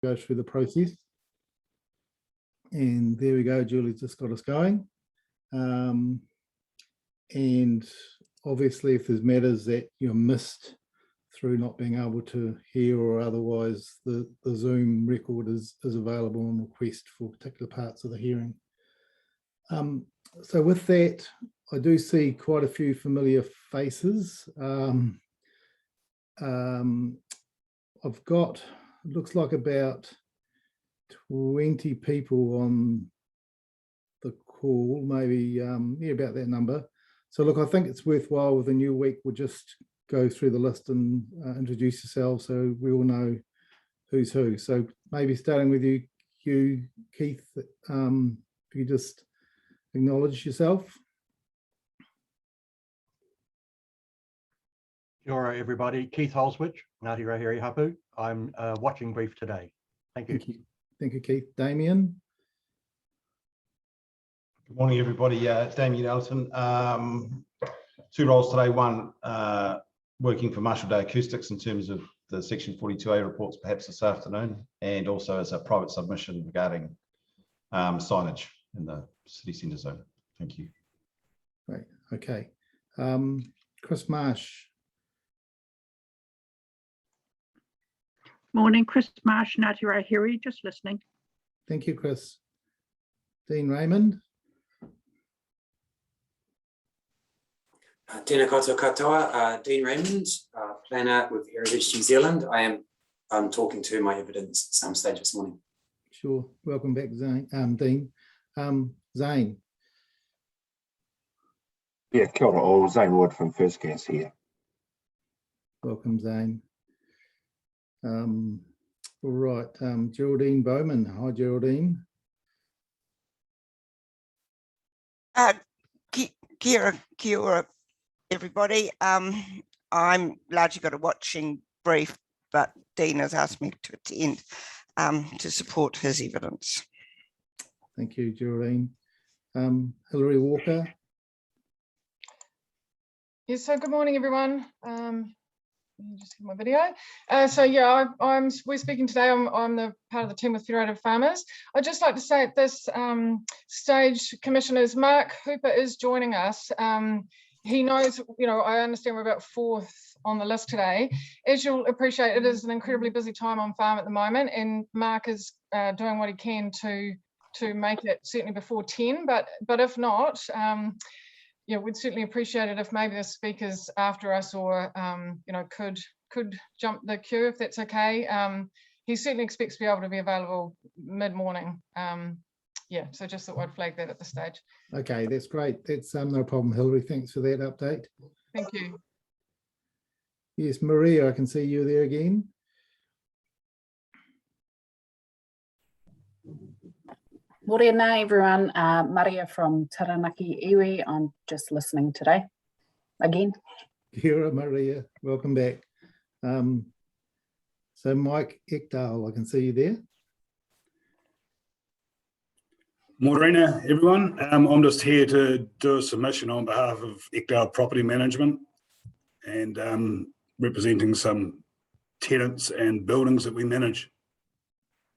go through the process. And there we go, Julie's just got us going. And obviously if there's matters that you're missed through not being able to hear or otherwise, the Zoom record is available on request for particular parts of the hearing. So with that, I do see quite a few familiar faces. I've got, it looks like about 20 people on the call, maybe, yeah, about that number. So look, I think it's worthwhile with a new week, we'll just go through the list and introduce yourselves so we all know who's who. So maybe starting with you, Keith, if you just acknowledge yourself. Kia ora, everybody. Keith Holswich, Ngāti Rahiri Hapu. I'm watching brief today. Thank you. Thank you, Keith. Damien. Good morning, everybody. Damien Elton. Two roles today. One, working for Marshall Day Acoustics in terms of the Section 42A reports, perhaps this afternoon, and also as a private submission regarding signage in the city centre zone. Thank you. Great. Okay. Chris Marsh. Morning, Chris Marsh, Ngāti Rahiri, just listening. Thank you, Chris. Dean Raymond. Tēnā koutou katoa, Dean Raymond, planner with Heritage New Zealand. I'm talking to my evidence at some stage this morning. Sure. Welcome back, Zane. Dean. Zane. Yeah, kia ora all. Zane Wood from First Gas here. Welcome, Zane. All right, Geraldine Bowman. Hi, Geraldine. Kia ora, everybody. I'm largely got a watching brief, but Dean has asked me to attend to support his evidence. Thank you, Geraldine. Hilary Walker. Yes, so good morning, everyone. Let me just get my video. So yeah, we're speaking today. I'm the part of the team with Federated Farmers. I'd just like to say at this stage, Commissioners, Mark Hooper is joining us. He knows, I understand we're about fourth on the list today. As you'll appreciate, it is an incredibly busy time on farm at the moment, and Mark is doing what he can to make it certainly before 10. But if not, yeah, we'd certainly appreciate it if maybe the speakers after us or, could jump the queue if that's okay. He certainly expects to be able to be available mid-morning. Yeah, so just thought I'd flag that at this stage. Okay, that's great. That's no problem, Hilary. Thanks for that update. Thank you. Yes, Maria, I can see you there again. Morena everyone, Maria from Taranaki Iwi. I'm just listening today again. Kia ora, Maria, welcome back. So Mike Ekdal, I can see you there. Morena everyone, I'm just here to do a submission on behalf of Ekdal Property Management and representing some tenants and buildings that we manage.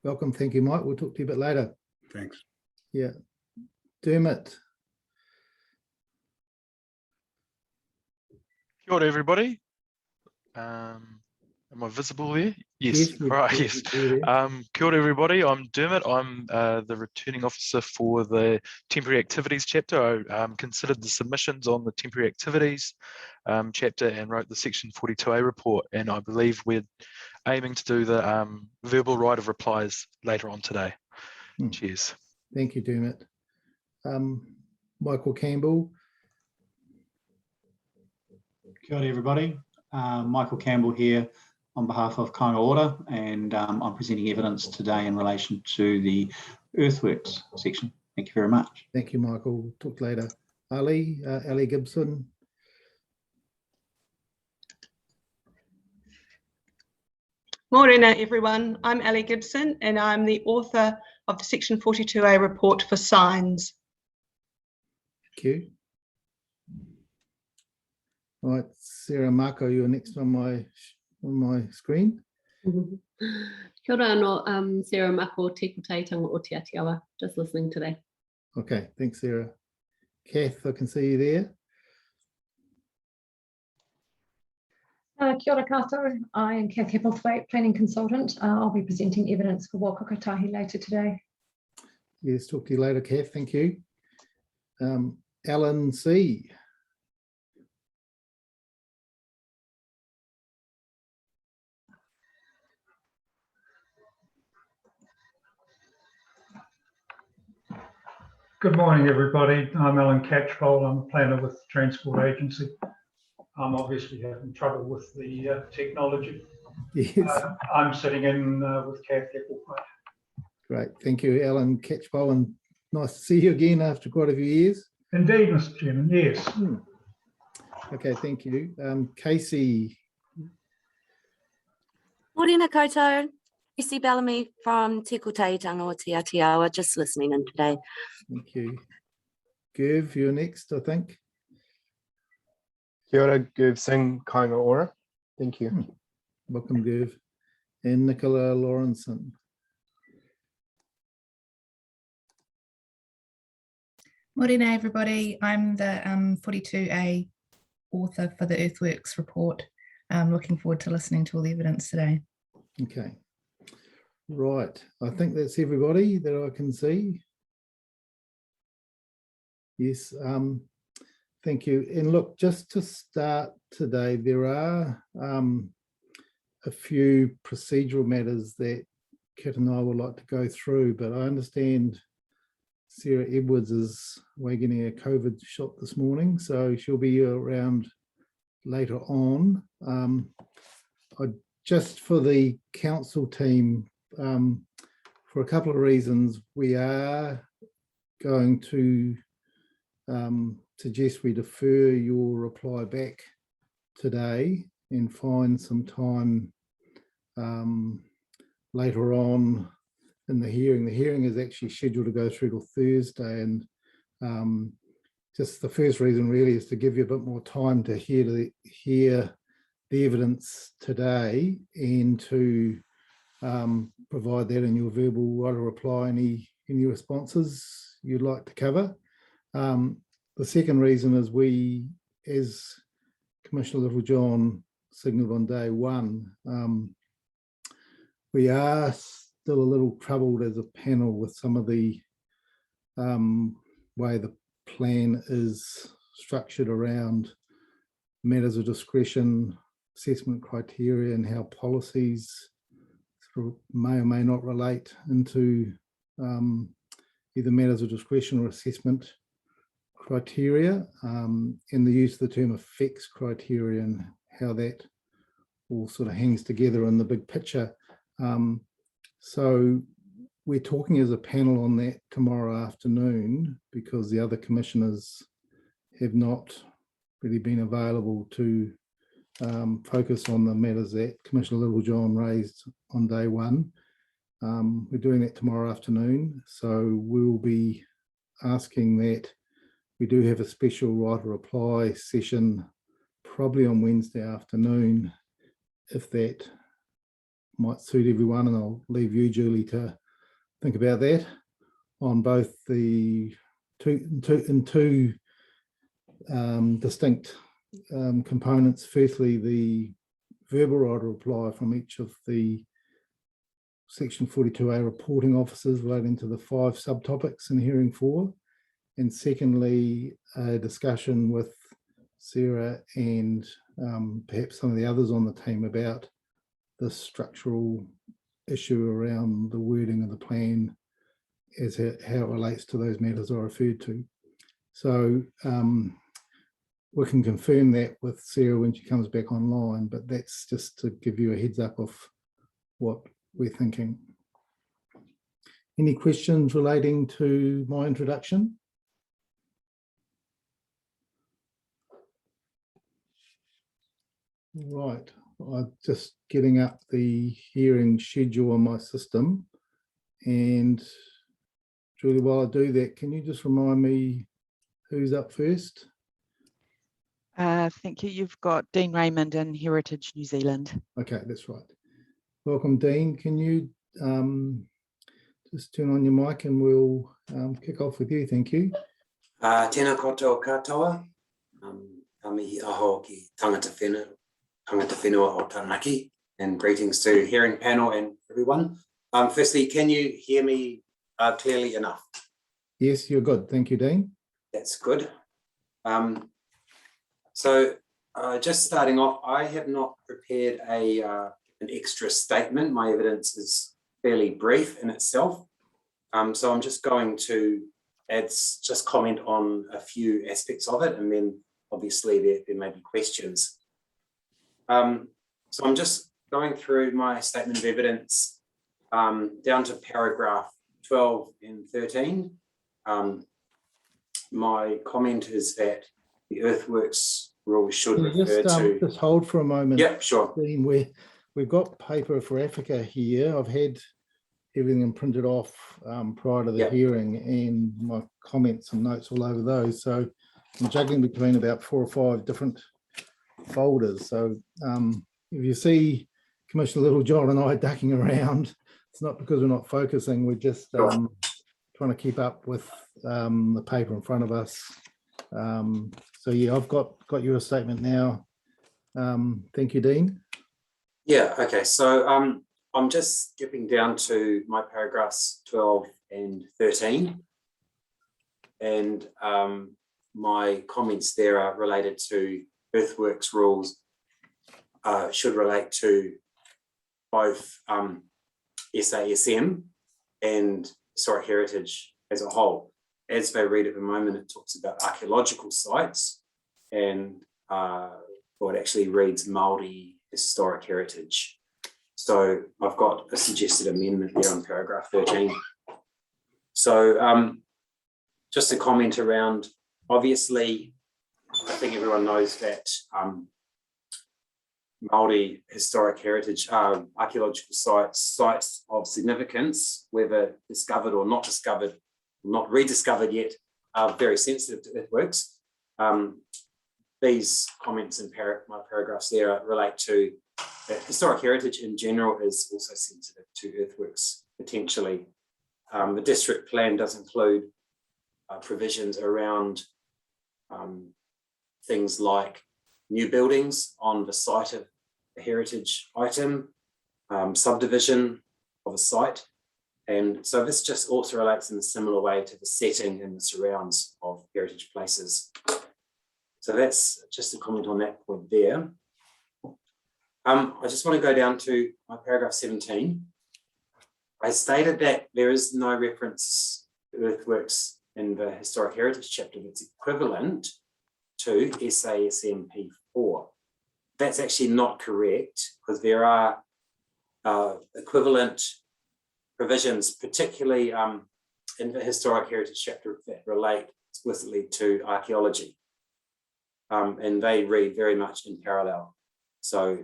Welcome, thank you, Mike. We'll talk to you a bit later. Thanks. Yeah. Dermot. Kia ora, everybody. Am I visible there? Yes, right, yes. Kia ora, everybody. I'm Dermot. I'm the returning officer for the temporary activities chapter. I considered the submissions on the temporary activities chapter and wrote the Section 42A report. And I believe we're aiming to do the verbal right of replies later on today. Cheers. Thank you, Dermot. Michael Campbell. Kia ora, everybody. Michael Campbell here on behalf of Kāinga Ora, and I'm presenting evidence today in relation to the earthworks section. Thank you very much. Thank you, Michael. We'll talk later. Ali Gibson. Morena, everyone. I'm Ali Gibson, and I'm the author of the Section 42A report for signs. Thank you. All right, Sarah Marco, you're next on my screen. Kia ora anō, Sarah Mako, Tēku Teitanga o Te Atiawa, just listening today. Okay, thanks, Sarah. Kath, I can see you there. Kia ora koutou. I am Kath Hepplethwaite, planning consultant. I'll be presenting evidence for Wākakatahi later today. Yes, talk to you later, Kath. Thank you. Alan C. Good morning, everybody. I'm Alan Catchpole. I'm a planner with the Transport Agency. I'm obviously having trouble with the technology. Yes. I'm sitting in with Kath Hepplethwaite. Great. Thank you, Alan Catchpole, and nice to see you again after quite a few years. Indeed, Mr. Chairman, yes. Okay, thank you. Casey. Morena koutou. Casey Bellamy from Tēku Teitanga o Te Atiawa, just listening in today. Thank you. Gerv, you're next, I think. Kia ora, Gerv Singh, Kainga Ora. Thank you. Welcome, Gerv. And Nicola Lawrenson. Morena, everybody. I'm the 42A author for the Earthworks report. I'm looking forward to listening to all the evidence today. Okay. Right. I think that's everybody that I can see. Yes. Thank you. And look, just to start today, there are a few procedural matters that Kit and I would like to go through, but I understand Sarah Edwards is away getting a COVID shot this morning, so she'll be around later on. Just for the council team, for a couple of reasons, we are going to suggest we defer your reply back today and find some time later on in the hearing. The hearing is actually scheduled to go through till Thursday, and just the first reason really is to give you a bit more time to hear the evidence today and to provide that in your verbal right of reply, any responses you'd like to cover. The second reason is we, as Commissioner Littlejohn signalled on day one, we are still a little troubled as a panel with some of the way the plan is structured around matters of discretion, assessment criteria, and how policies sort of may or may not relate into either matters of discretion or assessment criteria, and the use of the term effects criteria and how that all sort of hangs together in the big picture. So we're talking as a panel on that tomorrow afternoon because the other commissioners have not really been available to focus on the matters that Commissioner Littlejohn raised on day one. We're doing that tomorrow afternoon, so we'll be asking that we do have a special right of reply session probably on Wednesday afternoon, if that might suit everyone, and I'll leave you, Julie, to think about that on both the two distinct components. Firstly, the verbal right of reply from each of the Section 42A reporting officers relating to the 5 subtopics in hearing 4. And secondly, a discussion with Sarah and perhaps some of the others on the team about the structural issue around the wording of the plan as how it relates to those matters I referred to. So we can confirm that with Sarah when she comes back online, but that's just to give you a heads up of what we're thinking. Any questions relating to my introduction? Right, I'm just getting up the hearing schedule on my system. And Julie, while I do that, can you just remind me who's up first? Thank you. You've got Dean Raymond and Heritage New Zealand. Okay, that's right. Welcome, Dean. Can you just turn on your mic and we'll kick off with you. Thank you. Tēnā koutou katoa. Mihi aho ki tangata whenua o Taranaki, and greetings to hearing panel and everyone. Firstly, can you hear me clearly enough? Yes, you're good. Thank you, Dean. That's good. So just starting off, I have not prepared an extra statement. My evidence is fairly brief in itself. So I'm just going to just comment on a few aspects of it, and then obviously there may be questions. So I'm just going through my statement of evidence down to paragraph 12 and 13. My comment is that the earthworks rule should refer to... Just hold for a moment. Yep, sure. Dean, we've got paper for Africa here. I've had everything printed off prior to the hearing, and my comments and notes all over those. So I'm juggling between about 4 or 5 different folders. So if you see Commissioner Littlejohn and I ducking around, it's not because we're not focusing. We're just trying to keep up with the paper in front of us. So yeah, I've got your statement now. Thank you, Dean. Yeah, okay. So I'm just skipping down to my paragraphs 12 and 13. And my comments there are related to earthworks rules, should relate to both SASM and historic heritage as a whole. As they read at the moment, it talks about archaeological sites, and it actually reads Māori historic heritage. So I've got a suggested amendment there on paragraph 13. So just a comment around, obviously, I think everyone knows that Māori historic heritage, archaeological sites of significance, whether discovered or not discovered, not rediscovered yet, are very sensitive to earthworks. These comments in my paragraphs there relate to historic heritage in general is also sensitive to earthworks, potentially. The district plan does include provisions around things like new buildings on the site of a heritage item, subdivision of a site. And so this just also relates in a similar way to the setting and the surrounds of heritage places. So that's just a comment on that point there. I just want to go down to my paragraph 17. I stated that there is no reference to earthworks in the historic heritage chapter that's equivalent to SASM P4. That's actually not correct, because there are equivalent provisions, particularly in the historic heritage chapter, that relate explicitly to archaeology. And they read very much in parallel. So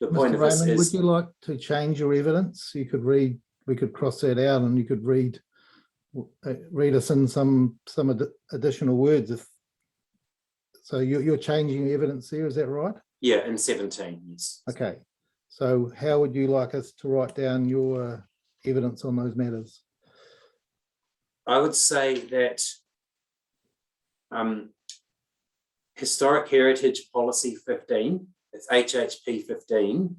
the point Mr. of this Raymond, is... would you like to change your evidence? You could read, we could cross that out, and you could read us in some additional words. So you're changing your evidence there, is that right? Yeah, in 17, yes. Okay. So how would you like us to write down your evidence on those matters? I would say that Historic Heritage Policy 15, it's HHP 15,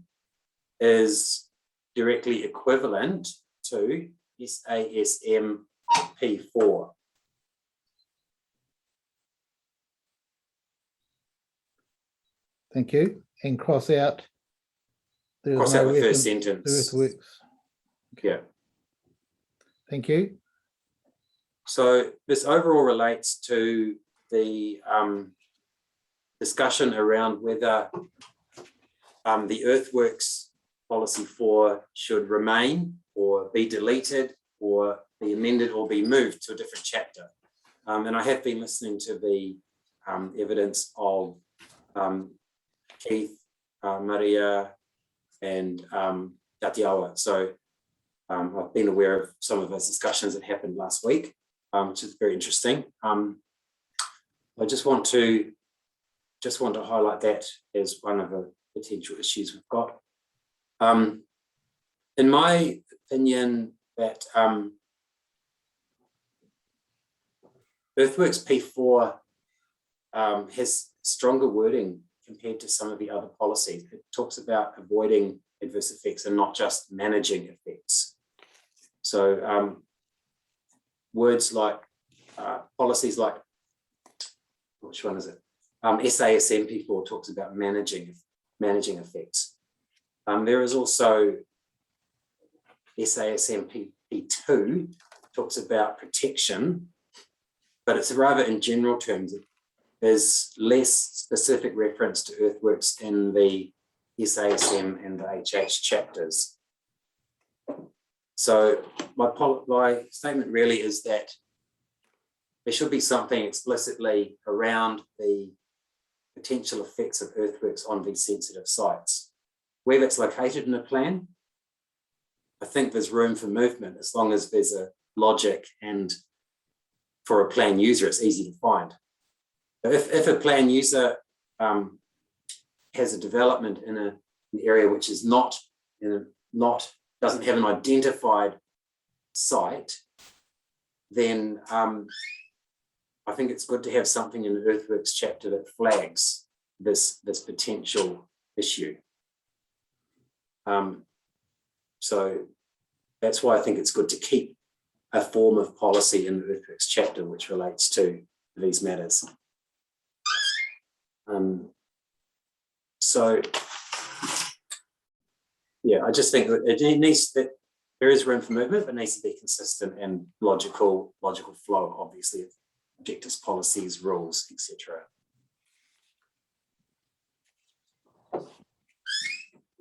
is directly equivalent to SASM P4. Thank you. And cross out. Cross out the first sentence. Earthworks. Yeah. Thank you. So this overall relates to the discussion around whether the earthworks policy 4 should remain or be deleted or be amended or be moved to a different chapter. And I have been listening to the evidence of Keith, Maria, and Tatiawa. So I've been aware of some of those discussions that happened last week, which is very interesting. I just want to highlight that as one of the potential issues we've got. In my opinion, that Earthworks P4 has stronger wording compared to some of the other policies. It talks about avoiding adverse effects and not just managing effects. So words like policies like, which one is it? SASM P4 talks about managing effects. There is also SASM P2 talks about protection, but it's rather in general terms. There's less specific reference to earthworks in the SASM and the HH chapters. So my statement really is that there should be something explicitly around the potential effects of earthworks on these sensitive sites. Where that's located in a plan, I think there's room for movement as long as there's a logic, and for a plan user, it's easy to find. If a plan user has a development in an area which is doesn't have an identified site, then I think it's good to have something in the earthworks chapter that flags this potential issue. So that's why I think it's good to keep a form of policy in the earthworks chapter which relates to these matters. So yeah, I just think that it needs, that there is room for movement, but it needs to be consistent and logical flow, obviously, of objectives, policies, rules, etc.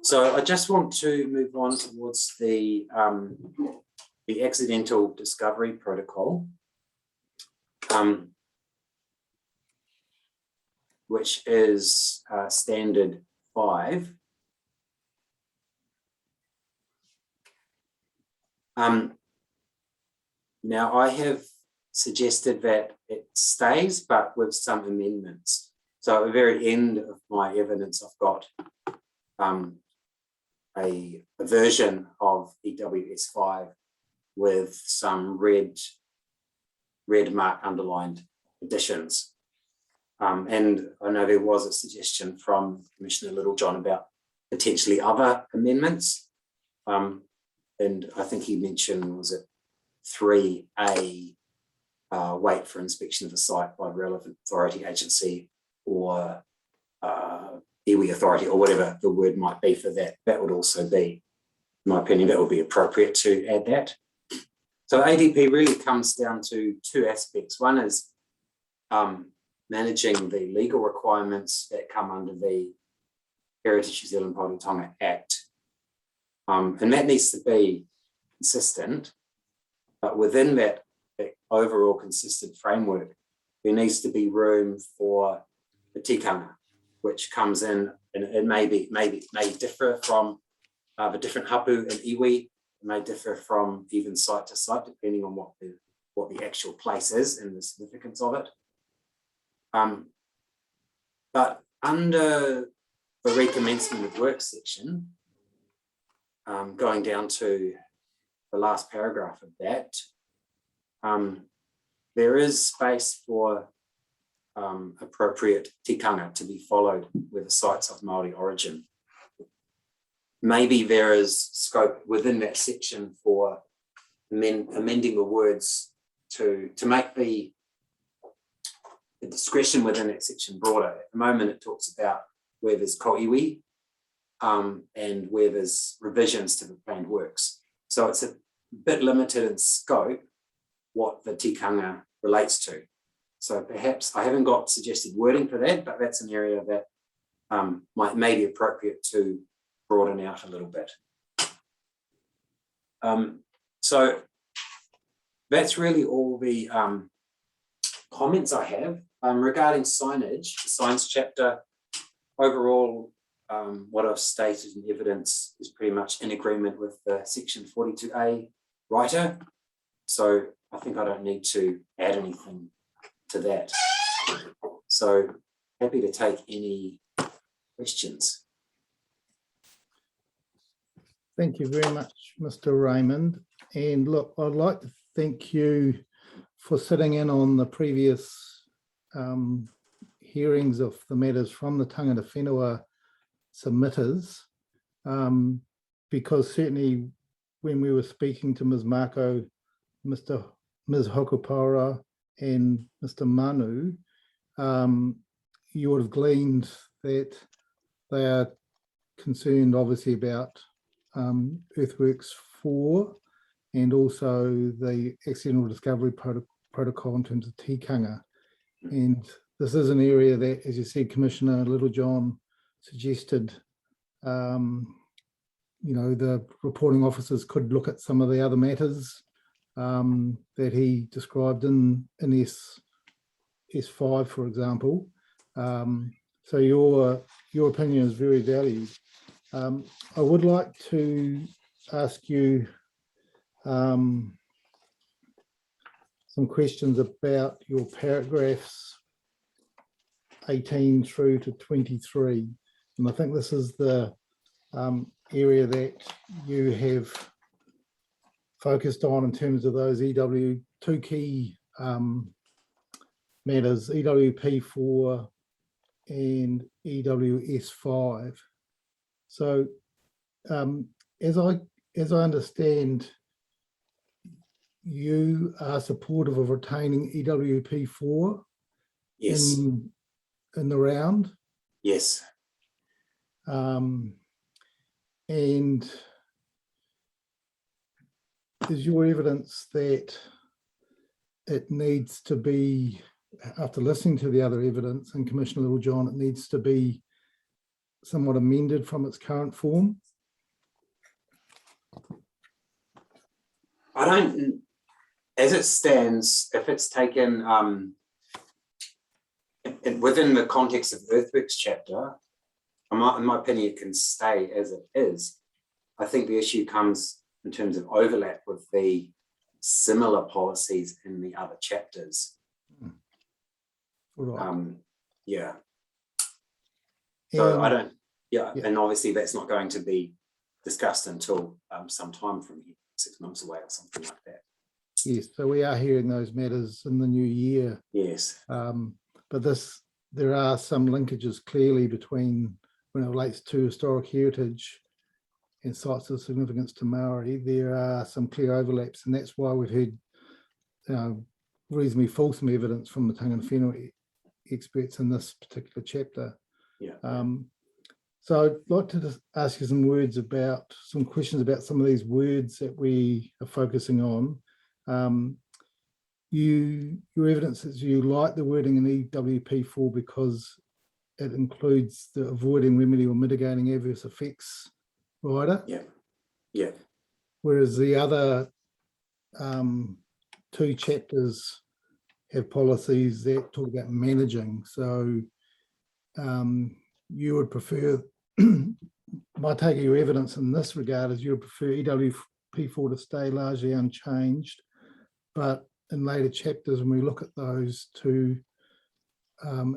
So I just want to move on towards the accidental discovery protocol, which is standard 5. Now I have suggested that it stays, but with some amendments. So at the very end of my evidence, I've got a version of EWS 5 with some red mark underlined additions. And I know there was a suggestion from Commissioner Littlejohn about potentially other amendments. And I think he mentioned, was it 3A, wait for inspection of the site by relevant authority, agency, or iwi authority, or whatever the word might be for that. That would also be, in my opinion, that would be appropriate to add that. So ADP really comes down to two aspects. One is managing the legal requirements that come under the Heritage New Zealand Māori Tonga Act. And that needs to be consistent, but within that overall consistent framework, there needs to be room for the tikanga, which comes in, and it may differ from the different hapu and iwi. It may differ from even site to site, depending on what the actual place is and the significance of it. But under the recommencement of work section, going down to the last paragraph of that, there is space for appropriate tikanga to be followed with the sites of Māori origin. Maybe there is scope within that section for amending the words to make the discretion within that section broader. At the moment, it talks about where there's koiwi and where there's revisions to the planned works. So it's a bit limited in scope what the tikanga relates to. So perhaps I haven't got suggested wording for that, but that's an area that may be appropriate to broaden out a little bit. So that's really all the comments I have. Regarding signage, the signs chapter, overall, what I've stated in evidence is pretty much in agreement with the section 42A writer. So I think I don't need to add anything to that. So happy to take any questions. Thank you very much, Mr. Raymond. And look, I'd like to thank you for sitting in on the previous hearings of the matters from the Tangata Whenua submitters, because certainly when we were speaking to Ms. Mako, Ms. Hokopaura and Mr. Manu, you would have gleaned that they are concerned obviously about Earthworks 4 and also the accidental discovery protocol in terms of tikanga. And this is an area that, as you said, Commissioner Littlejohn suggested, the reporting officers could look at some of the other matters that he described in S5, for example. So your opinion is very valued. I would like to ask you some questions about your paragraphs 18 through to 23. And I think this is the area that you have focused on in terms of those two key matters, EWP4 and EWS5. So as I understand, you are supportive of retaining EWP4 Yes. in the round. Yes. And is your evidence that it needs to be, after listening to the other evidence and Commissioner Littlejohn, it needs to be somewhat amended from its current form? I don't, as it stands, if it's taken within the context of the Earthworks chapter, in my opinion, it can stay as it is. I think the issue comes in terms of overlap with the similar policies in the other chapters. Right. Yeah. So I don't, and obviously that's not going to be discussed until some time from here, 6 months away or something like that. Yes, so we are hearing those matters in the new year. Yes. But there are some linkages clearly between, when it relates to historic heritage and sites of significance to Maori, there are some clear overlaps, and that's why we've heard reasonably fulsome evidence from the Tangata Whenua experts in this particular chapter. Yeah. So I'd like to just ask you some questions about some of these words that we are focusing on. Your evidence is you like the wording in EWP4 because it includes the avoiding, remedy or mitigating adverse effects rider. Yeah. Yeah. Whereas the other two chapters have policies that talk about managing. So you would prefer, my take of your evidence in this regard is you would prefer EWP4 to stay largely unchanged, but in later chapters, when we look at those, to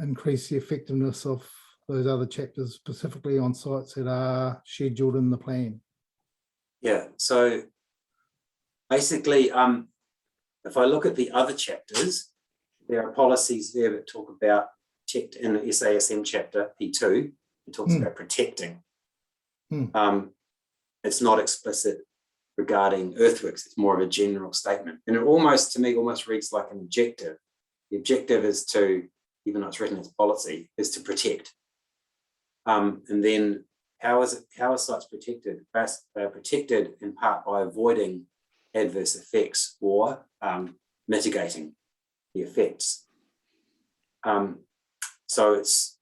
increase the effectiveness of those other chapters, specifically on sites that are scheduled in the plan. Yeah, so basically, if I look at the other chapters, there are policies there that talk about protect in the SASM chapter, P2, it talks about protecting. It's not explicit regarding earthworks, it's more of a general statement. And it almost, to me, almost reads like an objective. The objective is to, even though it's written as policy, is to protect. And then how are sites protected? They're protected in part by avoiding adverse effects or mitigating the effects. So it's,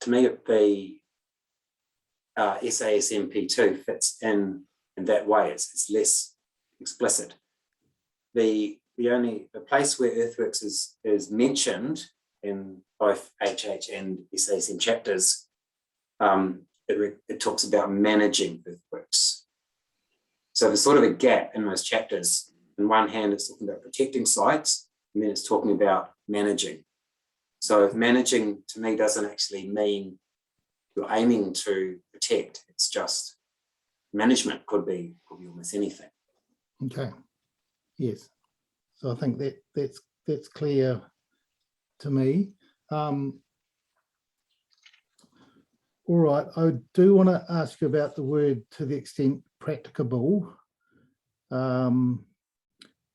to me, the SASM P2 fits in that way. It's less explicit. The place where earthworks is mentioned in both HH and SASM chapters, it talks about managing earthworks. So there's sort of a gap in those chapters. On one hand, it's talking about protecting sites, and then it's talking about managing. So managing, to me, doesn't actually mean you're aiming to protect. It's just management could be almost anything. Okay. Yes. So I think that's clear to me. All right. I do want to ask you about the word "to the extent practicable,"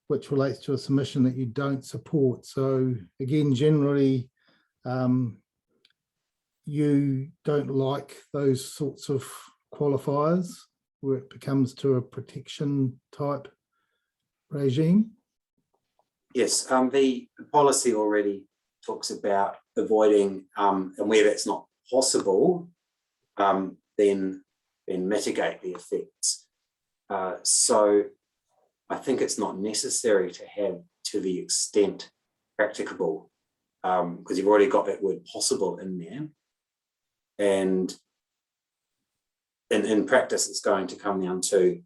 which relates to a submission that you don't support. So again, generally, you don't like those sorts of qualifiers where it becomes to a protection type regime. Yes, the policy already talks about avoiding, and where that's not possible, then mitigate the effects. So I think it's not necessary to have "to the extent practicable," because you've already got that word "possible" in there. And in practice, it's going to come down to,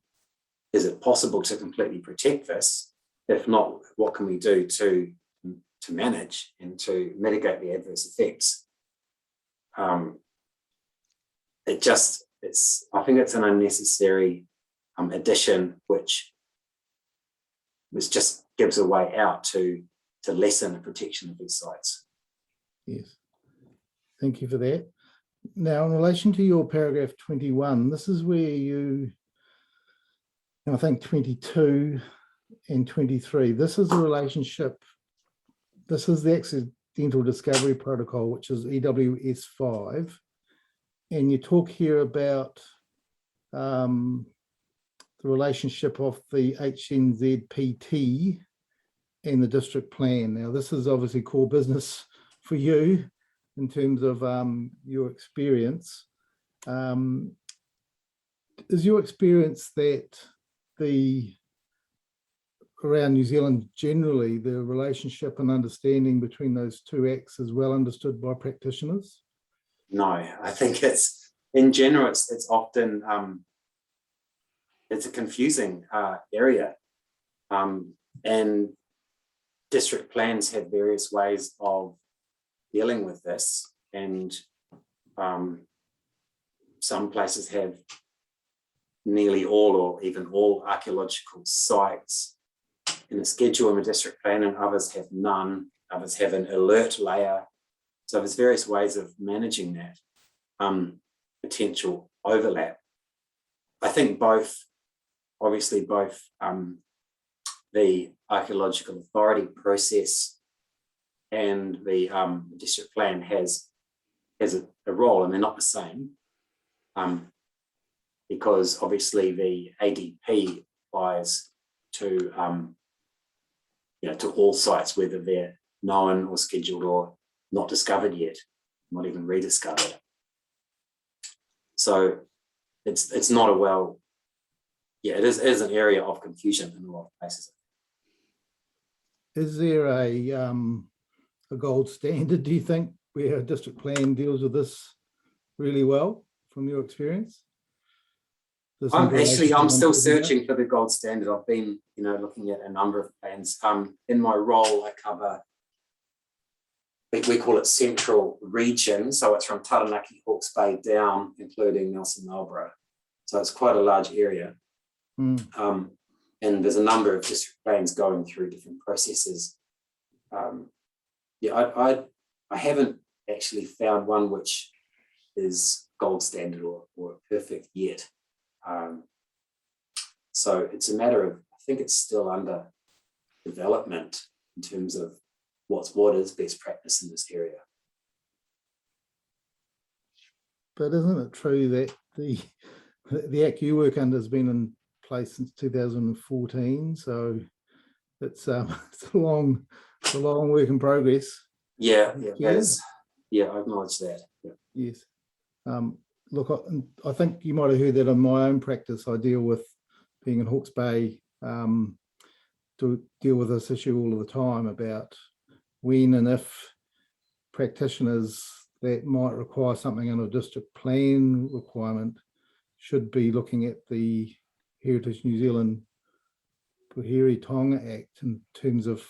is it possible to completely protect this? If not, what can we do to manage and to mitigate the adverse effects? I think it's an unnecessary addition, which just gives a way out to lessen the protection of these sites. Yes, thank you for that. Now, in relation to your paragraph 21, this is where you, I think 22 and 23, this is a relationship, this is the Accidental Discovery Protocol, which is EWS 5. And you talk here about the relationship of the HNZPT and the district plan. Now, this is obviously core business for you in terms of your experience. Is your experience that around New Zealand generally, the relationship and understanding between those two acts is well understood by practitioners? No, I think in general, it's often, it's a confusing area. And district plans have various ways of dealing with this, and some places have nearly all or even all archaeological sites in a schedule in a district plan, and others have none, others have an alert layer. So there's various ways of managing that potential overlap. I think obviously both the archaeological authority process and the district plan has a role, and they're not the same, because obviously the ADP applies to to all sites, whether they're known or scheduled or not discovered yet, not even rediscovered. So it's not it is an area of confusion in a lot of places. Is there a gold standard, do you think, where a district plan deals with this really well from your experience? I'm still searching for the gold standard. I've been, looking at a number of plans. In my role, I cover, we call it Central Region. So it's from Taranaki, Hawke's Bay down, including Nelson Marlborough. So it's quite a large area. And there's a number of district plans going through different processes. I haven't actually found one which is gold standard or perfect yet. So it's a matter of, I think it's still under development in terms of what is best practice in this area. But isn't it true that the Act you work under has been in place since 2014? So it's a long work in progress. Yeah, I acknowledge that. Yeah. Yes. Look, I think you might have heard that in my own practice. I deal with, being in Hawke's Bay, to deal with this issue all of the time about when and if practitioners that might require something in a district plan requirement should be looking at the Heritage New Zealand Puhere Tonga Act in terms of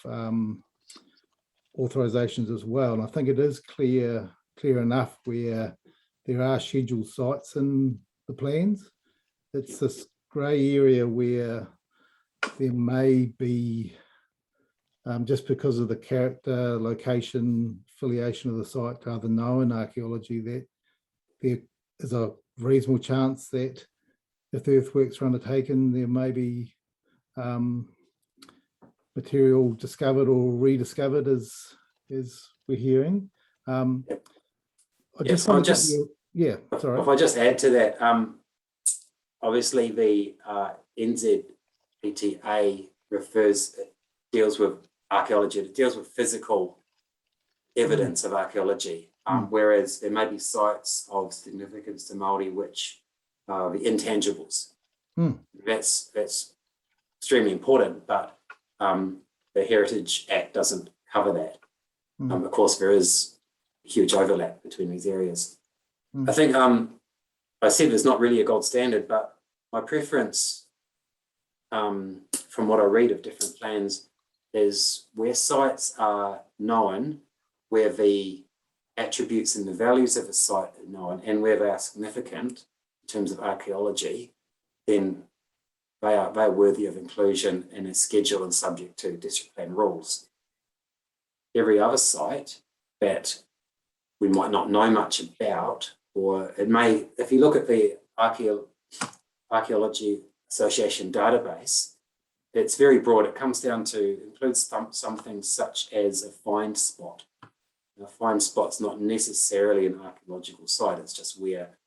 authorisations as well. And I think it is clear enough where there are scheduled sites in the plans, it's this grey area where there may be, just because of the character, location, affiliation of the site to other known archaeology, that there is a reasonable chance that if the earthworks are undertaken, there may be material discovered or rediscovered, as we're hearing. Yes, sorry. If I just add to that, obviously the NZPTA deals with archaeology, it deals with physical evidence of archaeology, whereas there may be sites of significance to Māori which are the intangibles. That's extremely important, but the Heritage Act doesn't cover that. Of course, there is huge overlap between these areas. I think I said there's not really a gold standard, but my preference from what I read of different plans is where sites are known, where the attributes and the values of a site are known, and where they are significant in terms of archaeology, then they are worthy of inclusion in a schedule and subject to district plan rules. Every other site that we might not know much about, or it may, if you look at the Archaeology Association database, it's very broad. It comes down to, includes some things such as a find spot. A find spot's not necessarily an archaeological site, it's just where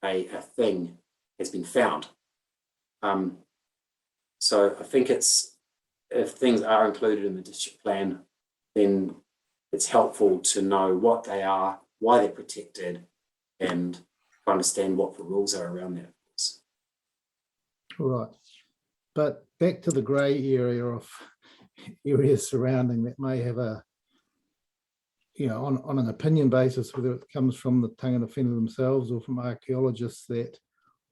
a thing has been found. So I think if things are included in the district plan, then it's helpful to know what they are, why they're protected, and to understand what the rules are around that. All right. But back to the grey area of areas surrounding that may have a, on an opinion basis, whether it comes from the tangata whenua themselves or from archaeologists, that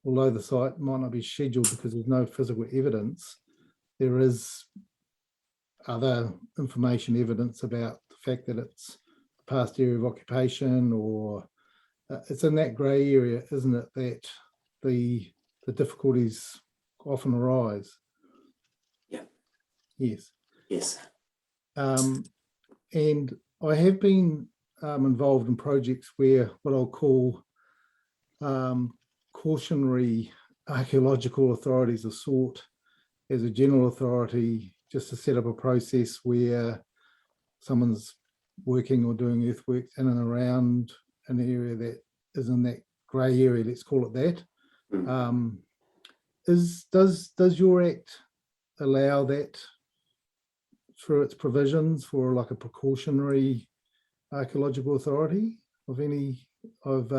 although the site might not be scheduled because there's no physical evidence, there is other information, evidence about the fact that it's a past area of occupation, or it's in that grey area, isn't it, that the difficulties often arise? Yeah. Yes. Yes. And I have been involved in projects where what I'll call cautionary archaeological authorities are sought as a general authority, just to set up a process where someone's working or doing earthworks in and around an area that is in that grey area, let's call it that. Does your Act allow that through its provisions for like a precautionary archaeological authority of any of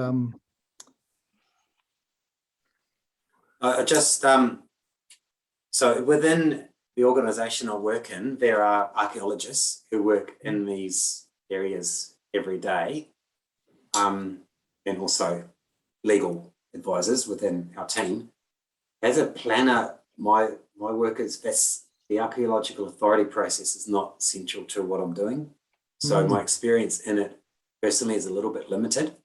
so within the organisation I work in, there are archaeologists who work in these areas every day, and also legal advisors within our team. As a planner, my work is the archaeological authority process is not central to what I'm doing. So my experience in it personally is a little bit limited.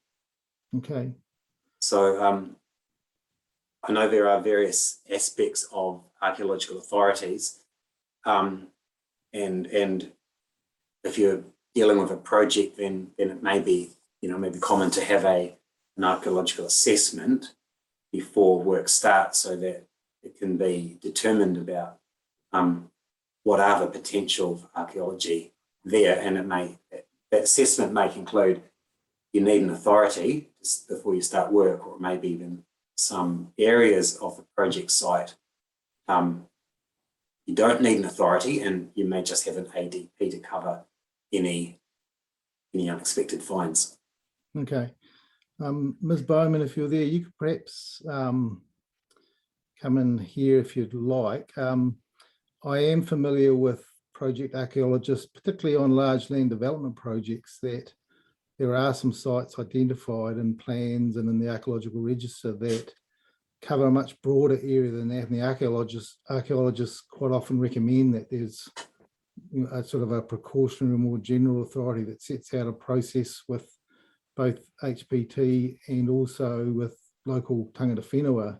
Okay. So I know there are various aspects of archaeological authorities, and if you're dealing with a project, then it may be maybe common to have an archaeological assessment before work starts, so that it can be determined about what are the potential of archaeology there, and that assessment may conclude you need an authority before you start work, or maybe even some areas of the project site you don't need an authority, and you may just have an ADP to cover any unexpected finds. Okay. Ms. Bowman, if you're there, you could perhaps come in here if you'd like. I am familiar with project archaeologists, particularly on large land development projects, that there are some sites identified in plans and in the archaeological register that cover a much broader area than that. And the archaeologists quite often recommend that there's a sort of a precautionary, more general authority that sets out a process with both HPT and also with local tangata whenua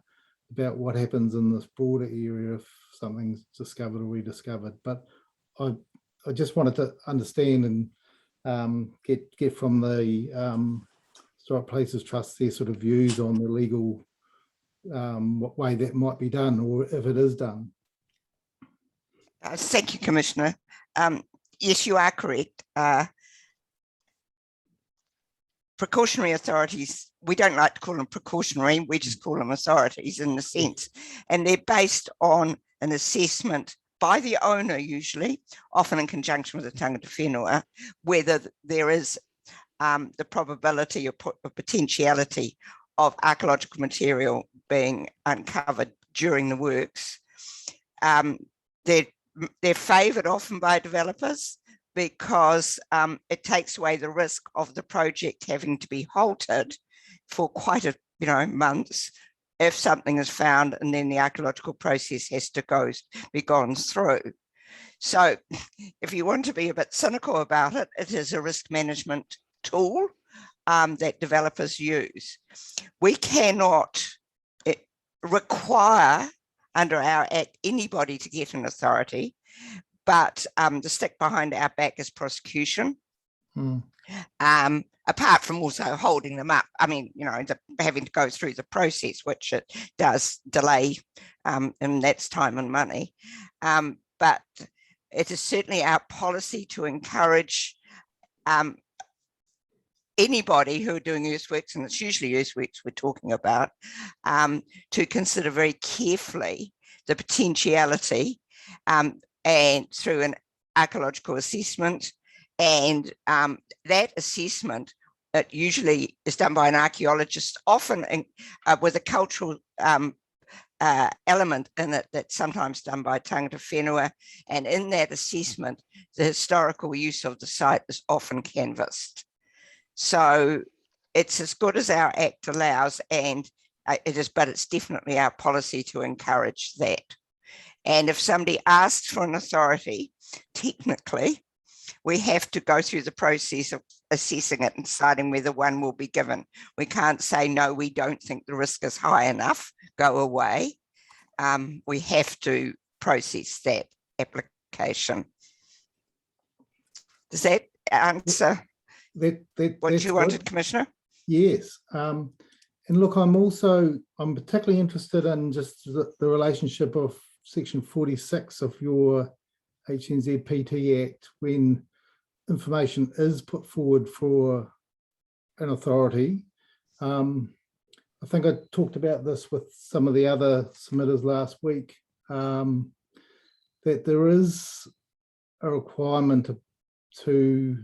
about what happens in this broader area if something's discovered or rediscovered. But I just wanted to understand and get from the Historic Places Trust their sort of views on the legal what way that might be done, or if it is done. Thank you, Commissioner. Yes, you are correct. Precautionary authorities, we don't like to call them precautionary, we just call them authorities in the sense, and they're based on an assessment by the owner usually, often in conjunction with the tangata whenua, whether there is the probability or potentiality of archaeological material being uncovered during the works. They're favoured often by developers because it takes away the risk of the project having to be halted for quite a months if something is found and then the archaeological process has to be gone through. So if you want to be a bit cynical about it, it is a risk management tool that developers use. We cannot require under our Act anybody to get an authority, but the stick behind our back is prosecution. Apart from also holding them up, having to go through the process, which it does delay, and that's time and money. But it is certainly our policy to encourage anybody who are doing earthworks, and it's usually earthworks we're talking about, to consider very carefully the potentiality and through an archaeological assessment. And that assessment, it usually is done by an archaeologist, often with a cultural element in it that's sometimes done by tangata whenua. And in that assessment, the historical use of the site is often canvassed. So it's as good as our Act allows, and but it's definitely our policy to encourage that. And if somebody asks for an authority, technically, we have to go through the process of assessing it and deciding whether one will be given. We can't say, no, we don't think the risk is high enough, go away. We have to process that application. Does that answer what you wanted, Commissioner? Yes. And look, I'm particularly interested in just the relationship of Section 46 of your HNZ PT Act when information is put forward for an authority. I think I talked about this with some of the other submitters last week, that there is a requirement to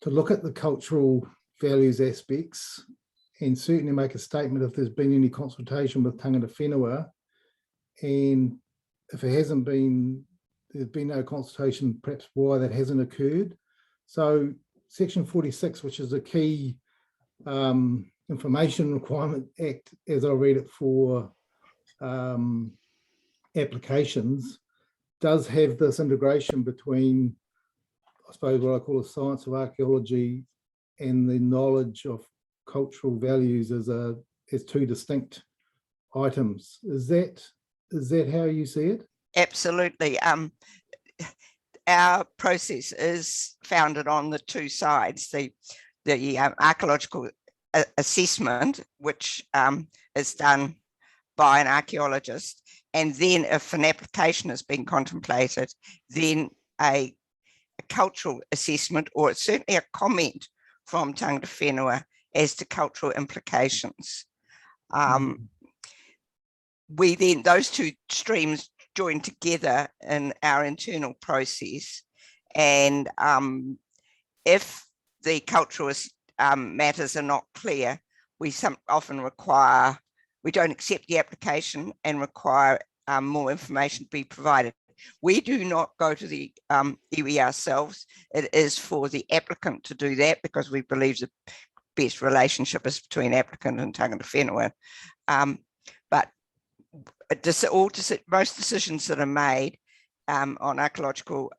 look at the cultural values aspects and certainly make a statement if there's been any consultation with tangata whenua. And if it hasn't been, there's been no consultation, perhaps why that hasn't occurred. So Section 46, which is a key information requirement act, as I read it for applications, does have this integration between, I suppose, what I call the science of archaeology and the knowledge of cultural values as two distinct items. Is that how you see it? Absolutely. Our process is founded on the two sides, the archaeological assessment, which is done by an archaeologist, and then if an application has been contemplated, then a cultural assessment, or it's certainly a comment from tangata whenua as to cultural implications. We then, those two streams join together in our internal process, and if the cultural matters are not clear, we often require, we don't accept the application and require more information to be provided. We do not go to the iwi ourselves. It is for the applicant to do that because we believe the best relationship is between applicant and tangata whenua. But most decisions that are made on archaeological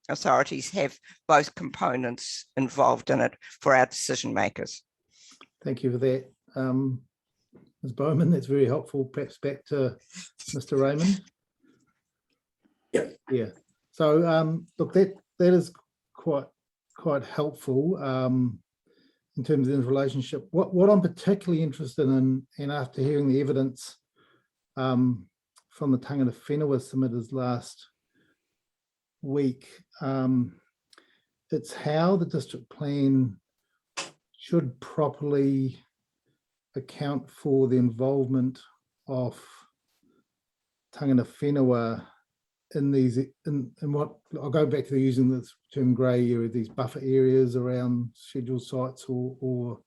authorities have both components involved in it for our decision makers. Thank you for that. Ms. Bowman, that's very helpful. Perhaps back to Mr. Raymond. Yeah. So look, that is quite helpful in terms of the relationship. What I'm particularly interested in, and after hearing the evidence from the Tangata Whenua submitters last week, it's how the district plan should properly account for the involvement of Tangata Whenua in these, in what, I'll go back to using the term grey area, these buffer areas around scheduled sites or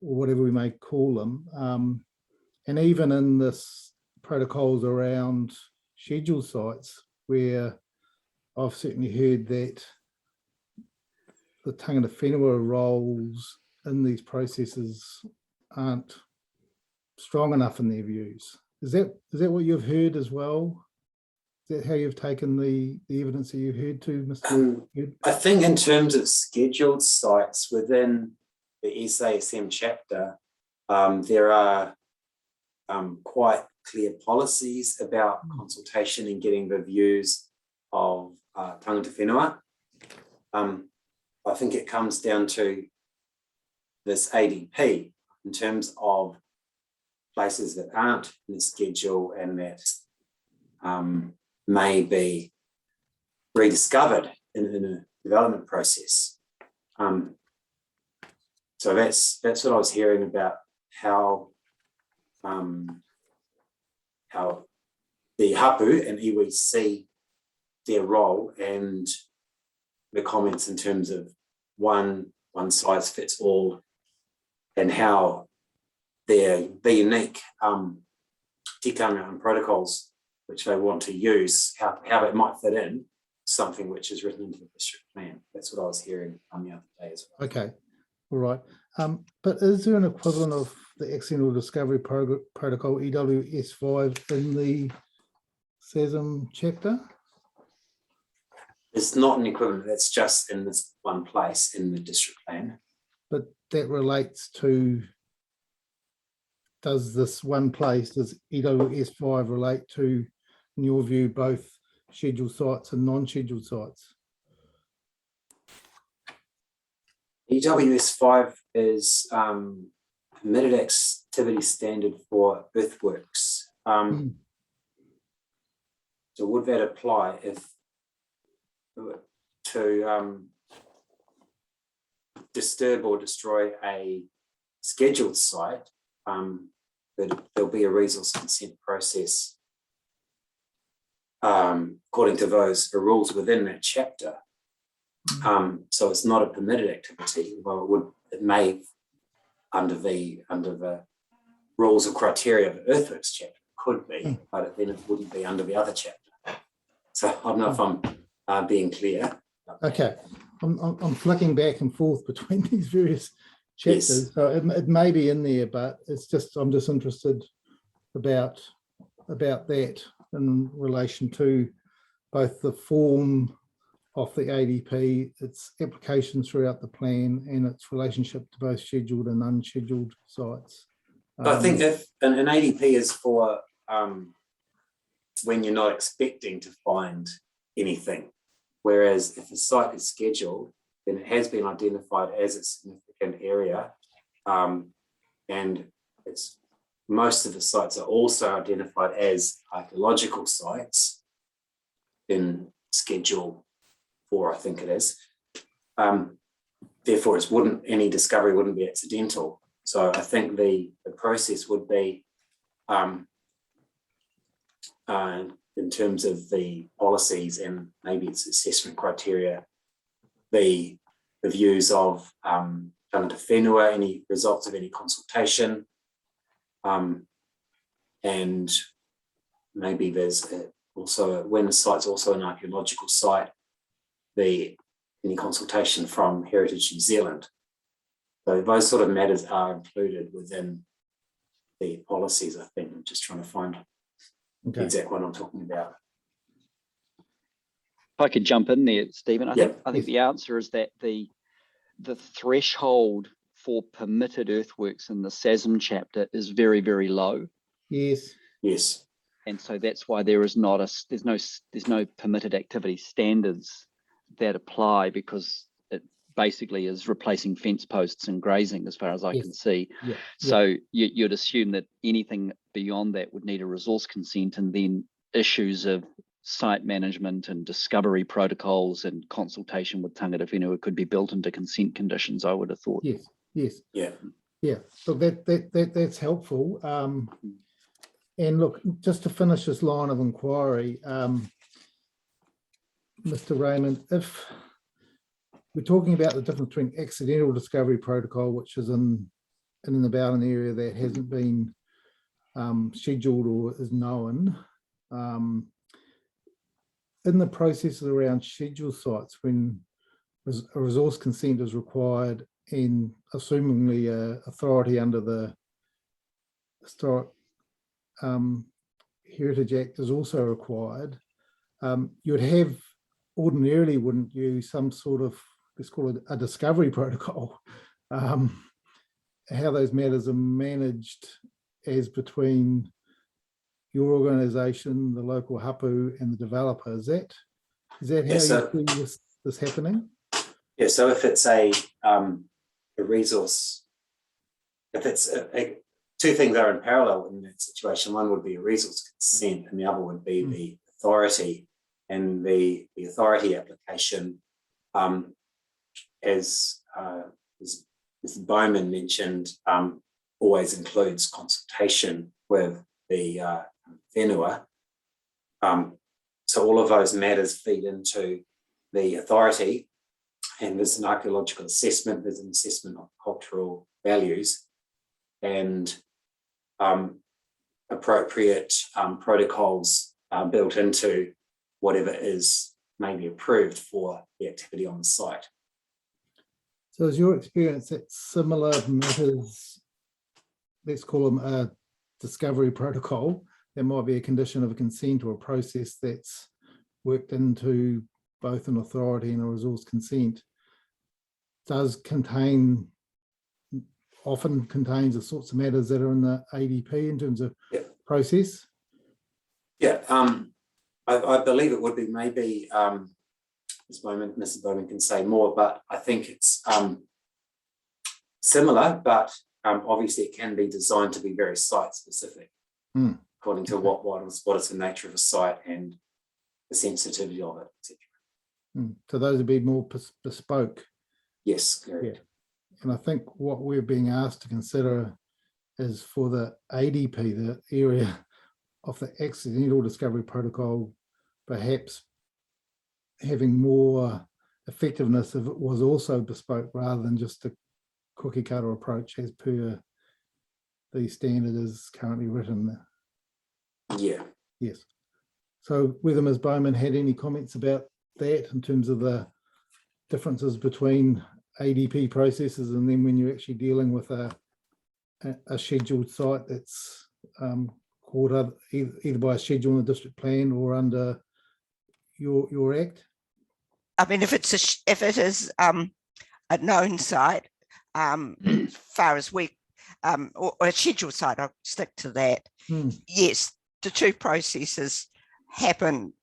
whatever we may call them. And even in this protocols around scheduled sites, where I've certainly heard that the Tangata Whenua roles in these processes aren't strong enough in their views. Is that what you've heard as well? Is that how you've taken the evidence that you heard to, Mr. I think in terms of scheduled sites within the SASM chapter, there are quite clear policies about consultation and getting the views of Tangata Whenua. I think it comes down to this ADP in terms of places that aren't in the schedule and that may be rediscovered in a development process. So that's what I was hearing about how the hapu and iwi see their role, and the comments in terms of one size fits all, and how the unique tikanga and protocols which they want to use, how it might fit in something which is written into the district plan. That's what I was hearing on the other day as well. Okay, all right. But is there an equivalent of the accidental discovery protocol EWS5 in the SASM chapter? It's not an equivalent, that's just in this one place in the district plan. But that relates to, does this one place, does EWS5 relate to, in your view, both scheduled sites and non-scheduled sites? EWS5 is permitted activity standard for earthworks. So would that apply if to disturb or destroy a scheduled site, that there'll be a resource consent process according to those rules within that chapter. So it's not a permitted activity. Well, it may under the rules or criteria of the earthworks chapter could be, but then it wouldn't be under the other chapter. So I don't know if I'm being clear. Okay, I'm flicking back and forth between these various chapters. Yes. So it may be in there, but it's just, I'm just interested about that in relation to both the form of the ADP, its applications throughout the plan, and its relationship to both scheduled and unscheduled sites. I think if an ADP is for when you're not expecting to find anything, whereas if a site is scheduled, then it has been identified as a significant area, and most of the sites are also identified as archaeological sites in Schedule 4, I think it is. Therefore, any discovery wouldn't be accidental. So I think the process would be, in terms of the policies and maybe its assessment criteria, the views of Tangata Whenua, any results of any consultation, and maybe there's also, when the site's also an archaeological site, any consultation from Heritage New Zealand. So those sort of matters are included within the policies, I think. I'm just trying to find the exact one I'm talking about. If I could jump in there, Stephen, I think the answer is that the threshold for permitted earthworks in the SASM chapter is very, very low. Yes. Yes. And so that's why there is not there's no permitted activity standards that apply, because it basically is replacing fence posts and grazing as far as I can see. Yeah. So you'd assume that anything beyond that would need a resource consent, and then issues of site management and discovery protocols and consultation with tangata whenua could be built into consent conditions, I would have thought. Yes. Yes. Yeah. Yeah. So that's helpful. And look, just to finish this line of inquiry, Mr. Raymond, if we're talking about the difference between accidental discovery protocol, which is in and about an area that hasn't been scheduled or is known, in the processes around scheduled sites, when a resource consent is required and assumingly authority under the Historic Heritage Act is also required, you'd have ordinarily, wouldn't you, some sort of, let's call it a discovery protocol, how those matters are managed as between your organisation, the local hapu, and the developer. Is that how you see this happening? Yeah. So if it's a resource, if it's two things are in parallel in that situation. One would be a resource consent, and the other would be the authority. And the authority application, as Mr. Bowman mentioned, always includes consultation with the whenua. So all of those matters feed into the authority, and there's an archaeological assessment, there's an assessment of cultural values, and appropriate protocols built into whatever is maybe approved for the activity on the site. So is your experience that similar matters, let's call them a discovery protocol, there might be a condition of a consent or a process that's worked into both an authority and a resource consent, often contains the sorts of matters that are in the ADP in terms of process? Yeah, I believe it would be, maybe Mrs. Bowman can say more, but I think it's similar, but obviously it can be designed to be very site specific, according to what is the nature of a site and the sensitivity of it, etc. So those would be more bespoke. Yes, correct. Yeah. And I think what we're being asked to consider is for the ADP, the area of the accidental discovery protocol, perhaps having more effectiveness if it was also bespoke rather than just a cookie cutter approach as per the standard is currently written. Yeah. Yes. So whether Ms. Bowman had any comments about that in terms of the differences between ADP processes and then when you're actually dealing with a scheduled site that's caught up either by a schedule in the district plan or under your act? I mean, if it is a known site, as far as we or a scheduled site, I'll stick to that. Yes, the two processes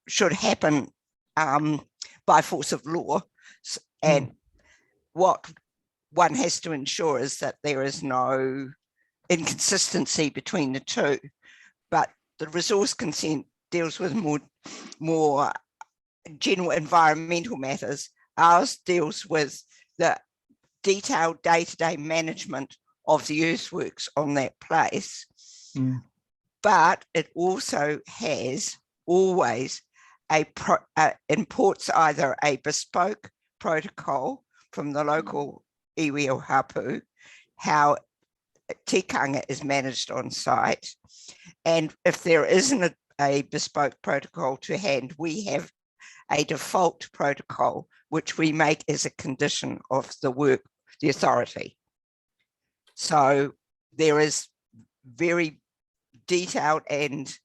should happen by force of law, and what one has to ensure is that there is no inconsistency between the two. But the resource consent deals with more general environmental matters. Ours deals with the detailed day-to-day management of the earthworks on that place. But it also has always imports either a bespoke protocol from the local iwi or hapu, how tikanga is managed on site. And if there isn't a bespoke protocol to hand, we have a default protocol, which we make as a condition of the work, the authority. So there is very detailed and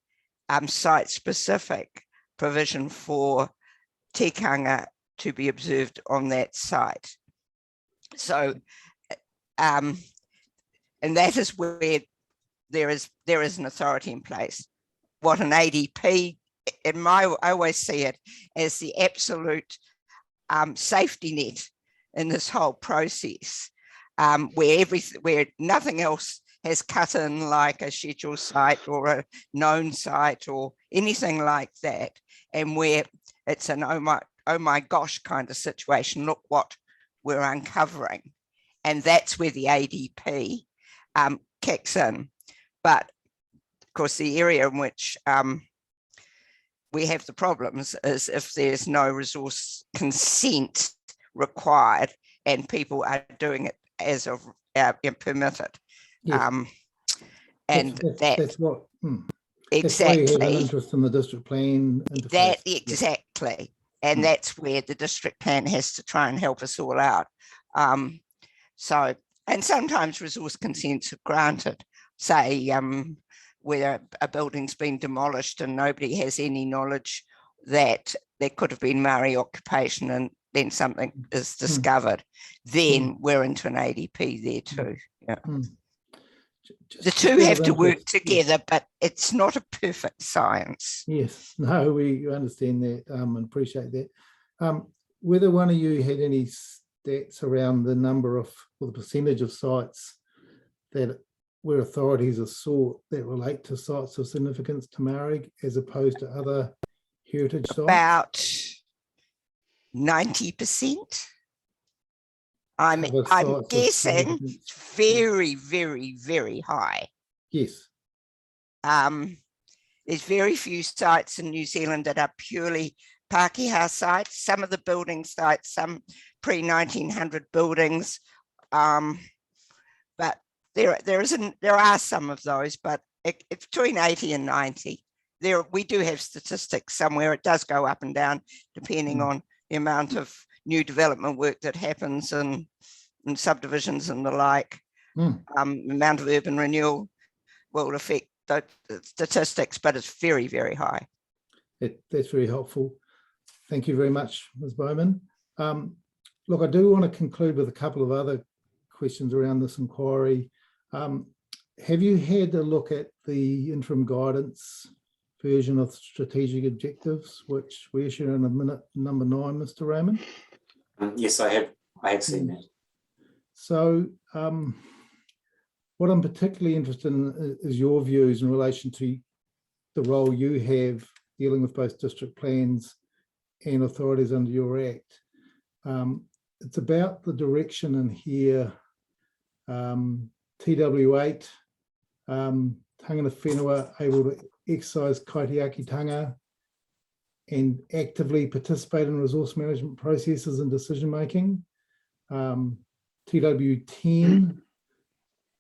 site-specific provision for tikanga to be observed on that site. So And that is where there is an authority in place. What an ADP, I always see it as the absolute safety net in this whole process, where nothing else has cut in, like a scheduled site or a known site or anything like that, and where it's an oh my gosh kind of situation. Look what we're uncovering. And that's where the ADP kicks in. But of course, the area in which we have the problems is if there's no resource consent required and people are doing it as of permitted. Yes. And that's what exactly. That's why you have an interest in the district plan interface. That exactly. And that's where the district plan has to try and help us all out. So, and sometimes resource consents are granted, say where a building's been demolished and nobody has any knowledge that there could have been Maori occupation, and then something is discovered, then we're into an ADP there too. Yeah. The two have to work together, but it's not a perfect science. Yes, no, we understand that and appreciate that. Whether one of you had any stats around the number of, or the percentage of sites that where authorities are sought that relate to sites of significance to Maori as opposed to other heritage sites? About 90%. I'm guessing very, very, very high. Yes. There's very few sites in New Zealand that are purely Pākehā sites. Some of the building sites, some pre-1900 buildings, but there are some of those, but it's between 80 and 90. We do have statistics somewhere. It does go up and down depending on the amount of new development work that happens in subdivisions and the like. Amount of urban renewal will affect the statistics, but it's very, very high. That's very helpful. Thank you very much, Ms. Bowman. Look, I do want to conclude with a couple of other questions around this inquiry. Have you had a look at the interim guidance version of strategic objectives, which we issued in a minute number 9, Mr. Raymond? Yes, I have seen that. So what I'm particularly interested in is your views in relation to the role you have dealing with both district plans and authorities under your act. It's about the direction in here, TW8, tangata whenua able to exercise kaitiakitanga and actively participate in resource management processes and decision making. TW10,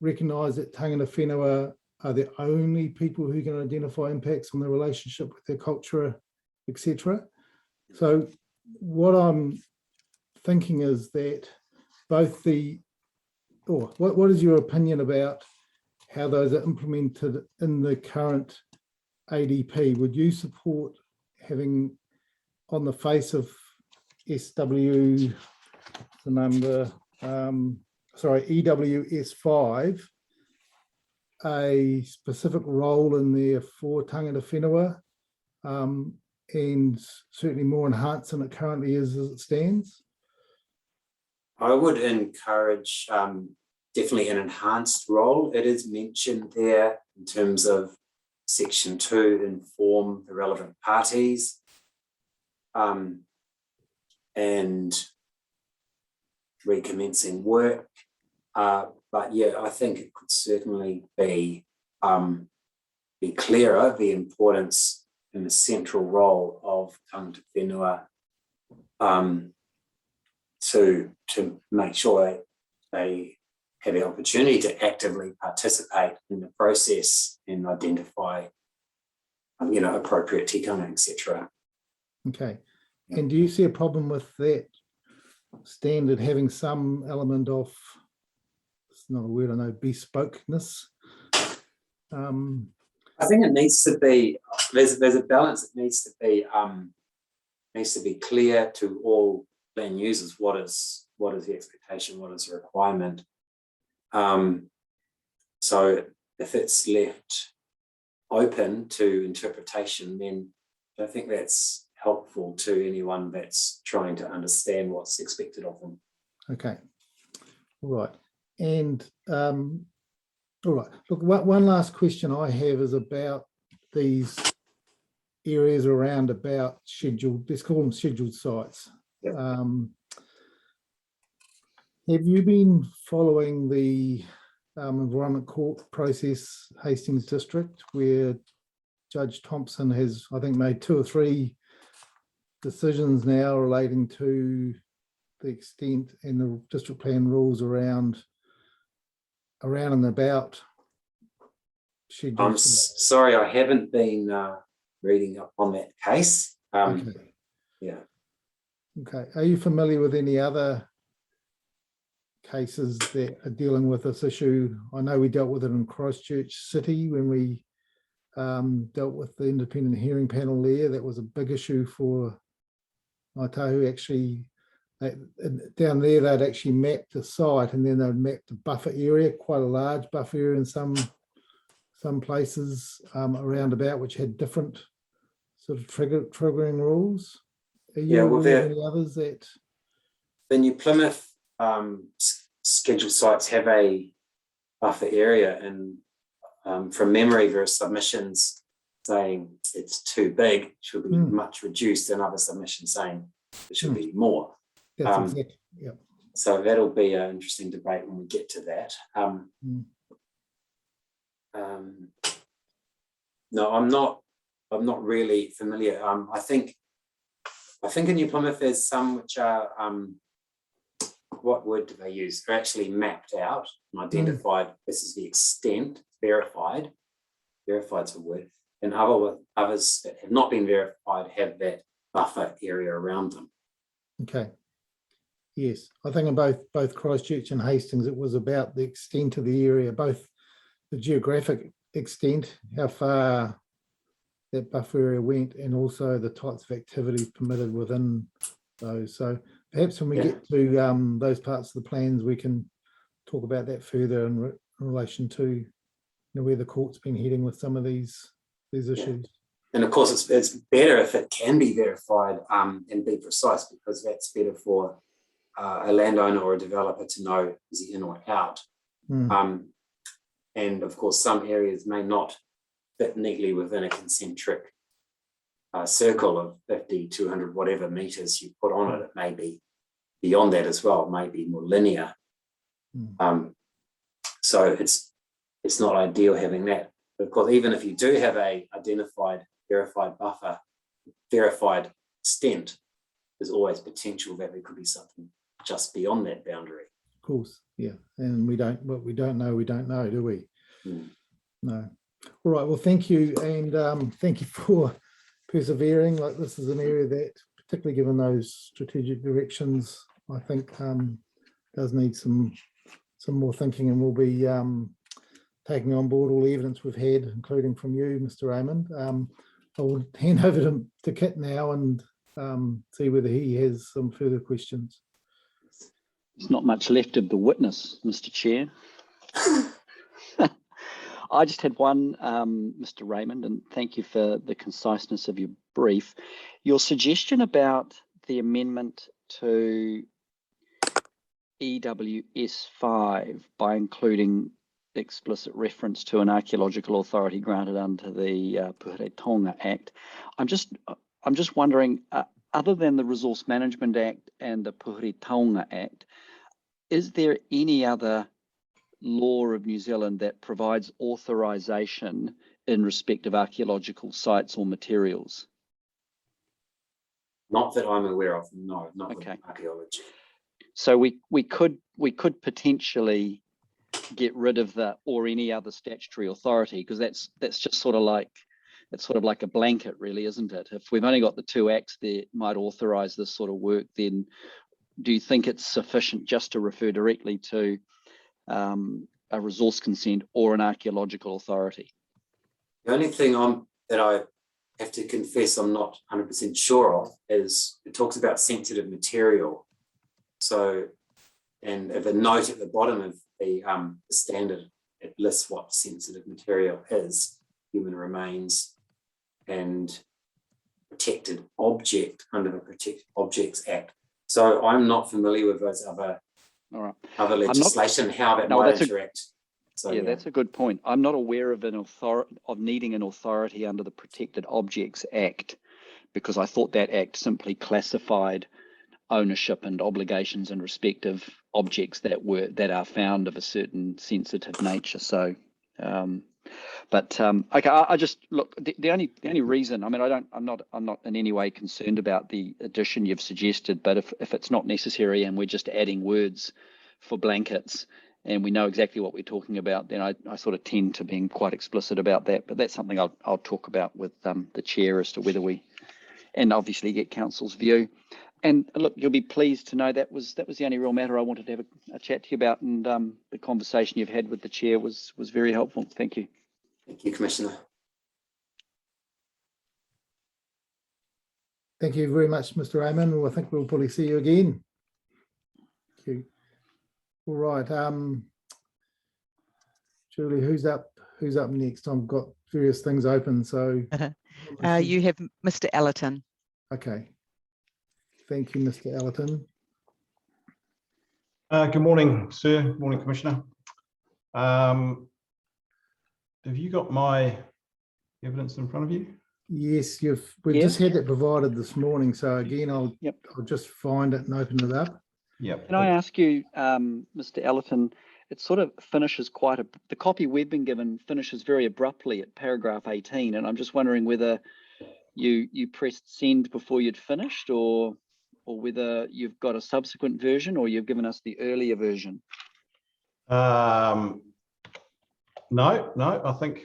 recognise that tangata whenua are the only people who can identify impacts on their relationship with their culture, etc. So what I'm thinking is that both what is your opinion about how those are implemented in the current ADP? Would you support having on the face of SW, the number, EWS5, a specific role in there for tangata whenua, and certainly more enhanced than it currently is as it stands? I would encourage definitely an enhanced role. It is mentioned there in terms of section 2, inform the relevant parties, and recommencing work. But yeah, I think it could certainly be clearer the importance and the central role of tangata whenua to make sure they have the opportunity to actively participate in the process and identify, appropriate tikanga, etc. Okay. And do you see a problem with that standard having some element of, it's not a word I know, bespokeness? I think it needs to be, there's a balance. It needs to be clear to all land users what is the expectation, what is the requirement, So if it's left open to interpretation, then I think that's helpful to anyone that's trying to understand what's expected of them. Okay. All right. And all right. Look, one last question I have is about these areas around about scheduled, let's call them scheduled sites. Yep. Have you been following the Environment Court process, Hastings District, where Judge Thompson has, I think, made 2 or 3 decisions now relating to the extent and the district plan rules around and about scheduled I'm sites? sorry, I haven't been reading up on that case. Okay. Yeah. Okay. Are you familiar with any other cases that are dealing with this issue? I know we dealt with it in Christchurch City when we dealt with the independent hearing panel there. That was a big issue for Ngāi Tahu. Actually, down there, they'd actually mapped the site and then they'd mapped a buffer area, quite a large buffer area in some places around about, which had different sort of triggering rules. Are you aware of any others that? The New Plymouth scheduled sites have a buffer area, and from memory, there are submissions saying it's too big, should be much reduced, and other submissions saying it should be more. That's exactly, yeah. So that'll be an interesting debate when we get to that. No, I'm not really familiar. I think in New Plymouth there's some which are what word do they use? They're actually mapped out and identified. This is the extent, verified. Verified's a word. And others that have not been verified have that buffer area around them. Okay. Yes, I think in both Christchurch and Hastings, it was about the extent of the area, both the geographic extent, how far that buffer area went, and also the types of activities permitted within those. So perhaps when we get to those parts of the plans, we can talk about that further in relation to where the court's been heading with some of these issues. And of course, it's better if it can be verified and be precise, because that's better for a landowner or a developer to know, is he in or out. And of course, some areas may not fit neatly within a concentric circle of 50, 200, whatever meters you put on it. It may be beyond that as well. It may be more linear. So it's not ideal having that. But of course, even if you do have a identified, verified buffer, verified extent, there's always potential that there could be something just beyond that boundary. Of course, yeah. And what we don't know, do we? No. All right, well, thank you. And thank you for persevering. Like, this is an area that, particularly given those strategic directions, I think does need some more thinking, and we'll be taking on board all the evidence we've had, including from you, Mr. Raymond. I will hand over to Kit now and see whether he has some further questions. There's not much left of the witness, Mr. Chair. I just had one, Mr. Raymond, and thank you for the conciseness of your brief. Your suggestion about the amendment to EWS 5 by including explicit reference to an archaeological authority granted under the Puhere Tonga Act. I'm just wondering, other than the Resource Management Act and the Puhere Tonga Act, is there any other law of New Zealand that provides authorization in respect of archaeological sites or materials? Not that I'm aware of, no, not Okay. with archaeology. So we could potentially get rid of the or any other statutory authority, because that's just sort of like, it's sort of like a blanket, really, isn't it? If we've only got the 2 acts that might authorize this sort of work, then do you think it's sufficient just to refer directly to a resource consent or an archaeological authority? The only thing that I have to confess I'm not 100% sure of is it talks about sensitive material. So, and the note at the bottom of the standard, it lists what sensitive material is, human remains, and protected object under the Protected Objects Act. So I'm not familiar with those other legislation, how that might interact. So, yeah, that's a good point. I'm not aware of needing an authority under the Protected Objects Act, because I thought that act simply classified ownership and obligations in respect of objects that are found of a certain sensitive nature. So, okay, I just look. The only reason, I mean, I'm not in any way concerned about the addition you've suggested, but if it's not necessary and we're just adding words for blankets, and we know exactly what we're talking about, then I sort of tend to being quite explicit about that. But that's something I'll talk about with the chair as to whether we, and obviously get council's view. And look, you'll be pleased to know that was the only real matter I wanted to have a chat to you about, and the conversation you've had with the chair was very helpful. Thank you. Thank you, Commissioner. Thank you very much, Mr. Raymond. Well, I think we'll probably see you again. Thank you. All right, Julie, who's up next? I've got various things open, so you have Mr. Ellerton. Okay, thank you, Mr. Ellerton. Good morning, sir. Morning, Commissioner. Have you got my evidence in front of you? Yes, we've just had it provided this morning, so again, I'll just find it and open it up. Yep. Can I ask you, Mr. Ellerton, it sort of finishes the copy we've been given finishes very abruptly at paragraph 18, and I'm just wondering whether you pressed send before you'd finished, or whether you've got a subsequent version, or you've given us the earlier version. No, I think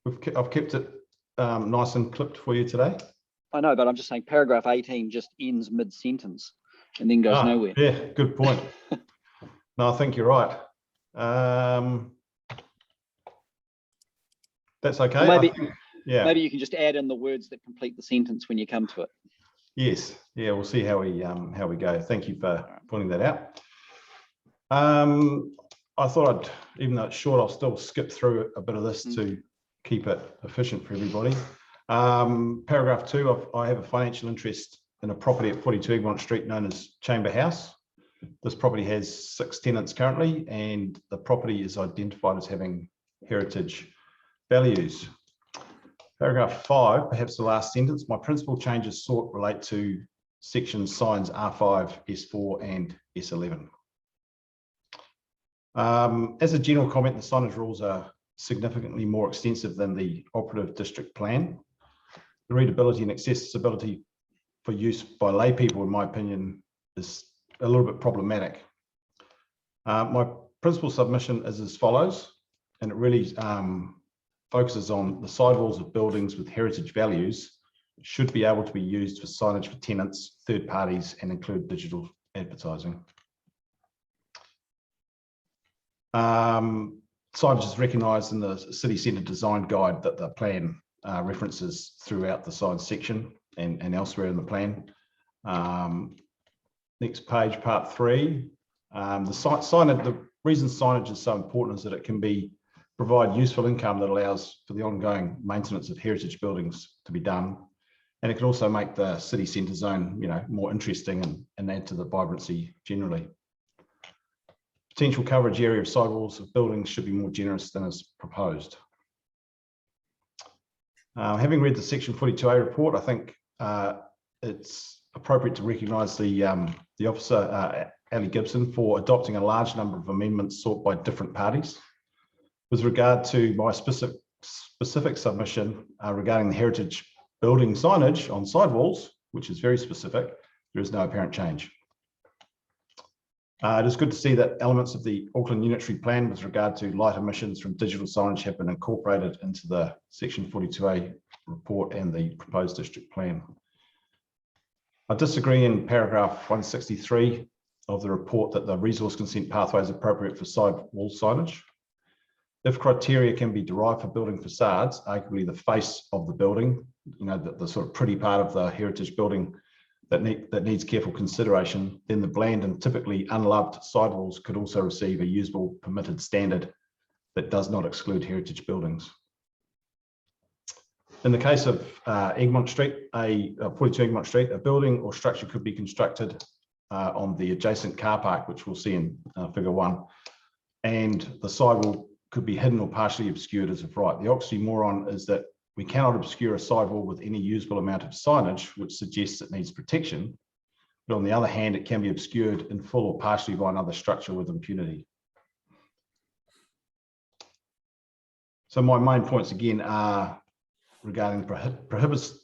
I've kept it nice and clipped for you today. I know, but I'm just saying paragraph 18 just ends mid-sentence and then goes nowhere. Yeah, good point. No, I think you're right. That's okay. Well, maybe you can just add in the words that complete the sentence when you come to it. Yes, yeah, we'll see how we go. Thank you for pointing that out. I thought even though it's short, I'll still skip through a bit of this to keep it efficient for everybody. Paragraph 2, I have a financial interest in a property at 42 Egmont Street known as Chamber House. This property has 6 tenants currently, and the property is identified as having heritage values. Paragraph 5, perhaps the last sentence, my principal changes sought relate to sections signs R5, S4 and S11. As a general comment, the signage rules are significantly more extensive than the operative district plan. The readability and accessibility for use by lay people, in my opinion, is a little bit problematic. My principal submission is as follows, and it really focuses on the sidewalls of buildings with heritage values should be able to be used for signage for tenants, third parties, and include digital advertising. Signage is recognised in the city centre design guide that the plan references throughout the sign section and elsewhere in the plan. Next page, part 3. The reason signage is so important is that it can provide useful income that allows for the ongoing maintenance of heritage buildings to be done, and it can also make the city centre zone, more interesting and add to the vibrancy generally. Potential coverage area of sidewalls of buildings should be more generous than is proposed. Having read the Section 42A report, I think it's appropriate to recognise the officer, Ali Gibson, for adopting a large number of amendments sought by different parties. With regard to my specific submission regarding the heritage building signage on sidewalls, which is very specific, there is no apparent change. It is good to see that elements of the Auckland Unitary Plan with regard to light emissions from digital signage have been incorporated into the Section 42A report and the proposed district plan. I disagree in paragraph 163 of the report that the resource consent pathway is appropriate for sidewall signage. If criteria can be derived for building facades, arguably the face of the building, the sort of pretty part of the heritage building that needs careful consideration, then the bland and typically unloved sidewalls could also receive a usable permitted standard that does not exclude heritage buildings. In the case of Egmont Street, 42 Egmont Street, a building or structure could be constructed on the adjacent car park, which we'll see in figure 1, and the sidewall could be hidden or partially obscured as of right. The oxymoron is that we cannot obscure a sidewall with any usable amount of signage, which suggests it needs protection. But on the other hand, it can be obscured in full or partially by another structure with impunity. So my main points again are regarding prohibition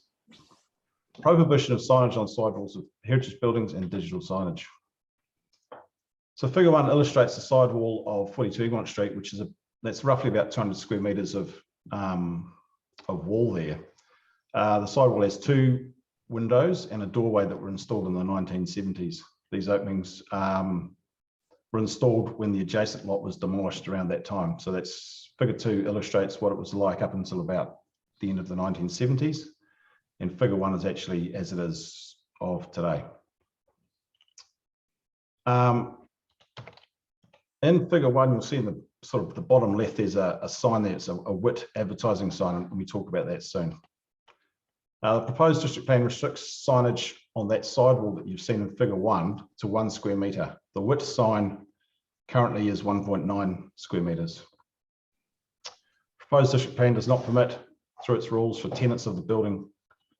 of signage on sidewalls of heritage buildings and digital signage. So figure 1 illustrates the sidewall of 42 Egmont Street, which is that's roughly about 200 square meters of wall there. The sidewall has 2 windows and a doorway that were installed in the 1970s. These openings were installed when the adjacent lot was demolished around that time. So that's figure 2 illustrates what it was like up until about the end of the 1970s. And figure 1 is actually as it is of today. In figure 1, you'll see in the sort of the bottom left, there's a sign there. It's a WIT advertising sign, and we talk about that soon. The proposed district plan restricts signage on that sidewall that you've seen in figure 1 to 1 square metre. The WIT sign currently is 1.9 square metres. Proposed district plan does not permit, through its rules, for tenants of the building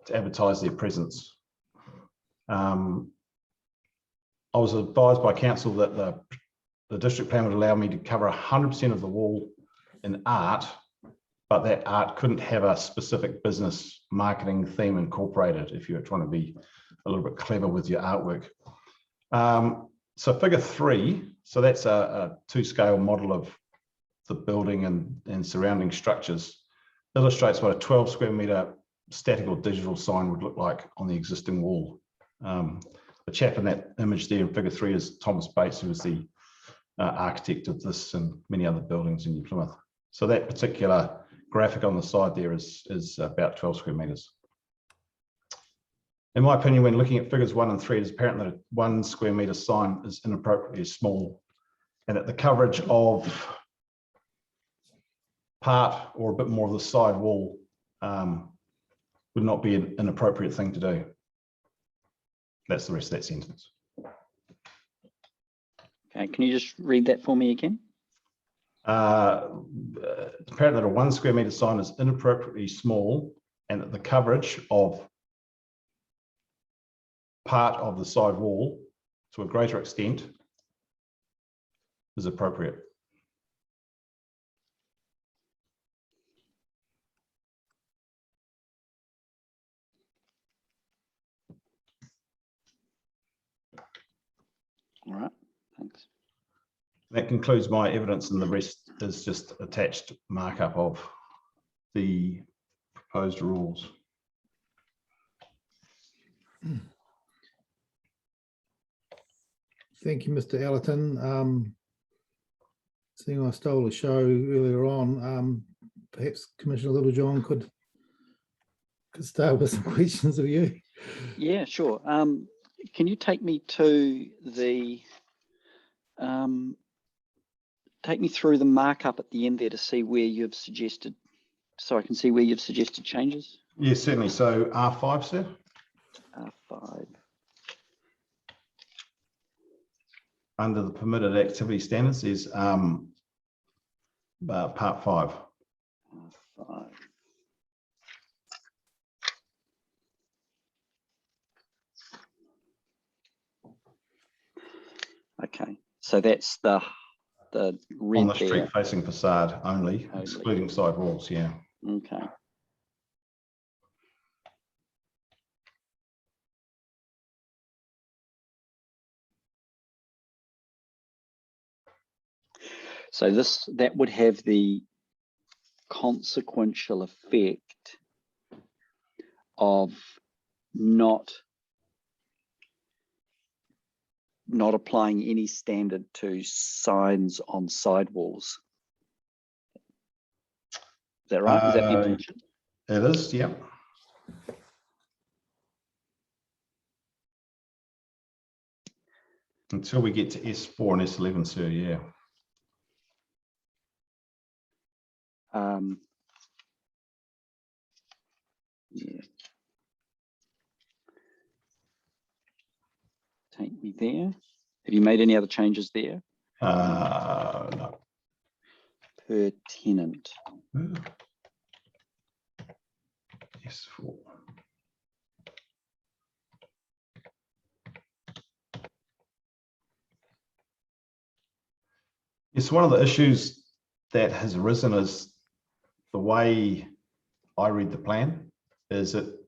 to advertise their presence. I was advised by council that the district plan would allow me to cover 100% of the wall in art, but that art couldn't have a specific business marketing theme incorporated if you were trying to be a little bit clever with your artwork. So figure 3, so that's a 2-scale model of the building and surrounding structures, illustrates what a 12 square metre static or digital sign would look like on the existing wall. The chap in that image there in figure 3 is Thomas Bates, who was the architect of this and many other buildings in New Plymouth. So that particular graphic on the side there is about 12 square metres. In my opinion, when looking at figures 1 and 3, it is apparent that a 1 square metre sign is inappropriately small, and that the coverage of part or a bit more of the side wall would not be an appropriate thing to do. That's the rest of that sentence. Okay, can you just read that for me again? It's apparent that a 1 square metre sign is inappropriately small, and that the coverage of part of the side wall to a greater extent is appropriate. All right, thanks. That concludes my evidence, and the rest is just attached markup of the proposed rules. Thank you, Mr. Allerton. Seeing I stole a show earlier on, perhaps Commissioner Littlejohn could start with some questions of you. Yeah, sure. Can you take me to the take me through the markup at the end there to see where you've suggested, so I can see where you've suggested changes? Yes, certainly. So R5, sir. R5. Under the permitted activity standards is part 5. R5. Okay, so that's the red on the street there. facing facade only, excluding side walls. Yeah. Okay. So that would have the consequential effect of not applying any standard to signs on sidewalls. Is that right? Is that the intention? It is, yeah. Until we get to S4 and S11, sir, yeah. Yeah. Take me there. Have you made any other changes there? No. Per tenant. S4. It's one of the issues that has arisen is the way I read the plan is it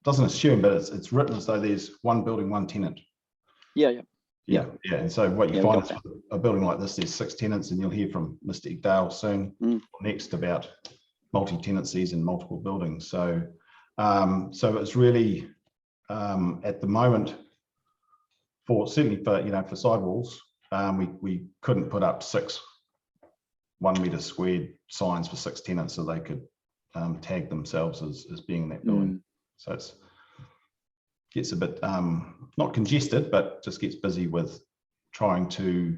doesn't assume, but it's written as though there's one building, one tenant. Yeah. And so what you Yeah, find is with a building like this, there's 6 tenants, and you'll hear from Mr. Igdale soon next about multi-tenancies in multiple buildings. So so it's really at the moment certainly for sidewalls, we couldn't put up 6 1 meter squared signs for 6 tenants so they could tag themselves as being in that building. So it gets a bit not congested, but just gets busy with trying to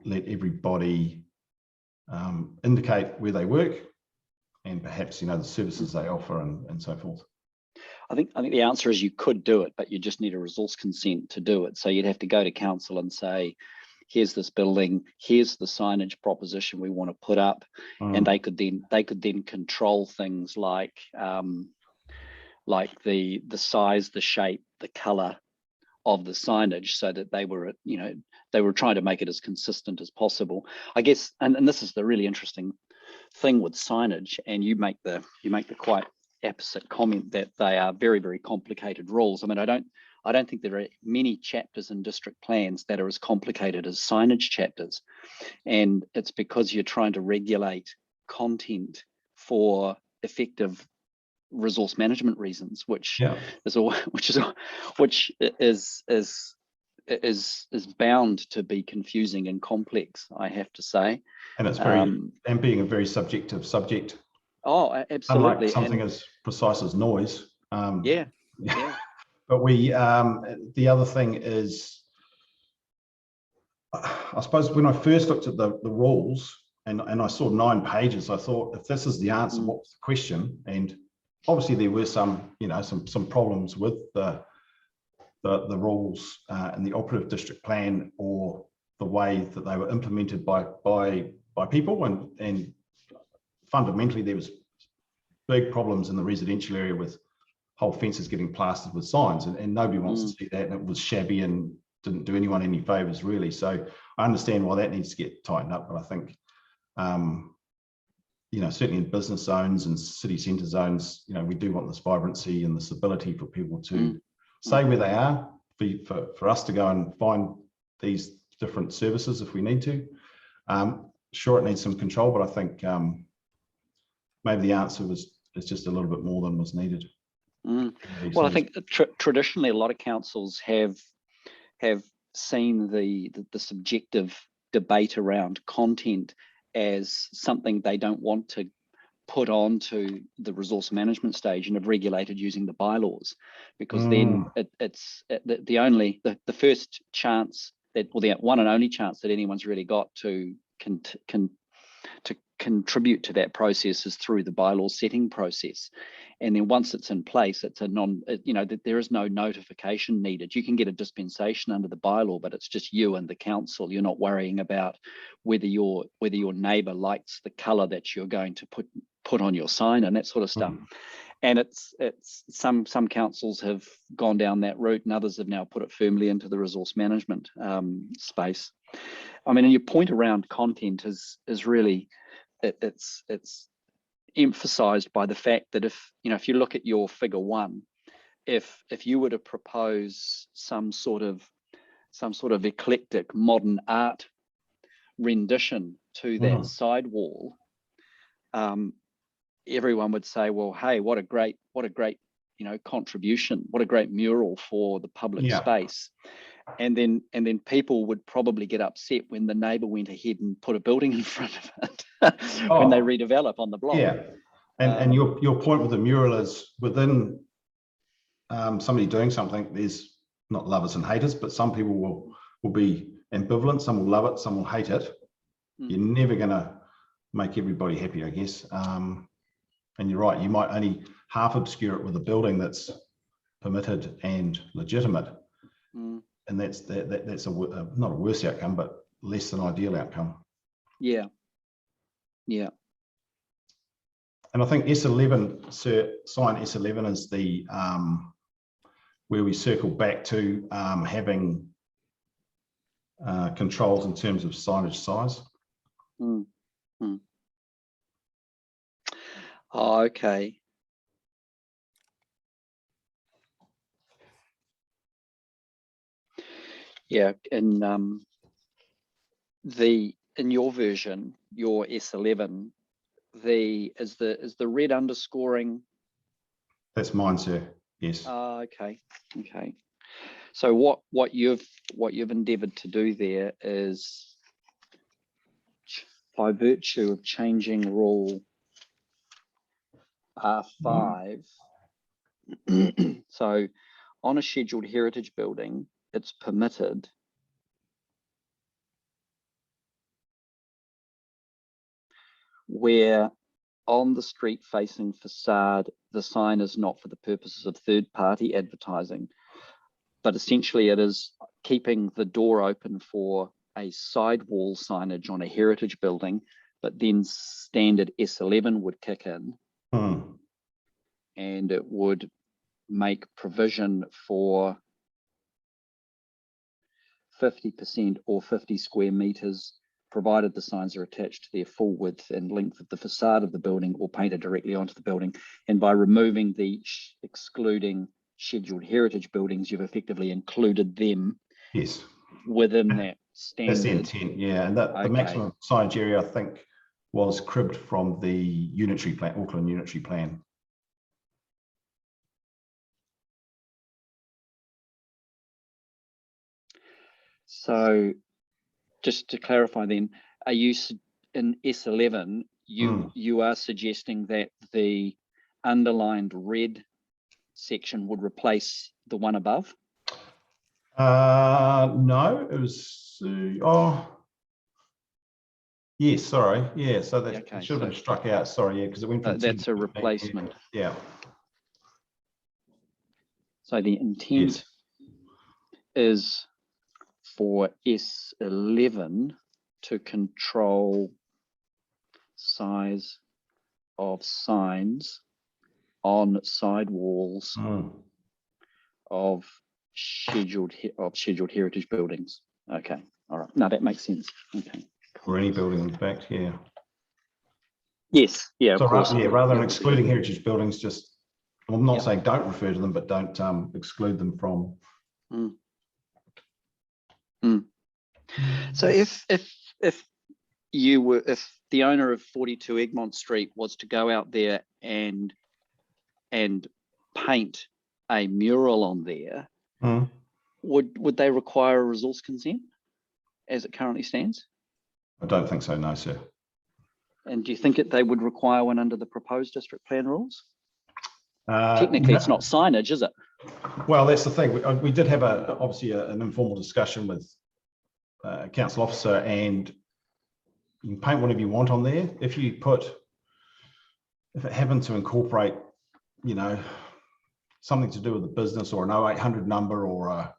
let everybody indicate where they work and perhaps the services they offer and so forth. I think the answer is you could do it, but you just need a resource consent to do it. So you'd have to go to council and say, here's this building, here's the signage proposition we want to put up, and they could then control things like the size, the shape, the color of the signage, so that they were trying to make it as consistent as possible. I guess, and this is the really interesting thing with signage, and you make the quite opposite comment that they are very, very complicated rules. I mean, I don't think there are many chapters in district plans that are as complicated as signage chapters, and it's because you're trying to regulate content for effective resource management reasons, which is bound to be confusing and complex, I have to say. And it's very and being a very subjective subject. Oh, absolutely. Unlike something as precise as noise. Yeah. But the other thing is, I suppose when I first looked at the rules and I saw 9 pages, I thought, if this is the answer, what was the question? And obviously there were some problems with the rules in the operative district plan, or the way that they were implemented by people, and fundamentally there was big problems in the residential area with whole fences getting plastered with signs, and nobody wants to see that, and it was shabby and didn't do anyone any favors really. So I understand why that needs to get tightened up, but I think certainly in business zones and city centre zones, we do want this vibrancy and this ability for people to say where they are, for us to go and find these different services if we need to. Sure, it needs some control, but I think maybe the answer is just a little bit more than was needed. Well, I think traditionally a lot of councils have seen the subjective debate around content as something they don't want to put onto the resource management stage, and have regulated using the bylaws, because then it's the first chance that, well, the one and only chance that anyone's really got to contribute to that process is through the bylaw setting process. And then once it's in place, it's there is no notification needed. You can get a dispensation under the bylaw, but it's just you and the council. You're not worrying about whether your neighbour likes the colour that you're going to put on your sign and that sort of stuff. And it's some councils have gone down that route, and others have now put it firmly into the resource management space. I mean, and your point around content is really, it's emphasised by the fact that if you look at your figure 1, if you were to propose some sort of eclectic modern art rendition to that sidewall, everyone would say, well, hey, what a great contribution, what a great mural for the public space. And then people would probably get upset when the neighbour went ahead and put a building in front of it when they redevelop on the block. Yeah, and your point with the mural is, within somebody doing something, there's not lovers and haters, but some people will be ambivalent. Some will love it, some will hate it. You're never going to make everybody happy, I guess. And you're right, you might only half obscure it with a building that's permitted and legitimate. And that's not a worse outcome, but less than ideal outcome. Yeah. Yeah. And I think S11, sign S11 is the where we circle back to having controls in terms of signage size. Oh, okay. Yeah, in your version, your S11, is the red underscoring? That's mine, sir. Yes. Okay. Okay. So what you've endeavoured to do there is, by virtue of changing rule R5, so on a scheduled heritage building, it's permitted where on the street facing facade, the sign is not for the purposes of third party advertising, but essentially it is keeping the door open for a sidewall signage on a heritage building, but then standard S11 would kick in and it would make provision for 50% or 50 square meters, provided the signs are attached to their full width and length of the facade of the building or painted directly onto the building. And by removing the excluding scheduled heritage buildings, you've effectively included them within that standard. That's the intent, yeah. And the maximum signage area, I think, was cribbed from the unitary plan, Auckland unitary plan. So just to clarify then, are you in S11, you are suggesting that the underlined red section would replace the one above? No, it was, yes, sorry. Yeah, so that should have been struck out. Sorry, yeah, because it went from that's a replacement. Yeah. So the intent is for S11 to control size of signs on sidewalls of scheduled heritage buildings. Okay, all right. No, that makes sense. Okay. For any building, in fact, yeah. Yes, yeah. So of course. rather than excluding heritage buildings, just I'm not saying don't refer to them, but don't exclude them from. So if the owner of 42 Egmont Street was to go out there and paint a mural on there, would they require a resource consent as it currently stands? I don't think so, no, sir. And do you think they would require one under the proposed district plan rules? Technically, it's not signage, is it? Well, that's the thing. We did have obviously an informal discussion with a council officer, and you can paint whatever you want on there. If it happened to incorporate, you know, something to do with the business or an 0800 number or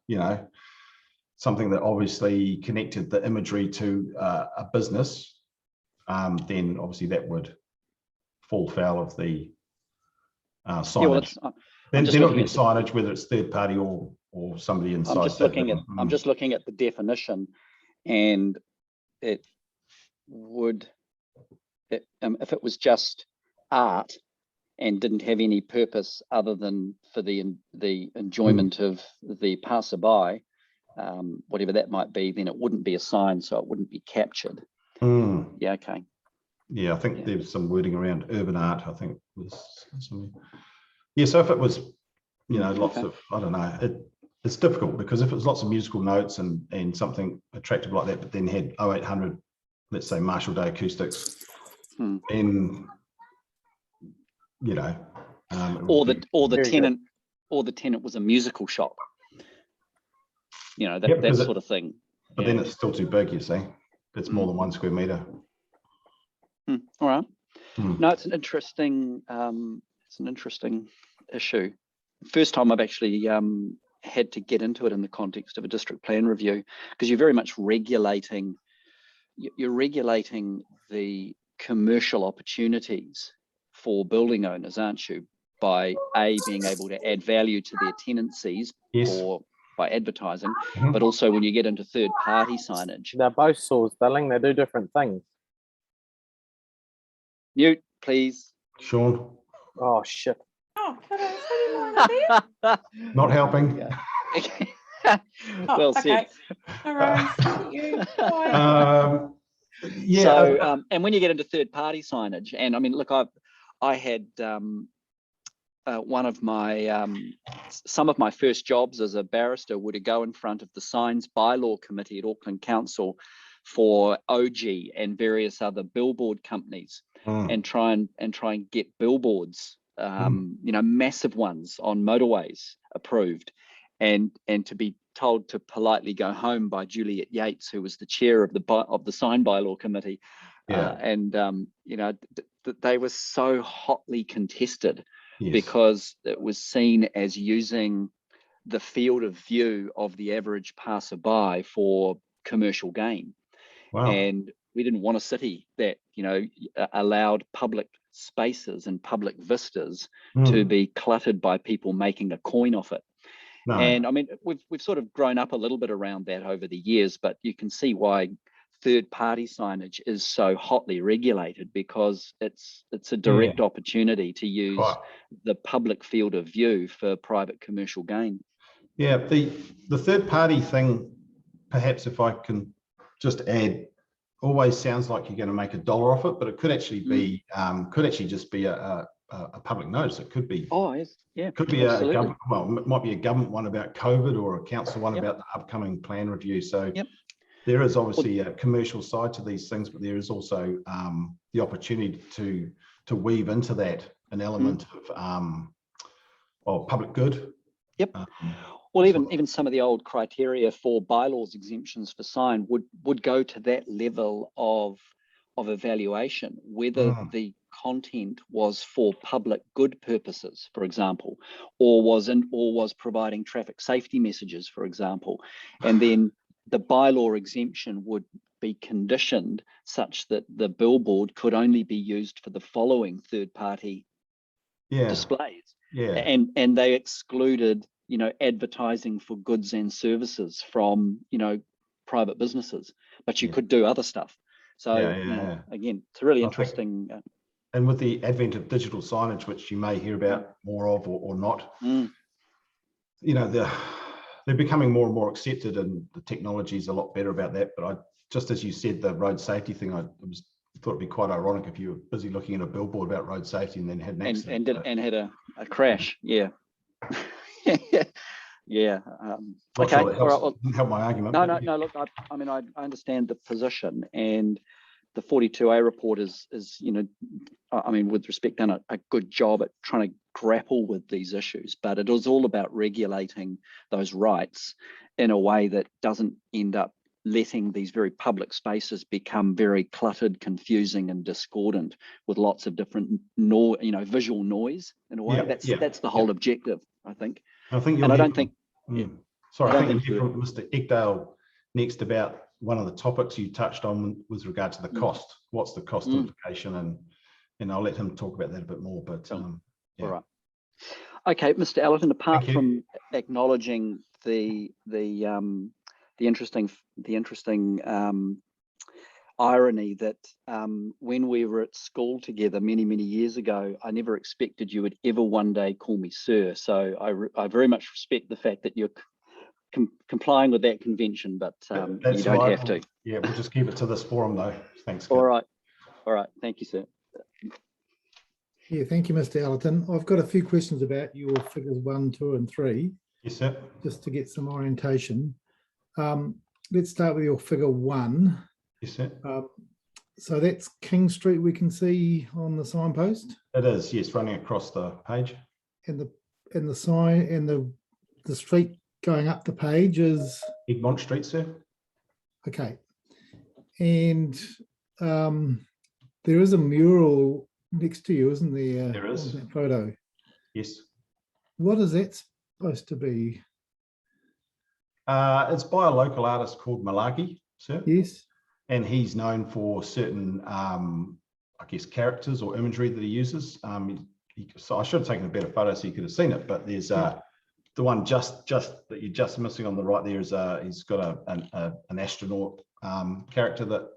something that obviously connected the imagery to a business, then obviously that would fall foul of the signage. Then not be signage, whether it's third party or somebody inside. I'm just looking at the definition, and it would, if it was just art and didn't have any purpose other than for the enjoyment of the passerby, whatever that might be, then it wouldn't be a sign, so it wouldn't be captured. Yeah, okay. Yeah, I think there was some wording around urban art, I think was something. Yeah, so if it was, lots of, I don't know, it's difficult because if it was lots of musical notes and something attractive like that, but then had 0800, let's say Marshall Day Acoustics, then, or the tenant was a musical shop. you know, that, Yep, that 'cause sort of thing. But then it's still too big, you see. It's more than 1 square metre. All right. Hmm. No, it's an interesting issue. First time I've actually had to get into it in the context of a district plan review, because you're very much regulating, you're regulating the commercial opportunities for building owners, aren't you? By being able to add value to their tenancies, Yes. or by advertising, but also when you get into third party signage. They're both saws, darling. They do different things. Mute, please. Sean. Oh, shit. Oh, Not helping. Well said. All right. You. Yeah. So, and when you get into third party signage, and I mean, look, I had one of my, some of my first jobs as a barrister were to go in front of the Signs Bylaw Committee at Auckland Council for OG and various other billboard companies, and try and get billboards, you know, massive ones on motorways approved, and to be told to politely go home by Juliet Yates, who was the chair of the Sign Bylaw Committee. And you know, they were so hotly contested. Yes. Because it was seen as using the field of view of the average passerby for commercial gain. Wow. And we didn't want a city that, you know, allowed public spaces and public vistas to be cluttered by people making a coin off it. No. And I mean, we've sort of grown up a little bit around that over the years, but you can see why third-party signage is so hotly regulated, because it's a direct opportunity to use the public field of view for private commercial gain. Yeah, the third-party thing, perhaps if I can just add, always sounds like you're going to make $1 off it, but it could actually be could actually just be a public notice. It could be could be a government, well, it might be a government one about COVID, or a council one about the upcoming plan review. So there is obviously a commercial side to these things, but there is also the opportunity to weave into that an element of public good. Yep. Well, even some of the old criteria for bylaws exemptions for sign would go to that level of evaluation, whether the content was for public good purposes, for example, or was providing traffic safety messages, for example, and then the bylaw exemption would be conditioned such that the billboard could only be used for the following third-party displays. And they excluded, you know, advertising for goods and services from, you know, private businesses, but you could do other stuff. So you know, again, it's a really interesting. And with the advent of digital signage, which you may hear about more of or not, you know, they're becoming more and more accepted, and the technology is a lot better about that. But just as you said, the road safety thing, I thought it'd be quite ironic if you were busy looking at a billboard about road safety and then had an accident. And had a crash. Yeah. Yeah. Okay. Sure all right. Well, didn't help my argument. No. Look, I mean, I understand the position, and the 42A report is, you know, I mean, with respect, done a good job at trying to grapple with these issues, but it is all about regulating those rights in a way that doesn't end up letting these very public spaces become very cluttered, confusing, and discordant with lots of different visual noise in a way. That's the whole objective, I think. I think and I don't think. Sorry, I think you'll hear from Mr. Ekdale next about one of the topics you touched on with regard to the cost. What's the cost implication? And I'll let him talk about that a bit more. But all right. Okay, Mr. Ellerton, apart from acknowledging the interesting irony that when we were at school together many years ago, I never expected you would ever one day call me sir. So I very much respect the fact that you're complying with that convention, but you don't have to. Yeah, we'll just keep it to this forum though. Thanks. All right. Thank you, sir. Yeah, thank you, Mr. Ellerton. I've got a few questions about your figures 1, 2, and 3. Yes, sir. Just to get some orientation. Let's start with your figure 1. Yes, sir. So that's King Street we can see on the signpost? It is, yes, running across the page. And the sign and the street going up the page is Egmont Street, sir. Okay. And there is a mural next to you, isn't there? There is. On that photo. Yes. What is that supposed to be? It's by a local artist called Malaki, sir. Yes. And he's known for certain, I guess, characters or imagery that he uses. So I should have taken a better photo so you could have seen it, but there's the one just that you're just missing on the right there is he's got an astronaut character that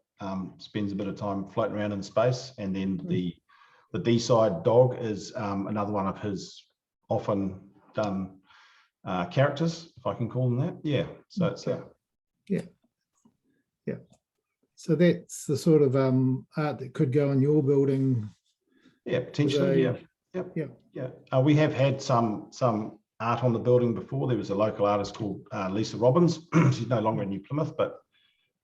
spends a bit of time floating around in space, and then the D-side dog is another one of his often done characters, if I can call them that. Yeah. So it's yeah. So that's the sort of art that could go in your building. Yeah, potentially. Yeah. We have had some art on the building before. There was a local artist called Lisa Robbins. She's no longer in New Plymouth, but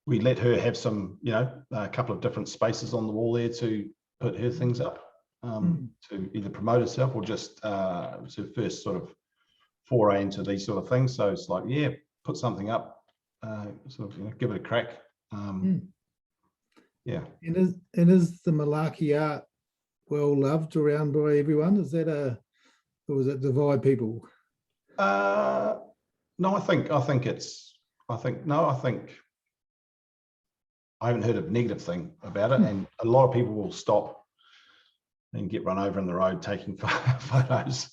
we let her have some, a couple of different spaces on the wall there to put her things up, to either promote herself or just to first sort of foray into these sort of things. So it's like, yeah, put something up, sort of give it a crack. Yeah. And is the Malaki art well loved around by everyone? Is that or does it divide people? No, I think I haven't heard a negative thing about it, and a lot of people will stop and get run over in the road taking photos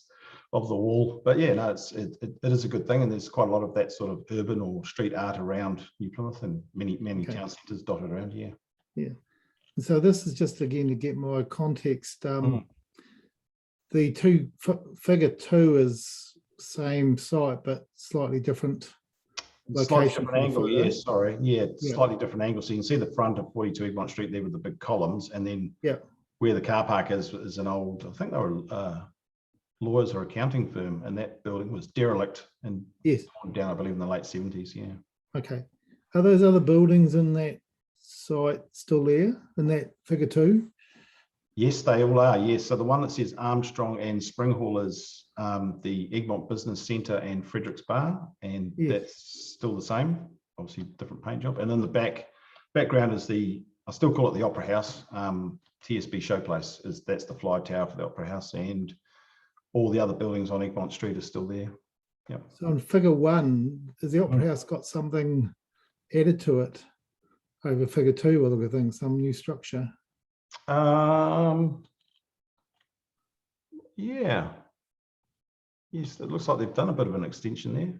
of the wall. But yeah, no, it is a good thing, and there's quite a lot of that sort of urban or street art around New Plymouth and many town centres dotted around here. Yeah. And so this is just again to get my context. The figure 2 is same site but slightly different location. Different angle, yes, sorry. Yeah, slightly different angle. So you can see the front of 42 Egmont Street there with the big columns, and then where the car park is an old, I think they were lawyers or accounting firm, and that building was derelict and torn down, I believe, in the late 70s. Yeah. Okay. Are those other buildings in that site still there in that figure 2? Yes, they all are. Yes. So the one that says Armstrong and Springhall is the Egmont Business Centre and Fredericks Bar, and that's still the same. Obviously, different paint job. And then the background is I still call it the Opera House. TSB Showplace that's the fly tower for the Opera House, and all the other buildings on Egmont Street are still there. Yeah. So in figure 1, has the Opera House got something added to it over figure 2 or look at things, some new structure? Yeah. Yes, it looks like they've done a bit of an extension there.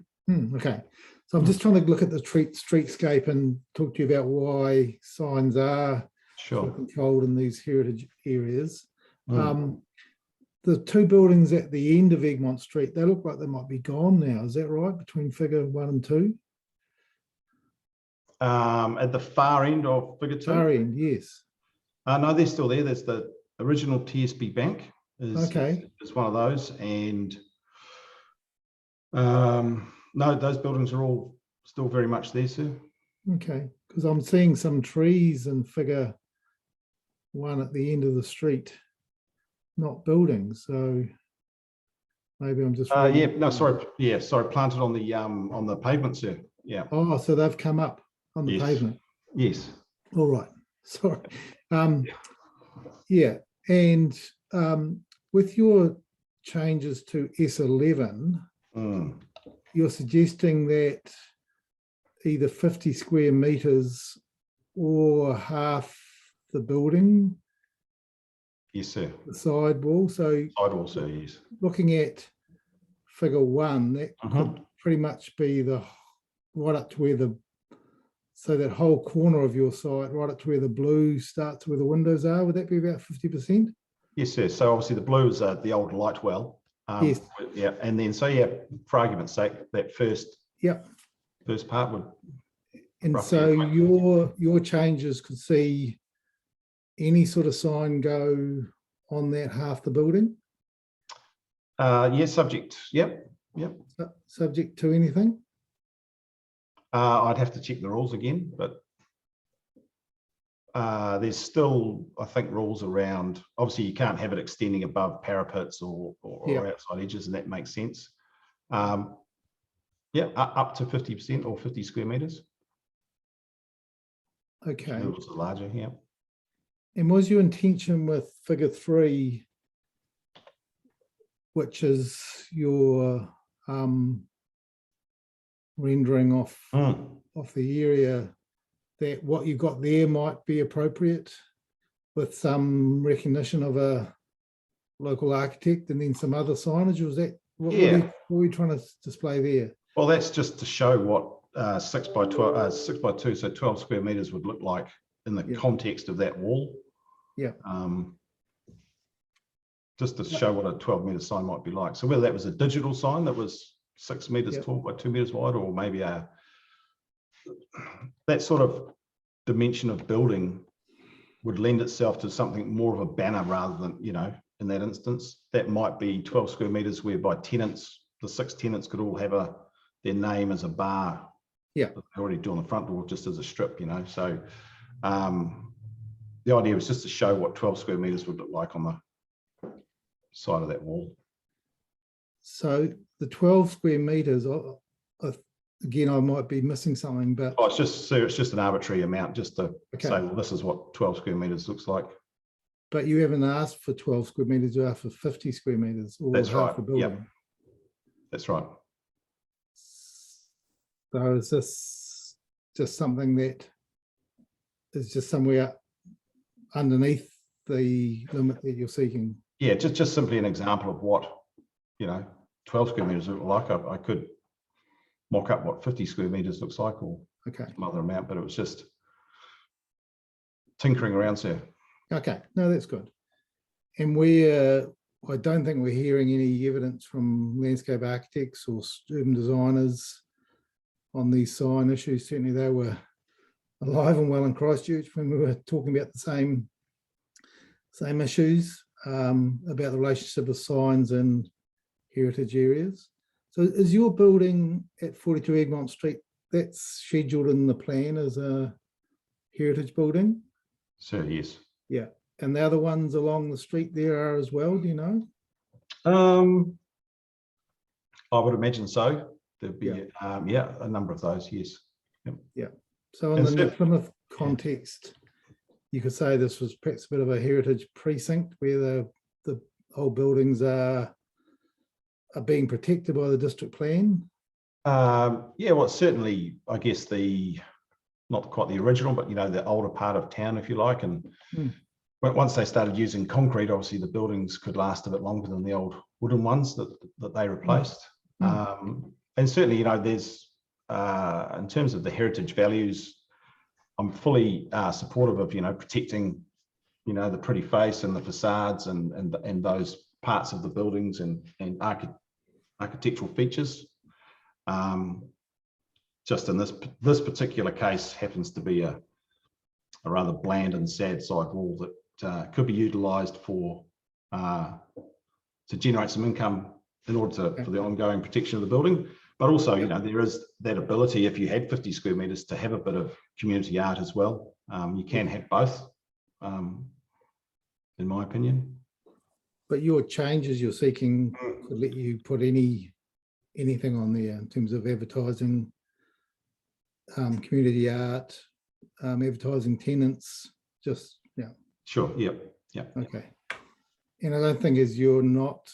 Okay. So I'm just trying to look at the streetscape and talk to you about why signs are sort of controlled in these heritage areas. The 2 buildings at the end of Egmont Street, they look like they might be gone now. Is that right? Between figure 1 and 2? At the far end of figure 2? Far end, yes. No, they're still there. There's the original TSB Bank is one of those. And no, those buildings are all still very much there, sir. Okay, because I'm seeing some trees in figure 1 at the end of the street, not buildings. So maybe I'm just planted on the pavement, sir. Yeah. Oh, so they've come up on the pavement. Yes. All right. Sorry. Yeah, and with your changes to S11, you're suggesting that either 50 square meters or half the building. Yes, sir. The side wall. So sidewall, sir. Yes. Looking at figure 1, that could pretty much be right up to where so that whole corner of your site, right up to where the blue starts, where the windows are. Would that be about 50%? Yes, sir. So obviously the blue is the old light well. Yes. Yeah, and then for argument's sake, that first part would. And so your changes could see any sort of sign go on that half the building? Yes, subject. Yep. Subject to anything? I'd have to check the rules again, but there's still, I think, rules around. Obviously, you can't have it extending above parapets or outside edges, and that makes sense. Yeah, up to 50% or 50 square meters. Okay. It was larger, yeah. And was your intention with figure 3, which is your rendering off the area, that what you got there might be appropriate with some recognition of a local architect and then some other signage? Or was that what were you trying to display there? Well, that's just to show what 6 by 12, 6 by 2, so 12 square meters would look like in the context of that wall. Yeah. Just to show what a 12-meter sign might be like. So whether that was a digital sign that was 6 meters tall by 2 meters wide, or maybe that sort of dimension of building would lend itself to something more of a banner rather than, you know, in that instance, that might be 12 square meters whereby tenants, the 6 tenants could all have their name as a bar. Yeah. That they already do on the front door just as a strip, you know. So the idea was just to show what 12 square meters would look like on the side of that wall. So the 12 square meters, again, I might be missing something, but it's just an arbitrary amount, just to say, well, this is what 12 square meters looks like. But you haven't asked for 12 square meters, you asked for 50 square meters, or That's half right. a building. Yep. That's right. So is this just something that is just somewhere underneath the limit that you're seeking? Yeah, just simply an example of what, you know, 12 square meters look like. I could mock up what 50 square meters looks like, or some other amount, but it was just tinkering around, sir. Okay, no, that's good. And I don't think we're hearing any evidence from landscape architects or urban designers on these sign issues. Certainly they were alive and well in Christchurch when we were talking about the same issues about the relationship of signs and heritage areas. So is your building at 42 Egmont Street, that's scheduled in the plan as a heritage building? Sir, yes. Yeah. And the other ones along the street there are as well, do you know? I would imagine so. There'd be a number of those, yes. Yep. Yeah. So in the Plymouth context, you could say this was perhaps a bit of a heritage precinct where the old buildings are being protected by the district plan. Yeah, well, certainly, I guess not quite the original, but, you know, the older part of town, if you like. And once they started using concrete, obviously the buildings could last a bit longer than the old wooden ones that they replaced. And certainly, you know, there's, in terms of the heritage values, I'm fully supportive of, you know, protecting, you know, the pretty face and the facades and those parts of the buildings and architectural features. Just in this particular case happens to be a rather bland and sad side wall that could be utilised to generate some income in order for the ongoing protection of the building. But also, you know, there is that ability, if you had 50 square meters, to have a bit of community art as well. You can have both, in my opinion. But your changes you're seeking could let you put anything on there in terms of advertising, community art, advertising tenants, just, Sure, yeah. Okay. And I don't think as you're not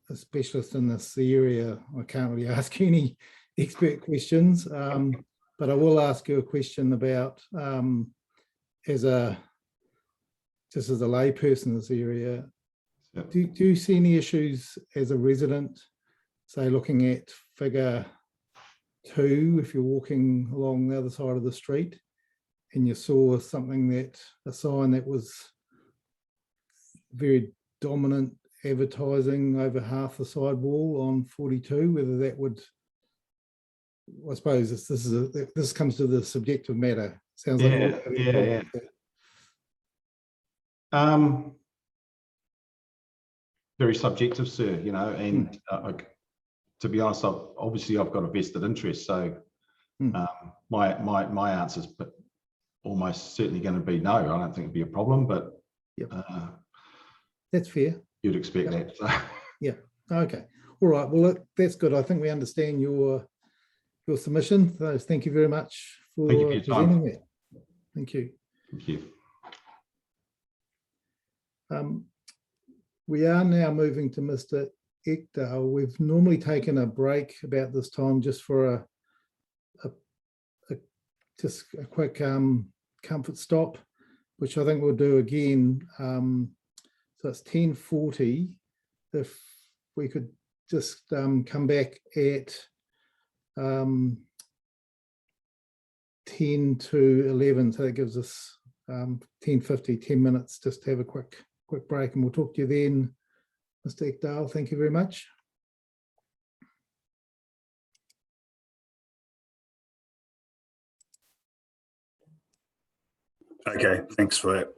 a specialist in this area, I can't really ask you any expert questions, but I will ask you a question about, just as a lay person in this area, do you see any issues as a resident, say looking at figure 2, if you're walking along the other side of the street and you saw a sign that was very dominant advertising over half the sidewall on 42, whether that would, I suppose this comes to the subjective matter. Sounds like very subjective, sir, you know, and to be honest, I've got a vested interest, so my answer is almost certainly going to be no. I don't think it'd be a problem, but that's fair. You'd expect that. So. Yeah. Okay. All right. Well, that's good. I think we understand your your submission. So thank you very much for Thank you for your time. presenting it. Thank you. Thank you. We are now moving to Mr. Ekdal. We've normally taken a break about this time just for just a quick comfort stop, which I think we'll do again. So it's 10:40. If we could just come back at 10 to 11, so that gives us 10:50, 10 minutes, just to have a quick break, and we'll talk to you then, Mr. Ekdal. Thank you very much. Okay, thanks for that.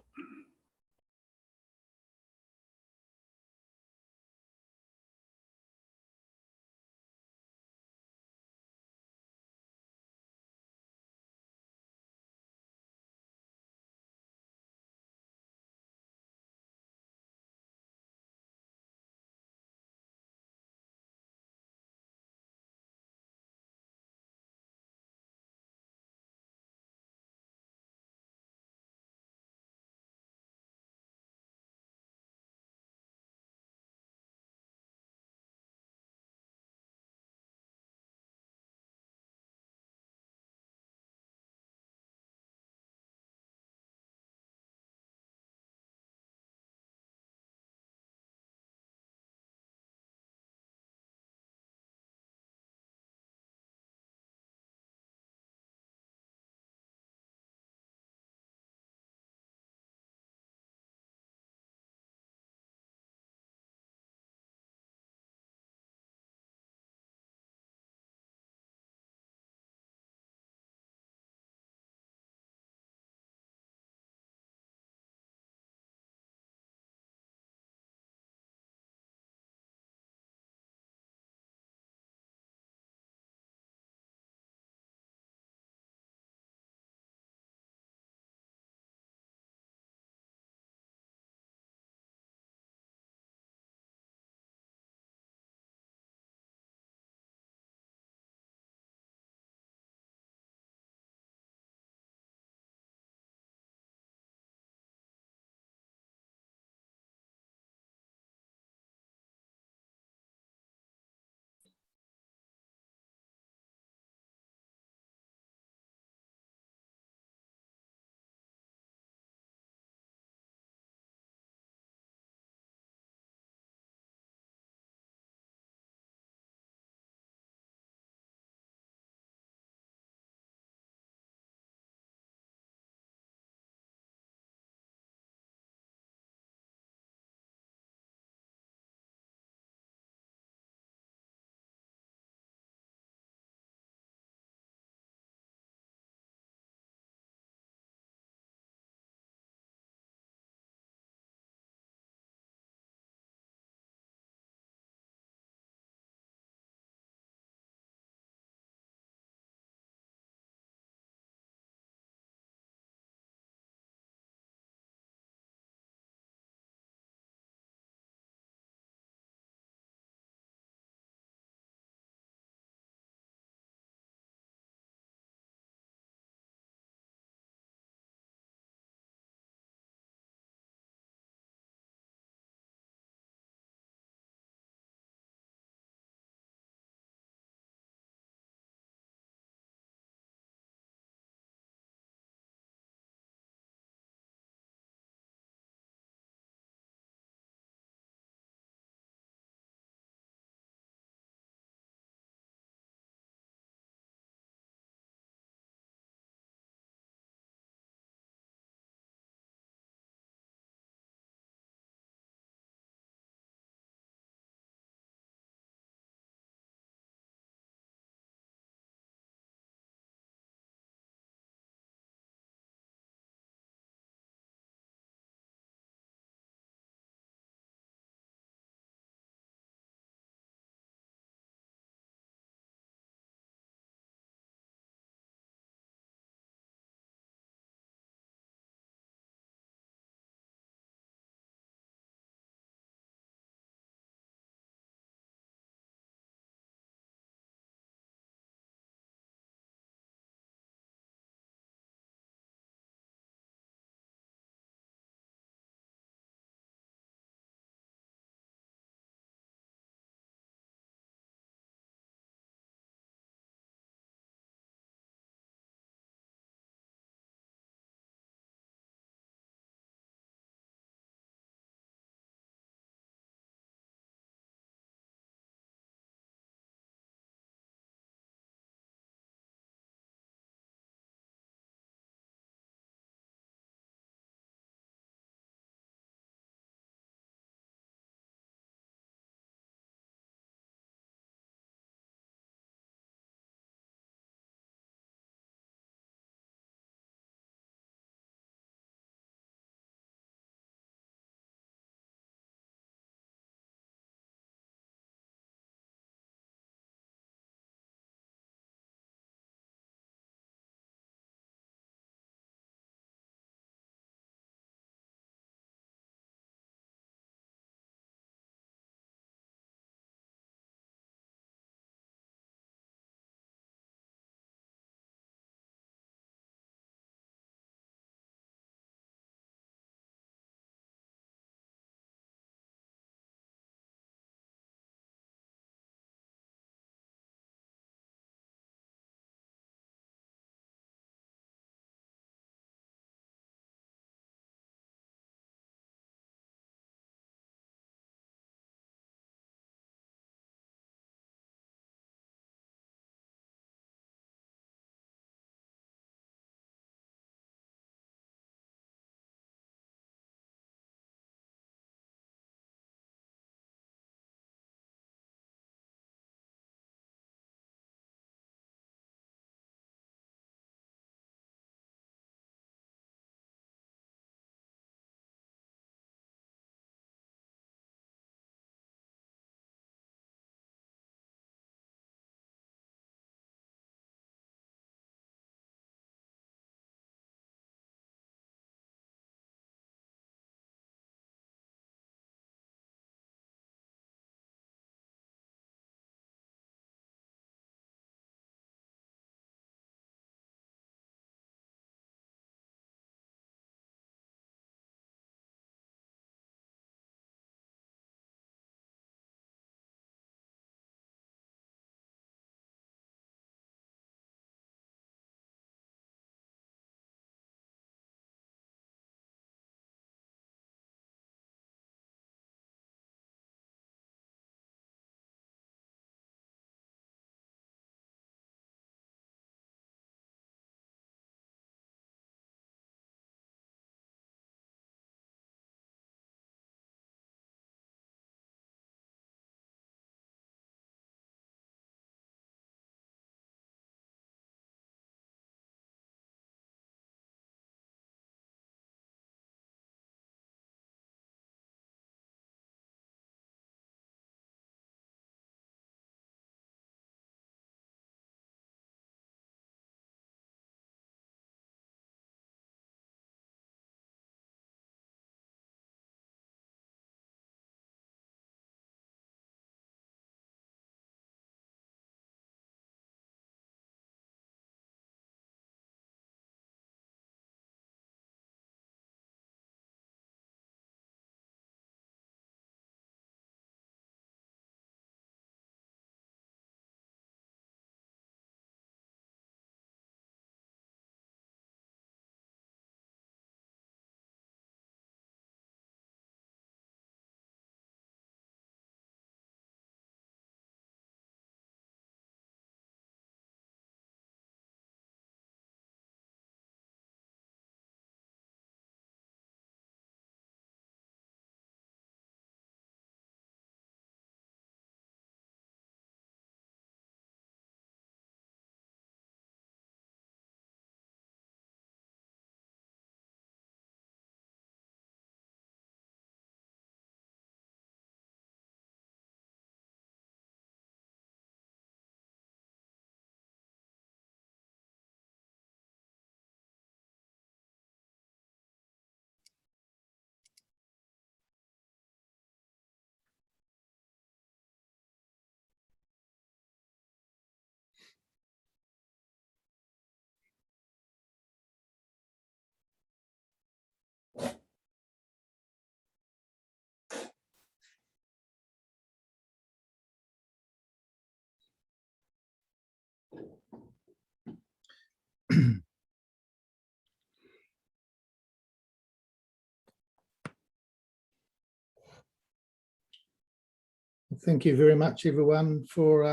Thank you very much, everyone, for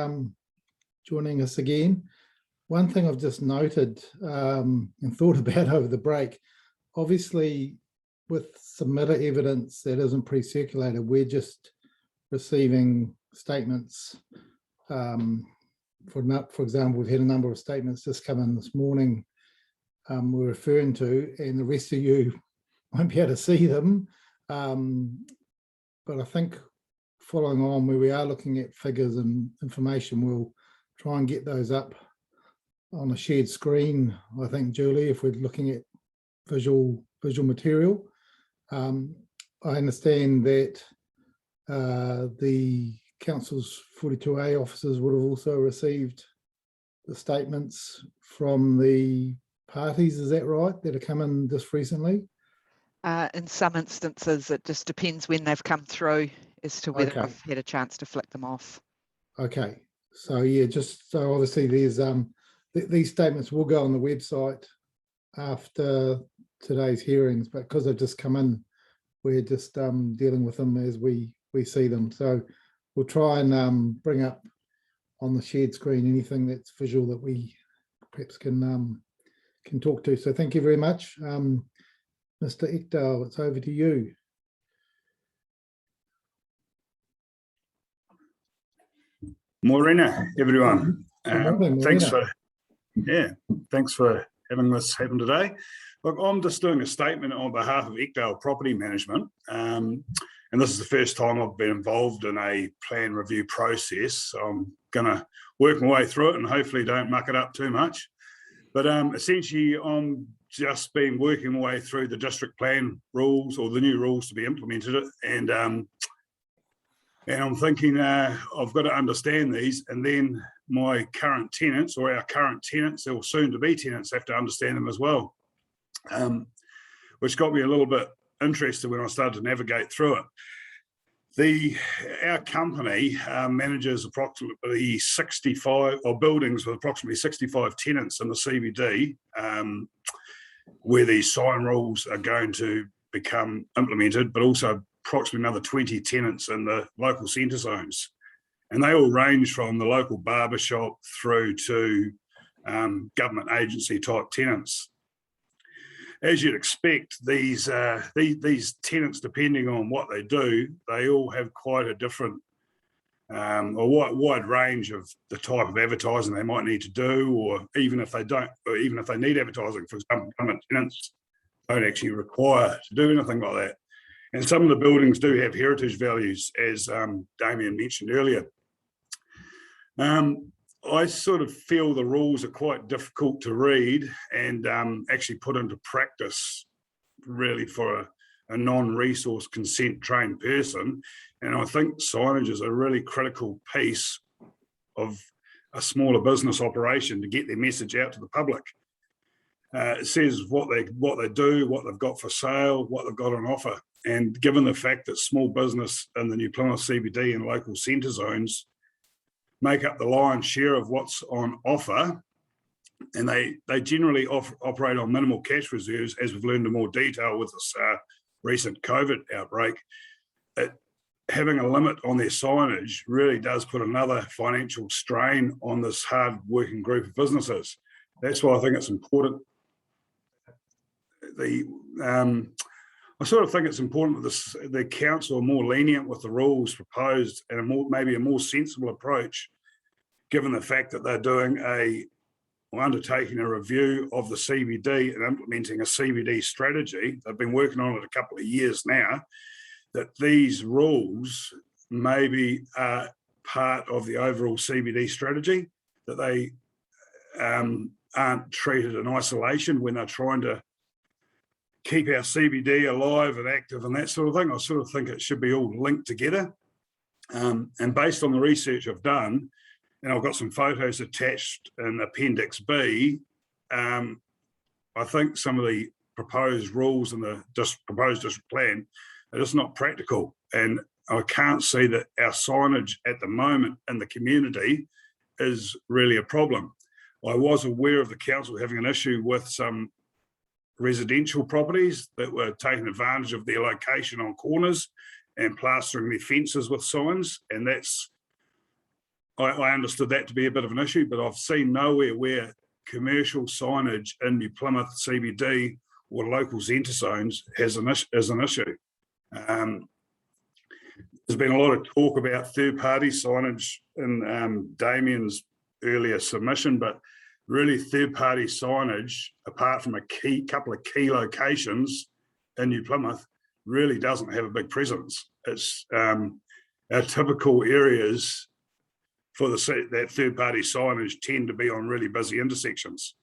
joining us again. One thing I've just noted and thought about over the break, obviously with submitted evidence that isn't pre-circulated, we're just receiving statements. For example, we've had a number of statements just come in this morning we're referring to, and the rest of you won't be able to see them. But I think following on where we are looking at figures and information, we'll try and get those up on a shared screen, I think, Julie, if we're looking at visual material. I understand that the council's 42A officers would have also received the statements from the parties, is that right, that have come in just recently? In some instances, it just depends when they've come through as to whether Okay. I've had a chance to flick them off. Okay, so yeah, just so obviously there's these statements will go on the website after today's hearings, but because they've just come in, we're just dealing with them as we see them. So we'll try and bring up on the shared screen anything that's visual that we perhaps can talk to. So thank you very much. Mr. Ekdahl, it's over to you. Morena, everyone. Morning, Thanks Morena. thanks for having this happen today. Look, I'm just doing a statement on behalf of Ekdahl Property Management, and this is the first time I've been involved in a plan review process. So I'm going to work my way through it and hopefully don't muck it up too much. But essentially, I'm just been working my way through the district plan rules, or the new rules to be implemented, and I'm thinking I've got to understand these, and then my current tenants, or our current tenants, or soon to be tenants, have to understand them as well, which got me a little bit interested when I started to navigate through it. Our company manages approximately 65 or buildings with approximately 65 tenants in the CBD, where these sign rules are going to become implemented, but also approximately another 20 tenants in the local centre zones. And they all range from the local barber shop through to government agency type tenants. As you'd expect, these tenants, depending on what they do, they all have quite a different wide range of the type of advertising they might need to do, or even if they don't, or even if they need advertising. For example, government tenants don't actually require to do anything like that. And some of the buildings do have heritage values, as Damien mentioned earlier. I sort of feel the rules are quite difficult to read and actually put into practice, really, for a non-resource consent trained person. And I think signage is a really critical piece of a smaller business operation to get their message out to the public. It says what they do, what they've got for sale, what they've got on offer. And given the fact that small business in the New Plymouth CBD and local centre zones make up the lion's share of what's on offer, and they generally operate on minimal cash reserves, as we've learned in more detail with this recent COVID outbreak, having a limit on their signage really does put another financial strain on this hard-working group of businesses. That's why I think it's important. I sort of think it's important that the council are more lenient with the rules proposed, and maybe a more sensible approach, given the fact that they're doing undertaking a review of the CBD and implementing a CBD strategy. They've been working on it a couple of years now. That these rules maybe are part of the overall CBD strategy, that they aren't treated in isolation when they're trying to keep our CBD alive and active and that sort of thing. I sort of think it should be all linked together. And based on the research I've done, and I've got some photos attached in Appendix B, I think some of the proposed rules in the proposed district plan are just not practical. And I can't see that our signage at the moment in the community is really a problem. I was aware of the council having an issue with some residential properties that were taking advantage of their location on corners and plastering their fences with signs, and that's, I understood that to be a bit of an issue, but I've seen nowhere where commercial signage in New Plymouth CBD or local centre zones is an issue. There's been a lot of talk about third-party signage in Damien's earlier submission, but really third-party signage, apart from a couple of key locations in New Plymouth, really doesn't have a big presence. It's our typical areas for that third-party signage tend to be on really busy intersections.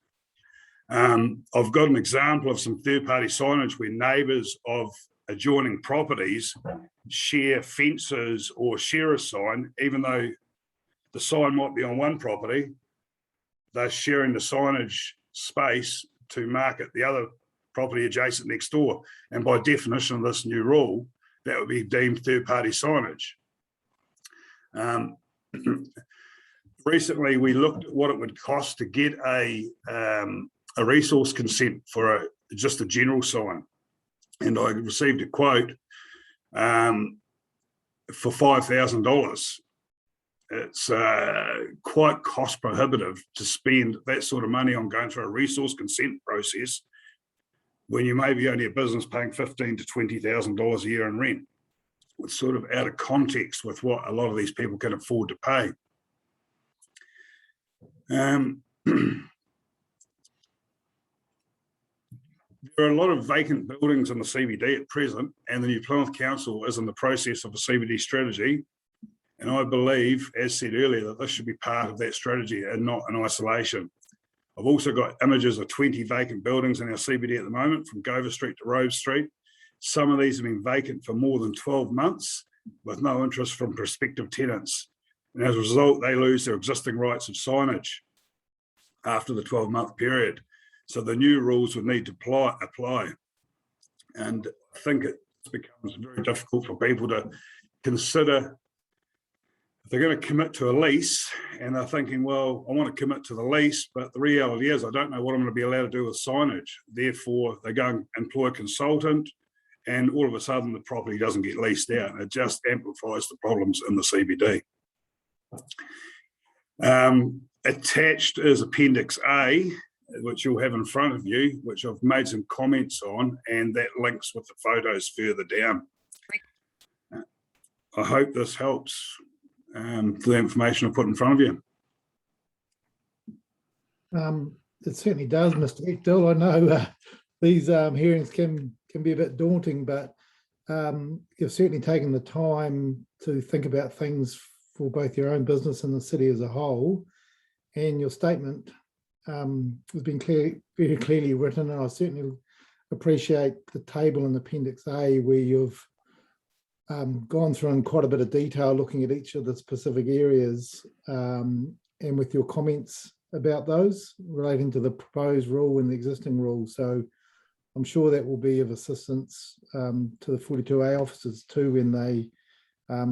I've got an example of some third-party signage where neighbours of adjoining properties share fences or share a sign, even though the sign might be on one property, they're sharing the signage space to market the other property adjacent next door. And by definition of this new rule, that would be deemed third-party signage. Recently, we looked at what it would cost to get a resource consent for just a general sign. And I received a quote for $5,000. It's quite cost prohibitive to spend that sort of money on going through a resource consent process when you may be only a business paying $15,000 to $20,000 a year in rent. It's sort of out of context with what a lot of these people can afford to pay. There are a lot of vacant buildings in the CBD at present, and the New Plymouth Council is in the process of a CBD strategy. And I believe, as said earlier, that this should be part of that strategy and not in isolation. I've also got images of 20 vacant buildings in our CBD at the moment, from Gover Street to Rove Street. Some of these have been vacant for more than 12 months with no interest from prospective tenants. And as a result, they lose their existing rights of signage after the 12-month period. So the new rules would need to apply. And I think it becomes very difficult for people to consider if they're going to commit to a lease and they're thinking, well, I want to commit to the lease, but the reality is I don't know what I'm going to be allowed to do with signage. Therefore, they go and employ a consultant, and all of a sudden the property doesn't get leased out. And it just amplifies the problems in the CBD. Attached is Appendix A, which you'll have in front of you, which I've made some comments on, and that links with the photos further down. I hope this helps for the information I put in front of you. It certainly does, Mr. Echtel. I know these hearings can be a bit daunting, but you've certainly taken the time to think about things for both your own business and the city as a whole. And your statement has been very clearly written, and I certainly appreciate the table in Appendix A where you've gone through in quite a bit of detail looking at each of the specific areas and with your comments about those relating to the proposed rule and the existing rule. So I'm sure that will be of assistance to the 42A officers too when they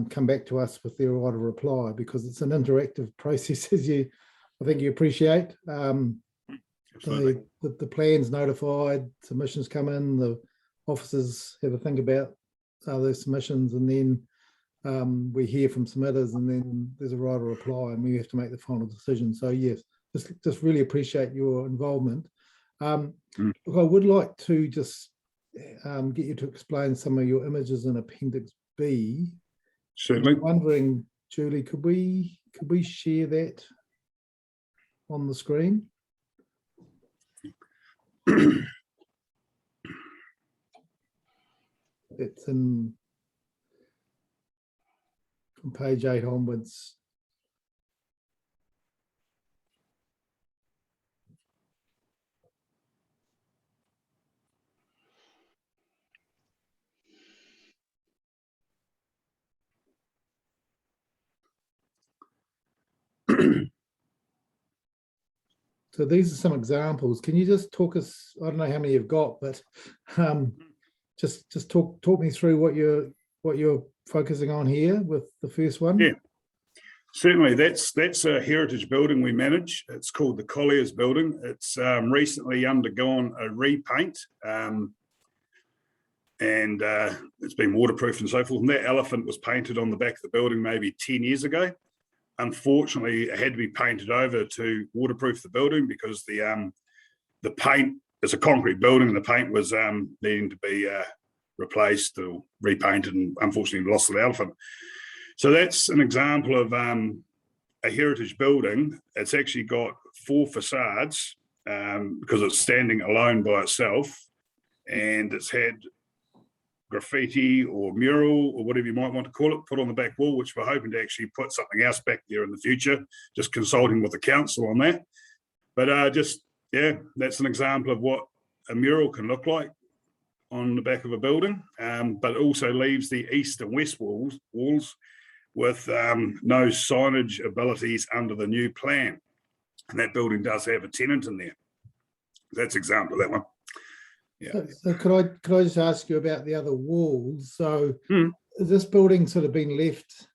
come back to us with their right of reply, because it's an interactive process, as I think you appreciate. The plan's notified, submissions come in, the officers have a think about those submissions, and then we hear from submitters, and then there's a right of reply, and we have to make the final decision. So yes, just really appreciate your involvement. Look, I would like to just get you to explain some of your images in Appendix B. Certainly. I'm wondering, Julie, could we share that on the screen? It's in from page 8 onwards. So these are some examples. Can you just talk us, I don't know how many you've got, but just talk me through what you're focusing on here with the first one? Yeah, certainly. That's a heritage building we manage. It's called the Colliers Building. It's recently undergone a repaint. And and it's been waterproof and so forth. And that elephant was painted on the back of the building maybe 10 years ago. Unfortunately, it had to be painted over to waterproof the building because the paint, it's a concrete building, and the paint was needing to be replaced or repainted, and unfortunately lost the elephant. So that's an example of a heritage building. It's actually got 4 facades because it's standing alone by itself, and it's had graffiti or mural or whatever you might want to call it put on the back wall, which we're hoping to actually put something else back there in the future, just consulting with the council on that. But yeah, that's an example of what a mural can look like on the back of a building, but also leaves the east and west walls with no signage abilities under the new plan. And that building does have a tenant in there. That's example of that one. Yeah. So could I just ask you about the other walls? So has this building sort of been left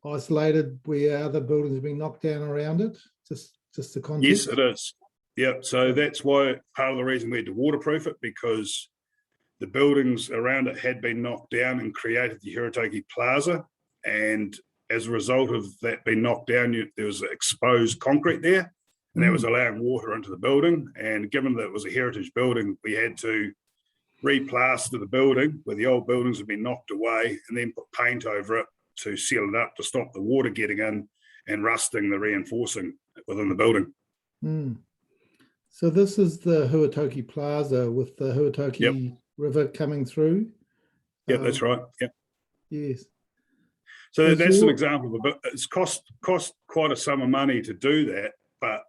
isolated where other buildings have been knocked down around it? Just the context? Yes, it is. Yeah, so that's why part of the reason we had to waterproof it, because the buildings around it had been knocked down and created the Hirotoki Plaza. And as a result of that being knocked down, there was exposed concrete there, and that was allowing water into the building. And given that it was a heritage building, we had to replaster the building where the old buildings had been knocked away, and then put paint over it to seal it up to stop the water getting in and rusting the reinforcing within the building. So this is the Hirotoki Plaza with the Hirotoki River coming through? Yep, that's right. Yep. Yes. So that's an example of it. It's cost quite a sum of money to do that, but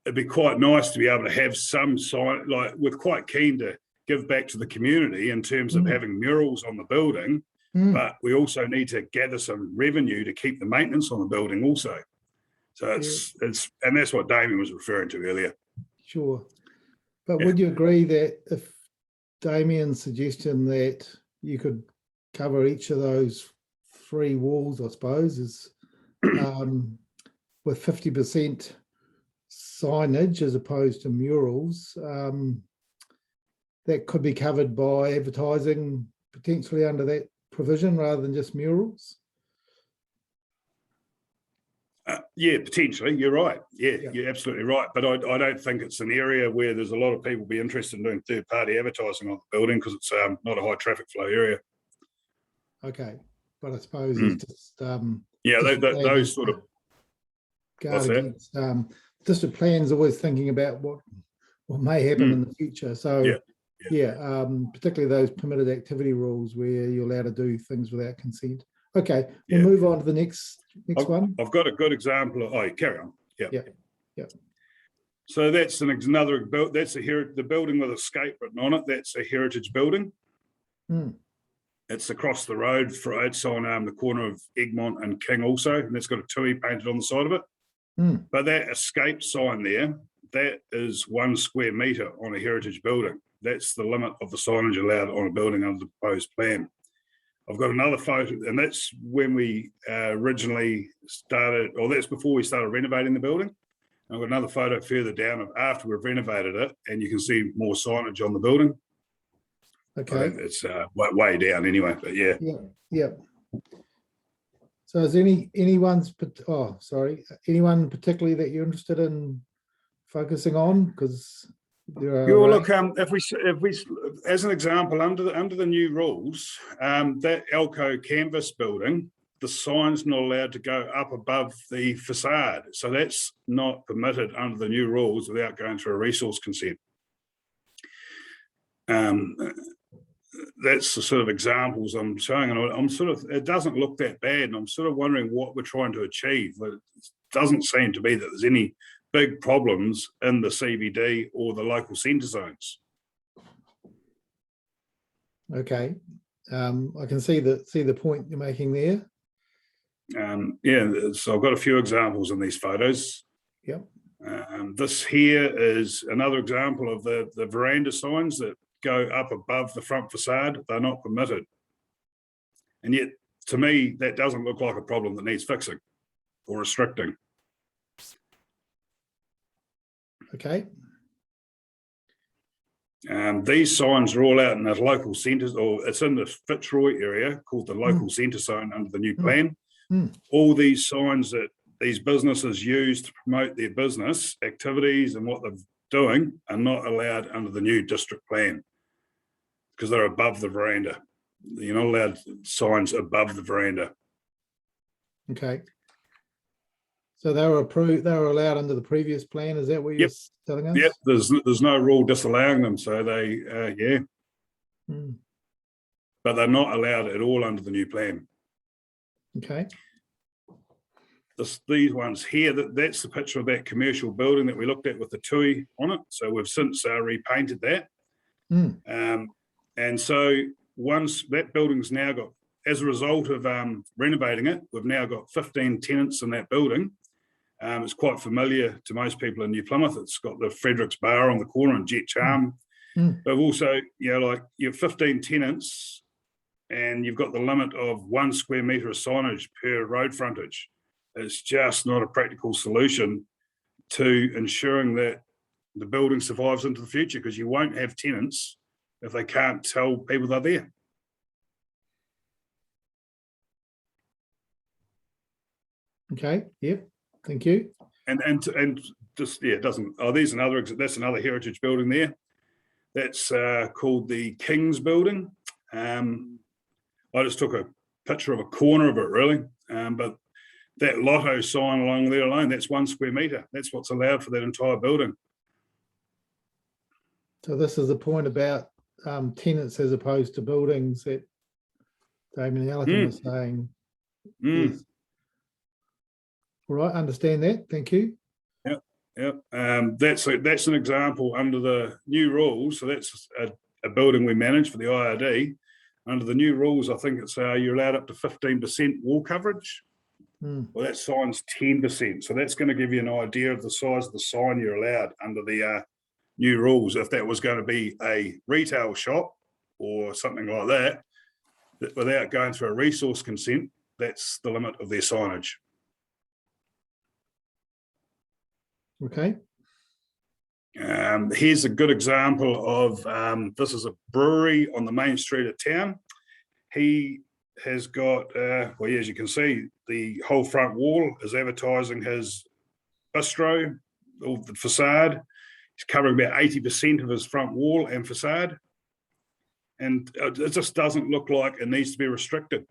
it'd be quite nice to be able to have some sign. Like, we're quite keen to give back to the community in terms of having murals on the building, but we also need to gather some revenue to keep the maintenance on the building also. So it's and that's what Damien was referring to earlier. Sure. But would you agree that if Damien's suggestion that you could cover each of those 3 walls, I suppose, is with 50% signage as opposed to murals, that could be covered by advertising potentially under that provision rather than just murals? Yeah, potentially. You're right. Yeah, you're absolutely right. But I don't think it's an area where there's a lot of people be interested in doing third-party advertising on the building, because it's not a high traffic flow area. Okay, but I suppose it's just those sort of guard against district plans, always thinking about what may happen in the future. So particularly those permitted activity rules where you're allowed to do things without consent. Okay, we'll move on to the next one. I've got a good example of. Carry on. Yeah. So that's another. That's the building with escape written on it. That's a heritage building. It's across the road. It's on the corner of Egmont and King also, and it's got a tui painted on the side of it. But that escape sign there, that is 1 square metre on a heritage building. That's the limit of the signage allowed on a building under the proposed plan. I've got another photo, and that's when we originally started, or that's before we started renovating the building. I've got another photo further down of after we've renovated it, and you can see more signage on the building. Okay. It's way down anyway, but yeah. Yeah. So is anyone particularly that you're interested in focusing on? Because look, if we as an example, under the new rules, that Elco canvas building, the sign's not allowed to go up above the facade. So that's not permitted under the new rules without going through a resource consent. That's the sort of examples I'm showing, and it doesn't look that bad, and I'm sort of wondering what we're trying to achieve. But it doesn't seem to be that there's any big problems in the CBD or the local centre zones. Okay, I can see the point you're making there. So I've got a few examples in these photos. Yep. This here is another example of the veranda signs that go up above the front facade. They're not permitted, and yet to me that doesn't look like a problem that needs fixing or restricting. Okay. These signs are all out in the local centres, or it's in the Fitzroy area called the local centre zone under the new plan. All these signs that these businesses use to promote their business activities and what they're doing are not allowed under the new district plan because they're above the veranda. You're not allowed signs above the veranda. Okay. So they were approved, they were allowed under the previous plan, is that what you're telling us? Yep, there's no rule disallowing them, so they, yeah. But they're not allowed at all under the new plan. Okay. These ones here, that's the picture of that commercial building that we looked at with the tui on it. So we've since repainted that. And so once that building's now got, as a result of renovating it, we've now got 15 tenants in that building. It's quite familiar to most people in New Plymouth. It's got the Fredericks Bar on the corner and Jet Charm. But also, like you have 15 tenants and you've got the limit of 1 square metre of signage per road frontage. It's just not a practical solution to ensuring that the building survives into the future, because you won't have tenants if they can't tell people they're there. Okay, yep, thank you. And just, it doesn't, there's another, that's another heritage building there. That's called the King's Building. I just took a picture of a corner of it really, but that Lotto sign along there alone, that's 1 square metre. That's what's allowed for that entire building. So this is the point about tenants as opposed to buildings that Damien Ellerton was saying. Yes. All right, understand that. Thank you. Yep. That's an example under the new rules. So that's a building we manage for the IRD. Under the new rules, I think it's you're allowed up to 15% wall coverage. Well, that sign's 10%. So that's going to give you an idea of the size of the sign you're allowed under the new rules. If that was going to be a retail shop or something like that, without going through a resource consent, that's the limit of their signage. Okay. Here's a good example of, this is a brewery on the main street of town. He has got, well, as you can see, the whole front wall is advertising his bistro, or the facade. He's covering about 80% of his front wall and facade. And it just doesn't look like it needs to be restricted.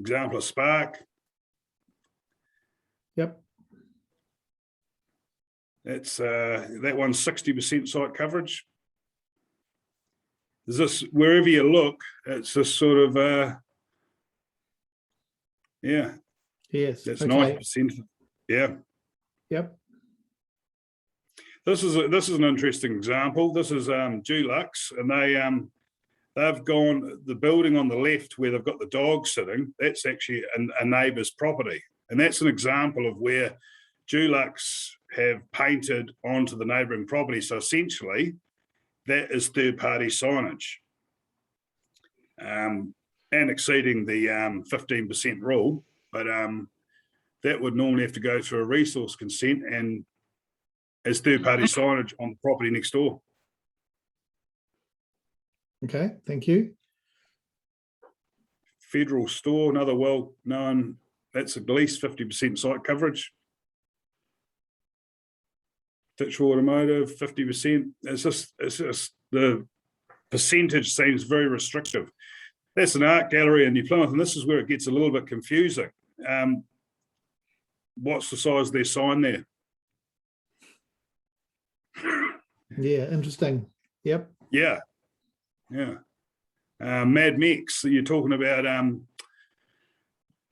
Example of Spark. Yep. That's that one's 60% site coverage. Is this, wherever you look, it's this sort of yeah. Yes. That's okay. 90%. Yeah. Yep. This is an interesting example. This is Dulux, and they've gone, the building on the left where they've got the dog sitting, that's actually a neighbour's property. And that's an example of where Dulux have painted onto the neighbouring property. So essentially, that is third-party signage and exceeding the 15% rule. But that would normally have to go through a resource consent and as third-party signage on the property next door. Okay, thank you. Federal Store, another well-known, that's at least 50% site coverage. Fitzroy Automotive, 50%. It's just the percentage seems very restrictive. That's an art gallery in New Plymouth, and this is where it gets a little bit confusing. What's the size of their sign there? Yeah, interesting. Yep. Yeah. Mad Mex that you're talking about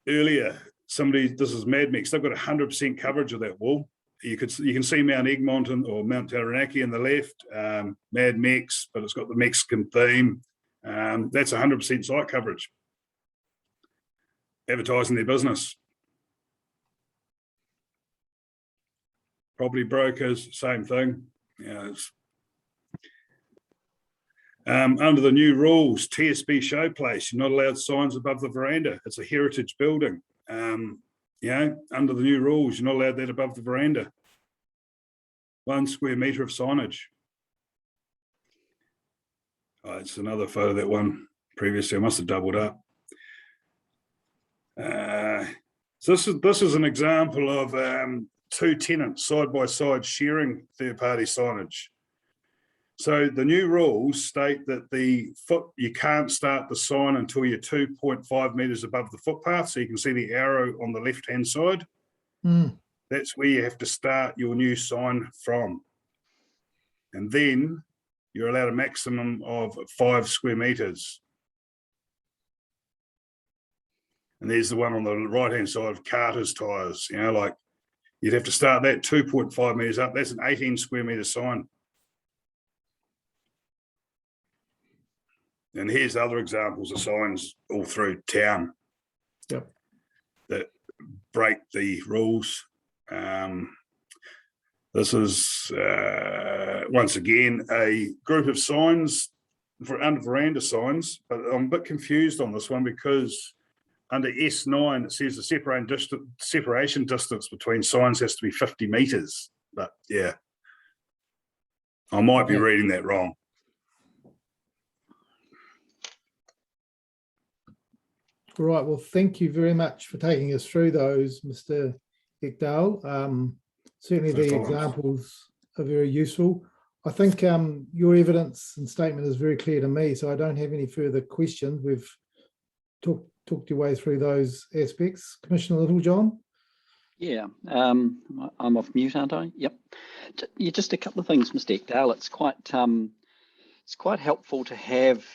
earlier. This is Mad Mex. They've got 100% coverage of that wall. You can see Mount Egmont or Mount Taranaki on the left. Mad Mex, but it's got the Mexican theme. That's 100% site coverage. Advertising their business. Property brokers, same thing. Under the new rules, TSB Showplace, you're not allowed signs above the veranda. It's a heritage building. Under the new rules, you're not allowed that above the veranda. 1 square metre of signage. Oh, it's another photo of that one previously. I must have doubled up. So this is an example of 2 tenants side by side sharing third-party signage. So the new rules state that you can't start the sign until you're 2.5 metres above the footpath. So you can see the arrow on the left-hand side. That's where you have to start your new sign from. And then you're allowed a maximum of 5 square metres. And there's the one on the right-hand side of Carter's tyres, you know, like you'd have to start that 2.5 metres up. That's an 18 square metre sign. And here's other examples of signs all through town that break the rules. This is, once again, a group of signs under veranda signs, but I'm a bit confused on this one because under S9, it says the separation distance between signs has to be 50 metres. But yeah, I might be reading that wrong. All right, well, thank you very much for taking us through those, Mr. Ekdahl. Certainly the examples are very useful. I think your evidence and statement is very clear to me, so I don't have any further questions. We've talked your way through those aspects. Commissioner Littlejohn? Yeah, I'm off mute, aren't I? Yep. Yeah, just a couple of things, Mr. Ekdahl. It's quite helpful to have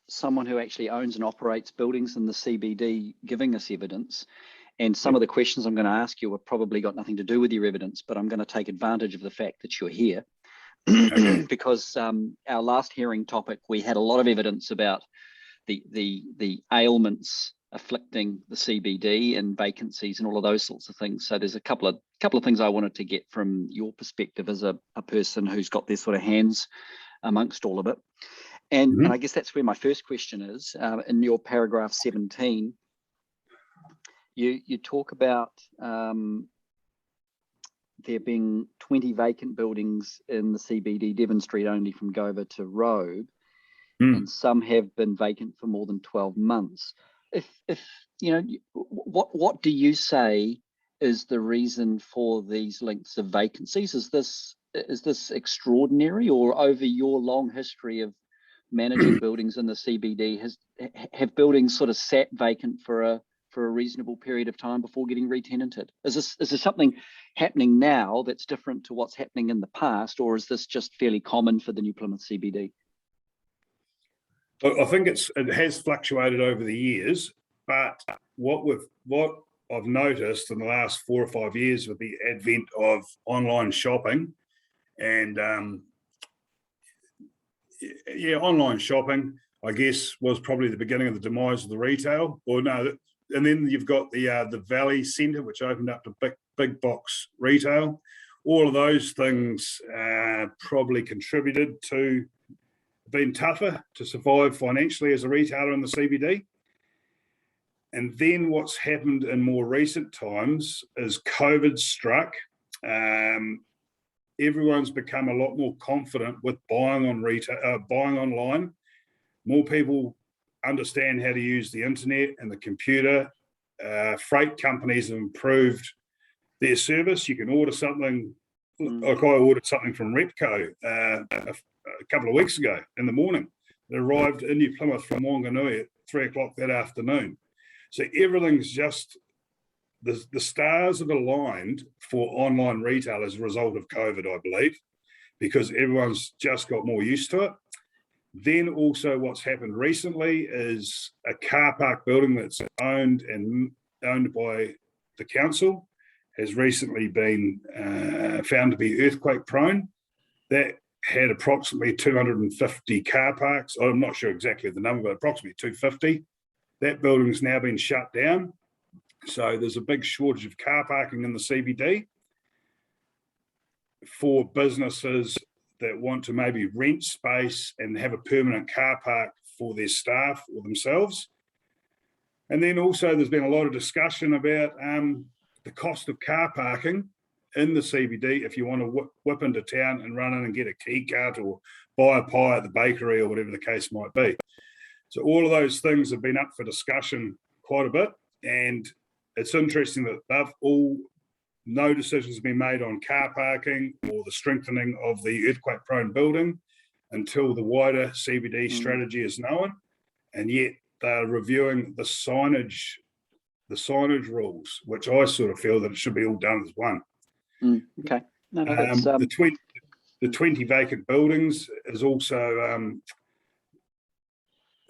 someone who actually owns and operates buildings in the CBD giving us evidence. And some of the questions I'm going to ask you have probably got nothing to do with your evidence, but I'm going to take advantage of the fact that you're here. Because our last hearing topic, we had a lot of evidence about the ailments afflicting the CBD and vacancies and all of those sorts of things. So there's a couple of things I wanted to get from your perspective as a person who's got their sort of hands amongst all of it. And I guess that's where my first question is. In your paragraph 17, you talk about there being 20 vacant buildings in the CBD, Devon Street only from Gover to Robe, and some have been vacant for more than 12 months. If you know, what do you say is the reason for these lengths of vacancies? Is this extraordinary, or over your long history of managing buildings in the CBD, have buildings sort of sat vacant for a reasonable period of time before getting re-tenanted? Is there something happening now that's different to what's happening in the past, or is this just fairly common for the New Plymouth CBD? I think it has fluctuated over the years, but what I've noticed in the last 4 or 5 years with the advent of online shopping and online shopping, I guess, was probably the beginning of the demise of the retail. Or no, and then you've got the Valley Centre, which opened up to big box retail. All of those things probably contributed to being tougher to survive financially as a retailer in the CBD. And then what's happened in more recent times is COVID struck. Everyone's become a lot more confident with buying online. More people understand how to use the internet and the computer. Freight companies have improved their service. You can order something, like I ordered something from Repco a couple of weeks ago in the morning. It arrived in New Plymouth from Wanganui at 3 o'clock that afternoon. So everything's just, the stars have aligned for online retail as a result of COVID, I believe, because everyone's just got more used to it. Then also what's happened recently is a car park building that's owned by the council has recently been found to be earthquake prone. That had approximately 250 car parks. I'm not sure exactly the number, but approximately 250. That building's now been shut down. So there's a big shortage of car parking in the CBD for businesses that want to maybe rent space and have a permanent car park for their staff or themselves. And then also there's been a lot of discussion about the cost of car parking in the CBD if you want to whip into town and run in and get a key card or buy a pie at the bakery or whatever the case might be. So all of those things have been up for discussion quite a bit, and it's interesting that no decisions have been made on car parking or the strengthening of the earthquake-prone building until the wider CBD strategy is known, and yet they're reviewing the signage rules, which I sort of feel that it should be all done as one. Okay. No, that's, the 20 vacant buildings is also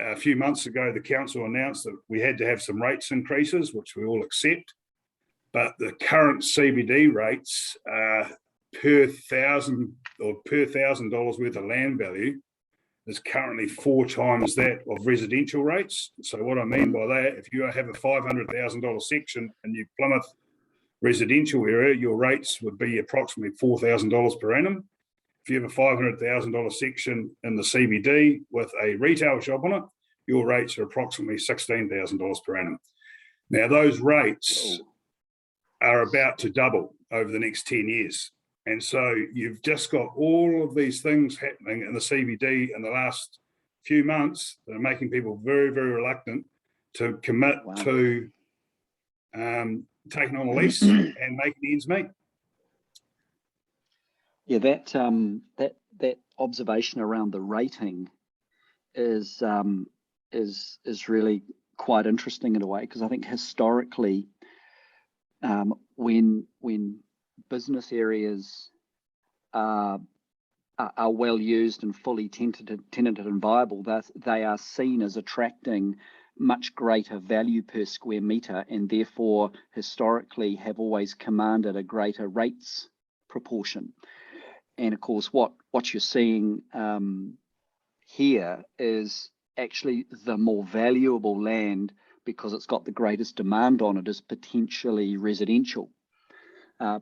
a few months ago, the council announced that we had to have some rates increases, which we all accept. But the current CBD rates per $1,000 worth of land value is currently 4 times that of residential rates. So what I mean by that, if you have a $500,000 section in your Plymouth residential area, your rates would be approximately $4,000 per annum. If you have a $500,000 section in the CBD with a retail shop on it, your rates are approximately $16,000 per annum. Now, those rates are about to double over the next 10 years. And so you've just got all of these things happening in the CBD in the last few months that are making people very, very reluctant to commit to taking on a lease and making ends meet. Yeah, that observation around the rating is really quite interesting in a way, because I think historically, when business areas are well used and fully tenanted and viable, they are seen as attracting much greater value per square metre, and therefore historically have always commanded a greater rates proportion. And of course, what you're seeing here is actually the more valuable land, because it's got the greatest demand on it, is potentially residential,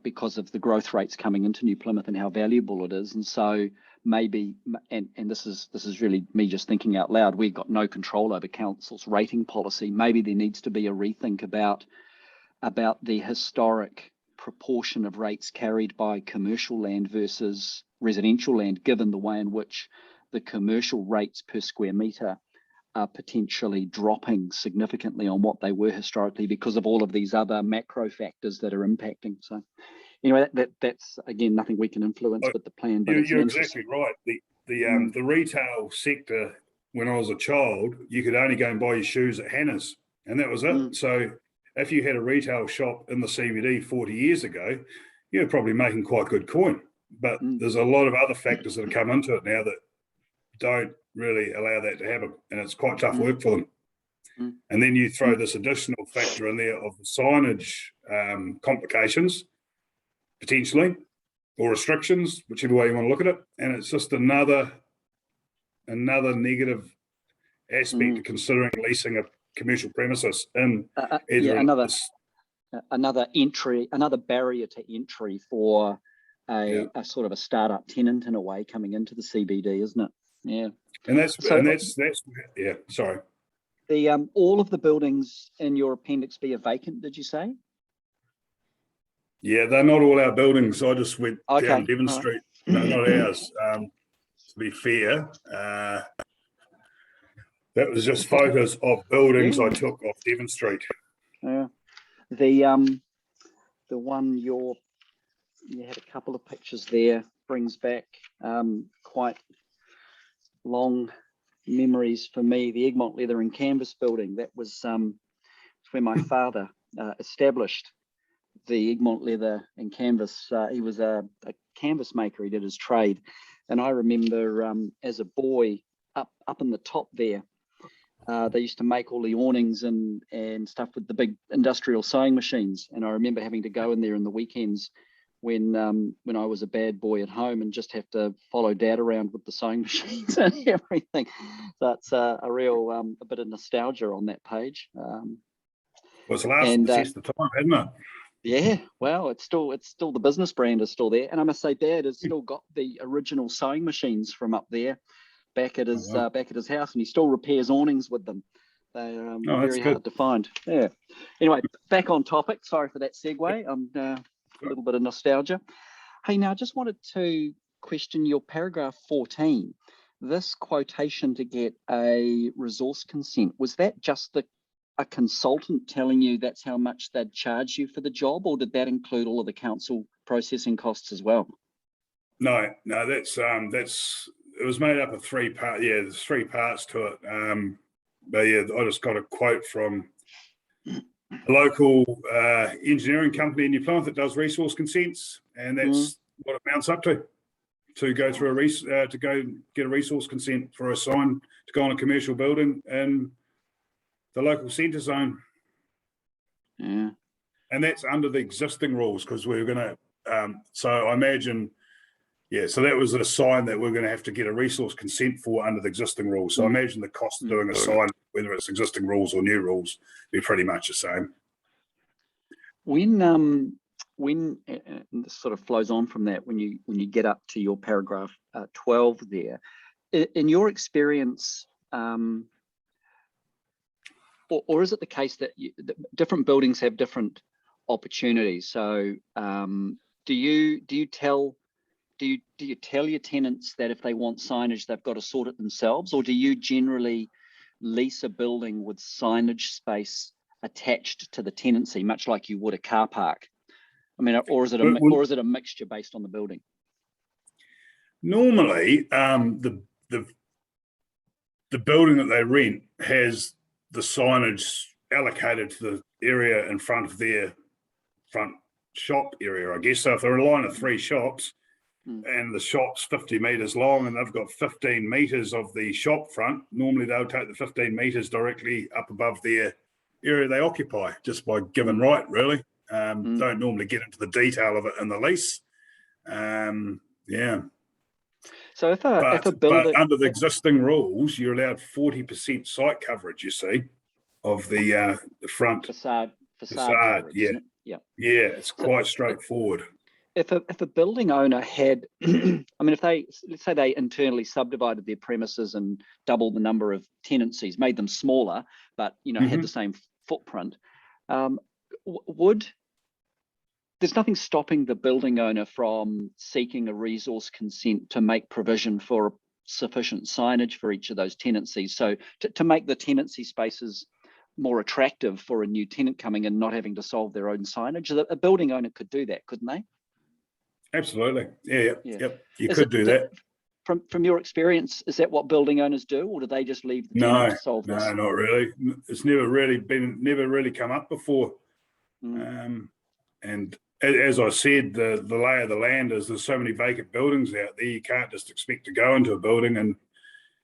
because of the growth rates coming into New Plymouth and how valuable it is. And so maybe, and this is really me just thinking out loud, we've got no control over council's rating policy. Maybe there needs to be a rethink about the historic proportion of rates carried by commercial land versus residential land, given the way in which the commercial rates per square metre are potentially dropping significantly on what they were historically because of all of these other macro factors that are impacting. So anyway, that's again nothing we can influence with the plan. But you're exactly right. The retail sector, when I was a child, you could only go and buy your shoes at Hannah's, and that was it. So if you had a retail shop in the CBD 40 years ago, you're probably making quite good coin. But there's a lot of other factors that have come into it now that don't really allow that to happen, and it's quite tough work for them. And then you throw this additional factor in there of the signage complications, potentially, or restrictions, whichever way you want to look at it, and it's just another negative aspect of considering leasing a commercial premises in another barrier to entry for a sort of a startup tenant in a way coming into the CBD, isn't it? Yeah. And that's yeah, sorry. The all of the buildings in your Appendix B are vacant, did you say? Yeah, they're not all our buildings. I just went down Devon Street. No, not ours. To be fair, that was just photos of buildings I took off Devon Street. Yeah. The one you had a couple of pictures there, brings back quite long memories for me. The Egmont Leather and Canvas building, that was where my father established the Egmont Leather and Canvas. He was a canvas maker. He did his trade, and I remember as a boy up in the top there, they used to make all the awnings and stuff with the big industrial sewing machines, and I remember having to go in there in the weekends when I was a bad boy at home and just have to follow Dad around with the sewing machines and everything. That's a real a bit of nostalgia on that page. Well, it's lasted the test of time, hasn't it? Yeah, well, it's still the business brand is still there, and I must say, Dad has still got the original sewing machines from up there, back at his house, and he still repairs awnings with them. They're very hard to find. Yeah. Anyway, back on topic. Sorry for that segue. a little bit of nostalgia. Hey, now I just wanted to question your paragraph 14. This quotation to get a resource consent, was that just a consultant telling you that's how much they'd charge you for the job, or did that include all of the council processing costs as well? No, that's it was made up of 3 parts. Yeah, there's 3 parts to it. But yeah, I just got a quote from a local engineering company in New Plymouth that does resource consents, and that's what it amounts up to go through to go get a resource consent for a sign to go on a commercial building in the local centre zone. Yeah, and that's under the existing rules, because we're going to. So I imagine. Yeah, so that was a sign that we're going to have to get a resource consent for under the existing rules. So I imagine the cost of doing a sign, whether it's existing rules or new rules, be pretty much the same. When this sort of flows on from that, when you get up to your paragraph 12 there, in your experience, or is it the case that different buildings have different opportunities? So do you tell your tenants that if they want signage, they've got to sort it themselves, or do you generally lease a building with signage space attached to the tenancy, much like you would a car park? I mean, or is it a mixture based on the building? Normally, the building that they rent has the signage allocated to the area in front of their front shop area, I guess. So if they're a line of 3 shops, and the shop's 50 metres long and they've got 15 metres of the shop front, normally they'll take the 15 metres directly up above their area they occupy, just by given right, really. Don't normally get into the detail of it in the lease. Yeah. So if a building... But under the existing rules, you're allowed 40% site coverage, you see, of the front facade coverage, yeah. Yeah. Yeah, it's quite straightforward. If a building owner had, I mean, let's say they internally subdivided their premises and doubled the number of tenancies, made them smaller, but had the same footprint, there's nothing stopping the building owner from seeking a resource consent to make provision for sufficient signage for each of those tenancies. So to make the tenancy spaces more attractive for a new tenant coming in, not having to solve their own signage, a building owner could do that, couldn't they? Absolutely. Yeah. Yep. You could do that. From your experience, is that what building owners do, or do they just leave the tenant to solve this? No, not really. It's never really come up before. And as I said, the lay of the land is there's so many vacant buildings out there, you can't just expect to go into a building and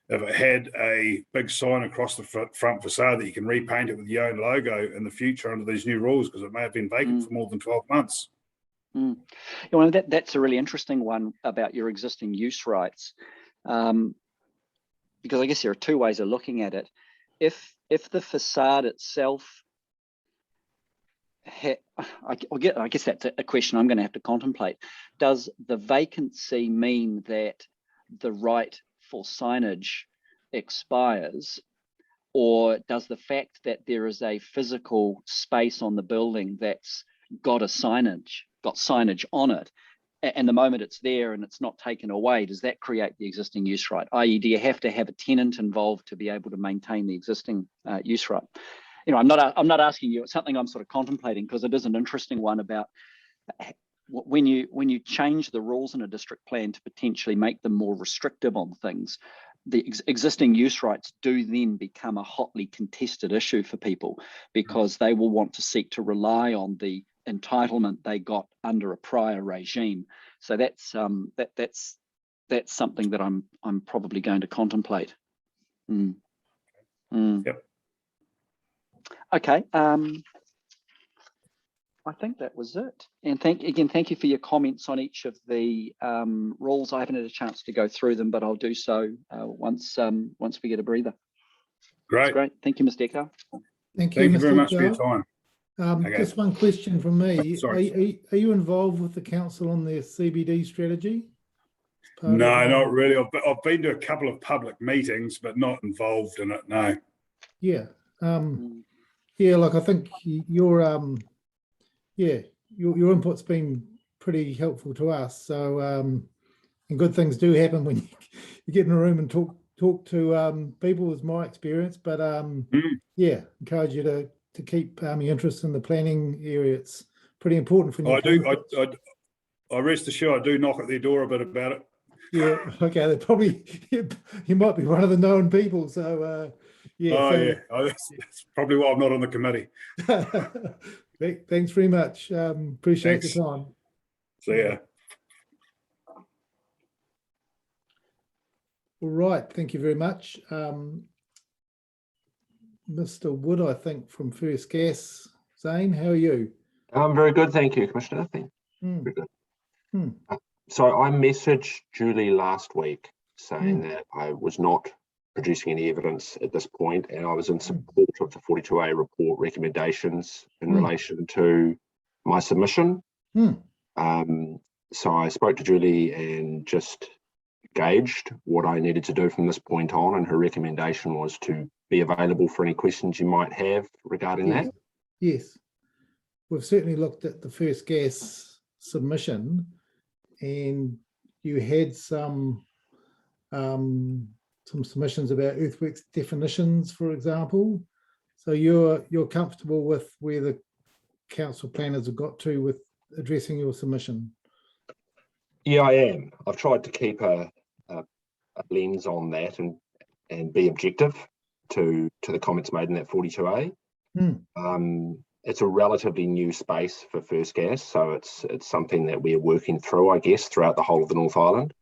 if it had a big sign across the front facade that you can repaint it with your own logo in the future under these new rules, because it may have been vacant for more than 12 months. That's a really interesting one about your existing use rights, because I guess there are 2 ways of looking at it. If the facade itself, I guess that's a question I'm going to have to contemplate. Does the vacancy mean that the right for signage expires, or does the fact that there is a physical space on the building that's got signage on it, and the moment it's there and it's not taken away, does that create the existing use right? I.e., do you have to have a tenant involved to be able to maintain the existing use right? I'm not asking you. It's something I'm sort of contemplating, because it is an interesting one about when you change the rules in a district plan to potentially make them more restrictive on things. The existing use rights do then become a hotly contested issue for people, because they will want to seek to rely on the entitlement they got under a prior regime. So that's something that I'm probably going to contemplate. Yep. Okay. I think that was it. And thank you for your comments on each of the rules. I haven't had a chance to go through them, but I'll do so once we get a breather. Great. That's great. Thank you, Mr. Echo. Thank you, Thank you Mr. very much for your Echo. time. Okay. Just one question from me. Sorry. Are you involved with the council on their CBD strategy? No, not really. I've been to a couple of public meetings, but not involved in it. No. Yeah. Yeah. Like I think your input's been pretty helpful to us. So, and good things do happen when you get in a room and talk to people, is my experience. But yeah, encourage you to keep your interest in the planning area. It's pretty important for you. I rest assured I do knock at their door a bit about it. Yeah, okay. They're probably you might be one of the known people. So yeah. That's probably why I'm not on the committee. Thanks very much. Appreciate the time. See ya. All right, thank you very much. Mr. Wood, I think, from First Gas. Zane, how are you? I'm very good, thank you, Commissioner. Very good. So I messaged Julie last week saying that I was not producing any evidence at this point, and I was in support of the 42A report recommendations in relation to my submission. So I spoke to Julie and just gauged what I needed to do from this point on, and her recommendation was to be available for any questions you might have regarding that. Yes, we've certainly looked at the First Gas submission, and you had some submissions about earthworks definitions, for example. So you're comfortable with where the council planners have got to with addressing your submission? Yeah, I am. I've tried to keep a lens on that and be objective to the comments made in that 42A. It's a relatively new space for First Gas, so it's something that we're working through, I guess, throughout the whole of the North Island.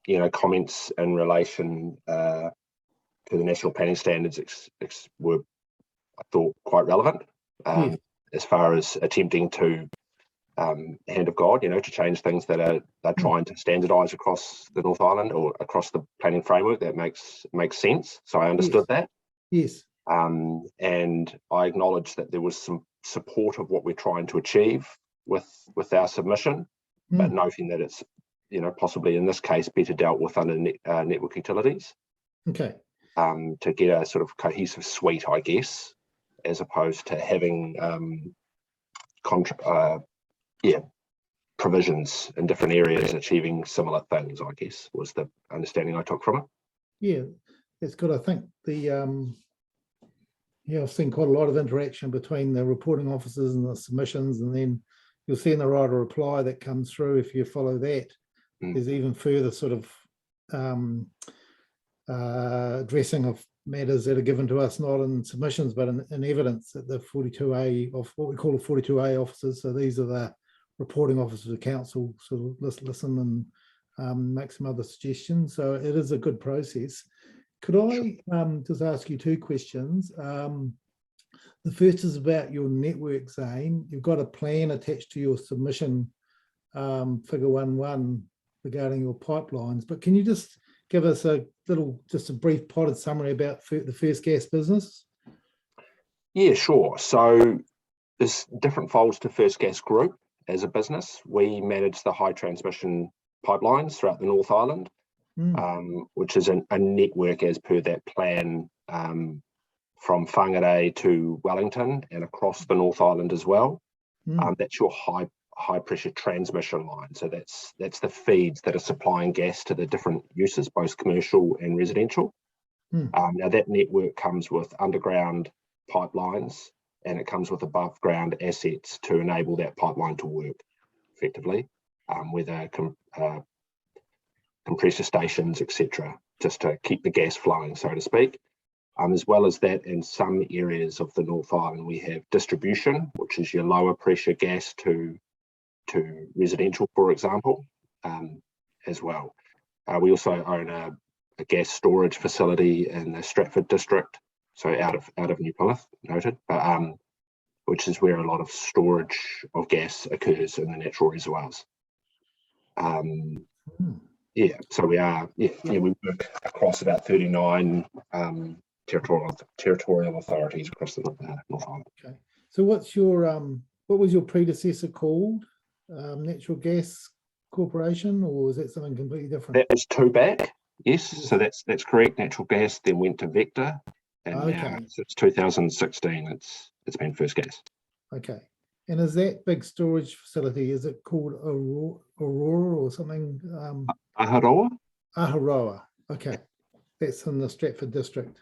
You know, comments in relation to the national planning standards were, I thought, quite relevant as far as attempting to hand of God, you know, to change things that are trying to standardise across the North Island or across the planning framework. That makes sense. So I understood that. Yes. And I acknowledge that there was some support of what we're trying to achieve with our submission, but noting that it's, you know, possibly in this case better dealt with under network utilities. Okay. To get a sort of cohesive suite, I guess, as opposed to having provisions in different areas achieving similar things, I guess, was the understanding I took from it. Yeah, that's good. I think I've seen quite a lot of interaction between the reporting officers and the submissions, and then you'll see in the right of reply that comes through, if you follow that, there's even further sort of addressing of matters that are given to us, not in submissions, but in evidence that the 42A, of what we call the 42A officers. So these are the reporting officers of council, sort of listen and make some other suggestions. So it is a good process. Could I just ask you two questions? The first is about your network, Zane. You've got a plan attached to your submission, figure 1.1, regarding your pipelines, but can you just give us just a brief potted summary about the First Gas business? Yeah, sure. So there's different folds to First Gas Group as a business. We manage the high transmission pipelines throughout the North Island, which is a network as per that plan, from Whangarei to Wellington and across the North Island as well. That's your high pressure transmission line. So that's the feeds that are supplying gas to the different uses, both commercial and residential. Now that network comes with underground pipelines, and it comes with above ground assets to enable that pipeline to work effectively, with compressor stations, etc., just to keep the gas flowing, so to speak. As well as that, in some areas of the North Island, we have distribution, which is your lower pressure gas to residential, for example, as well. We also own a gas storage facility in the Stratford district, so out of New Plymouth, noted, but which is where a lot of storage of gas occurs in the natural reservoirs. So we work across about 39 territorial authorities across the North Island. Okay. So what was your predecessor called? Natural Gas Corporation, or is that something completely different? That was TUBAC, yes. So that's correct. Natural Gas then went to Vector, and now since 2016, it's been First Gas. Okay. And is that big storage facility, is it called Aurora or something? Aharoa? Aharoa, okay. That's in the Stratford district.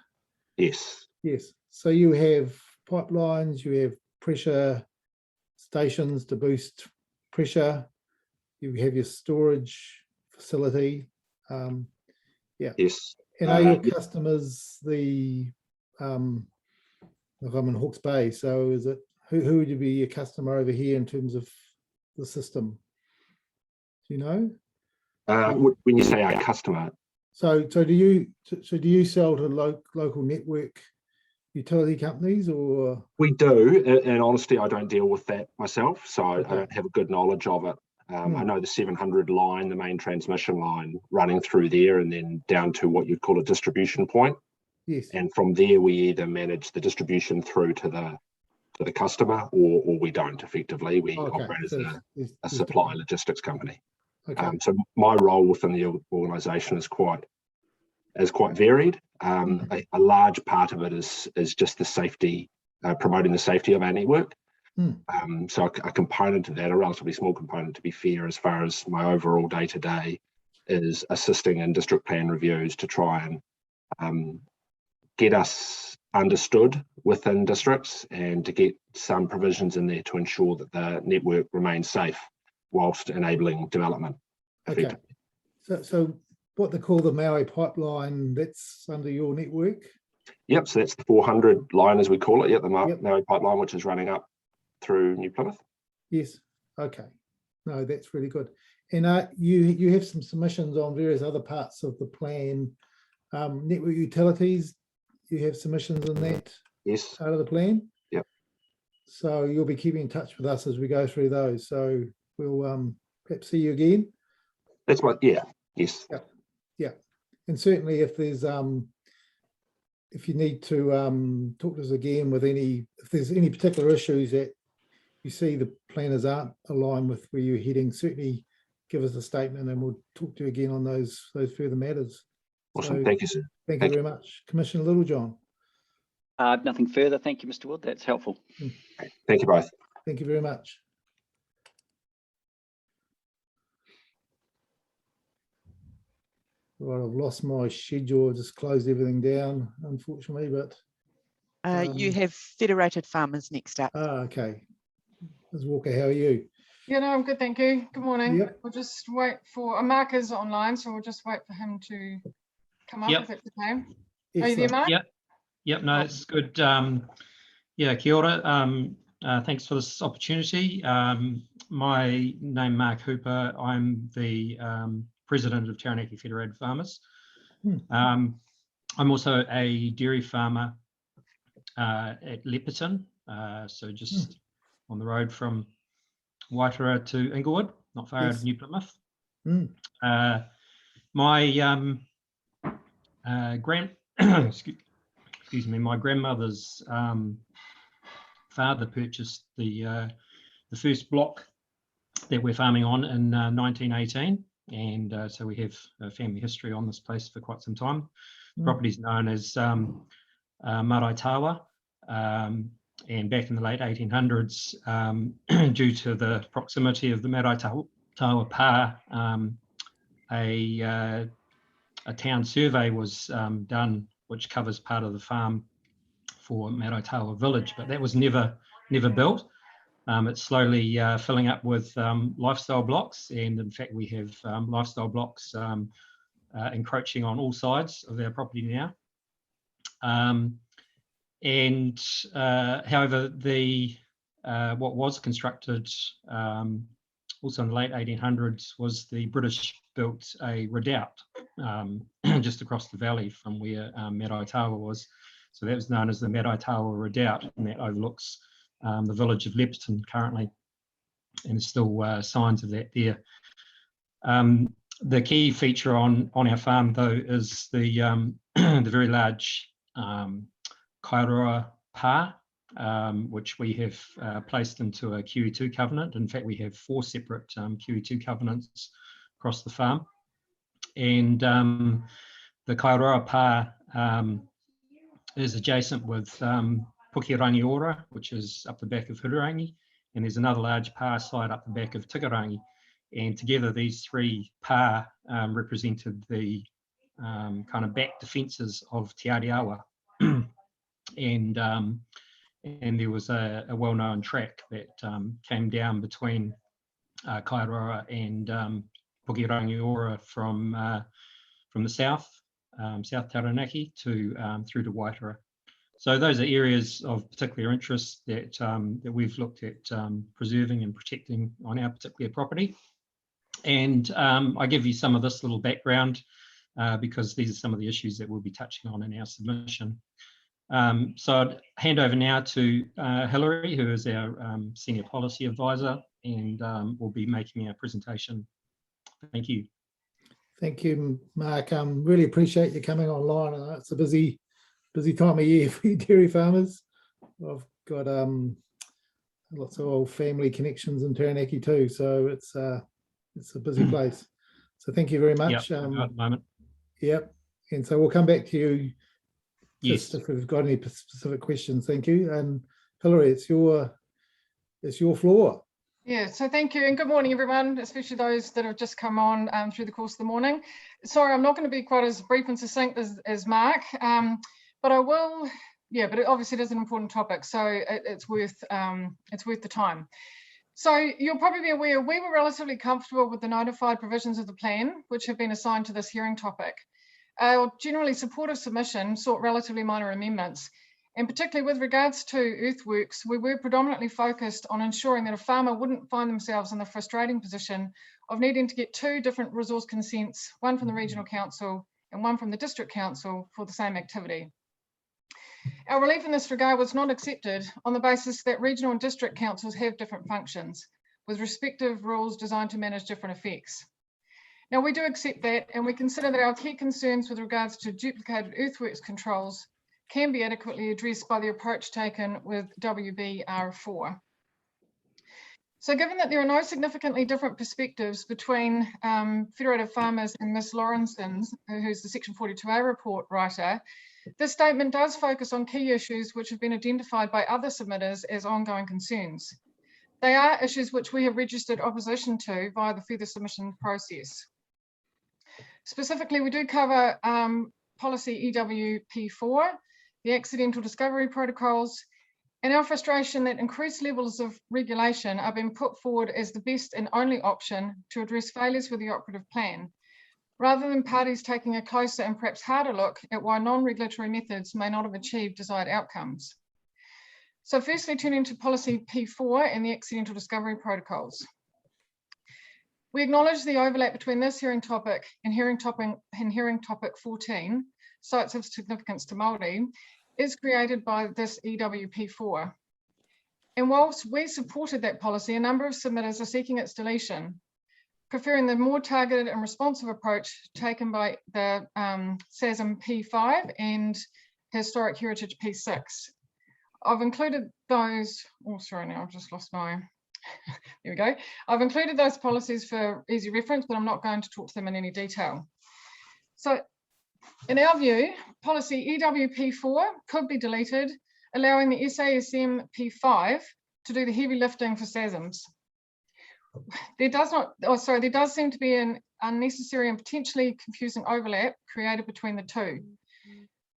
Yes. Yes, so you have pipelines, you have pressure stations to boost pressure, you have your storage facility. Yeah. Yes. And are your customers the, if I'm in Hawke's Bay, so is it, who would you be your customer over here in terms of the system? Do you know? When you say our customer. So do you sell to local network utility companies, or? We do, in honesty, I don't deal with that myself, so I don't have a good knowledge of it. I know the 700 line, the main transmission line running through there, and then down to what you'd call a distribution point. Yes. And from there, we either manage the distribution through to the customer, or we don't. Effectively, we operate as a supply logistics company. Okay. So my role within the organisation is quite varied. A large part of it is just the safety, promoting the safety of our network. So a component of that, a relatively small component to be fair, as far as my overall day-to-day, is assisting in district plan reviews to try and get us understood within districts, and to get some provisions in there to ensure that the network remains safe whilst enabling development. Okay. So what they call the Maui pipeline, that's under your network? Yep, so that's the 400 line, as we call it. Yep, the Maui pipeline, which is running up through New Plymouth. Yes. Okay. No, that's really good. And you have some submissions on various other parts of the plan. Network utilities, you have submissions in that part of the plan? Yep. So you'll be keeping in touch with us as we go through those. So we'll perhaps see you again. That's what, yes. Yeah. And certainly if there's if you need to talk to us again with if there's any particular issues that you see the planners aren't aligned with where you're heading, certainly give us a statement and we'll talk to you again on those further matters. Awesome. So, thank you, sir. Thank you very much. Commissioner Littlejohn. Nothing further. Thank you, Mr. Wood. That's helpful. Thank you both. Thank you very much. Right, I've lost my schedule. I just closed everything down, unfortunately, but you have Federated Farmers next up. Okay. Ms. Walker, how are you? Yeah, no, I'm good, thank you. Good morning. Yep. We'll just wait for Mark is online, so we'll just wait for him to come up if it's okay. Are you there, Mark? Yep, no, it's good. Yeah, kia ora. Thanks for this opportunity. My name Mark Hooper. I'm the president of Taranaki Federated Farmers. I'm also a dairy farmer at Lepperton, so just on the road from Waitara to Inglewood, not far out of New Plymouth. My excuse me, my grandmother's father purchased the first block that we're farming on in 1918, and so we have a family history on this place for quite some time. The property is known as Marae Tawa, and back in the late 1800s, due to the proximity of the Marae Tawa Pa, a town survey was done, which covers part of the farm for Marae Tawa village, but that was never built. It's slowly filling up with lifestyle blocks, and in fact we have lifestyle blocks encroaching on all sides of our property now. However, what was constructed also in the late 1800s was the British built a redoubt just across the valley from where Marae Tawa was. So that was known as the Marae Tawa Redoubt, and that overlooks the village of Lepperton currently, and there's still signs of that there. The key feature on our farm, though, is the the very large Kairoa Pa, which we have placed into a QE2 covenant. In fact, we have 4 separate QE2 covenants across the farm. And the Kairoa Pa is adjacent with Pukerangi Ora, which is up the back of Hurangi, and there's another large pa site up the back of Tikarangi. And together these three pa represented the kind of back defences of Te Ariawa. And there was a well-known track that came down between Kairoa and Pukerangiora from the south, South Taranaki to through to Waitara. So those are areas of particular interest that that we've looked at preserving and protecting on our particular property. And I give you some of this little background because these are some of the issues that we'll be touching on in our submission. So I'd hand over now to Hilary, who is our Senior Policy Advisor, and will be making our presentation. Thank you. Thank you, Mark. Really appreciate you coming online. I know it's a busy time of year for you dairy farmers. I've got lots of old family connections in Taranaki too, so it's a busy place. So thank you very much. Yep, at the moment. Yep. And so we'll come back to you Yes. if we've got any specific questions. Thank you. And Hilary, it's your floor. Yeah, so thank you and good morning everyone, especially those that have just come on through the course of the morning. Sorry, I'm not going to be quite as brief and succinct as Mark, but I will, yeah, but it obviously is an important topic, so it's worth the time. So you'll probably be aware we were relatively comfortable with the notified provisions of the plan, which have been assigned to this hearing topic. Our generally supportive submission sought relatively minor amendments. And particularly with regards to earthworks, we were predominantly focused on ensuring that a farmer wouldn't find themselves in the frustrating position of needing to get two different resource consents, one from the Regional Council and one from the District Council for the same activity. Our relief in this regard was not accepted on the basis that regional and district councils have different functions with respective rules designed to manage different effects. Now we do accept that, and we consider that our key concerns with regards to duplicated earthworks controls can be adequately addressed by the approach taken with WBR4. So given that there are no significantly different perspectives between Federated Farmers and Ms. Lawrenson, who's the Section 42A report writer, this statement does focus on key issues which have been identified by other submitters as ongoing concerns. They are issues which we have registered opposition to via the further submission process. Specifically, we do cover policy EWP4, the accidental discovery protocols, and our frustration that increased levels of regulation are being put forward as the best and only option to address failures with the operative plan, rather than parties taking a closer and perhaps harder look at why non-regulatory methods may not have achieved desired outcomes. So firstly, turning to policy P4 and the accidental discovery protocols. We acknowledge the overlap between this hearing topic and hearing topic 14, sites of significance to Māori, is created by this EWP4. And whilst we supported that policy, a number of submitters are seeking its deletion, preferring the more targeted and responsive approach taken by the SASM P5 and Historic Heritage P6. I've included those, oh sorry, now I've just lost my, there we go. I've included those policies for easy reference, but I'm not going to talk to them in any detail. So in our view, policy EWP4 could be deleted, allowing the SASM P5 to do the heavy lifting for SASMs. There does seem to be an unnecessary and potentially confusing overlap created between the two.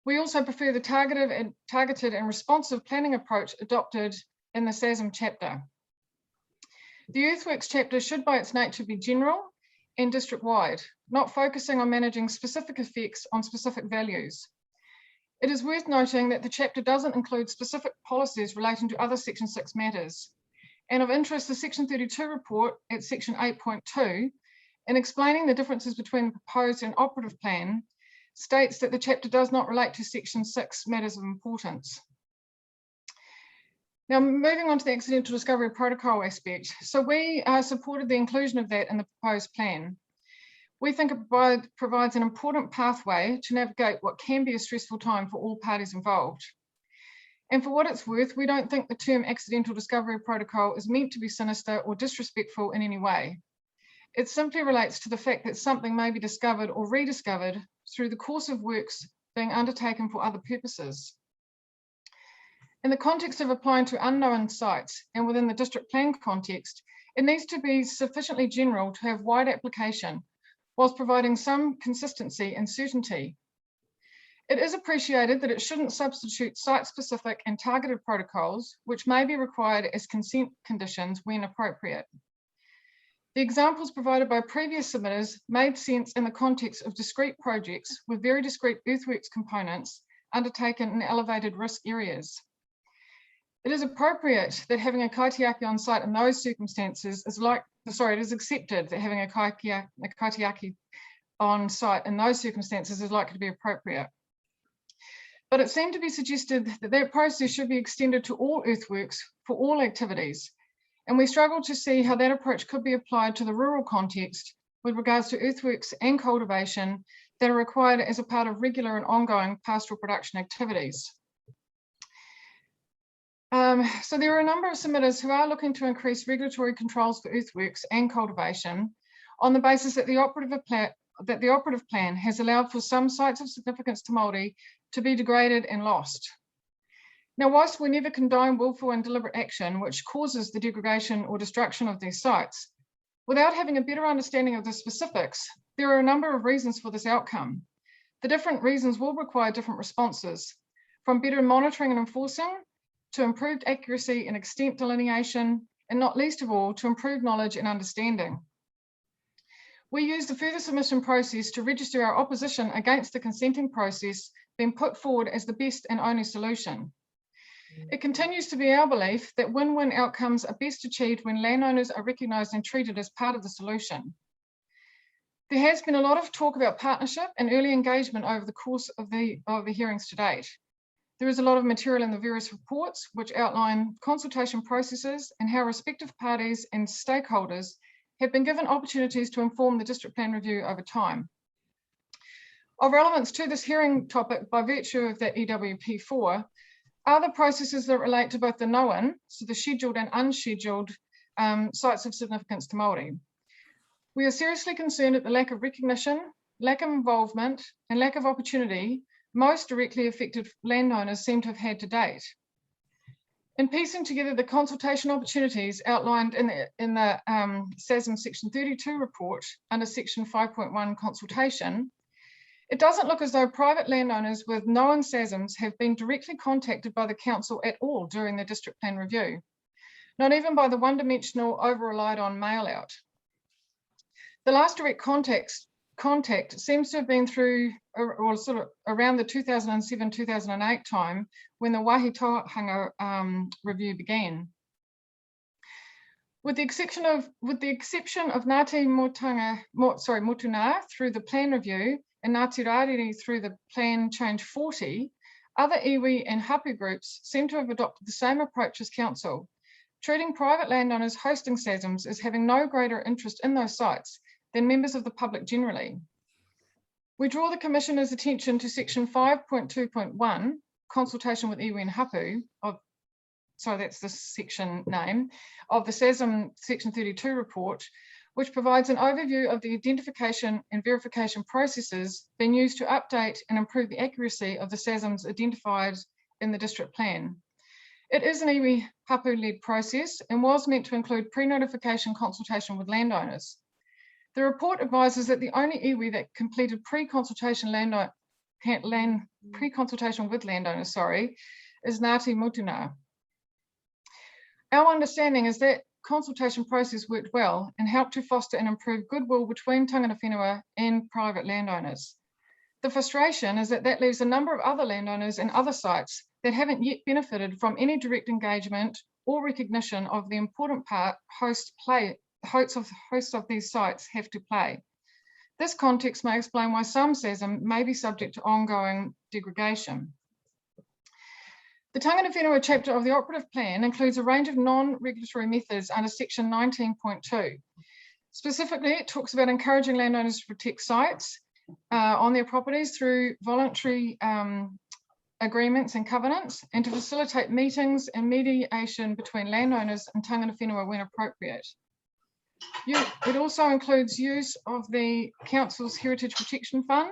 We also prefer the targeted and responsive planning approach adopted in the SASM chapter. The earthworks chapter should by its nature be general and district-wide, not focusing on managing specific effects on specific values. It is worth noting that the chapter doesn't include specific policies relating to other Section 6 matters. And of interest, the Section 32 report at Section 8.2, in explaining the differences between the proposed and operative plan, states that the chapter does not relate to Section 6 matters of importance. Now, moving on to the accidental discovery protocol aspect. So we supported the inclusion of that in the proposed plan. We think it provides an important pathway to navigate what can be a stressful time for all parties involved. And for what it's worth, we don't think the term accidental discovery protocol is meant to be sinister or disrespectful in any way. It simply relates to the fact that something may be discovered or rediscovered through the course of works being undertaken for other purposes. In the context of applying to unknown sites and within the district plan context, it needs to be sufficiently general to have wide application, whilst providing some consistency and certainty. It is appreciated that it shouldn't substitute site-specific and targeted protocols, which may be required as consent conditions when appropriate. The examples provided by previous submitters made sense in the context of discrete projects with very discrete earthworks components undertaken in elevated risk areas. It is appropriate that having a kaitiaki on site in those circumstances it is accepted that having a kaitiaki on site in those circumstances is likely to be appropriate. But it seemed to be suggested that that process should be extended to all earthworks for all activities. And we struggle to see how that approach could be applied to the rural context with regards to earthworks and cultivation that are required as a part of regular and ongoing pastoral production activities. So there are a number of submitters who are looking to increase regulatory controls for earthworks and cultivation on the basis that the operative plan has allowed for some sites of significance to Māori to be degraded and lost. Now, whilst we never condone willful and deliberate action which causes the degradation or destruction of these sites, without having a better understanding of the specifics, there are a number of reasons for this outcome. The different reasons will require different responses, from better monitoring and enforcing, to improved accuracy and extent delineation, and not least of all, to improved knowledge and understanding. We use the further submission process to register our opposition against the consenting process being put forward as the best and only solution. It continues to be our belief that win-win outcomes are best achieved when landowners are recognised and treated as part of the solution. There has been a lot of talk about partnership and early engagement over the course of the hearings to date. There is a lot of material in the various reports which outline consultation processes and how respective parties and stakeholders have been given opportunities to inform the district plan review over time. Of relevance to this hearing topic by virtue of that EWP4 are the processes that relate to both the known, so the scheduled and unscheduled sites of significance to Māori. We are seriously concerned at the lack of recognition, lack of involvement, and lack of opportunity most directly affected landowners seem to have had to date. In piecing together the consultation opportunities outlined in the SASM Section 32 report under Section 5.1 consultation, it doesn't look as though private landowners with known SASMs have been directly contacted by the council at all during the district plan review, not even by the one-dimensional over-relied on mail out. The last direct contact seems to have been through or sort of around the 2007-2008 time when the Wāhi Tohunga review began. With the exception of Ngāti Motunā through the plan review and Ngāti Rārere through the plan change 40, other iwi and hapu groups seem to have adopted the same approach as council, treating private landowners hosting SASMs as having no greater interest in those sites than members of the public generally. We draw the Commissioner's attention to Section 5.2.1, consultation with iwi and hapu, that's the section name, of the SASM Section 32 report, which provides an overview of the identification and verification processes being used to update and improve the accuracy of the SASMs identified in the district plan. It is an iwi hapu-led process and was meant to include pre-notification consultation with landowners. The report advises that the only iwi that completed pre-consultation with landowners, is Ngāti Motunā. Our understanding is that consultation process worked well and helped to foster and improve goodwill between tangata whenua and private landowners. The frustration is that leaves a number of other landowners and other sites that haven't yet benefited from any direct engagement or recognition of the important part hosts of these sites have to play. This context may explain why some SASM may be subject to ongoing degradation. The tangata whenua chapter of the operative plan includes a range of non-regulatory methods under Section 19.2. Specifically, it talks about encouraging landowners to protect sites on their properties through voluntary agreements and covenants, and to facilitate meetings and mediation between landowners and tangata whenua when appropriate. It also includes use of the Council's Heritage Protection Fund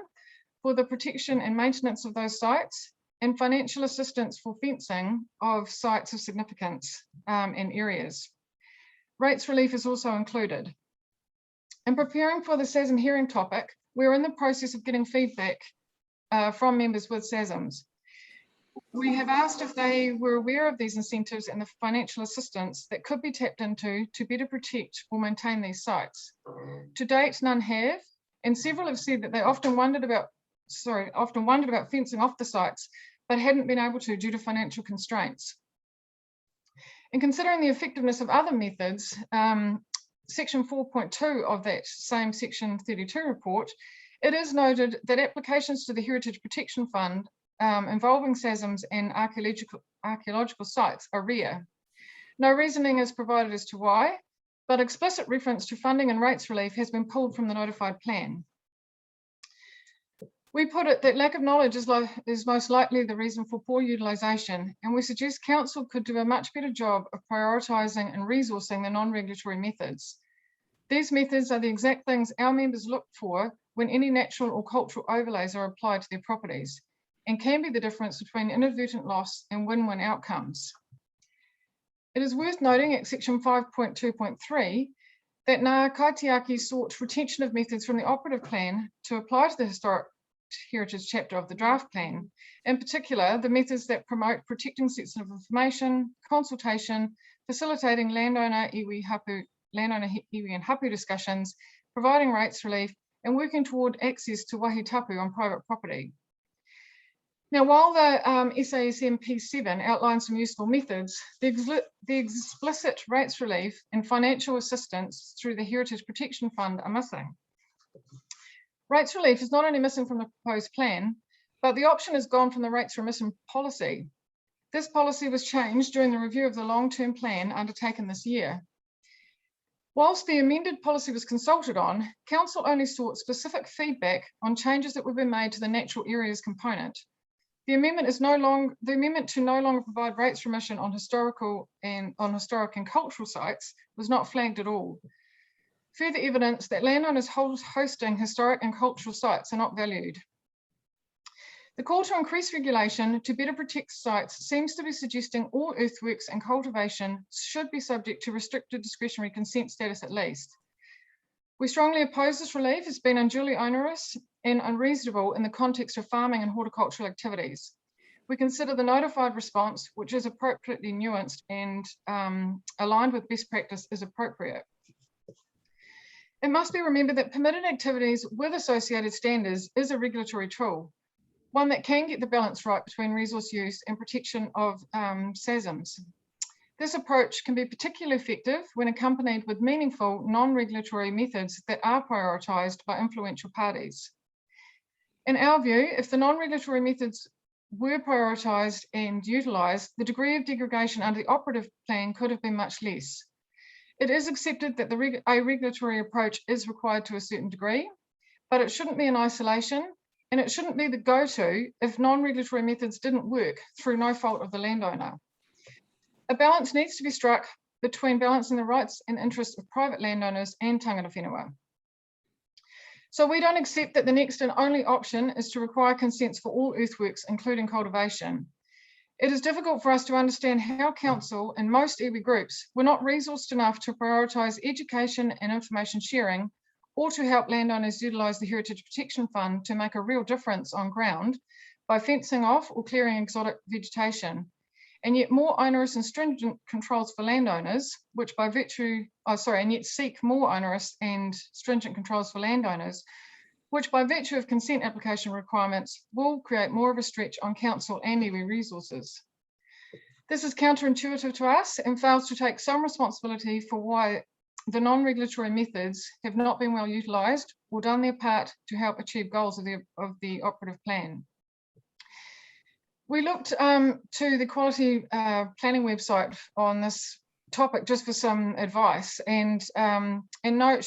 for the protection and maintenance of those sites, and financial assistance for fencing of sites of significance and areas. Rates relief is also included. In preparing for the SASM hearing topic, we're in the process of getting feedback from members with SASMs. We have asked if they were aware of these incentives and the financial assistance that could be tapped into to better protect or maintain these sites. To date, none have, and several have said that they often wondered about fencing off the sites, but hadn't been able to due to financial constraints. In considering the effectiveness of other methods, section 4.2 of that same section 32 report, it is noted that applications to the Heritage Protection Fund involving SASMs and archaeological sites are rare. No reasoning is provided as to why, but explicit reference to funding and rates relief has been pulled from the notified plan. We put it that lack of knowledge is most likely the reason for poor utilisation, and we suggest Council could do a much better job of prioritising and resourcing the non-regulatory methods. These methods are the exact things our members look for when any natural or cultural overlays are applied to their properties, and can be the difference between inadvertent loss and win-win outcomes. It is worth noting at section 5.2.3 that Ngā Kaitiaki sought retention of methods from the operative plan to apply to the historic heritage chapter of the draft plan, in particular the methods that promote protecting sensitive information, consultation, facilitating landowner iwi and hapu discussions, providing rates relief, and working toward access to wahi tapu on private property. Now, while the SASM P7 outlines some useful methods, the explicit rates relief and financial assistance through the Heritage Protection Fund are missing. Rates relief is not only missing from the proposed plan, but the option is gone from the rates remission policy. This policy was changed during the review of the long-term plan undertaken this year. Whilst the amended policy was consulted on, Council only sought specific feedback on changes that would be made to the natural areas component. The amendment to no longer provide rates remission on historic and cultural sites was not flagged at all. Further evidence that landowners hosting historic and cultural sites are not valued. The call to increase regulation to better protect sites seems to be suggesting all earthworks and cultivation should be subject to restricted discretionary consent status at least. We strongly oppose this relief as being unduly onerous and unreasonable in the context of farming and horticultural activities. We consider the notified response, which is appropriately nuanced and aligned with best practice, is appropriate. It must be remembered that permitted activities with associated standards is a regulatory tool, one that can get the balance right between resource use and protection of SASMs. This approach can be particularly effective when accompanied with meaningful non-regulatory methods that are prioritised by influential parties. In our view, if the non-regulatory methods were prioritised and utilised, the degree of degradation under the operative plan could have been much less. It is accepted that a regulatory approach is required to a certain degree, but it shouldn't be in isolation, and it shouldn't be the go-to if non-regulatory methods didn't work through no fault of the landowner. A balance needs to be struck between balancing the rights and interests of private landowners and tangata whenua. So we don't accept that the next and only option is to require consents for all earthworks, including cultivation. It is difficult for us to understand how Council and most iwi groups were not resourced enough to prioritise education and information sharing, or to help landowners utilise the Heritage Protection Fund to make a real difference on ground by fencing off or clearing exotic vegetation. And yet more onerous and stringent controls for landowners, which by virtue, and yet seek more onerous and stringent controls for landowners, which by virtue of consent application requirements will create more of a stretch on Council and iwi resources. This is counterintuitive to us and fails to take some responsibility for why the non-regulatory methods have not been well utilised or done their part to help achieve goals of the operative plan. We looked to the quality planning website on this topic just for some advice, and note,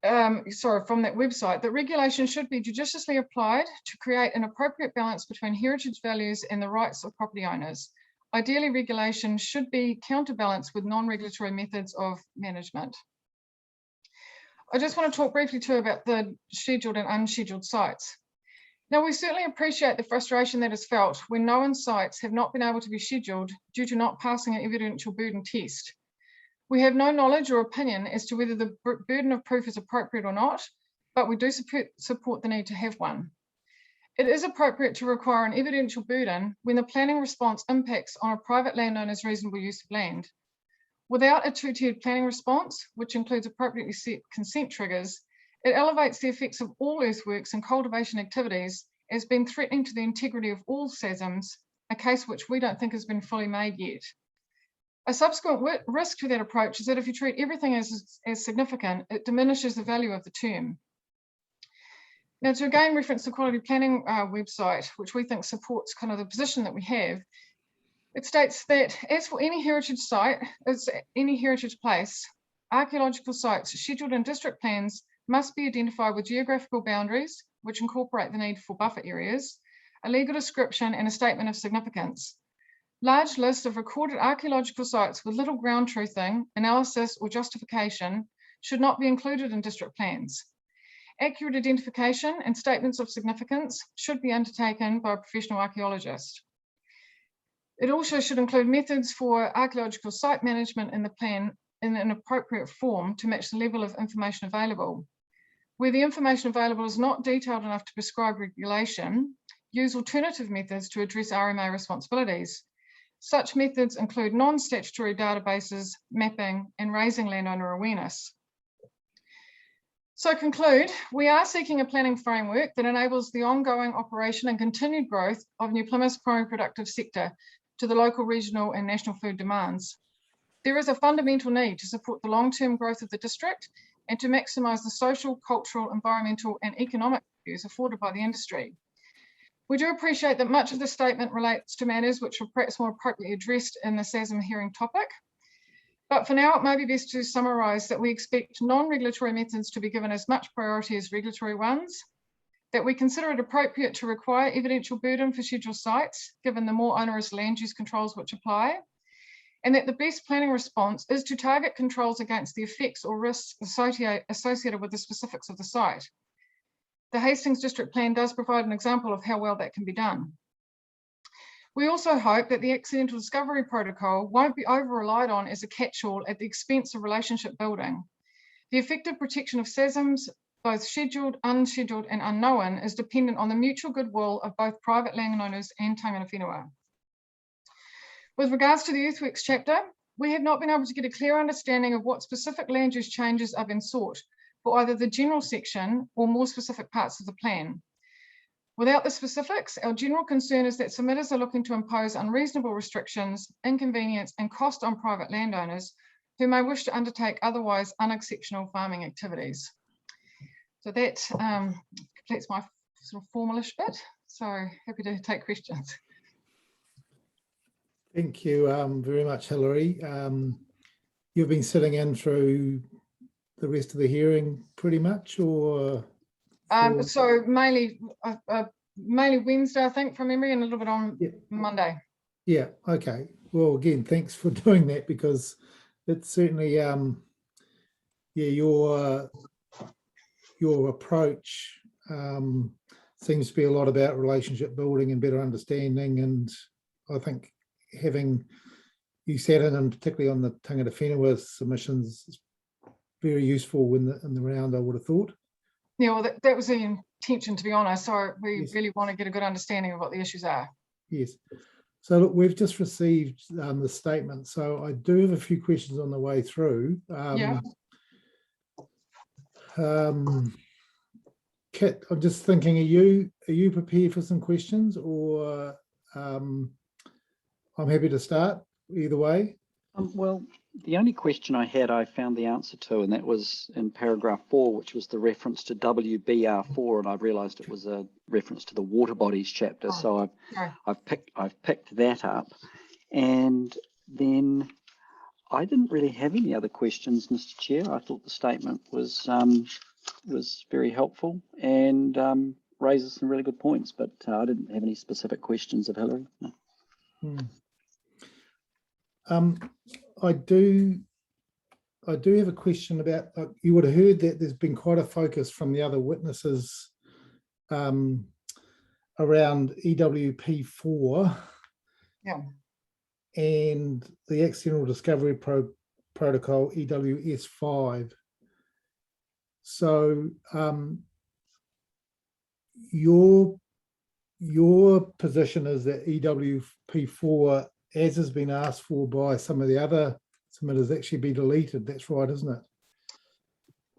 from that website, that regulation should be judiciously applied to create an appropriate balance between heritage values and the rights of property owners. Ideally, regulation should be counterbalanced with non-regulatory methods of management. I just want to talk briefly too about the scheduled and unscheduled sites. Now, we certainly appreciate the frustration that is felt when known sites have not been able to be scheduled due to not passing an evidential burden test. We have no knowledge or opinion as to whether the burden of proof is appropriate or not, but we do support the need to have one. It is appropriate to require an evidential burden when the planning response impacts on a private landowner's reasonable use of land. Without a two-tiered planning response, which includes appropriately set consent triggers, it elevates the effects of all earthworks and cultivation activities as being threatening to the integrity of all SASMs, a case which we don't think has been fully made yet. A subsequent risk to that approach is that if you treat everything as significant, it diminishes the value of the term. Now, to again reference the quality planning website, which we think supports kind of the position that we have, it states that as for any heritage site, as any heritage place, archaeological sites scheduled in district plans must be identified with geographical boundaries, which incorporate the need for buffer areas, a legal description and a statement of significance. Large lists of recorded archaeological sites with little ground truthing, analysis or justification should not be included in district plans. Accurate identification and statements of significance should be undertaken by a professional archaeologist. It also should include methods for archaeological site management in the plan in an appropriate form to match the level of information available. Where the information available is not detailed enough to prescribe regulation, use alternative methods to address RMA responsibilities. Such methods include non-statutory databases, mapping, and raising landowner awareness. So to conclude, we are seeking a planning framework that enables the ongoing operation and continued growth of New Plymouth's primary productive sector to the local, regional, and national food demands. There is a fundamental need to support the long-term growth of the district and to maximise the social, cultural, environmental, and economic values afforded by the industry. We do appreciate that much of the statement relates to matters which are perhaps more appropriately addressed in the SASM hearing topic. But for now, it may be best to summarise that we expect non-regulatory methods to be given as much priority as regulatory ones, that we consider it appropriate to require evidential burden for scheduled sites, given the more onerous land use controls which apply, and that the best planning response is to target controls against the effects or risks associated with the specifics of the site. The Hastings District Plan does provide an example of how well that can be done. We also hope that the accidental discovery protocol won't be over-relied on as a catch-all at the expense of relationship building. The effective protection of SASMs, both scheduled, unscheduled, and unknown, is dependent on the mutual goodwill of both private landowners and tangata whenua. With regards to the earthworks chapter, we have not been able to get a clear understanding of what specific land use changes are being sought for either the general section or more specific parts of the plan. Without the specifics, our general concern is that submitters are looking to impose unreasonable restrictions, inconvenience, and cost on private landowners who may wish to undertake otherwise unexceptional farming activities. So that completes my sort of formalish bit. So happy to take questions. Thank you very much, Hilary. You've been sitting in through the rest of the hearing pretty much, or? So mainly Wednesday, I think, from memory, and a little bit on Monday. Yeah, okay. Well, again, thanks for doing that, because it's certainly, your approach seems to be a lot about relationship building and better understanding, and I think having you sat in, and particularly on the tangata whenua submissions, is very useful in the round, I would have thought. Yeah, well, that was the intention, to be honest. So we really want to get a good understanding of what the issues are. Yes. So look, we've just received the statement. So I do have a few questions on the way through. Kit, I'm just thinking, are you prepared for some questions, or I'm happy to start either way. Well, the only question I had, I found the answer to, and that was in paragraph 4, which was the reference to WBR4, and I realised it was a reference to the water bodies chapter. So I've picked that up, and then I didn't really have any other questions, Mr. Chair. I thought the statement was very helpful and raises some really good points, but I didn't have any specific questions of Hilary. No. I do have a question about, you would have heard that there's been quite a focus from the other witnesses around EWP4 Yeah. and the Accidental Discovery Protocol EWS5. So your position is that EWP4, as has been asked for by some of the other submitters, actually be deleted. That's right, isn't it?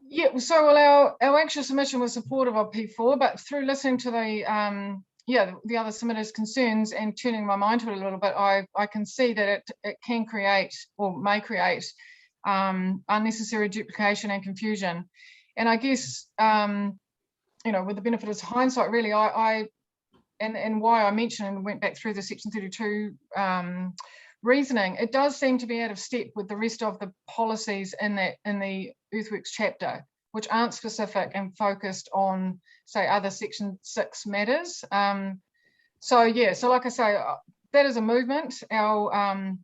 Yeah, so well, our actual submission was supportive of P4, but through listening to the other submitters' concerns and turning my mind to it a little bit, I can see that it can create or may create unnecessary duplication and confusion. And I guess with the benefit of hindsight, really, and why I mentioned and went back through the Section 32 reasoning, it does seem to be out of step with the rest of the policies in the Earthworks chapter, which aren't specific and focused on, say, other Section 6 matters. So like I say, that is a movement. Our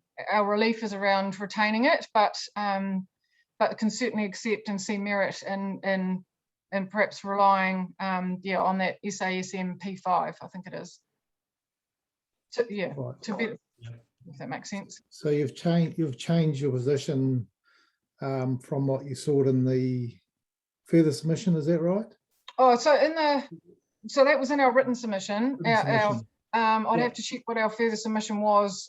relief is around retaining it, but can certainly accept and see merit in perhaps relying on that SASM P5, I think it is. To be, if that makes sense. So you've changed your position from what you saw in the further submission, is that right? Oh, so that was in our written submission. I'd have to check what our further submission was.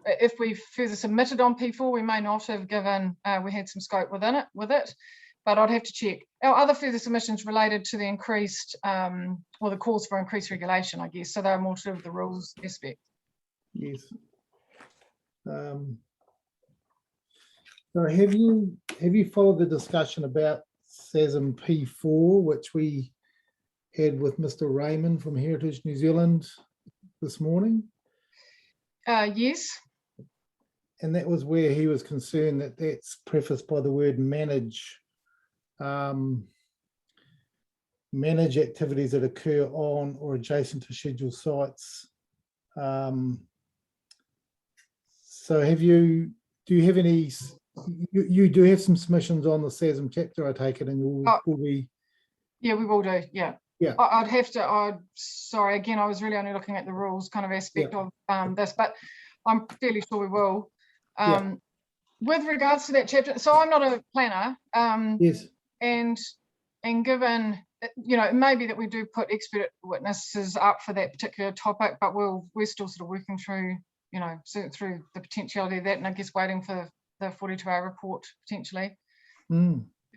If we further submitted on P4, we may not have given, we had some scope with it, but I'd have to check. Our other further submissions related to the increased, the calls for increased regulation, I guess. So they're more to do with the rules aspect. Yes. So have you followed the discussion about SASM P4, which we had with Mr. Raymond from Heritage New Zealand this morning? Yes. And that was where he was concerned that that's prefaced by the word manage. Manage activities that occur on or adjacent to scheduled sites. So do you have any, you do have some submissions on the SASM chapter, I take it, and will be? Yeah, we will do, yeah. Yeah. Sorry, again, I was really only looking at the rules kind of aspect of this, but I'm fairly sure we will. With regards to that chapter, so I'm not a planner. Yes. And given, it may be that we do put expert witnesses up for that particular topic, but we're still sort of working through, through the potentiality of that, and I guess waiting for the 42-hour report potentially.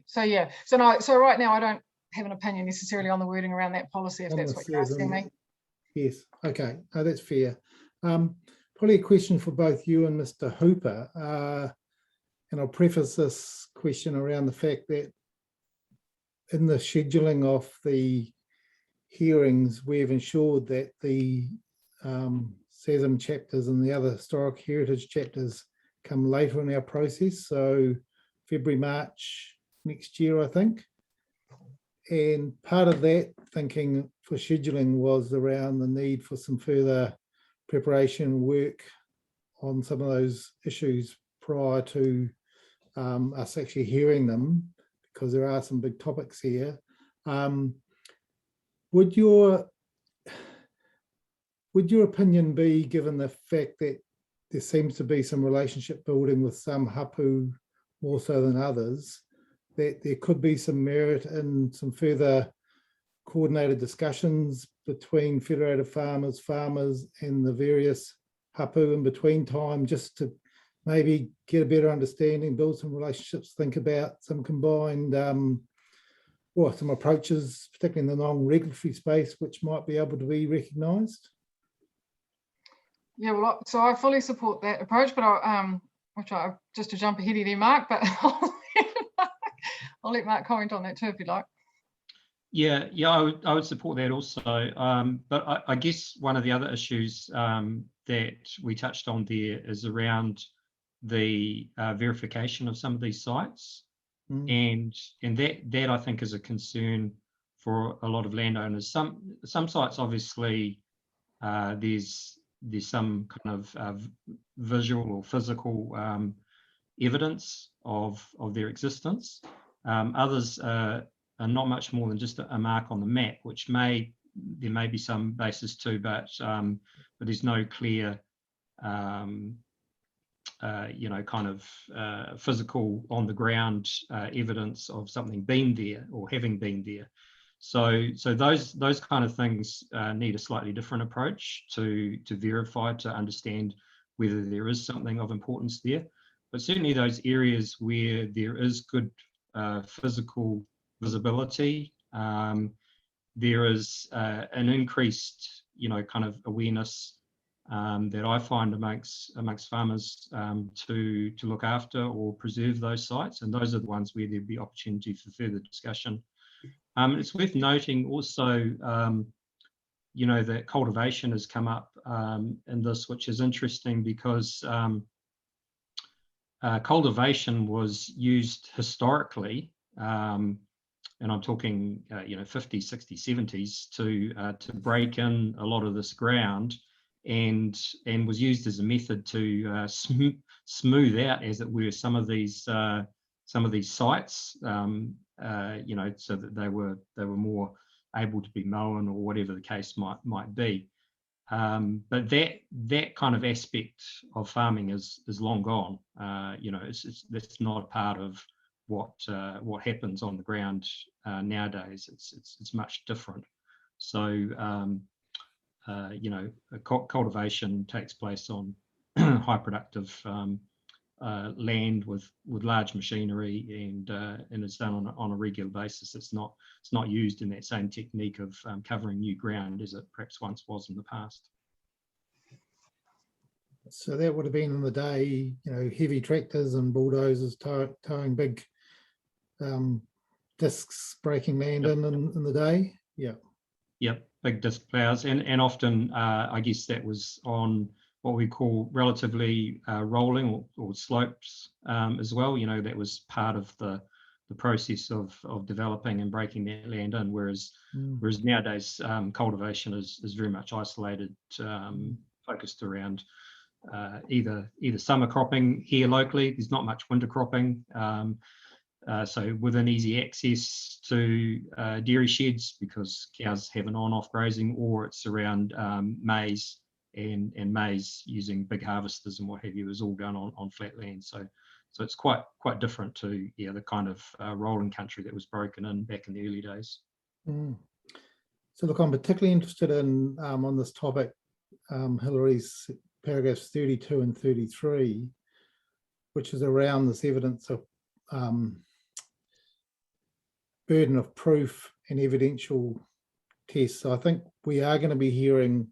So yeah, so right now I don't have an opinion necessarily on the wording around that policy, if that's what you're asking me. Yes, okay, no, that's fair. Probably a question for both you and Mr. Hooper, and I'll preface this question around the fact that in the scheduling of the hearings, we've ensured that the SASM chapters and the other historic heritage chapters come later in our process, so February, March next year, I think. And part of that thinking for scheduling was around the need for some further preparation work on some of those issues prior to us actually hearing them, because there are some big topics here. Would your opinion be, given the fact that there seems to be some relationship building with some hapu more so than others, that there could be some merit in some further coordinated discussions between federated farmers and the various hapu in between time, just to maybe get a better understanding, build some relationships, think about some combined, some approaches, particularly in the non-regulatory space, which might be able to be recognised? Yeah, well, so I fully support that approach, but just to jump ahead of you, Mark, but I'll let Mark comment on that too, if you'd like. Yeah, I would support that also. But I guess one of the other issues that we touched on there is around the verification of some of these sites, and that I think is a concern for a lot of landowners. Some sites, obviously, there's some kind of visual or physical evidence of their existence. Others are not much more than just a mark on the map, which may there may be some basis to, but there's no clear, you know, kind of physical on the ground evidence of something being there or having been there. So those kind of things need a slightly different approach to verify, to understand whether there is something of importance there. But certainly those areas where there is good physical visibility, there is an increased, you know, kind of awareness that I find amongst farmers to look after or preserve those sites, and those are the ones where there'd be opportunity for further discussion. It's worth noting also, you know, that cultivation has come up in this, which is interesting because cultivation was used historically, and I'm talking, you know, 50s, 60s, 70s, to break in a lot of this ground, and was used as a method to smooth out, as it were, some of these sites, you know, so that they were more able to be mown or whatever the case might be. But that kind of aspect of farming is long gone. You know, that's not a part of what happens on the ground nowadays. It's much different. So you know, cultivation takes place on high productive land with large machinery, and it's done on a regular basis. It's not used in that same technique of covering new ground as it perhaps once was in the past. So that would have been in the day, you know, heavy tractors and bulldozers towing big discs, breaking land in the day. Yeah. Yep, big disc plows, and often I guess that was on what we call relatively rolling or slopes as well. You know, that was part of the process of developing and breaking that land in, whereas nowadays cultivation is very much isolated, focused around either summer cropping here locally. There's not much winter cropping, so within easy access to dairy sheds because cows have an on-off grazing, or it's around maize, and maize using big harvesters and what have you is all done on flat land. So it's quite different to the kind of rolling country that was broken in back in the early days. So look, I'm particularly interested in on this topic, Hilary's paragraphs 32 and 33, which is around this evidence of burden of proof and evidential tests. So I think we are going to be hearing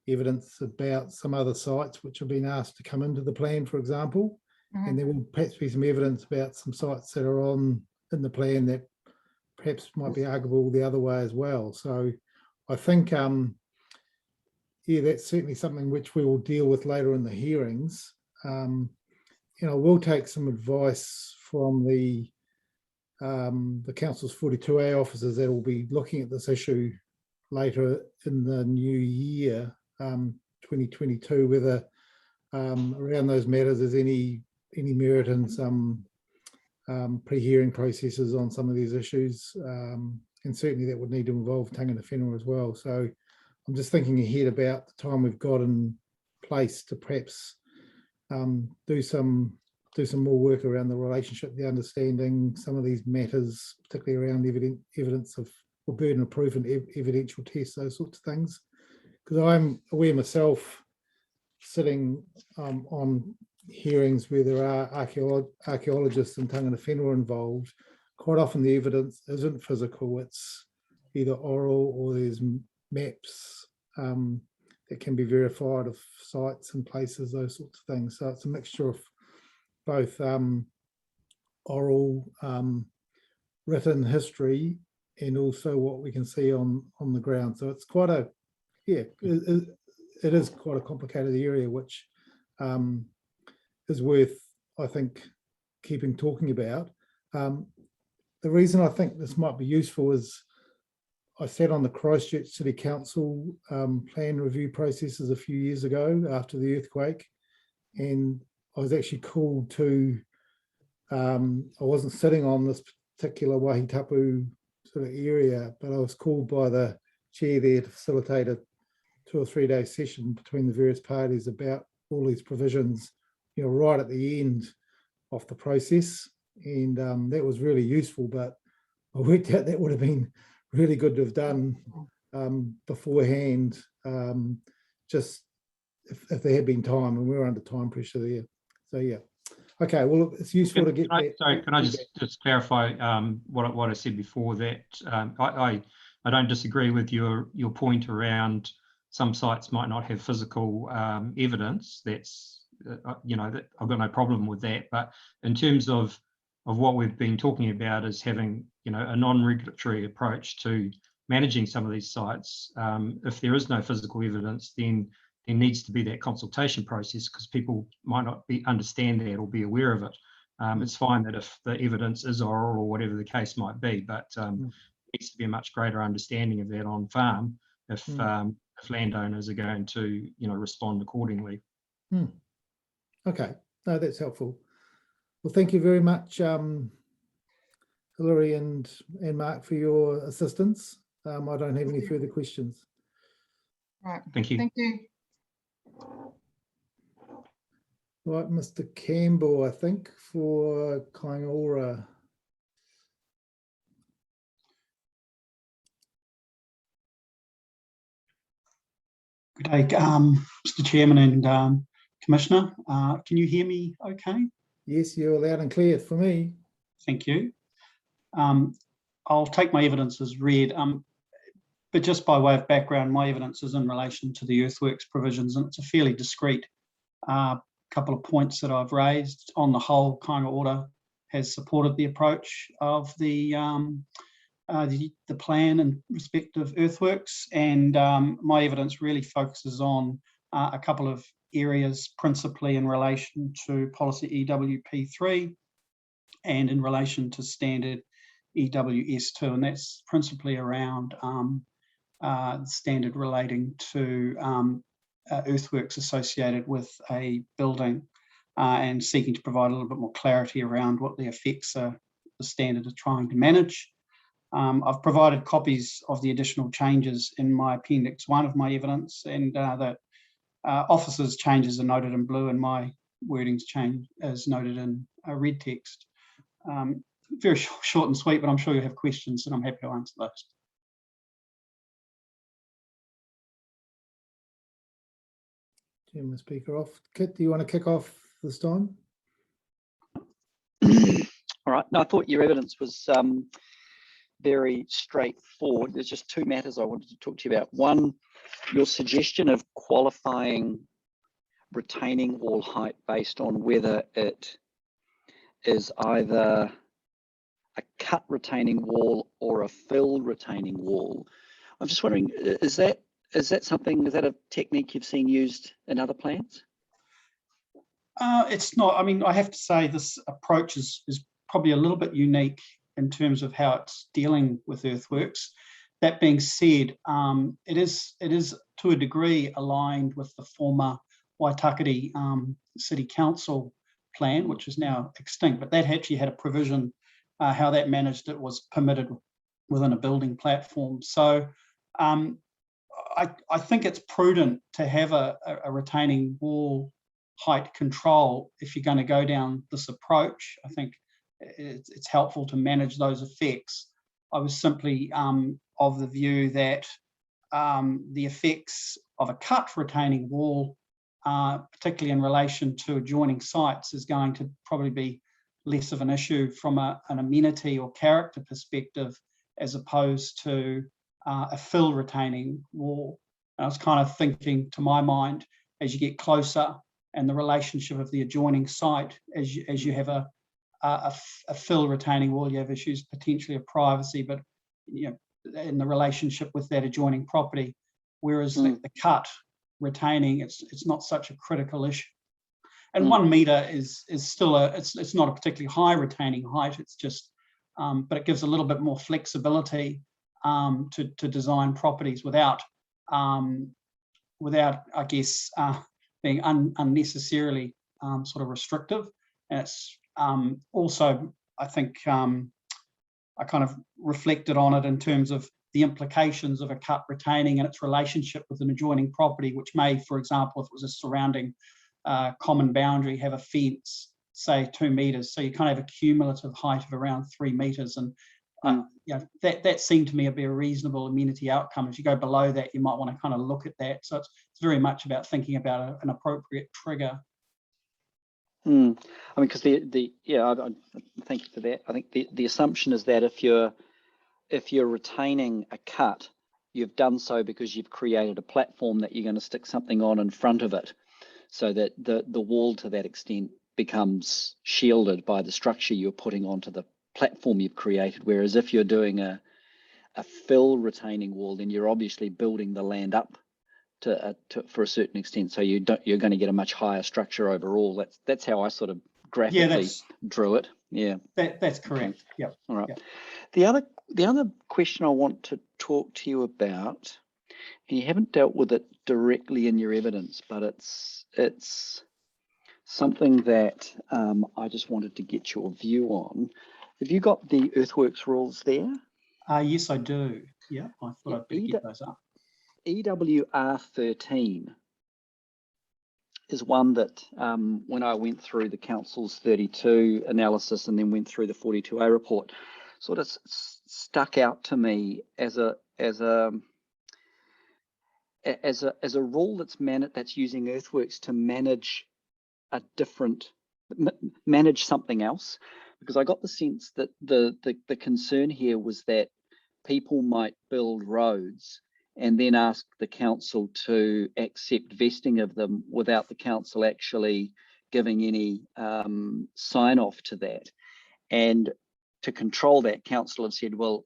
evidence about some other sites which have been asked to come into the plan, for example, and there will perhaps be some evidence about some sites that are in the plan that perhaps might be arguable the other way as well. So I think, that's certainly something which we will deal with later in the hearings. You know, we'll take some advice from the council's 42A officers that will be looking at this issue later in the new year, 2022, whether around those matters there's any merit in some pre-hearing processes on some of these issues, and certainly that would need to involve tangata whenua as well. So I'm just thinking ahead about the time we've got in place to perhaps do some more work around the relationship, the understanding, some of these matters, particularly around evidence of or burden of proof and evidential tests, those sorts of things. Because I'm aware myself, sitting on hearings where there are archaeologists and tangata whenua involved, quite often the evidence isn't physical, it's either oral or there's maps that can be verified of sites and places, those sorts of things. So it's a mixture of both oral, written history and also what we can see on the ground. So it's quite a, it is quite a complicated area, which is worth, I think, keeping talking about. The reason I think this might be useful is I sat on the Christchurch City Council plan review processes a few years ago after the earthquake, and I was actually called to, I wasn't sitting on this particular Waihi Tapu sort of area, but I was called by the chair there to facilitate a 2 or 3 day session between the various parties about all these provisions, you know, right at the end of the process. And that was really useful, but I worked out that would have been really good to have done beforehand, just if there had been time, and we were under time pressure there. So yeah. Okay, well, look, it's useful to get that. Sorry, can I just clarify what I said before, that I don't disagree with your point around some sites might not have physical evidence. That's, you know, that I've got no problem with that. But in terms of what we've been talking about is having, you know, a non-regulatory approach to managing some of these sites. If there is no physical evidence, then there needs to be that consultation process, because people might not understand that or be aware of it. It's fine that if the evidence is oral or whatever the case might be, but there needs to be a much greater understanding of that on farm if landowners are going to, you know, respond accordingly. Okay, no, that's helpful. Well, thank you very much, Hilary and Mark, for your assistance. I don't have any further questions. Right. Thank you. Thank you. Right, Mr. Campbell, I think, for Kaingaora. Good day, Mr. Chairman and Commissioner. Can you hear me okay? Yes, you're loud and clear for me. Thank you. I'll take my evidence as read, but just by way of background, my evidence is in relation to the earthworks provisions, and it's a fairly discrete couple of points that I've raised. On the whole, Kaingaora has supported the approach of the plan in respect of earthworks, and my evidence really focuses on a couple of areas, principally in relation to policy EWP3 and in relation to standard EWS2, and that's principally around the standard relating to earthworks associated with a building, and seeking to provide a little bit more clarity around what the effects are the standard are trying to manage. I've provided copies of the additional changes in my Appendix 1 of my evidence, and that officers' changes are noted in blue and my wordings change as noted in red text. Very short and sweet, but I'm sure you have questions and I'm happy to answer those. Turn the speaker off. Kit, do you want to kick off this time? All right. No, I thought your evidence was very straightforward. There's just two matters I wanted to talk to you about. One, your suggestion of qualifying retaining wall height based on whether it is either a cut retaining wall or a fill retaining wall. I'm just wondering, is that a technique you've seen used in other plans? It's not. I mean, I have to say this approach is probably a little bit unique in terms of how it's dealing with earthworks. That being said, it is to a degree aligned with the former Waitakere City Council plan, which is now extinct, but that actually had a provision how that managed it was permitted within a building platform. So I think it's prudent to have a retaining wall height control if you're going to go down this approach. I think it's helpful to manage those effects. I was simply of the view that the effects of a cut retaining wall, particularly in relation to adjoining sites, is going to probably be less of an issue from an amenity or character perspective, as opposed to a fill retaining wall. And I was kind of thinking, to my mind, as you get closer and the relationship of the adjoining site, as you have a fill retaining wall, you have issues potentially of privacy, but you know, in the relationship with that adjoining property, whereas the cut retaining, it's not such a critical issue. And 1 meter is still it's not a particularly high retaining height. It's just, but it gives a little bit more flexibility to design properties without I guess being unnecessarily sort of restrictive. And it's also, I think, I kind of reflected on it in terms of the implications of a cut retaining and its relationship with an adjoining property, which may, for example, if it was a surrounding common boundary, have a fence, say 2 meters. So you kind of have a cumulative height of around 3 meters. And you know, that seemed to me to be a reasonable amenity outcome. As you go below that, you might want to kind of look at that. So it's very much about thinking about an appropriate trigger. I mean, because thank you for that. I think the assumption is that if you're retaining a cut, you've done so because you've created a platform that you're going to stick something on in front of it, so that the wall to that extent becomes shielded by the structure you're putting onto the platform you've created. Whereas if you're doing a fill retaining wall, then you're obviously building the land up for a certain extent, so you're going to get a much higher structure overall. That's how I sort of graphically drew it. Yeah, that's correct. Okay. Yep. All right. Yep. The other question I want to talk to you about, and you haven't dealt with it directly in your evidence, but it's something that I just wanted to get your view on. Have you got the earthworks rules there? Yes, I do. Yeah, I thought I'd better get those up. EWR 13 is one that when I went through the council's 32 analysis and then went through the 42A report, sort of stuck out to me as a rule that's using earthworks to manage manage something else, because I got the sense that the concern here was that people might build roads and then ask the council to accept vesting of them without the council actually giving any sign off to that. And to control that, council have said, well,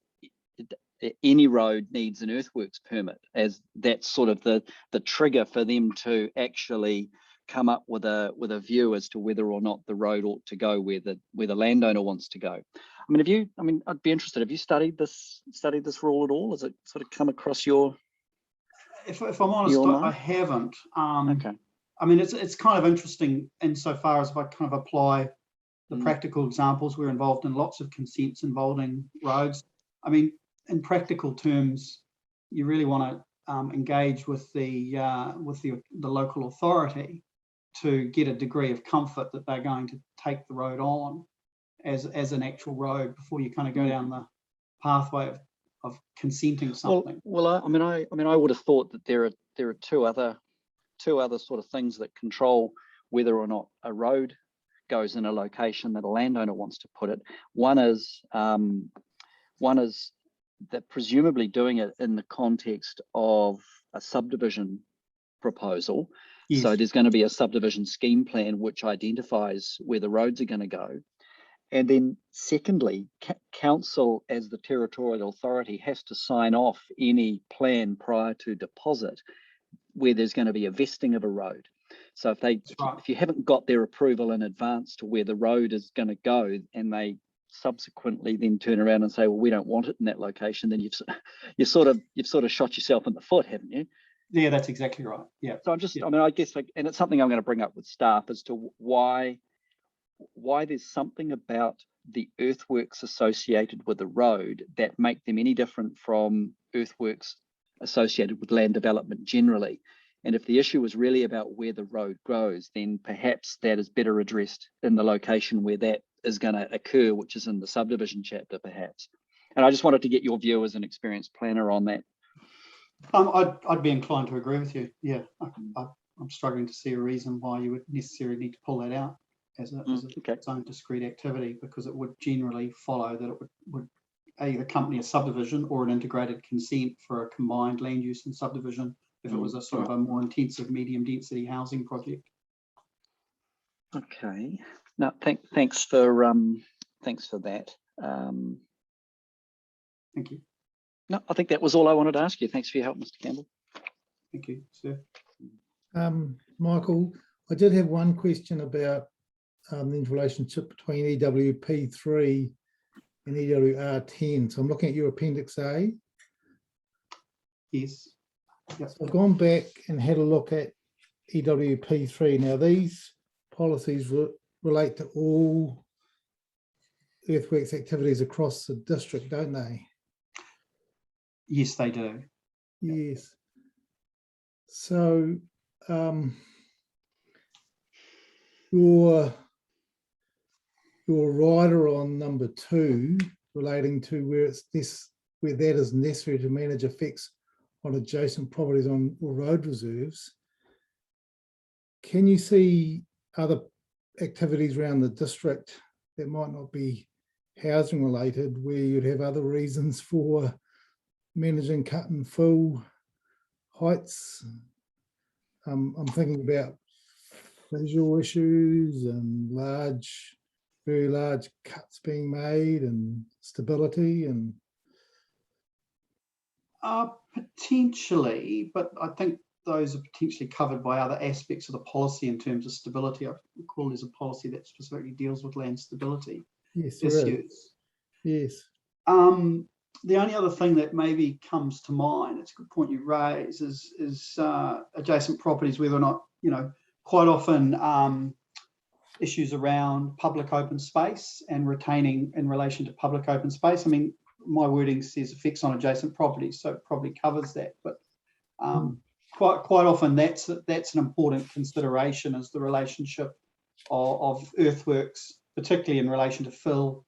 any road needs an earthworks permit, as that's sort of the trigger for them to actually come up with a view as to whether or not the road ought to go where the landowner wants to go. I mean, I'd be interested. Have you studied this rule at all? Has it sort of come across your? If I'm honest, I haven't. Okay. I mean, it's kind of interesting insofar as if I kind of apply the practical examples. We're involved in lots of consents involving roads. I mean, in practical terms, you really want to engage with the local authority to get a degree of comfort that they're going to take the road on as an actual road before you kind of go down the pathway of consenting something. Well, I mean, I would have thought that there are two other sort of things that control whether or not a road goes in a location that a landowner wants to put it. One is that presumably doing it in the context of a subdivision proposal. Yes. So there's going to be a subdivision scheme plan which identifies where the roads are going to go. And then secondly, council as the territorial authority has to sign off any plan prior to deposit where there's going to be a vesting of a road. So if you haven't got their approval in advance to where the road is going to go, and they subsequently then turn around and say, well, we don't want it in that location, then you've sort of shot yourself in the foot, haven't you? Yeah, that's exactly right. Yeah. So I mean, I guess, and it's something I'm going to bring up with staff as to why there's something about the earthworks associated with the road that make them any different from earthworks associated with land development generally. And if the issue is really about where the road goes, then perhaps that is better addressed in the location where that is going to occur, which is in the subdivision chapter, perhaps. And I just wanted to get your view as an experienced planner on that. I'd be inclined to agree with you. Yeah, I'm struggling to see a reason why you would necessarily need to pull that out as its own discrete activity, because it would generally follow that it would either accompany a subdivision or an integrated consent for a combined land use and subdivision if it was a sort of a more intensive medium density housing project. Okay. No, thanks for that. Thank you. No, I think that was all I wanted to ask you. Thanks for your help, Mr. Campbell. Thank you, sir. Michael, I did have one question about the interrelationship between EWP3 and EWR10. So I'm looking at your Appendix A. Yes. Yep. So I've gone back and had a look at EWP3. Now these policies relate to all earthworks activities across the district, don't they? Yes, they do. Yes. So your rider on number 2 relating to where that is necessary to manage effects on adjacent properties on or road reserves. Can you see other activities around the district that might not be housing related, where you'd have other reasons for managing cut and fill heights? I'm thinking about visual issues and very large cuts being made and stability and. Potentially, but I think those are potentially covered by other aspects of the policy in terms of stability. I recall there's a policy that specifically deals with land stability issues. Yes. The only other thing that maybe comes to mind, it's a good point you raise, is adjacent properties, whether or not, quite often issues around public open space and retaining in relation to public open space. I mean, my wording says effects on adjacent properties, so it probably covers that. But quite often that's an important consideration, is the relationship of earthworks, particularly in relation to fill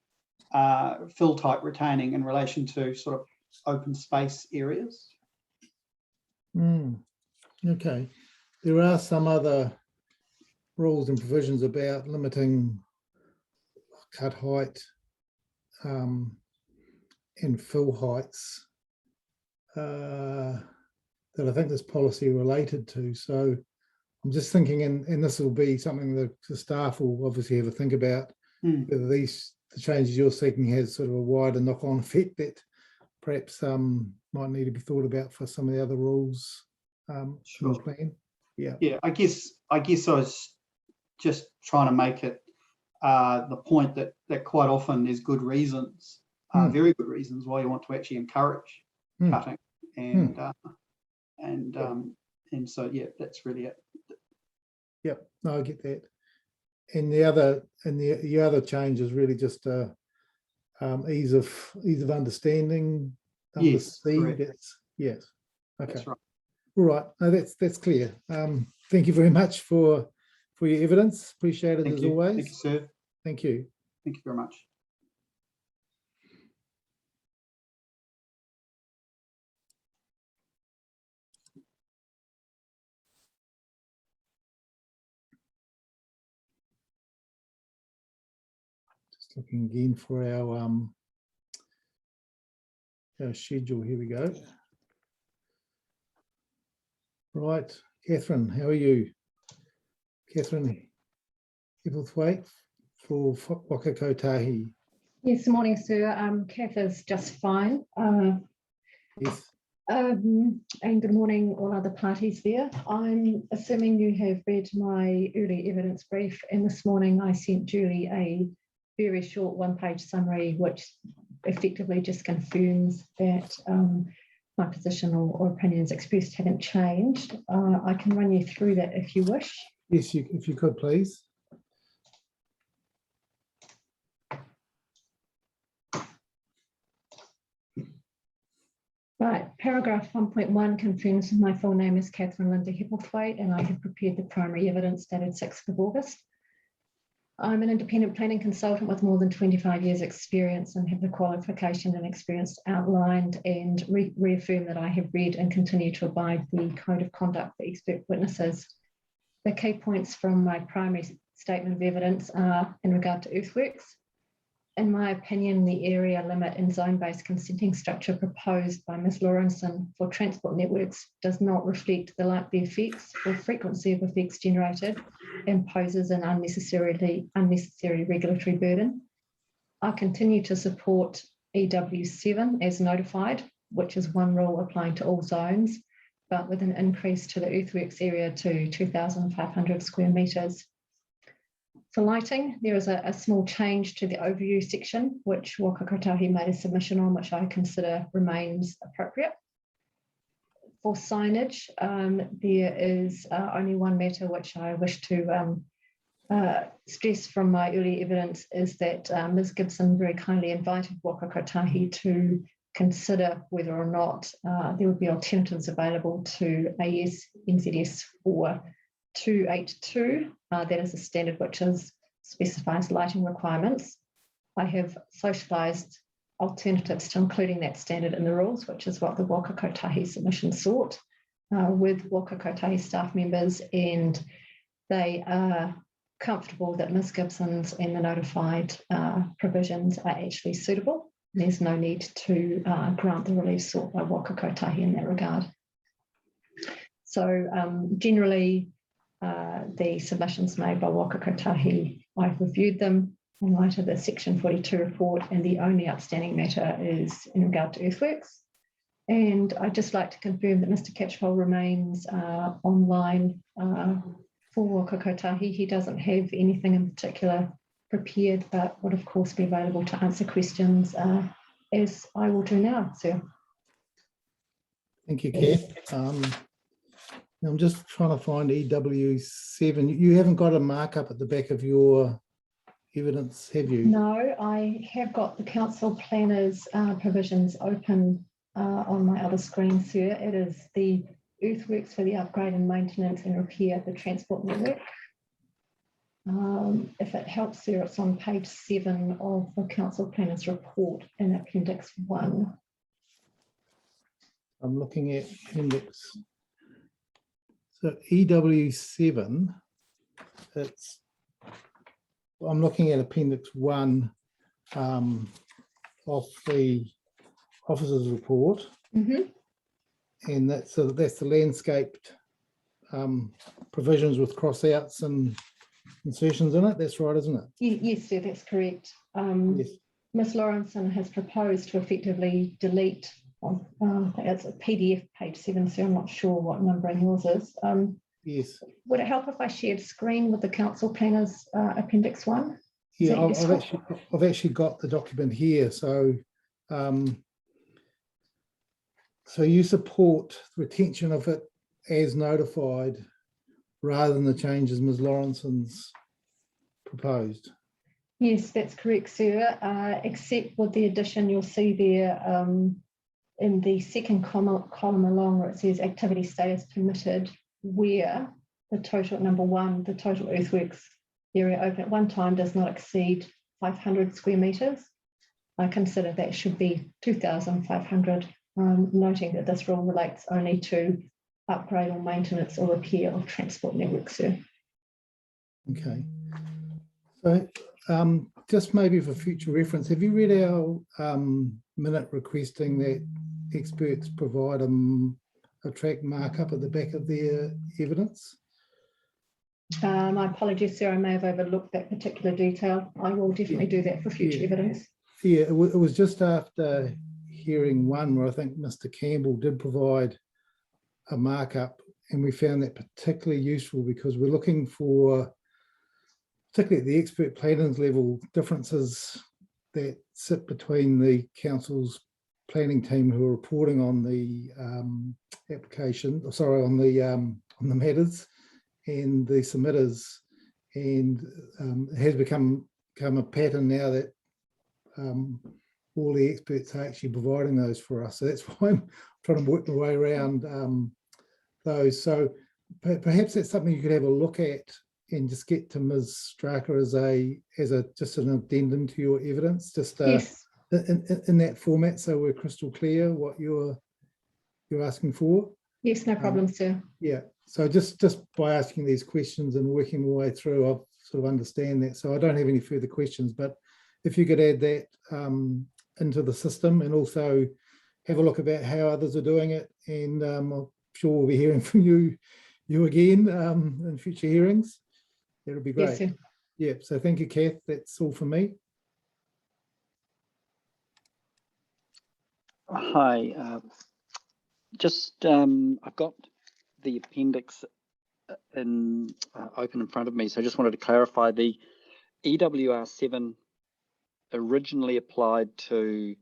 type retaining in relation to sort of open space areas. Okay. There are some other rules and provisions about limiting cut height and fill heights that I think this policy related to. So I'm just thinking, and this will be something that the staff will obviously have a think about, whether the changes you're seeking has sort of a wider knock-on effect that perhaps might need to be thought about for some of the other rules in the plan. Yeah, I guess I was just trying to make it the point that quite often there's good reasons, very good reasons why you want to actually encourage cutting, and so yeah, that's really it. Yep, no, I get that. And the other change is really just ease of understanding. Yes, yes. Okay. That's right. All right. No, that's clear. Thank you very much for your evidence. Appreciate it as always. Thank you, sir. Thank you. Thank you very much. Just looking again for our schedule. Here we go. Right, Catherine, how are you? Catherine Hebblethwaite for Waka Kotahi. Yes, morning, sir. Kath is just fine. Yes. And good morning, all other parties there. I'm assuming you have read my early evidence brief, and this morning I sent Julie a very short one-page summary, which effectively just confirms that my position or opinions expressed haven't changed. I can run you through that if you wish. Yes, if you could, please. Right, paragraph 1.1 confirms my full name is Catherine Linda Hebblethwaite, and I have prepared the primary evidence dated 6th of August. I'm an independent planning consultant with more than 25 years experience and have the qualification and experience outlined, and reaffirm that I have read and continue to abide the code of conduct for expert witnesses. The key points from my primary statement of evidence are in regard to earthworks. In my opinion, the area limit and zone-based consenting structure proposed by Ms. Lawrenson for transport networks does not reflect the likely effects or frequency of effects generated and poses an unnecessary regulatory burden. I continue to support EW7 as notified, which is one rule applying to all zones, but with an increase to the earthworks area to 2,500 square metres. For lighting, there is a small change to the overview section, which Waka Kotahi made a submission on, which I consider remains appropriate. For signage, there is only one matter which I wish to stress from my early evidence, is that Ms. Gibson very kindly invited Waka Kotahi to consider whether or not there would be alternatives available to AS NZS 4282. That is a standard which specifies lighting requirements. I have socialised alternatives to including that standard in the rules, which is what the Waka Kotahi submission sought with Waka Kotahi staff members, and they are comfortable that Ms Gibson's and the notified provisions are actually suitable. There's no need to grant the relief sought by Waka Kotahi in that regard. So generally, the submissions made by Waka Kotahi, I've reviewed them in light of the Section 42 report, and the only outstanding matter is in regard to earthworks. And I'd just like to confirm that Mr. Catchpole remains online for Waka Kotahi. He doesn't have anything in particular prepared, but would of course be available to answer questions as I will do now, sir. Thank you, Kath. I'm just trying to find EW7. You haven't got a markup at the back of your evidence, have you? No, I have got the council planners provisions open on my other screen, sir. It is the earthworks for the upgrade and maintenance and repair of the transport network. If it helps, sir, it's on page 7 of the council planners report in Appendix 1. I'm looking at Appendix. So EW7, I'm looking at Appendix 1 of the officer's report. And that's the landscaped provisions with crossouts and insertions in it. That's right, isn't it? Yes, sir, that's correct. Yes. Ms. Lawrenson has proposed to effectively delete, it's a PDF page 7, so I'm not sure what numbering yours is. Yes. Would it help if I shared screen with the council planners Appendix 1? Yeah, I've actually got the document here. So so you support retention of it as notified rather than the changes Ms. Lawrenson's proposed? Yes, that's correct, sir, except with the addition you'll see there in the second column along where it says activity status permitted, where the total, number 1, the total earthworks area open at one time does not exceed 500 square metres. I consider that should be 2,500, noting that this rule relates only to upgrade or maintenance or repair of transport networks, sir. Okay. So just maybe for future reference, have you read our minute requesting that experts provide a track markup at the back of their evidence? My apologies, sir, I may have overlooked that particular detail. I will definitely do that for future evidence. Yeah, it was just after hearing 1 where I think Mr. Campbell did provide a markup, and we found that particularly useful because we're looking for, particularly at the expert planners level, differences that sit between the council's planning team who are reporting on the application, or sorry, on the matters, and the submitters. And it has become a pattern now that all the experts are actually providing those for us. So that's why I'm trying to work my way around those. So perhaps that's something you could have a look at and just get to Ms. Straka as just an addendum to your evidence, just Yes. in that format, so we're crystal clear what you're asking for. Yes, no problem, sir. Yeah. So just by asking these questions and working my way through, I'll sort of understand that. So I don't have any further questions, but if you could add that into the system and also have a look about how others are doing it, and I'm sure we'll be hearing from you again in future hearings. That would be great. Yes, sir. Yeah. So thank you, Kath. That's all for me. Hi. I've got the appendix open in front of me, so I just wanted to clarify the EWR7 originally applied to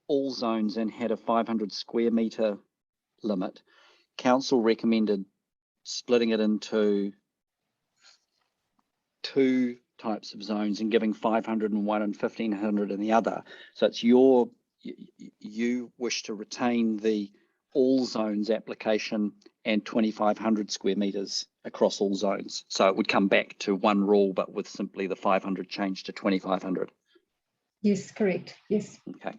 all zones and had a 500 square metre limit. Council recommended splitting it into 2 types of zones and giving 500 in one and 1500 in the other. So it's your you wish to retain the all zones application and 2,500 square meters across all zones. So it would come back to one rule, but with simply the 500 changed to 2,500. Yes, correct. Yes. Okay.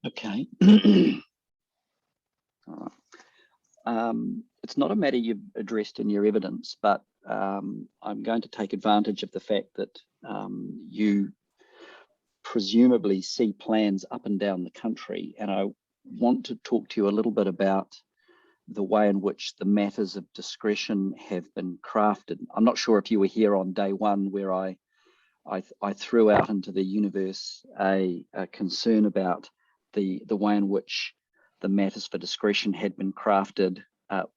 Okay. All right. It's not a matter you've addressed in your evidence, but I'm going to take advantage of the fact that you presumably see plans up and down the country, and I want to talk to you a little bit about the way in which the matters of discretion have been crafted. I'm not sure if you were here on day one where I threw out into the universe a concern about the way in which the matters for discretion had been crafted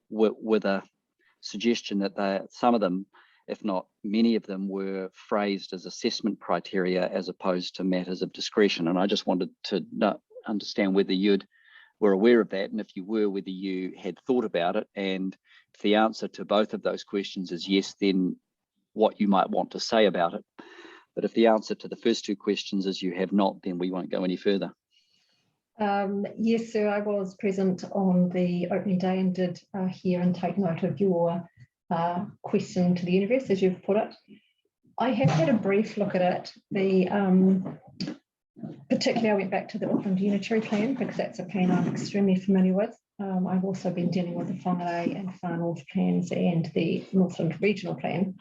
with a suggestion that some of them, if not many of them, were phrased as assessment criteria as opposed to matters of discretion. And I just wanted to understand whether you were aware of that, and if you were, whether you had thought about it. And if the answer to both of those questions is yes, then what you might want to say about it. But if the answer to the first two questions is you have not, then we won't go any further. Yes, sir, I was present on the opening day and did hear and take note of your question to the universe, as you've put it. I have had a brief look at it. Particularly, I went back to the Auckland Unitary Plan because that's a plan I'm extremely familiar with. I've also been dealing with the Whangarei and Far North plans and the Northland Regional Plan.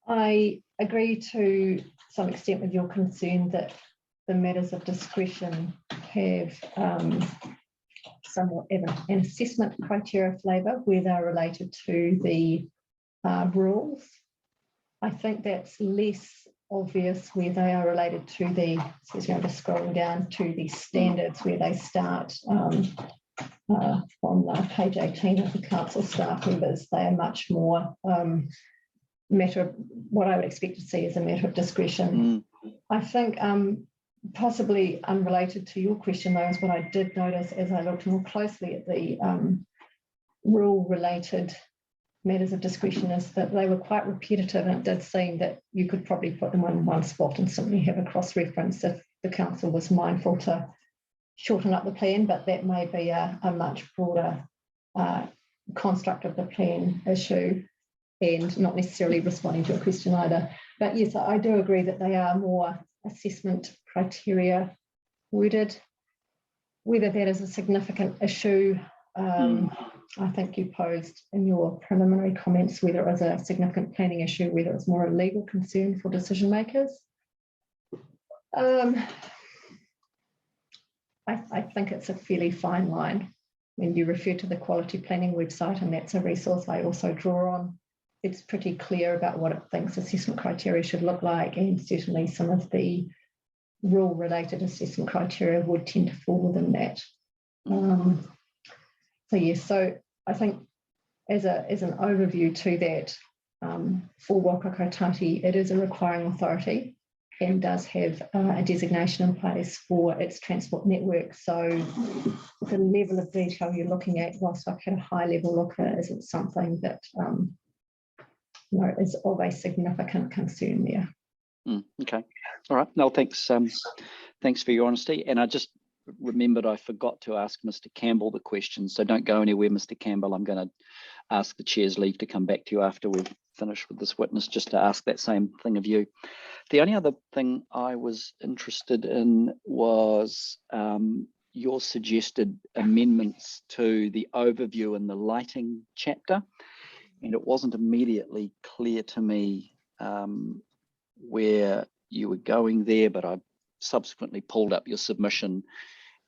I agree to some extent with your concern that the matters of discretion have somewhat of an assessment criteria flavour where they're related to the rules. I think that's less obvious where they are related to the, excuse me, I'm just scrolling down to the standards where they start on page 18 of the council staff members. They are much more matter of what I would expect to see as a matter of discretion. I think possibly unrelated to your question though is what I did notice as I looked more closely at the rule related matters of discretion is that they were quite repetitive, and it did seem that you could probably put them in one spot and simply have a cross-reference if the council was mindful to shorten up the plan, but that may be a much broader construct of the plan issue and not necessarily responding to a question either. But yes, I do agree that they are more assessment criteria worded. Whether that is a significant issue, I think you posed in your preliminary comments whether it was a significant planning issue, whether it was more a legal concern for decision makers. I think it's a fairly fine line. When you refer to the quality planning website, and that's a resource I also draw on, it's pretty clear about what it thinks assessment criteria should look like, and certainly some of the rule-related assessment criteria would tend to fall within that. So yes, so I think as an overview to that, for Waka Kotahi, it is a requiring authority and does have a designation in place for its transport network. So the level of detail you're looking at, whilst I've had a high level look at it, isn't something that is of a significant concern there. Okay, all right. No, thanks. Thanks for your honesty. And I just remembered I forgot to ask Mr. Campbell the question, so don't go anywhere, Mr. Campbell. I'm going to ask the chair's leave to come back to you after we've finished with this witness, just to ask that same thing of you. The only other thing I was interested in was your suggested amendments to the overview and the lighting chapter, and it wasn't immediately clear to me where you were going there, but I subsequently pulled up your submission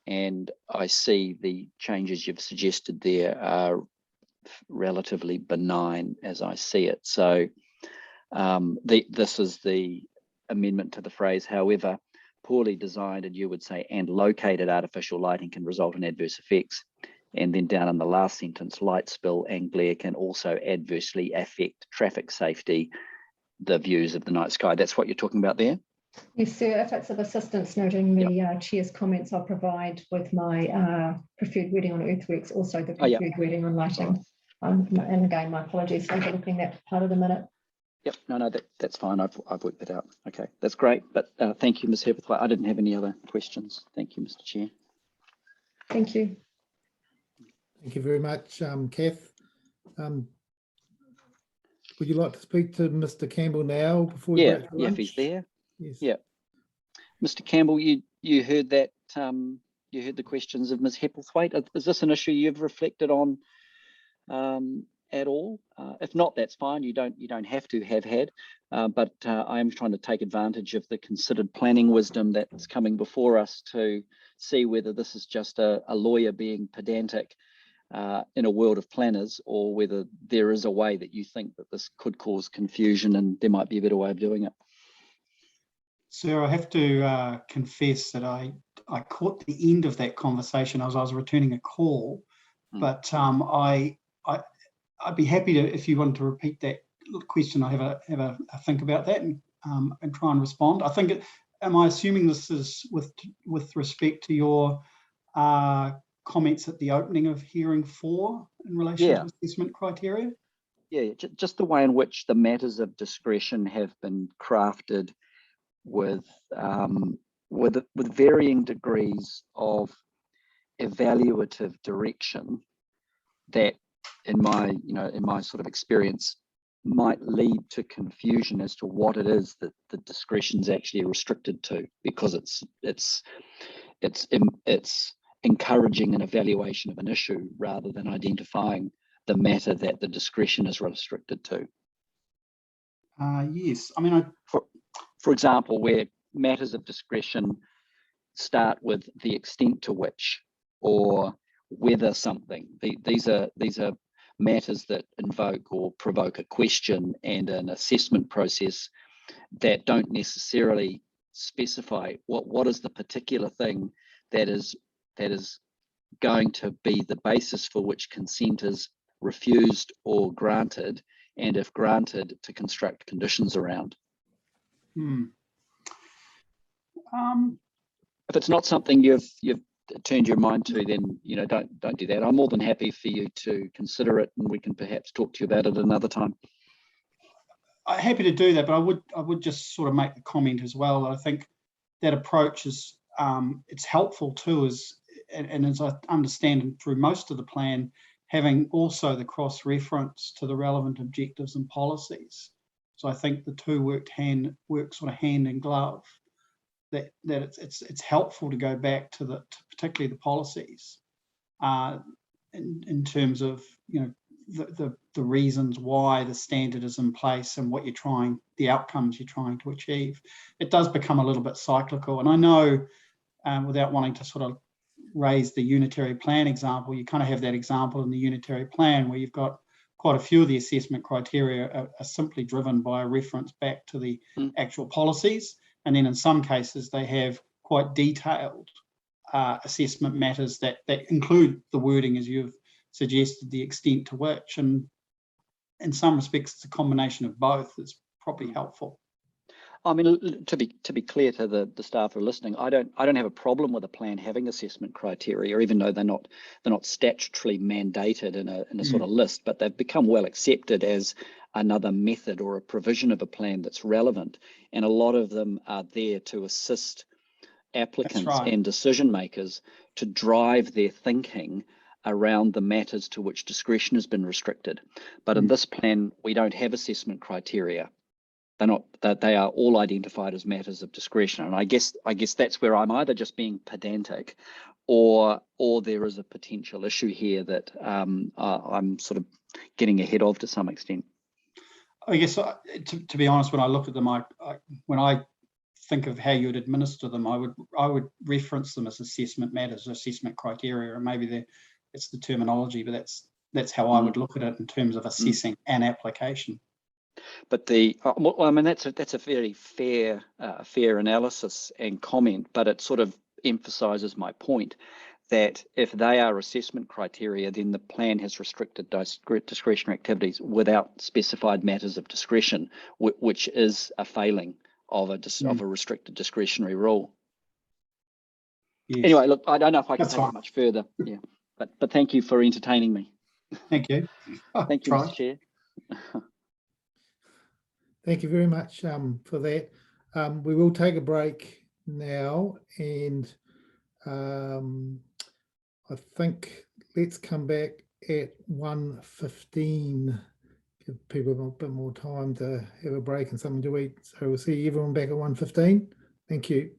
and I see the changes you've suggested there are relatively benign as I see it. So this is the amendment to the phrase, however, poorly designed, and you would say, and located artificial lighting can result in adverse effects. And then down in the last sentence, light spill and glare can also adversely affect traffic safety, the views of the night sky. That's what you're talking about there? Yes, sir. If it's of assistance noting the chair's comments, I'll provide with my preferred wording on earthworks, also the preferred wording on lighting. And again, my apologies for overlooking that part of the minute. Yep, no, that's fine. I've worked that out. Okay, that's great. But thank you, Ms. Heatherthwaite. I didn't have any other questions. Thank you, Mr. Chair. Thank you. Thank you very much, Kath. Would you like to speak to Mr. Campbell now before we break for Yeah, if lunch? he's there. Yes. Yeah. Mr. Campbell, you heard that. You heard the questions of Ms. Heatherthwaite. Is this an issue you've reflected on at all? If not, that's fine. You don't have to have had. But I am trying to take advantage of the considered planning wisdom that's coming before us to see whether this is just a lawyer being pedantic in a world of planners, or whether there is a way that you think that this could cause confusion and there might be a better way of doing it. Sir, I have to confess that I caught the end of that conversation as I was returning a call, but I'd be happy to, if you wanted to repeat that question, I have a think about that and try and respond. I think, am I assuming this is with respect to your comments at the opening of hearing 4 in relation to assessment criteria? Yeah, just the way in which the matters of discretion have been crafted with varying degrees of evaluative direction that, in my sort of experience, might lead to confusion as to what it is that the discretion is actually restricted to, because it's encouraging an evaluation of an issue rather than identifying the matter that the discretion is restricted to. Yes, I mean, for example, where matters of discretion start with the extent to which or whether something, these are matters that invoke or provoke a question and an assessment process that don't necessarily specify what is the particular thing that is going to be the basis for which consent is refused or granted, and if granted, to construct conditions around. If it's not something you've turned your mind to, then don't do that. I'm more than happy for you to consider it, and we can perhaps talk to you about it another time. I'm happy to do that, but I would just sort of make the comment as well that I think that approach is it's helpful too, and as I understand through most of the plan, having also the cross-reference to the relevant objectives and policies. So I think the two work sort of hand in glove. That it's helpful to go back to particularly the policies in terms of the reasons why the standard is in place and what the outcomes you're trying to achieve. It does become a little bit cyclical, and I know without wanting to sort of raise the unitary plan example, you kind of have that example in the unitary plan where you've got quite a few of the assessment criteria are simply driven by a reference back to the actual policies. And then in some cases, they have quite detailed assessment matters that include the wording, as you've suggested, the extent to which. And in some respects, it's a combination of both that's probably helpful. I mean, to be clear to the staff who are listening, I don't have a problem with a plan having assessment criteria, even though they're not statutorily mandated in a sort of list, but they've become well accepted as another method or a provision of a plan that's relevant. And a lot of them are there to assist applicants and decision makers to drive their thinking around the matters to which discretion has been restricted. But in this plan, we don't have assessment criteria. They are all identified as matters of discretion. And I guess that's where I'm either just being pedantic or there is a potential issue here that I'm sort of getting ahead of to some extent. I guess, to be honest, when I look at them, when I think of how you would administer them, I would reference them as assessment matters, assessment criteria, and maybe it's the terminology, but that's how I would look at it in terms of assessing an application. But I mean, that's a very fair analysis and comment, but it sort of emphasises my point that if they are assessment criteria, then the plan has restricted discretionary activities without specified matters of discretion, which is a failing of a restricted discretionary rule. Yes. Anyway, look, I don't know if I can take it much further. Yeah, but thank you for entertaining me. Thank you. Thank you, Mr. Chair. Thank you very much for that. We will take a break now, and I think let's come back at 1:15. Give people a bit more time to have a break and something to eat. So we'll see everyone back at 1:15. Thank you.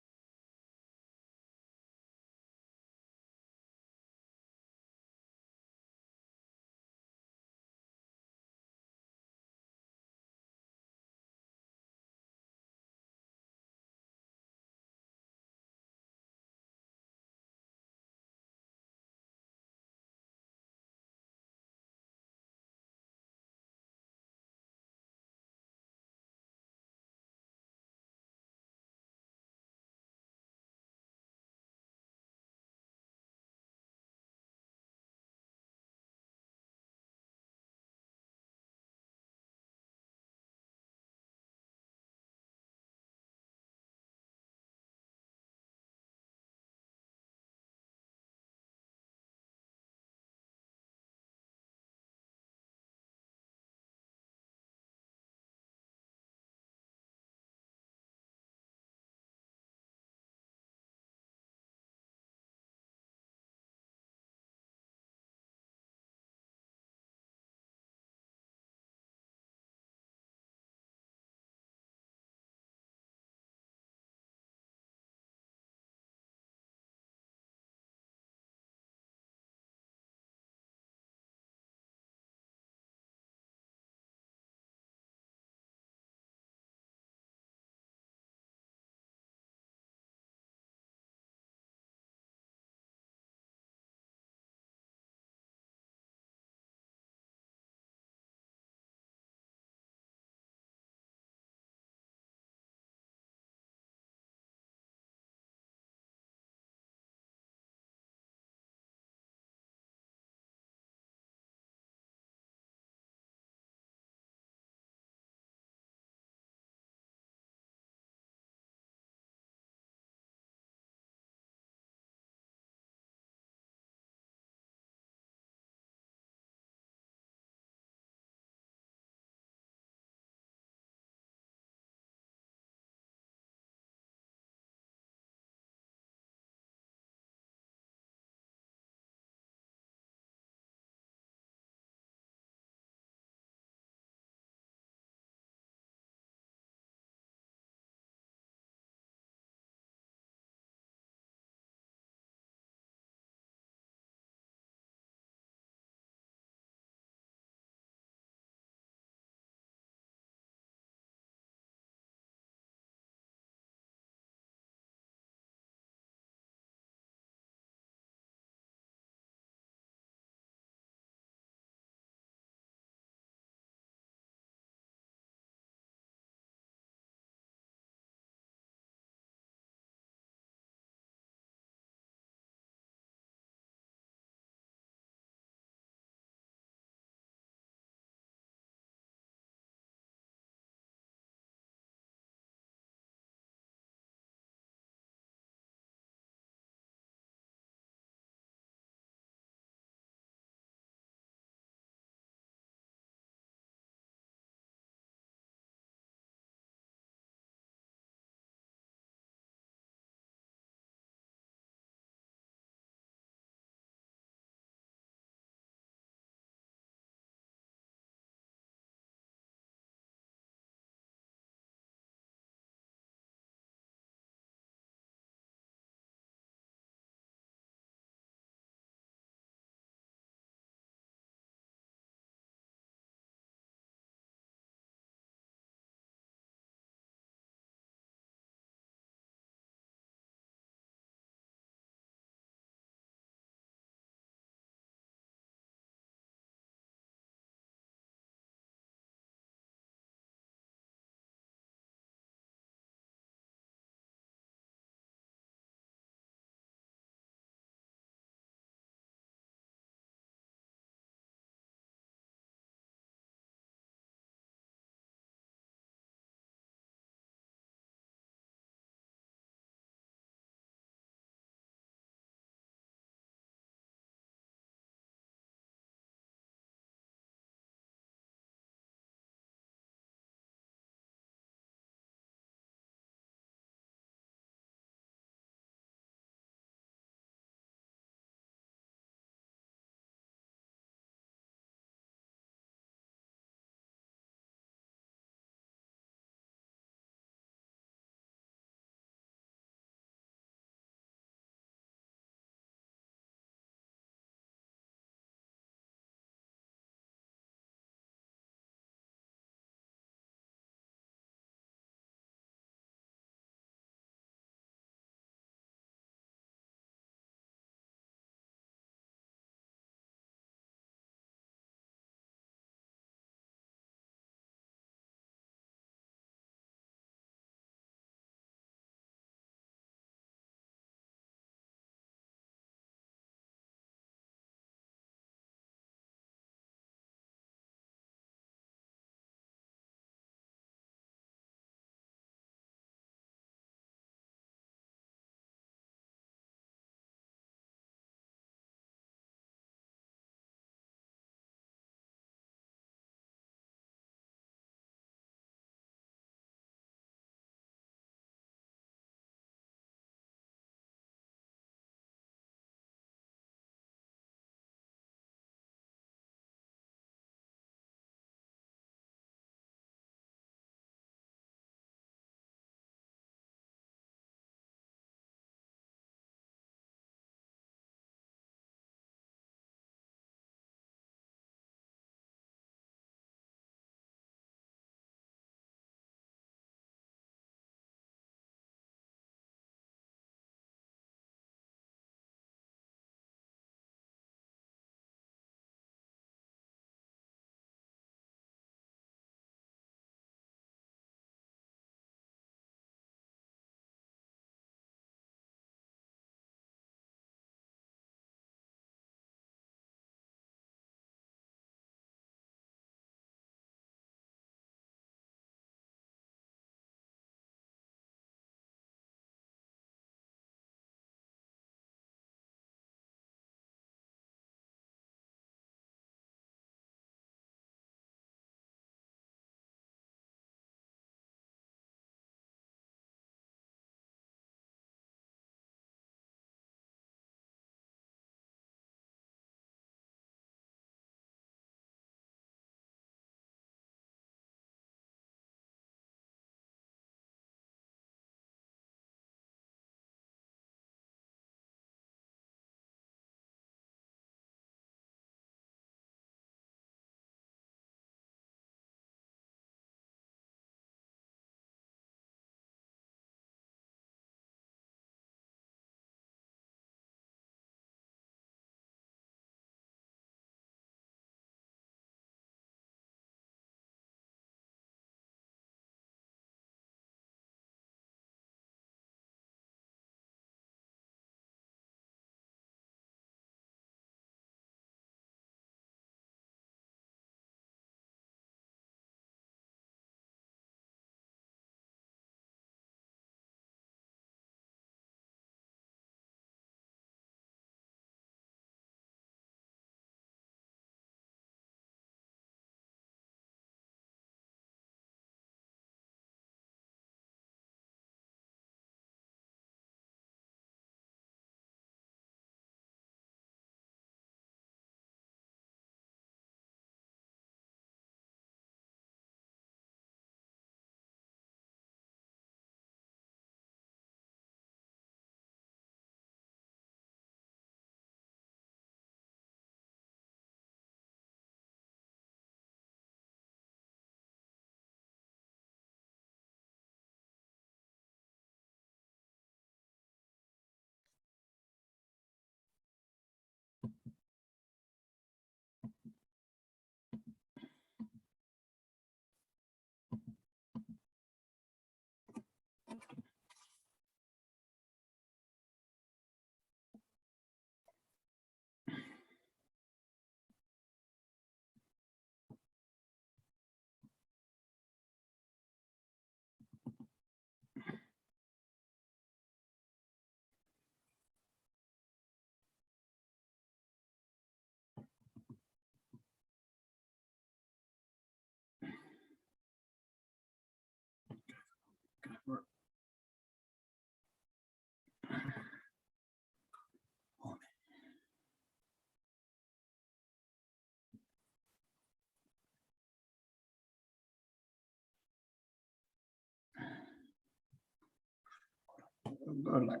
Good luck.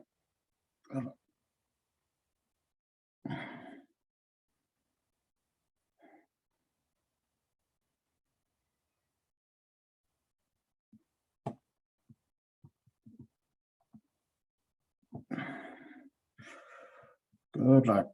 Good luck. Good luck.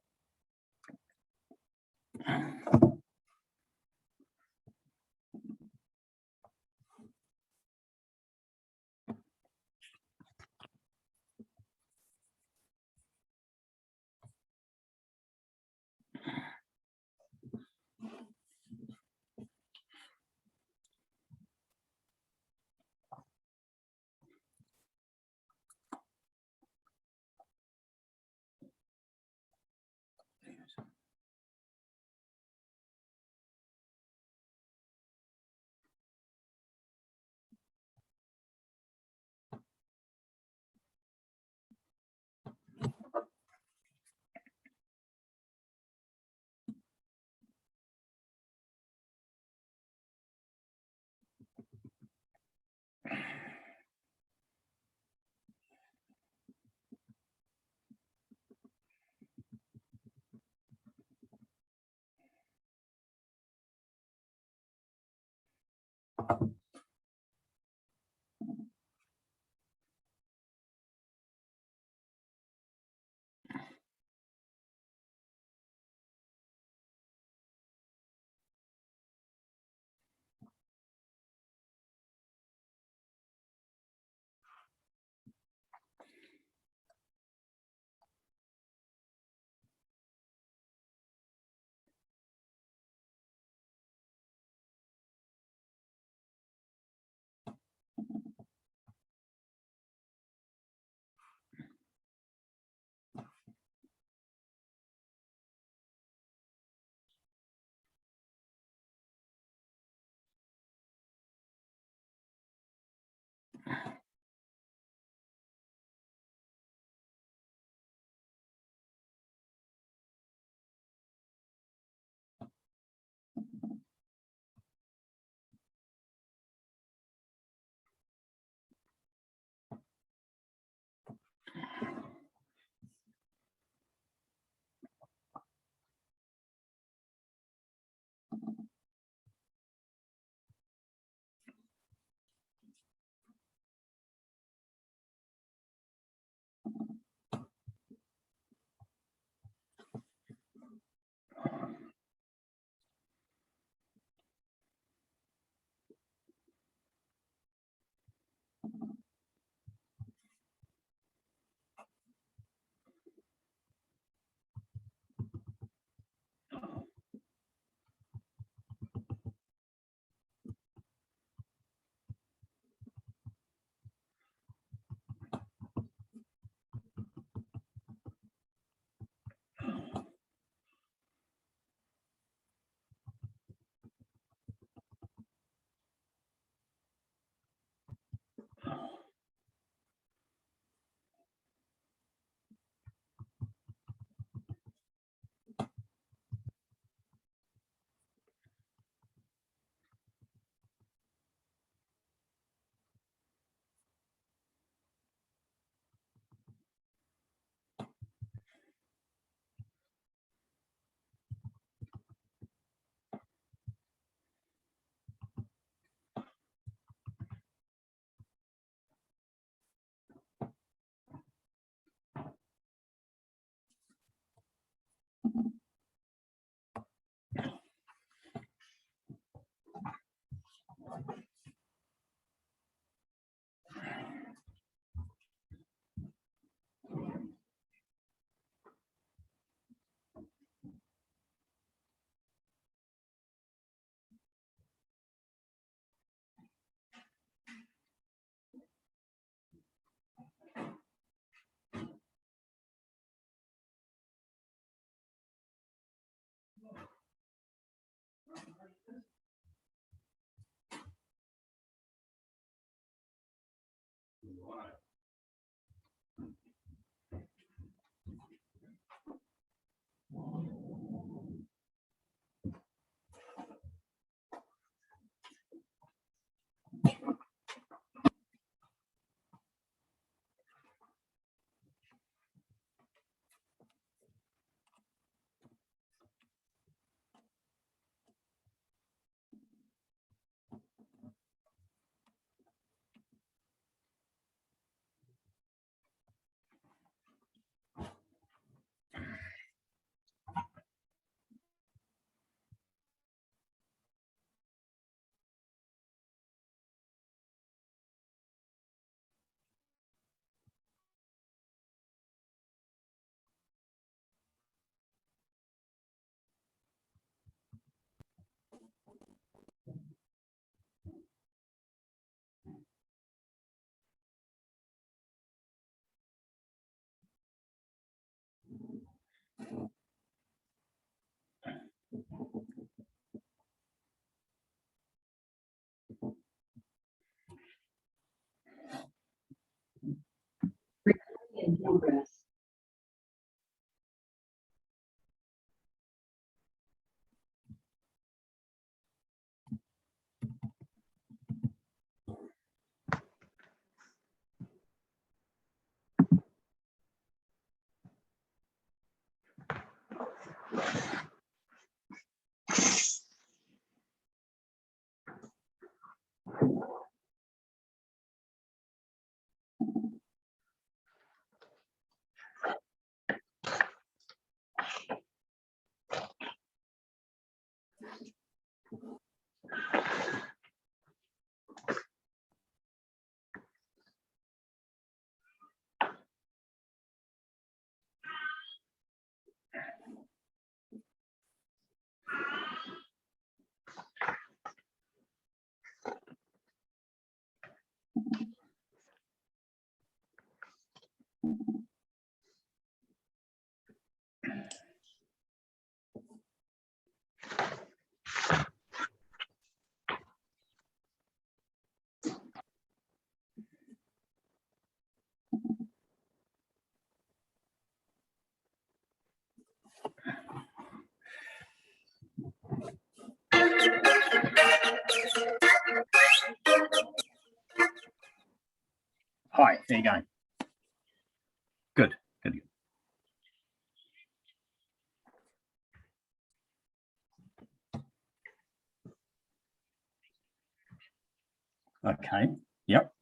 Hi, there you go. Good, good. Okay, yep.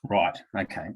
Right, okay.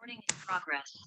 Recording in progress.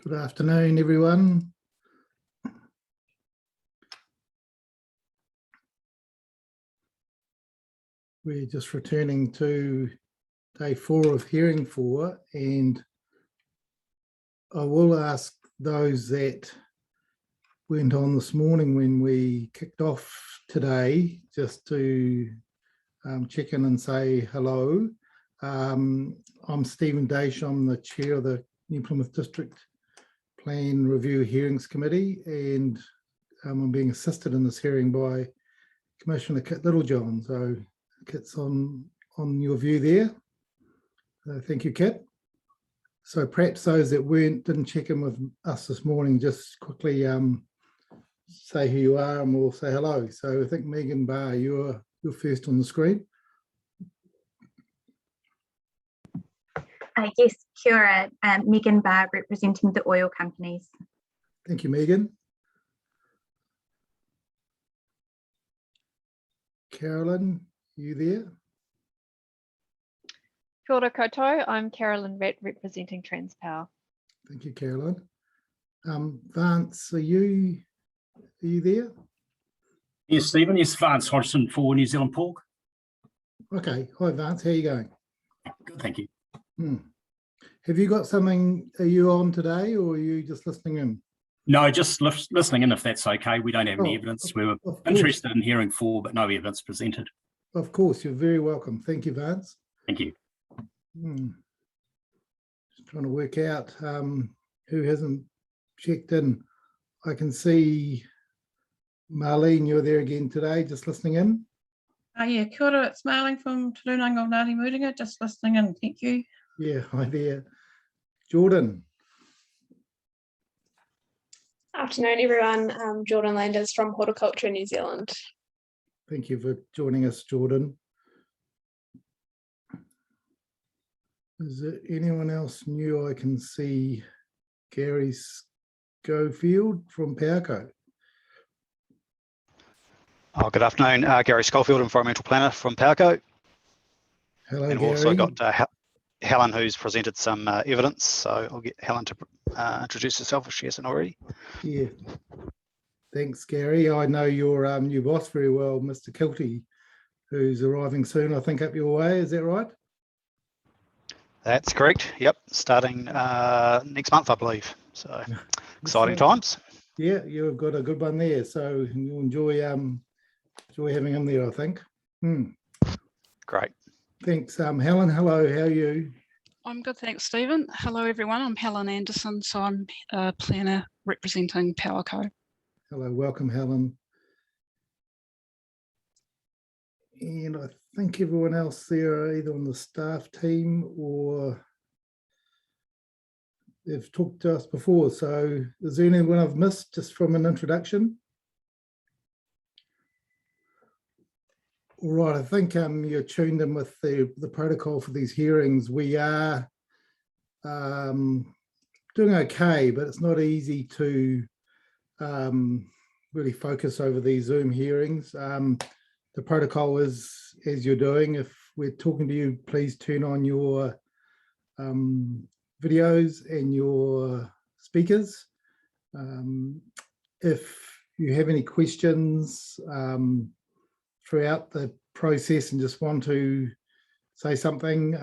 Good afternoon, everyone. We're just returning to day 4 of hearing 4, and I will ask those that went on this morning when we kicked off today just to check in and say hello. I'm Stephen Daish. I'm the chair of the New Plymouth District Plan Review Hearings Committee, and I'm being assisted in this hearing by Commissioner Kit Littlejohn. So Kit's on your view there. Thank you, Kit. So perhaps those that didn't check in with us this morning, just quickly say who you are and we'll say hello. So I think Megan Barr, you're first on the screen. Yes, kia ora, Megan Barr, representing the oil companies. Thank you, Megan. Carolyn, you there? Kia ora koutou, I'm Carolyn Rett, representing Transpower. Thank you, Carolyn. Vance, are you there? Yes, Stephen. Yes, Vance Hodgson for New Zealand Pork. Okay. Hi, Vance. How are you going? Good, thank you. Have you got something, are you on today or are you just listening in? No, just listening in if that's okay. We don't have any evidence. We were interested in hearing 4, but no evidence presented. Of course, you're very welcome. Thank you, Vance. Thank you. Just trying to work out who hasn't checked in. I can see Marlene, you're there again today, just listening in. Yeah, kia ora, it's Marlene from Te Rūnanga o Ngāti Mūringa, just listening in, thank you. Yeah, hi there. Jordan. Afternoon, everyone. Jordan Landers from Horticulture New Zealand. Thank you for joining us, Jordan. Is there anyone else new? I can see Gary Schofield from Powerco. Oh, good afternoon, Gary Schofield, environmental planner from Powerco. Hello, and Gary. we've also got Helen, who's presented some evidence. So I'll get Helen to introduce herself if she hasn't already. Yeah. Thanks, Gary. I know your new boss very well, Mr. Kilty, who's arriving soon, I think, up your way. Is that right? That's correct. Yep, starting next month, I believe. So exciting times. Yeah, you've got a good one there. So you'll enjoy having him there, I think. Great. Thanks, Helen. Hello, how are you? I'm good, thanks, Stephen. Hello, everyone. I'm Helen Anderson, so I'm a planner representing Powerco. Hello, welcome, Helen. And I think everyone else there are either on the staff team or they've talked to us before. So is there anyone I've missed just from an introduction? All right, I think you're tuned in with the protocol for these hearings. We are doing okay, but it's not easy to really focus over these Zoom hearings. The protocol is, as you're doing, if we're talking to you, please turn on your videos and your speakers. If you have any questions throughout the process and just want to say something,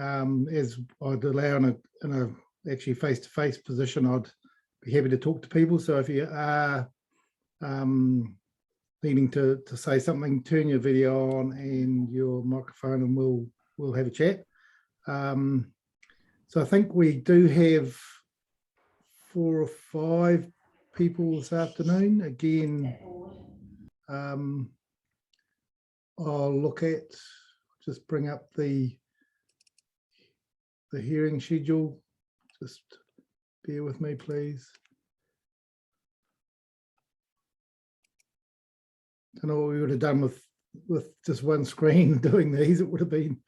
as I'd allow in a actually face-to-face position, I'd be happy to talk to people. So if you are needing to say something, turn your video on and your microphone and we'll have a chat. So I think we do have 4 or 5 people this afternoon. Again, I'll look at, just bring up the hearing schedule. Just bear with me, please. I don't know what we would have done with just one screen doing these. It would have been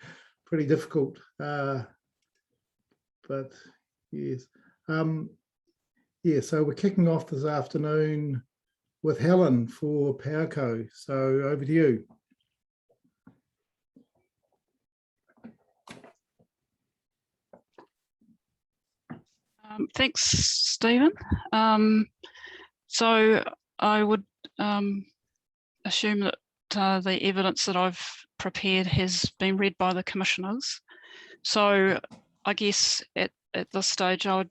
pretty difficult. But yes. Yeah, so we're kicking off this afternoon with Helen for Powerco. So over to you. Thanks, Stephen. So I would assume that the evidence that I've prepared has been read by the commissioners. So I guess at this stage, I would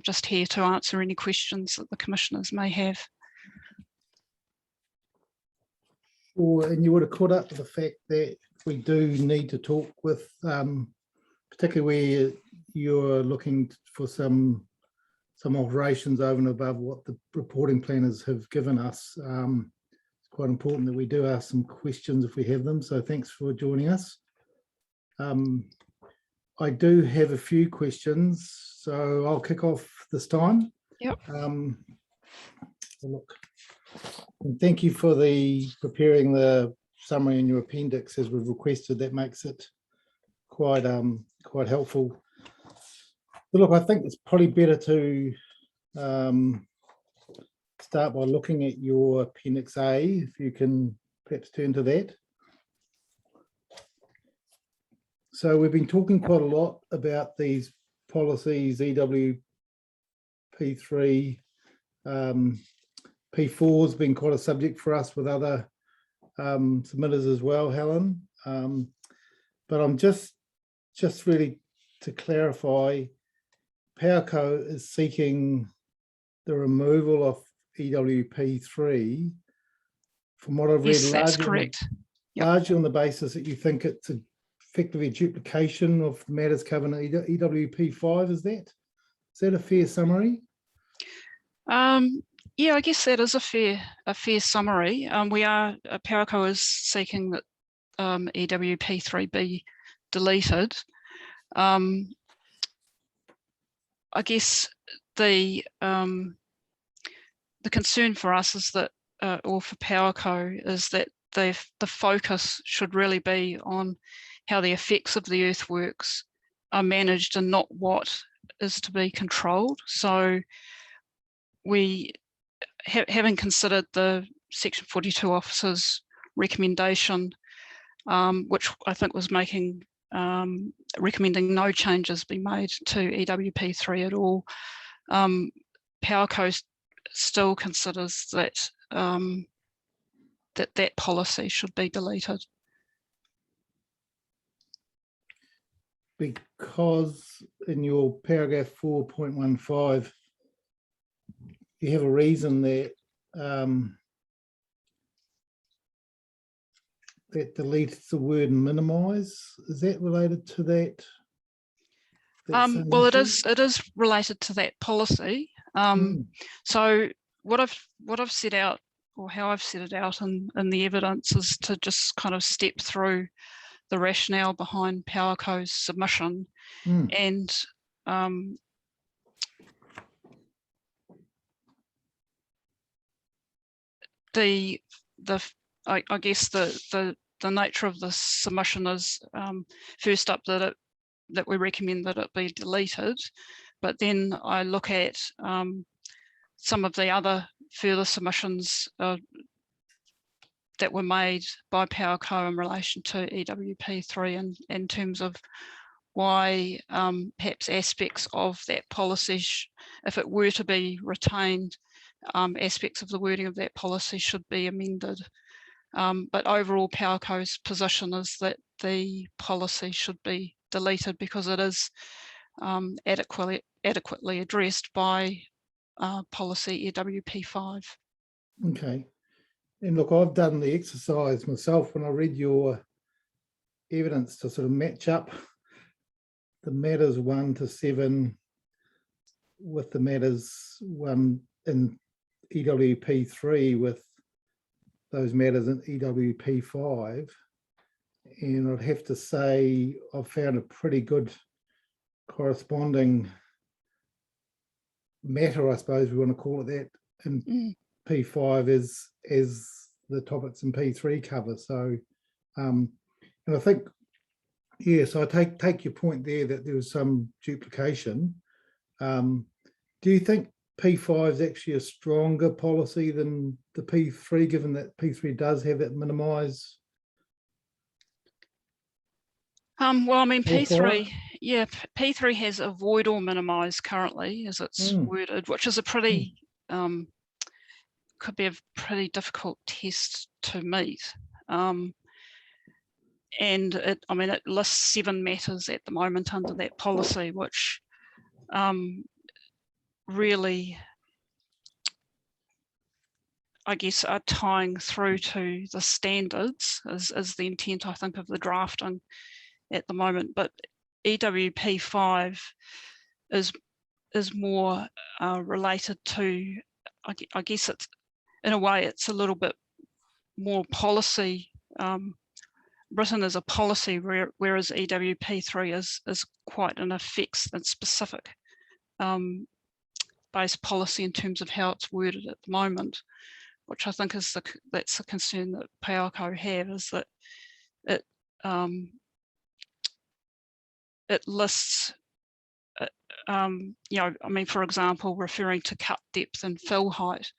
just here to answer any questions that the commissioners may have. And you would have caught up with the fact that we do need to talk with, particularly where you're looking for some alterations over and above what the reporting planners have given us. It's quite important that we do ask some questions if we have them. So thanks for joining us. I do have a few questions, so I'll kick off this time. Yep. Look, and thank you for preparing the summary in your appendix as we've requested. That makes it quite helpful. But look, I think it's probably better to start by looking at your Appendix A, if you can perhaps turn to that. So we've been talking quite a lot about these policies, EWP3, P4 has been quite a subject for us with other submitters as well, Helen. But I'm just really to clarify, Powerco is seeking the removal of EWP3. From what I've read, yes, that's correct. Largely on the basis that you think it's effectively a duplication of matters covered in EWP5. Is that a fair summary? Yeah, I guess that is a fair summary. Powerco is seeking that EWP3 be deleted. I guess the concern for us is that, or for Powerco, is that the focus should really be on how the effects of the earthworks are managed and not what is to be controlled. So we, having considered the Section 42 officer's recommendation, which I think was making recommending no changes be made to EWP3 at all. PowerCo still considers that that policy should be deleted. Because in your paragraph 4.15, you have a reason that that deletes the word minimise. Is that related to that? Well, it is related to that policy. So what I've set out, or how I've set it out in the evidence, is to just kind of step through the rationale behind PowerCo's submission, and I guess the nature of the submission is first up that we recommend that it be deleted, but then I look at some of the other further submissions that were made by PowerCo in relation to EWP3 in terms of why perhaps aspects of that policy, if it were to be retained, aspects of the wording of that policy should be amended. But overall, PowerCo's position is that the policy should be deleted because it is adequately addressed by policy EWP5. Okay. And look, I've done the exercise myself when I read your evidence to sort of match up the matters 1 to 7 with the matters 1 in EWP3 with those matters in EWP5. And I'd have to say I've found a pretty good corresponding matter, I suppose we want to call it that, in P5 as the topics in P3 cover. So, and I think, yes, I take your point there that there was some duplication. Do you think P5 is actually a stronger policy than the P3, given that P3 does have that minimise? Well, I mean, P3, yeah, P3 has avoid or minimise currently, as it's worded, which is a pretty, could be a pretty difficult test to meet. And it lists 7 matters at the moment under that policy, which really, I guess, are tying through to the standards is the intent, I think, of the drafting at the moment. But EWP5 is more related to, I guess it's, in a way, it's a little bit more policy, written as a policy, whereas EWP3 is quite an effects and specific based policy in terms of how it's worded at the moment, which I think is that's the concern that PowerCo have, is that it lists, for example, referring to cut depth and fill height,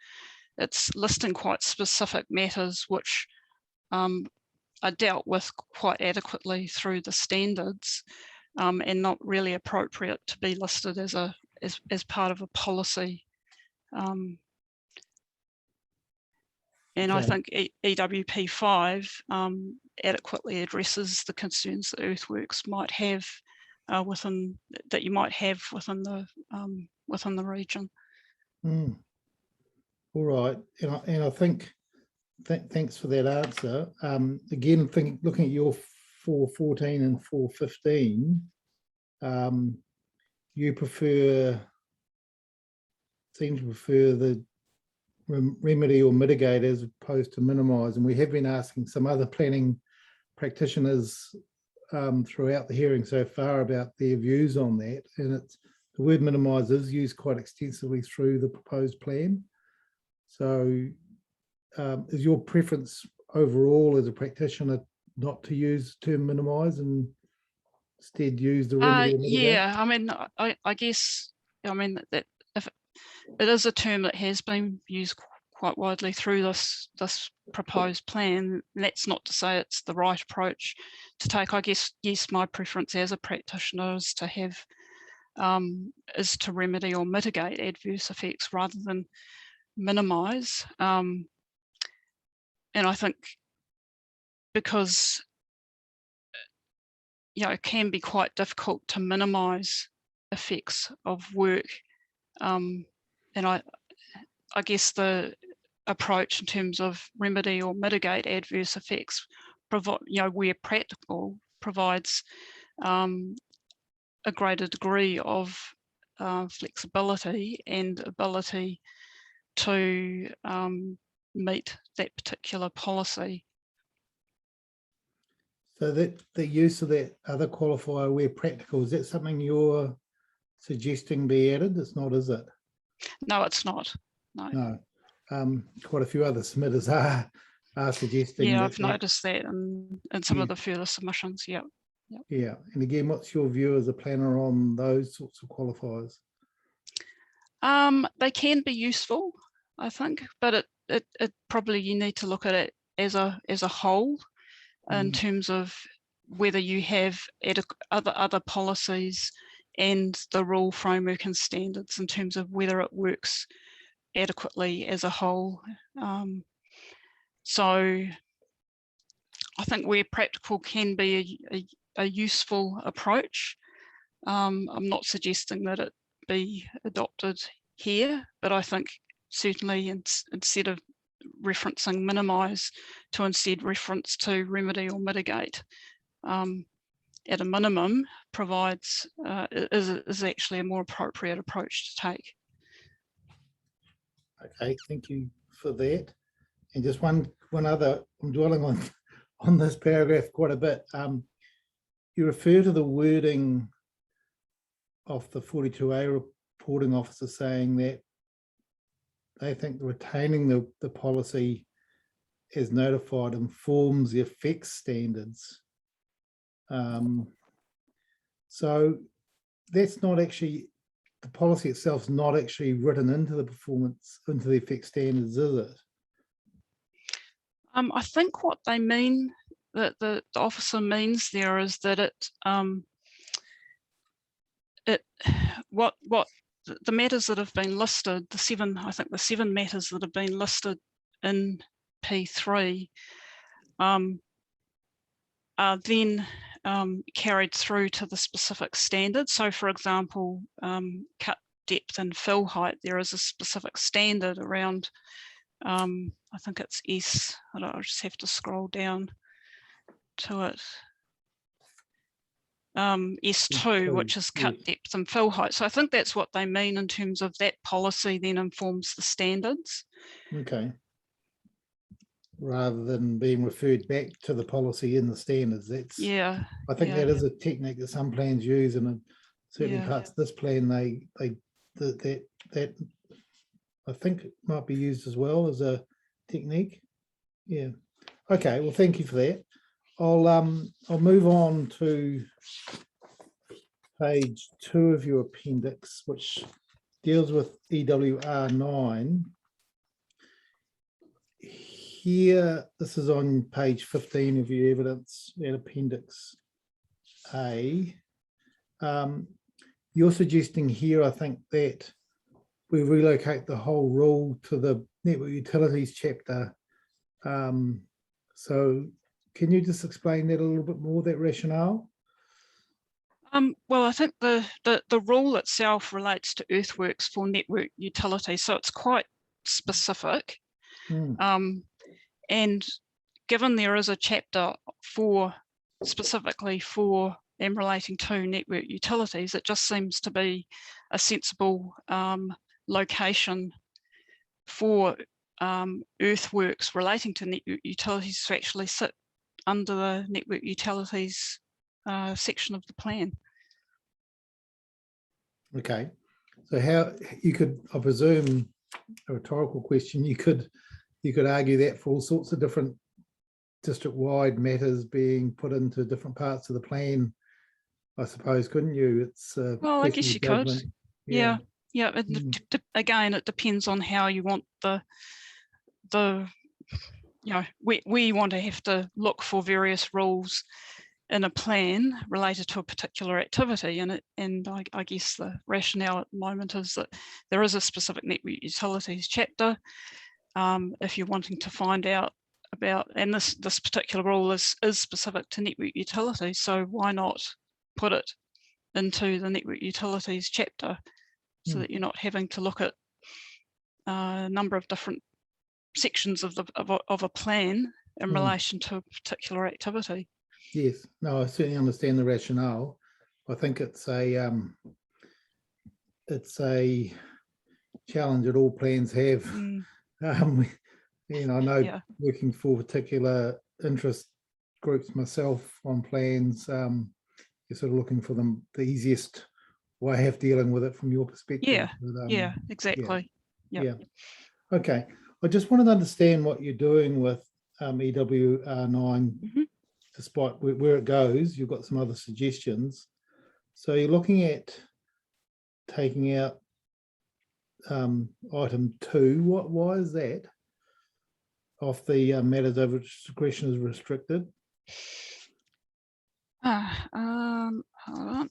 it's listing quite specific matters which are dealt with quite adequately through the standards, and not really appropriate to be listed as part of a policy. And I think EWP5 adequately addresses the concerns that earthworks might have within the region. All right, and I think thanks for that answer. Again, looking at your 4.14 and 4.15, you seem to prefer the remedy or mitigate as opposed to minimise, and we have been asking some other planning practitioners throughout the hearing so far about their views on that, and the word minimise is used quite extensively through the proposed plan. So is your preference overall as a practitioner not to use the term minimise and instead use the remedy or mitigate? Yeah, I mean, I guess, that if it is a term that has been used quite widely through this proposed plan. That's not to say it's the right approach to take. I guess, yes, my preference as a practitioner is to have is to remedy or mitigate adverse effects rather than minimise. And I think because it can be quite difficult to minimise effects of work, and I guess the approach in terms of remedy or mitigate adverse effects, where practical, provides a greater degree of flexibility and ability to meet that particular policy. So that the use of that other qualifier where practical, is that something you're suggesting be added? It's not, is it? No, it's not. No. Quite a few other submitters are suggesting. Yeah, that I've noticed that in some of the further submissions. Yeah. Yeah, and again, what's your view as a planner on those sorts of qualifiers? They can be useful, I think, but it probably you need to look at it as a whole in terms of whether you have other policies and the rule framework and standards in terms of whether it works adequately as a whole. So I think where practical can be a useful approach. I'm not suggesting that it be adopted here, but I think certainly instead of referencing minimise, to instead reference to remedy or mitigate at a minimum provides is actually a more appropriate approach to take. Okay, thank you for that. And just one other, I'm dwelling on this paragraph quite a bit. You refer to the wording of the 42A reporting officer saying that they think retaining the policy as notified informs the effects standards. So that's not actually, the policy itself is not actually written into the effects standards, is it? I think what they mean, that the officer means there, is that what the matters that have been listed, the seven matters that have been listed in P3 are then carried through to the specific standards. So for example, cut depth and fill height, there is a specific standard around, I think it's S, I'll just have to scroll down to it. S2, which is cut depth and fill height. So I think that's what they mean in terms of that policy then informs the standards. Okay. Rather than being referred back to the policy in the standards. That's, yeah. I think that is a technique that some plans use, and certainly parts of this plan that I think it might be used as well as a technique. Yeah. Okay. Well, thank you for that. I'll move on to page 2 of your appendix, which deals with EWR 9. Here, this is on page 15 of your evidence in appendix A. You're suggesting here, I think, that we relocate the whole rule to the network utilities chapter. So can you just explain that a little bit more, that rationale? Well, I think the rule itself relates to earthworks for network utility, so it's quite specific. And given there is a chapter specifically for and relating to network utilities, it just seems to be a sensible location for earthworks relating to network utilities to actually sit under the network utilities section of the plan. Okay, so how you could, I presume, a rhetorical question, you could argue that for all sorts of different district-wide matters being put into different parts of the plan, I suppose, couldn't you? It's well, I guess you could. Yeah. Yeah. Again, it depends on how you want the we want to have to look for various rules in a plan related to a particular activity, and I guess the rationale at the moment is that there is a specific network utilities chapter. If you're wanting to find out about, and this particular rule is specific to network utilities, so why not put it into the network utilities chapter, so that you're not having to look at a number of different sections of a plan in relation to a particular activity. Yes, no, I certainly understand the rationale. I think it's a challenge that all plans have. You know, I know working for particular interest groups myself on plans, you're sort of looking for the easiest way of dealing with it from your perspective. Yeah, but, yeah, exactly. Yeah. Okay. I just wanted to understand what you're doing with EWR9, despite where it goes. You've got some other suggestions. So you're looking at taking out item 2. Why is that? Off the matters over which discretion is restricted. Hold on.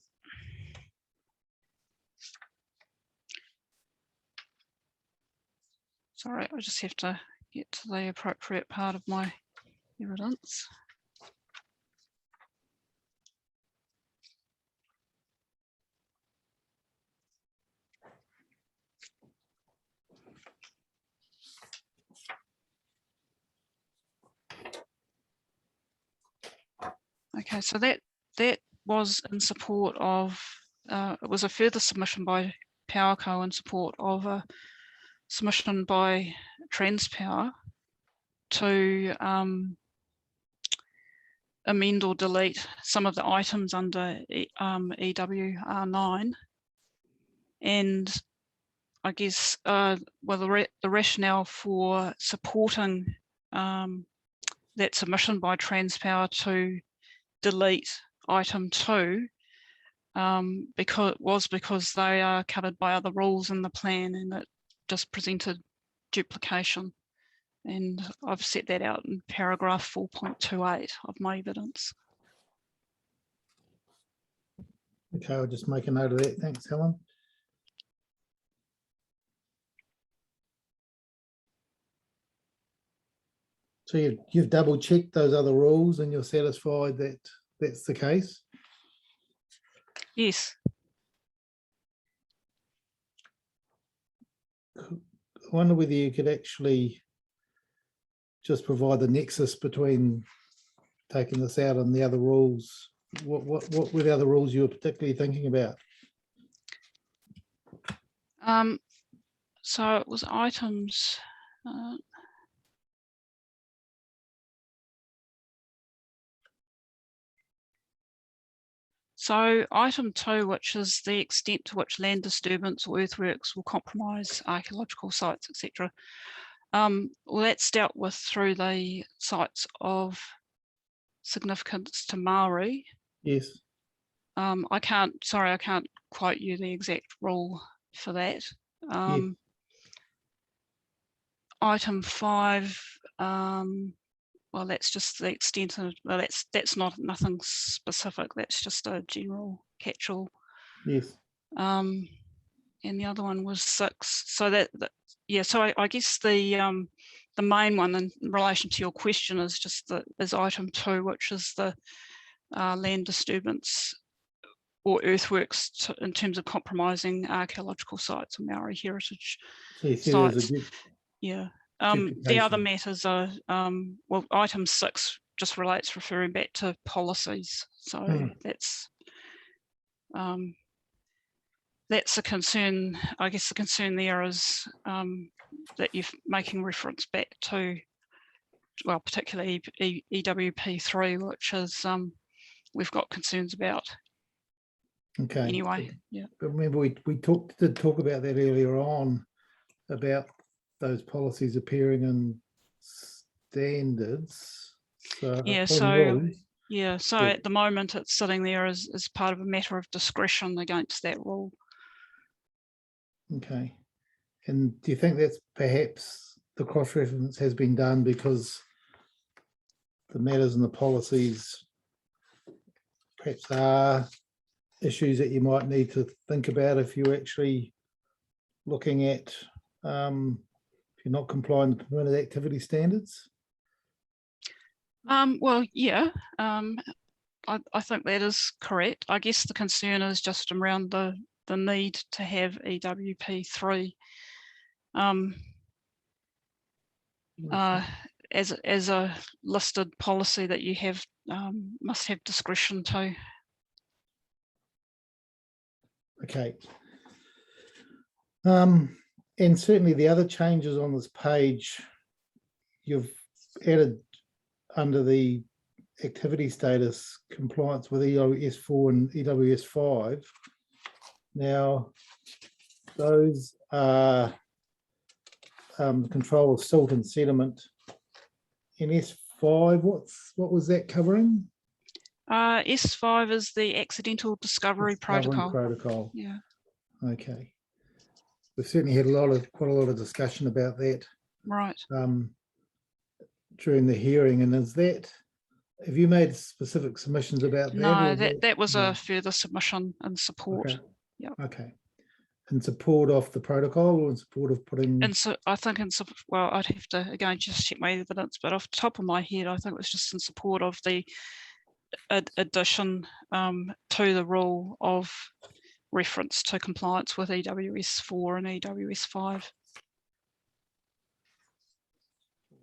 Sorry, I just have to get to the appropriate part of my evidence. Okay, so that was in support of, it was a further submission by PowerCo in support of a submission by Transpower to amend or delete some of the items under EWR9. And I guess, well, the rationale for supporting that submission by Transpower to delete item 2 because they are covered by other rules in the plan, and it just presented duplication. And I've set that out in paragraph 4.28 of my evidence. Okay, I'll just make a note of that. Thanks, Helen. So you've double checked those other rules and you're satisfied that that's the case? Yes. I wonder whether you could actually just provide the nexus between taking this out and the other rules. What were the other rules you were particularly thinking about? So it was items. So item 2, which is the extent to which land disturbance or earthworks will compromise archaeological sites, etc. Well, that's dealt with through the sites of significance to Maori. Yes. I can't quote you the exact rule for that. Item 5, well, that's just the extent of, well, that's not nothing specific. That's just a general catch-all. Yes. And the other one was 6. So yeah. So I guess the main one in relation to your question is just is item 2, which is the land disturbance or earthworks in terms of compromising archaeological sites or Maori heritage sites. Yeah. The other matters are, well, item 6 just relates referring back to policies. So that's a concern. I guess the concern there is that you're making reference back to, well, particularly EWP3, which is we've got concerns about. Okay. Anyway, yeah. But remember, we did talk about that earlier on, about those policies appearing in standards. So yeah. So at the moment it's sitting there as part of a matter of discretion against that rule. Okay. And do you think that's perhaps the cross-reference has been done because the matters and the policies perhaps are issues that you might need to think about if you're actually looking at if you're not complying with permitted activity standards? Well, yeah, I think that is correct. I guess the concern is just around the need to have EWP3 as a listed policy that you have must have discretion to. Okay. And certainly the other changes on this page, you've added under the activity status compliance with EWS4 and EWS5. Now, those are control of silt and sediment. In S5, what was that covering? S5 is the accidental discovery protocol. Yeah. Okay. We've certainly had quite a lot of discussion about that. Right. During the hearing, and have you made specific submissions about that? No, that was a further submission in support. Okay. Yeah. Okay. In support of the protocol, or in support of putting? And so I think well, I'd have to again just check my evidence, but off the top of my head, I think it was just in support of the addition to the rule of reference to compliance with EWS4 and EWS5.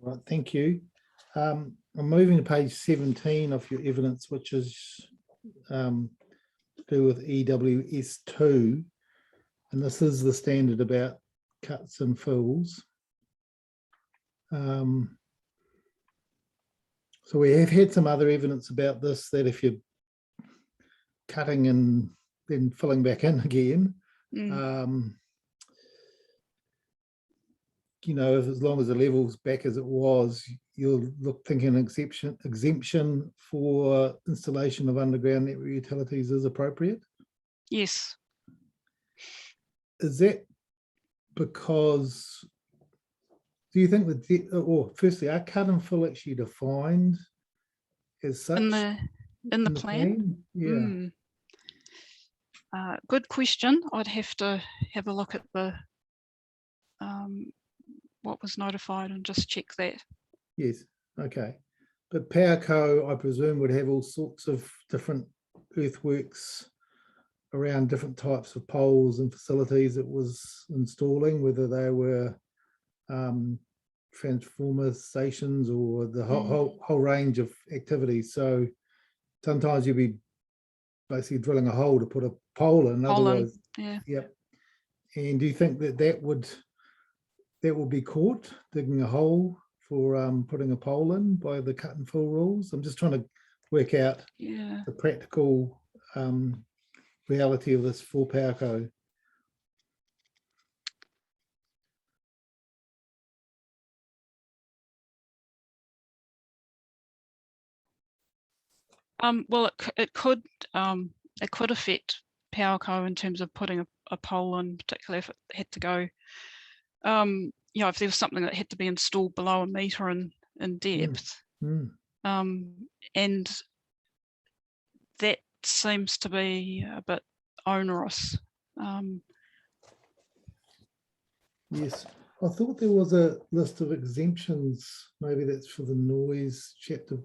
Right, thank you. I'm moving to page 17 of your evidence, which is to do with EWS2, and this is the standard about cuts and fills. So we have had some other evidence about this, that if you're cutting and then filling back in again, you know, as long as the level's back as it was, you'll look thinking exemption for installation of underground network utilities is appropriate. Yes. Is that because, do you think that, or firstly, are cut and fill actually defined as such? In the plan? Yeah. Good question. I'd have to have a look at the what was notified and just check that. Yes, okay. But PowerCo, I presume, would have all sorts of different earthworks around different types of poles and facilities it was installing, whether they were transformer stations or the whole range of activities. So sometimes you'd be basically drilling a hole to put a pole in. Otherwise, yeah. Yep. And do you think that would be caught, digging a hole for putting a pole in by the cut and fill rules? I'm just trying to work out the practical reality of this for PowerCo. Well, it could affect PowerCo in terms of putting a pole in, particularly if it had to go. You know, if there was something that had to be installed below a metre in depth, and that seems to be a bit onerous. Yes, I thought there was a list of exemptions. Maybe that's for the noise chapter.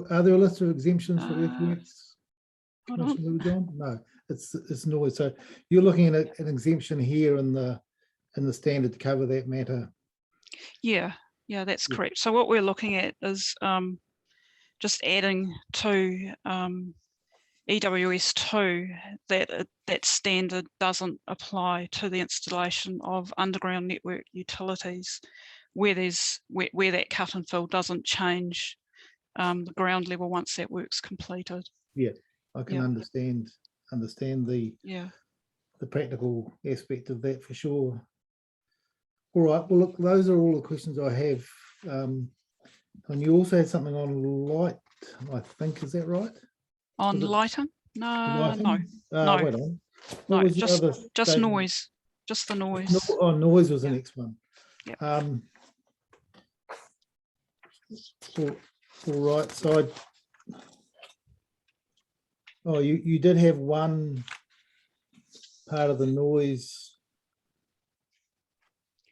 Are there a list of exemptions for earthworks? No, it's noise. So you're looking at an exemption here in the standard to cover that matter. Yeah, that's correct. So what we're looking at is just adding to EWS2 that standard doesn't apply to the installation of underground network utilities where that cut and fill doesn't change the ground level once that work's completed. Yeah, I can understand the practical aspect of that for sure. All right, well, look, those are all the questions I have. And you also had something on light, I think, is that right? On lighting? No, wait on. No, just noise, just the noise. Noise was the next one. Yep. All right, so you did have one part of the noise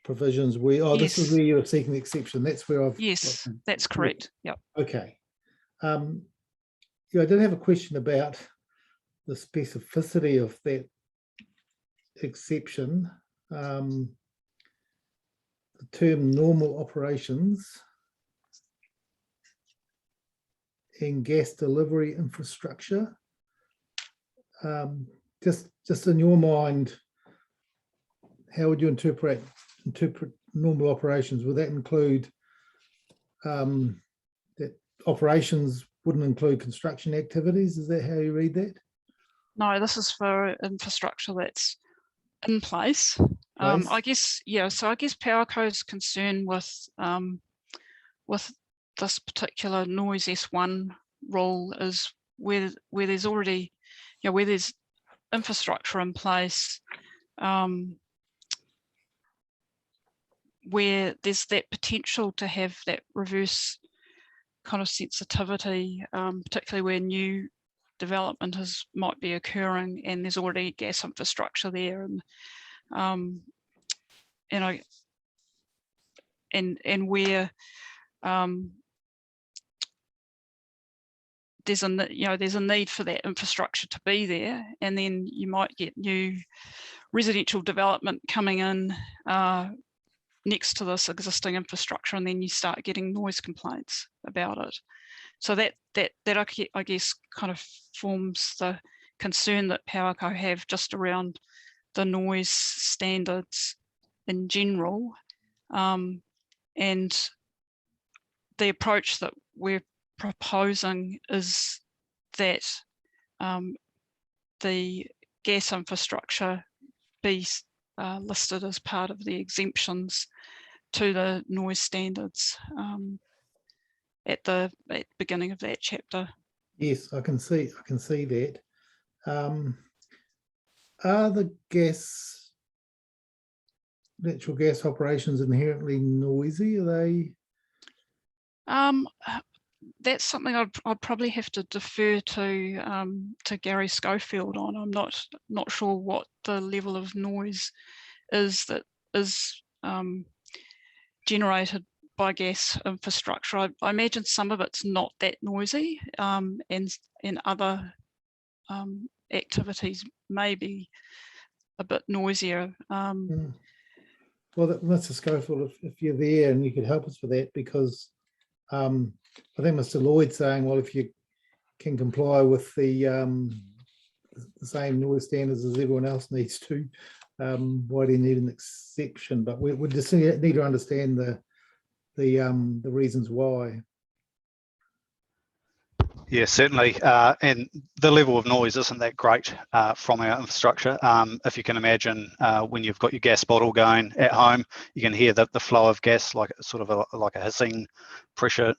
provisions where, this is Yes. where you were seeking the exception. That's where I've. Yes, that's correct. Yep. Okay. Yeah, I did have a question about the specificity of that exception. The term normal operations in gas delivery infrastructure. Just in your mind, how would you interpret normal operations? Would that include that operations wouldn't include construction activities? Is that how you read that? No, this is for infrastructure that's in place. I guess, yeah, so I guess PowerCo's concern with this particular noise S1 rule is where there's already, where there's infrastructure in place, where there's that potential to have that reverse kind of sensitivity, particularly where new development might be occurring and there's already gas infrastructure there, and where there's a need for that infrastructure to be there, and then you might get new residential development coming in next to this existing infrastructure, and then you start getting noise complaints about it. So that I guess kind of forms the concern that PowerCo have just around the noise standards in general, and the approach that we're proposing is that the gas infrastructure be listed as part of the exemptions to the noise standards at the beginning of that chapter. Yes, I can see that. Are the natural gas operations inherently noisy? Are they? That's something I'd probably have to defer to Gary Schofield on. I'm not sure what the level of noise is that is generated by gas infrastructure. I imagine some of it's not that noisy, and other activities may be a bit noisier. Well, Mr. Schofield, if you're there and you could help us with that, because I think Mr. Lloyd's saying, well, if you can comply with the same noise standards as everyone else needs to, why do you need an exception? But we just need to understand the reasons why. Yeah, certainly. And the level of noise isn't that great from our infrastructure. If you can imagine, when you've got your gas bottle going at home, you can hear the flow of gas, like sort of like a hissing pressure,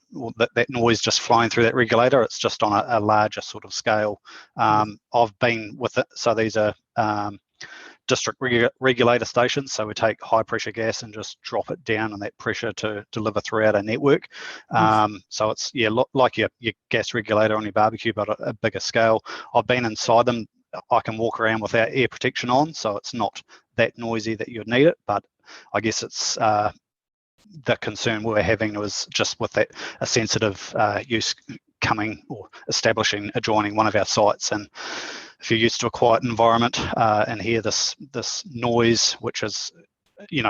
that noise just flowing through that regulator. It's just on a larger sort of scale. I've been with it. So these are district regulator stations, so we take high pressure gas and just drop it down on that pressure to deliver throughout our network. So it's like your gas regulator on your barbecue, but a bigger scale. I've been inside them. I can walk around without air protection on, so it's not that noisy that you'd need it. But I guess it's the concern we're having was just with that a sensitive use coming or establishing adjoining one of our sites. And if you're used to a quiet environment and hear this noise, which is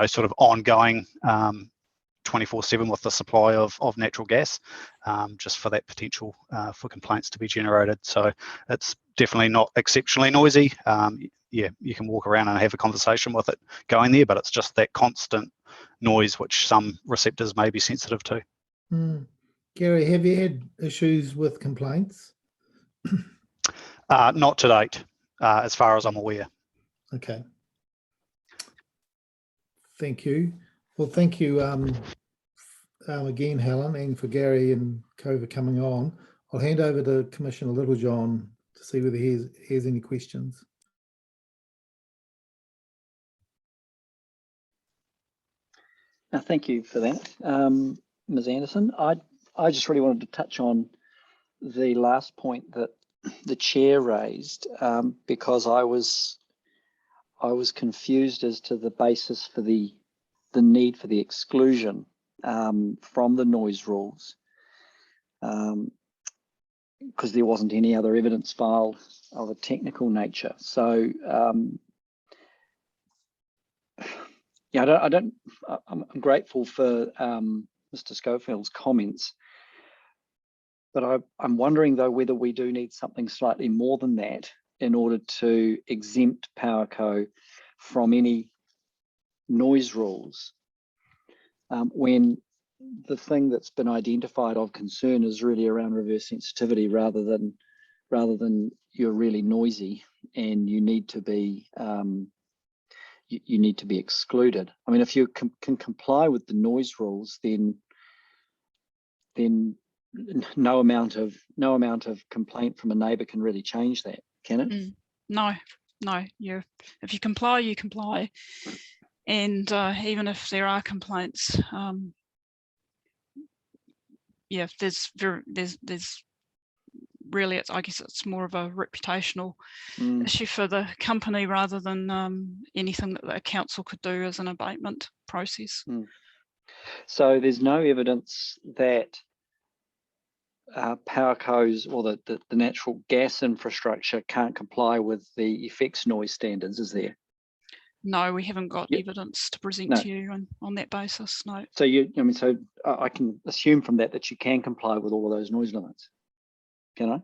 sort of ongoing 24/7 with the supply of natural gas, just for that potential for complaints to be generated. So it's definitely not exceptionally noisy. Yeah, you can walk around and have a conversation with it going there, but it's just that constant noise which some receptors may be sensitive to. Gary, have you had issues with complaints? Not to date, as far as I'm aware. Okay. Thank you. Well, thank you again, Helen, and for Gary and Cova coming on. I'll hand over to Commissioner Littlejohn to see whether he has any questions. Thank you for that, Ms. Anderson. I just really wanted to touch on the last point that the chair raised, because I was confused as to the basis for the need for the exclusion from the noise rules, because there wasn't any other evidence filed of a technical nature. So yeah, I'm grateful for Mr. Schofield's comments, but I'm wondering though whether we do need something slightly more than that in order to exempt PowerCo from any noise rules, when the thing that's been identified of concern is really around reverse sensitivity rather than you're really noisy and you need to be you need to be excluded. I mean, if you can comply with the noise rules, then no amount of complaint from a neighbour can really change that, can it? No. If you comply, you comply, and even if there are complaints, yeah, there's really, I guess it's more of a reputational issue for the company rather than anything that the council could do as an abatement process. So there's no evidence that PowerCos or the natural gas infrastructure can't comply with the effects noise standards, is there? No, we haven't got evidence to present to you on that basis, no. So I can assume from that you can comply with all of those noise limits, can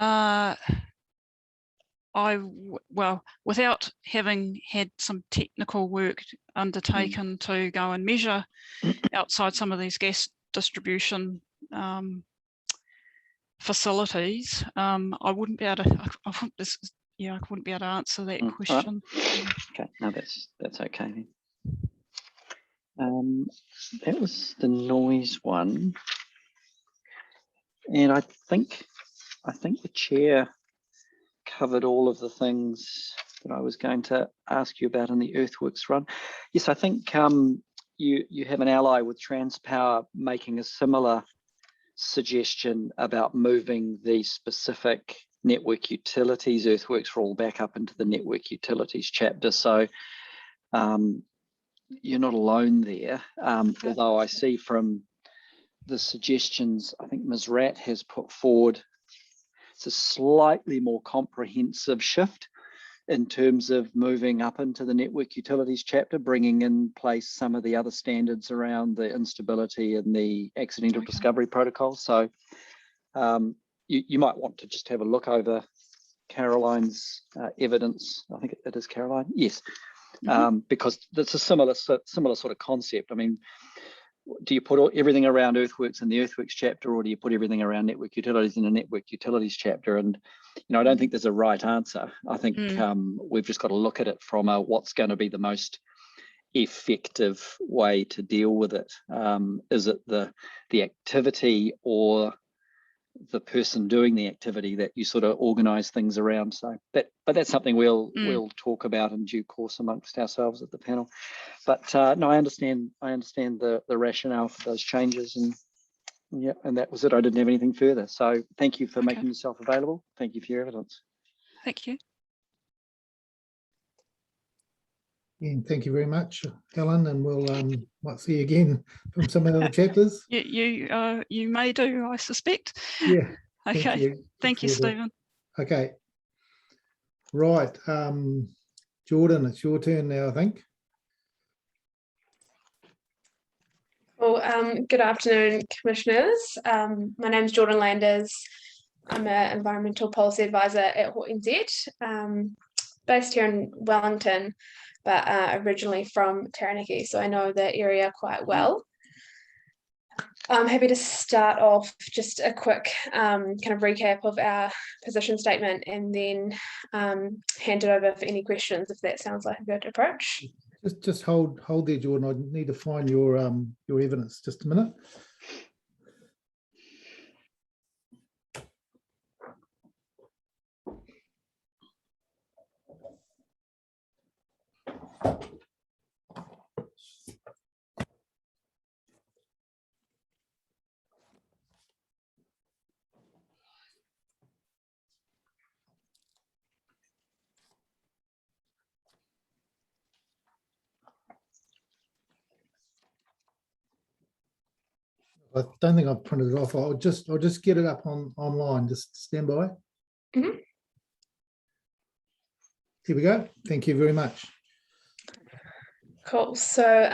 I? Well, without having had some technical work undertaken to go and measure outside some of these gas distribution facilities, I wouldn't be able to. I wouldn't be able to answer that question. Right. Okay, no, that's okay then. That was the noise one, and I think the chair covered all of the things that I was going to ask you about in the earthworks run. Yes, I think you have an ally with Transpower making a similar suggestion about moving the specific network utilities earthworks rule back up into the network utilities chapter. So you're not alone there, although I see from the suggestions I think Ms. Ratt has put forward, it's a slightly more comprehensive shift in terms of moving up into the network utilities chapter, bringing in place some of the other standards around the instability and the accidental discovery protocol. So you might want to just have a look over Caroline's evidence. I think it is Caroline. Yes, because it's a similar sort of concept. I mean, do you put everything around earthworks in the earthworks chapter, or do you put everything around network utilities in the network utilities chapter? And I don't think there's a right answer. I think we've just got to look at it from what's going to be the most effective way to deal with it. Is it the activity or the person doing the activity that you sort of organize things around? So but that's something we'll talk about in due course amongst ourselves at the panel. But no, I understand the rationale for those changes, and yeah, and that was it. I didn't have anything further. So thank you for making yourself available. Thank you for your evidence. Thank you. And thank you very much, Helen, and we'll might see you again from some of the other chapters. You may do, I suspect. Yeah. Okay. Thank you, Stephen. Okay. Right. Jordan, it's your turn now, I think. Well, good afternoon, commissioners. My name is Jordan Landers. I'm an environmental policy advisor at Hort NZ, based here in Wellington, but originally from Taranaki, so I know the area quite well. I'm happy to start off just a quick kind of recap of our position statement, and then hand it over for any questions if that sounds like a good approach. Just hold there, Jordan. I need to find your evidence. Just a minute. I don't think I've printed it off. I'll just get it up online. Just stand by. Mhm. Here we go. Thank you very much. Cool. So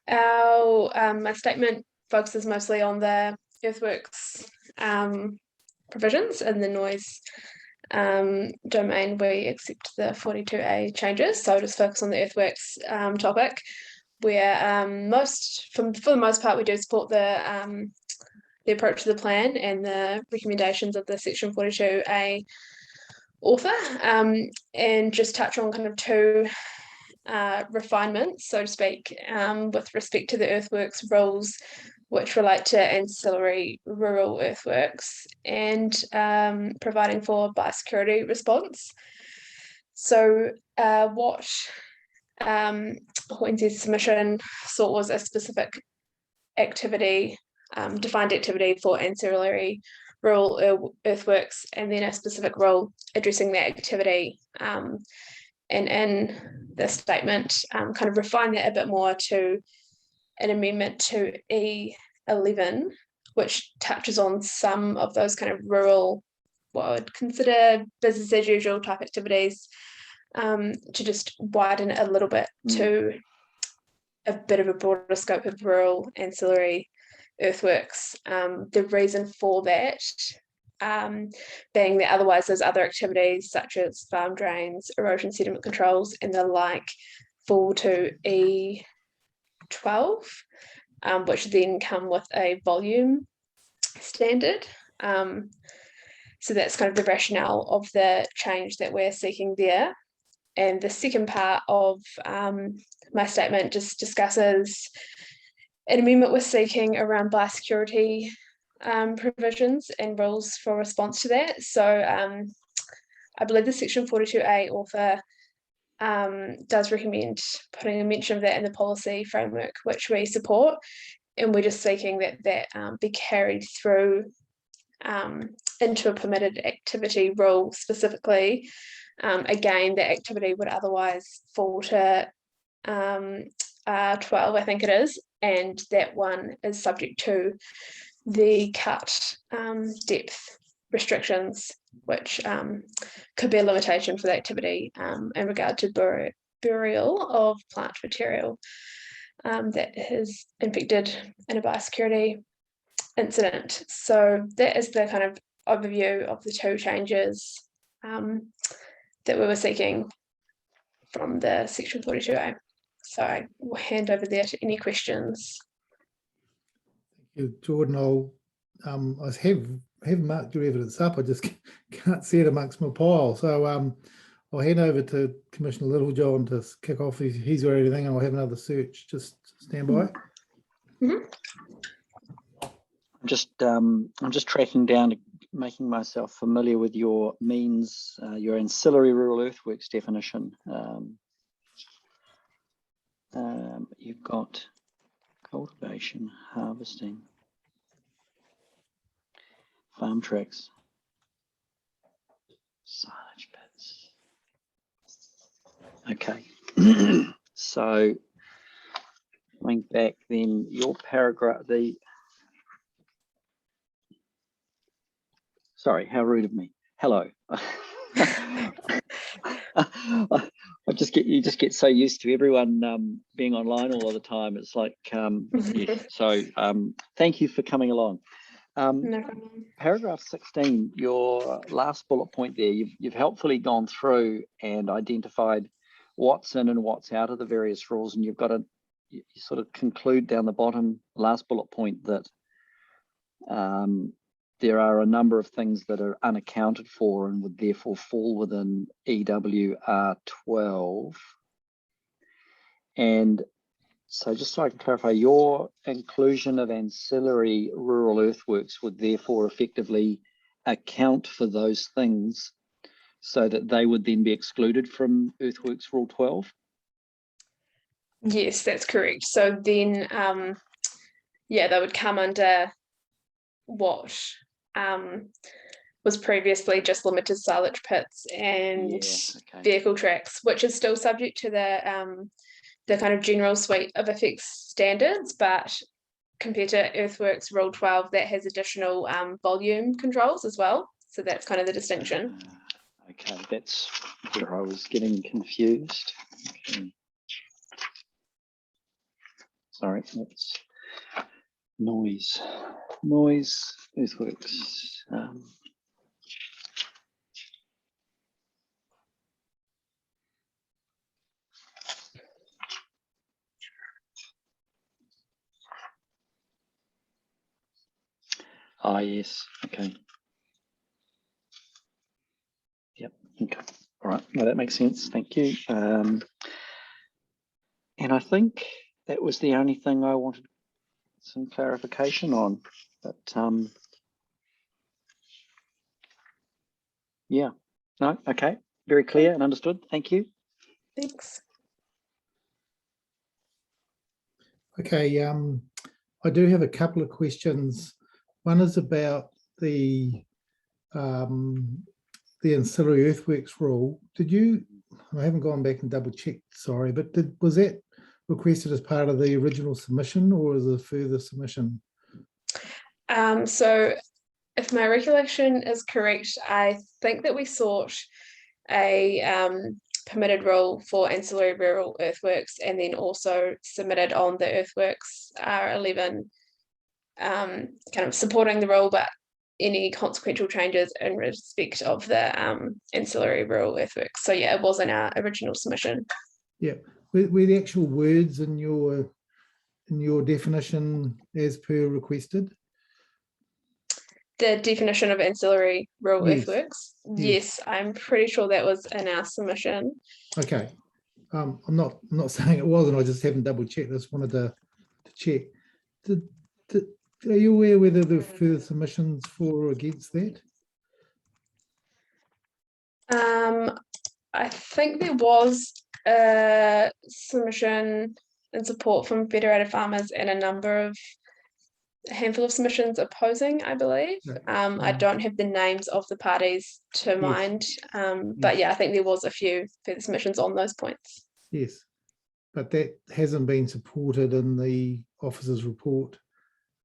my statement focuses mostly on the earthworks provisions and the noise domain. We accept the 42A changes, so I'll just focus on the earthworks topic, where for the most part we do support the approach to the plan and the recommendations of the section 42A author, and just touch on kind of two refinements, so to speak, with respect to the earthworks rules, which relate to ancillary rural earthworks and providing for biosecurity response. So what Hortensia's submission sought was a specific activity, defined activity for ancillary rural earthworks, and then a specific rule addressing that activity. And in the statement, kind of refine that a bit more to an amendment to E11, which touches on some of those kind of rural, what I would consider business as usual type activities, to just widen it a little bit to a bit of a broader scope of rural ancillary earthworks. The reason for that being that otherwise there's other activities such as farm drains, erosion sediment controls and the like fall to E12, which then come with a volume standard. So that's kind of the rationale of the change that we're seeking there. And the second part of my statement just discusses an amendment we're seeking around biosecurity provisions and rules for response to that. So I believe the section 42A author does recommend putting a mention of that in the policy framework, which we support, and we're just seeking that that be carried through into a permitted activity rule specifically. Again, the activity would otherwise fall to 12, I think it is, and that one is subject to the cut depth restrictions, which could be a limitation for the activity in regard to burial of plant material that is infected in a biosecurity incident. So that is the kind of overview of the two changes that we were seeking from the section 42A. So I will hand over there to any questions. Thank you, Jordan. I have marked your evidence up. I just can't see it amongst my pile. So I'll hand over to Commissioner Littlejohn to kick off. He's got everything, and I'll have another search. Just stand by. Mm-hmm. I'm just tracking down, making myself familiar with your means, your ancillary rural earthworks definition. You've got cultivation, harvesting, farm tracks, silage pits. Okay, so going back then, your paragraph, sorry, how rude of me. Hello. You just get so used to everyone being online all of the time. It's like, yeah. So thank you for coming along. No problem. Paragraph 16, your last bullet point there, you've helpfully gone through and identified what's in and what's out of the various rules, and you've got to you sort of conclude down the bottom last bullet point that there are a number of things that are unaccounted for and would therefore fall within EWR12. And so just so I can clarify, your inclusion of ancillary rural earthworks would therefore effectively account for those things so that they would then be excluded from Earthworks Rule 12? Yes, that's correct. So then, yeah, they would come under what was previously just limited silage pits and vehicle tracks, which is still subject to the kind of general suite of effects standards, but compared to earthworks rule 12 that has additional volume controls as well. So that's kind of the distinction. Okay, that's where I was getting confused. Okay. Sorry, that's noise, earthworks. Ah, yes, okay. Yep, okay, all right, no, that makes sense, thank you. And I think that was the only thing I wanted some clarification on, but yeah, no, okay, very clear and understood, thank you. Thanks. Okay, I do have a couple of questions. One is about the ancillary earthworks rule. Did you, I haven't gone back and double checked, sorry, but was that requested as part of the original submission or as a further submission? So if my recollection is correct, I think that we sought a permitted rule for ancillary rural earthworks and then also submitted on the earthworks R11 kind of supporting the rule, but any consequential changes in respect of the ancillary rural earthworks. So yeah, it was in our original submission. Yeah, were the actual words in your definition as per requested? The definition of ancillary rural Yes. earthworks. Yes. Yes, I'm pretty sure that was in our submission. Okay, I'm not saying it wasn't. I just haven't double checked. I just wanted to check. Are you aware whether there were further submissions for or against that? I think there was a submission in support from Federated Farmers and a handful of submissions opposing, I believe. I don't have the names of the parties to mind, but yeah, I think there was a few further submissions on those points. Yes, but that hasn't been supported in the officer's report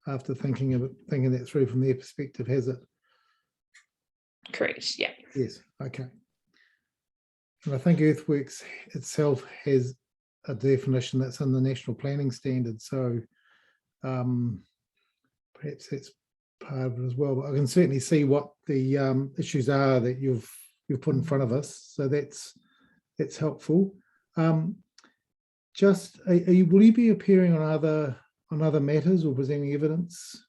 after thinking that through from their perspective, has it? Correct, yeah. Yes, okay. And I think earthworks itself has a definition that's in the National Planning Standard, so perhaps that's part of it as well. But I can certainly see what the issues are that you've put in front of us, so that's helpful. Will you be appearing on other matters or presenting evidence,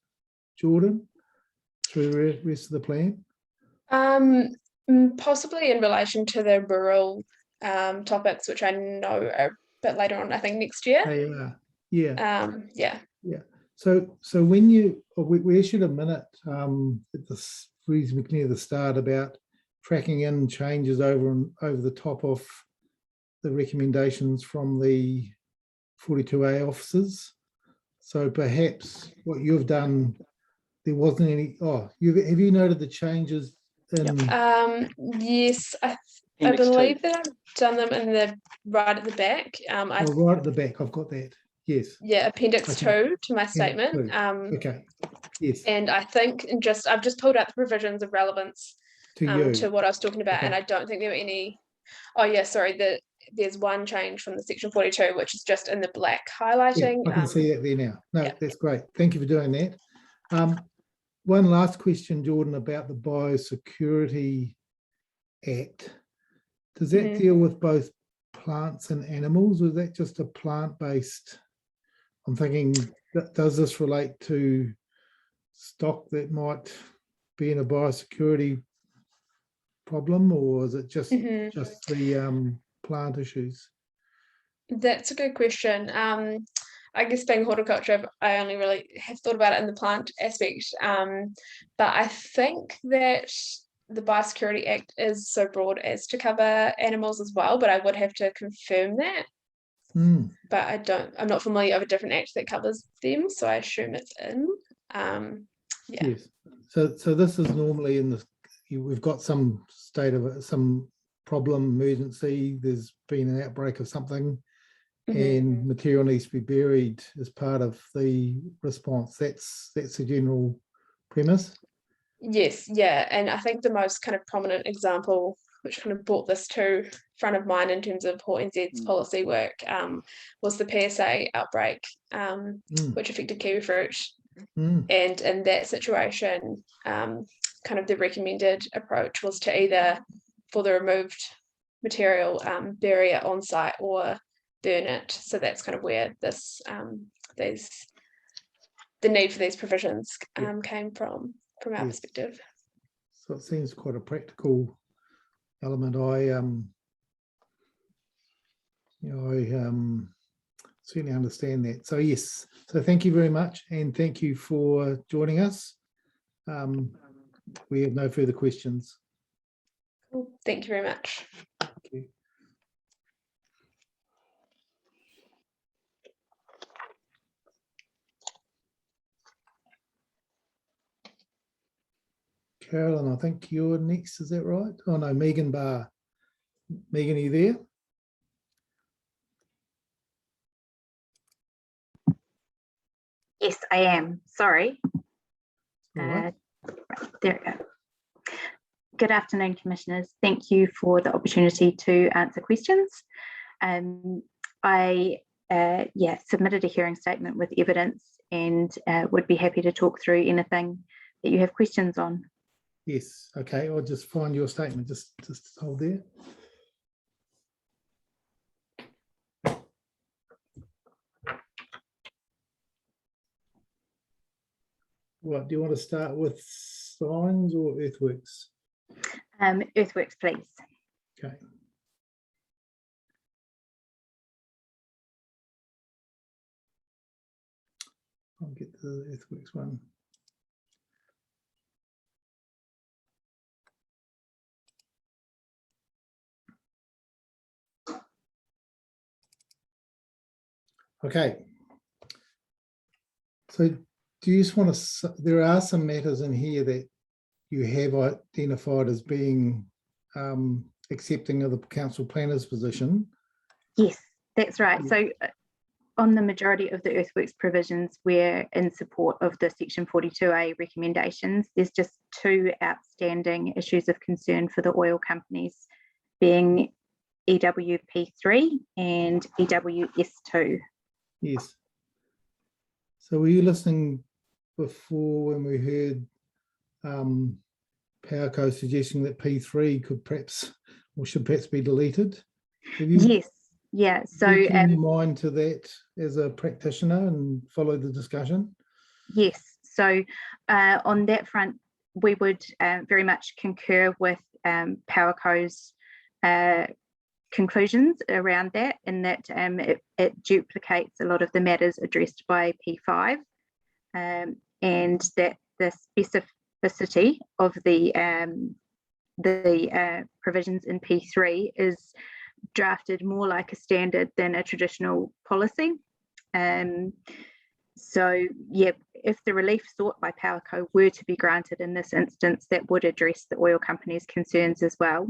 Jordan, through the rest of the plan? Possibly in relation to the rural topics, which I know are a bit later on, I think next year. They are, yeah. Yeah. So when we issued a minute at this reasonably near the start about tracking in changes over the top of the recommendations from the 42A officers. So perhaps what you've done, there wasn't any. Oh, have you noted the changes in? Yes, I Appendix believe 2. that I've done them in the right at the back. Right at the back, I've got that. Yes. Yeah, Appendix Okay. 2 to my statement. Okay. Yes. And I think I've just pulled out the provisions of relevance to what I was talking about, and I don't think there were any. Oh yeah, sorry. There's one change from the section 42, which is just in the black highlighting. Yeah, I can see that there now. No, that's great. Thank you for doing that. One last question, Jordan, about the Biosecurity Act. Does that deal with both plants and animals, or is that just a plant-based? I'm thinking, does this relate to stock that might be in a biosecurity problem, or is it just the plant issues? That's a good question. I guess being horticulture, I only really have thought about it in the plant aspect. But I think that the Biosecurity Act is so broad as to cover animals as well, but I would have to confirm that. But I'm not familiar with a different act that covers them, so I assume it's in. Yeah. Yes. So this is normally in the, we've got some state of some problem, emergency, there's been an outbreak of something, and material needs to be buried as part of the response. That's the general premise. Yes, yeah, and I think the most kind of prominent example, which kind of brought this to front of mind in terms of Port NZ's policy work, was the PSA outbreak, which affected kiwifruit. And in that situation, kind of the recommended approach was to either, for the removed material, bury it on site or burn it. So that's kind of where this the need for these provisions came from our perspective. So it seems quite a practical element. I certainly understand that. So yes, so thank you very much, and thank you for joining us. We have no further questions. Cool. Thank you very much. Thank you. Carolyn, I think you're next, is that right? Oh no, Megan Barr. Megan, are you there? Yes, I am. Sorry. All right. There we go. Good afternoon, Commissioners. Thank you for the opportunity to answer questions. I submitted a hearing statement with evidence and would be happy to talk through anything that you have questions on. Yes, okay, I'll just find your statement, just hold there. What, do you want to start with signs or earthworks? Earthworks, please. Okay. I'll get the earthworks one. Okay. So do you just want to, there are some matters in here that you have identified as being accepting of the council planner's position? Yes, that's right. So on the majority of the earthworks provisions, we're in support of the Section 42A recommendations. There's just two outstanding issues of concern for the oil companies, being EWP3 and EWS2. Yes. So were you listening before when we heard PowerCo suggesting that P3 could perhaps or should perhaps be deleted? Yes, yeah. So turn your mind to that as a practitioner and follow the discussion? Yes. So on that front, we would very much concur with PowerCo's conclusions around that, in that it duplicates a lot of the matters addressed by P5, and that the specificity of the provisions in P3 is drafted more like a standard than a traditional policy. So yeah, if the relief sought by PowerCo were to be granted in this instance, that would address the oil company's concerns as well.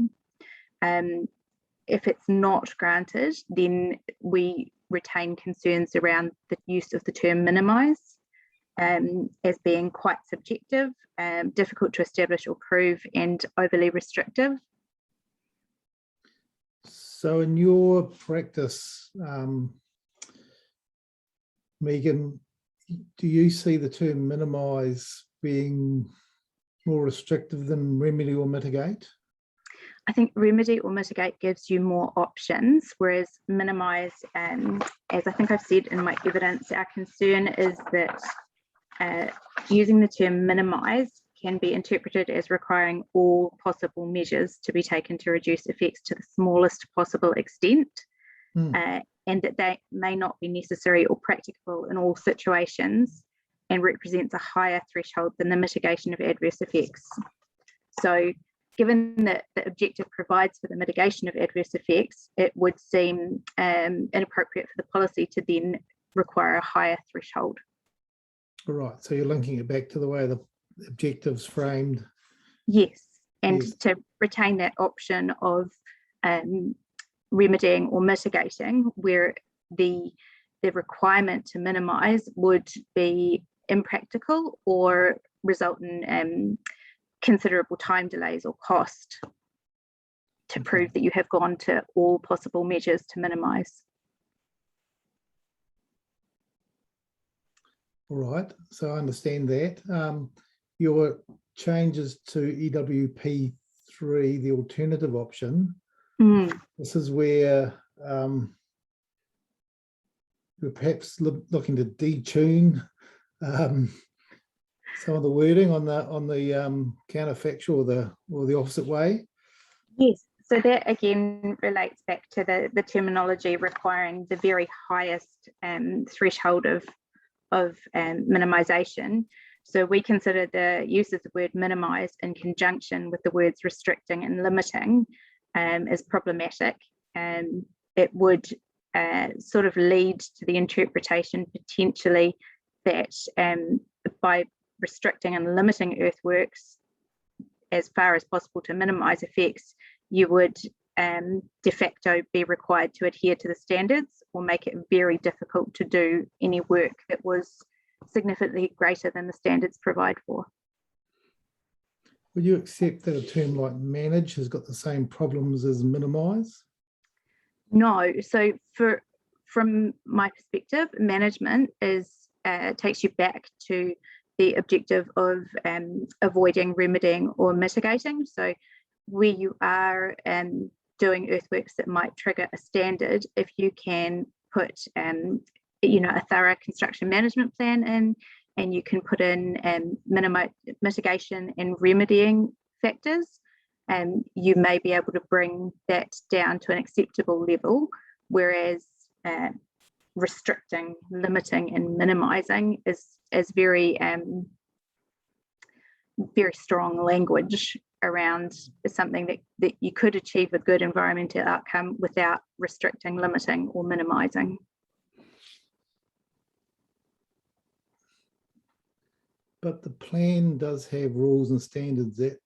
If it's not granted, then we retain concerns around the use of the term minimise as being quite subjective, difficult to establish or prove, and overly restrictive. So in your practice, Megan, do you see the term minimise being more restrictive than remedy or mitigate? I think remedy or mitigate gives you more options, whereas minimise, as I think I've said in my evidence, our concern is that using the term minimise can be interpreted as requiring all possible measures to be taken to reduce effects to the smallest possible extent, and that they may not be necessary or practicable in all situations, and represents a higher threshold than the mitigation of adverse effects. So given that the objective provides for the mitigation of adverse effects, it would seem inappropriate for the policy to then require a higher threshold. All right, so you're linking it back to the way the objectives framed. Yes, and to retain that option of remedying or mitigating where the requirement to minimise would be impractical or result in considerable time delays or cost to prove that you have gone to all possible measures to minimise. All right, so I understand that. Your changes to EWP3, the alternative option, this is where we're perhaps looking to detune some of the wording on the counterfactual or the opposite way. Yes, so that again relates back to the terminology requiring the very highest threshold of minimisation. So we consider the use of the word minimise in conjunction with the words restricting and limiting as problematic. It would sort of lead to the interpretation potentially that by restricting and limiting earthworks as far as possible to minimise effects, you would de facto be required to adhere to the standards or make it very difficult to do any work that was significantly greater than the standards provide for. Would you accept that a term like manage has got the same problems as minimise? No, so from my perspective, management takes you back to the objective of avoiding, remedying or mitigating. So where you are doing earthworks that might trigger a standard, if you can put a thorough construction management plan in, and you can put in mitigation and remedying factors, you may be able to bring that down to an acceptable level, whereas restricting, limiting and minimising is very very strong language around something that you could achieve a good environmental outcome without restricting, limiting or minimising. But the plan does have rules and standards that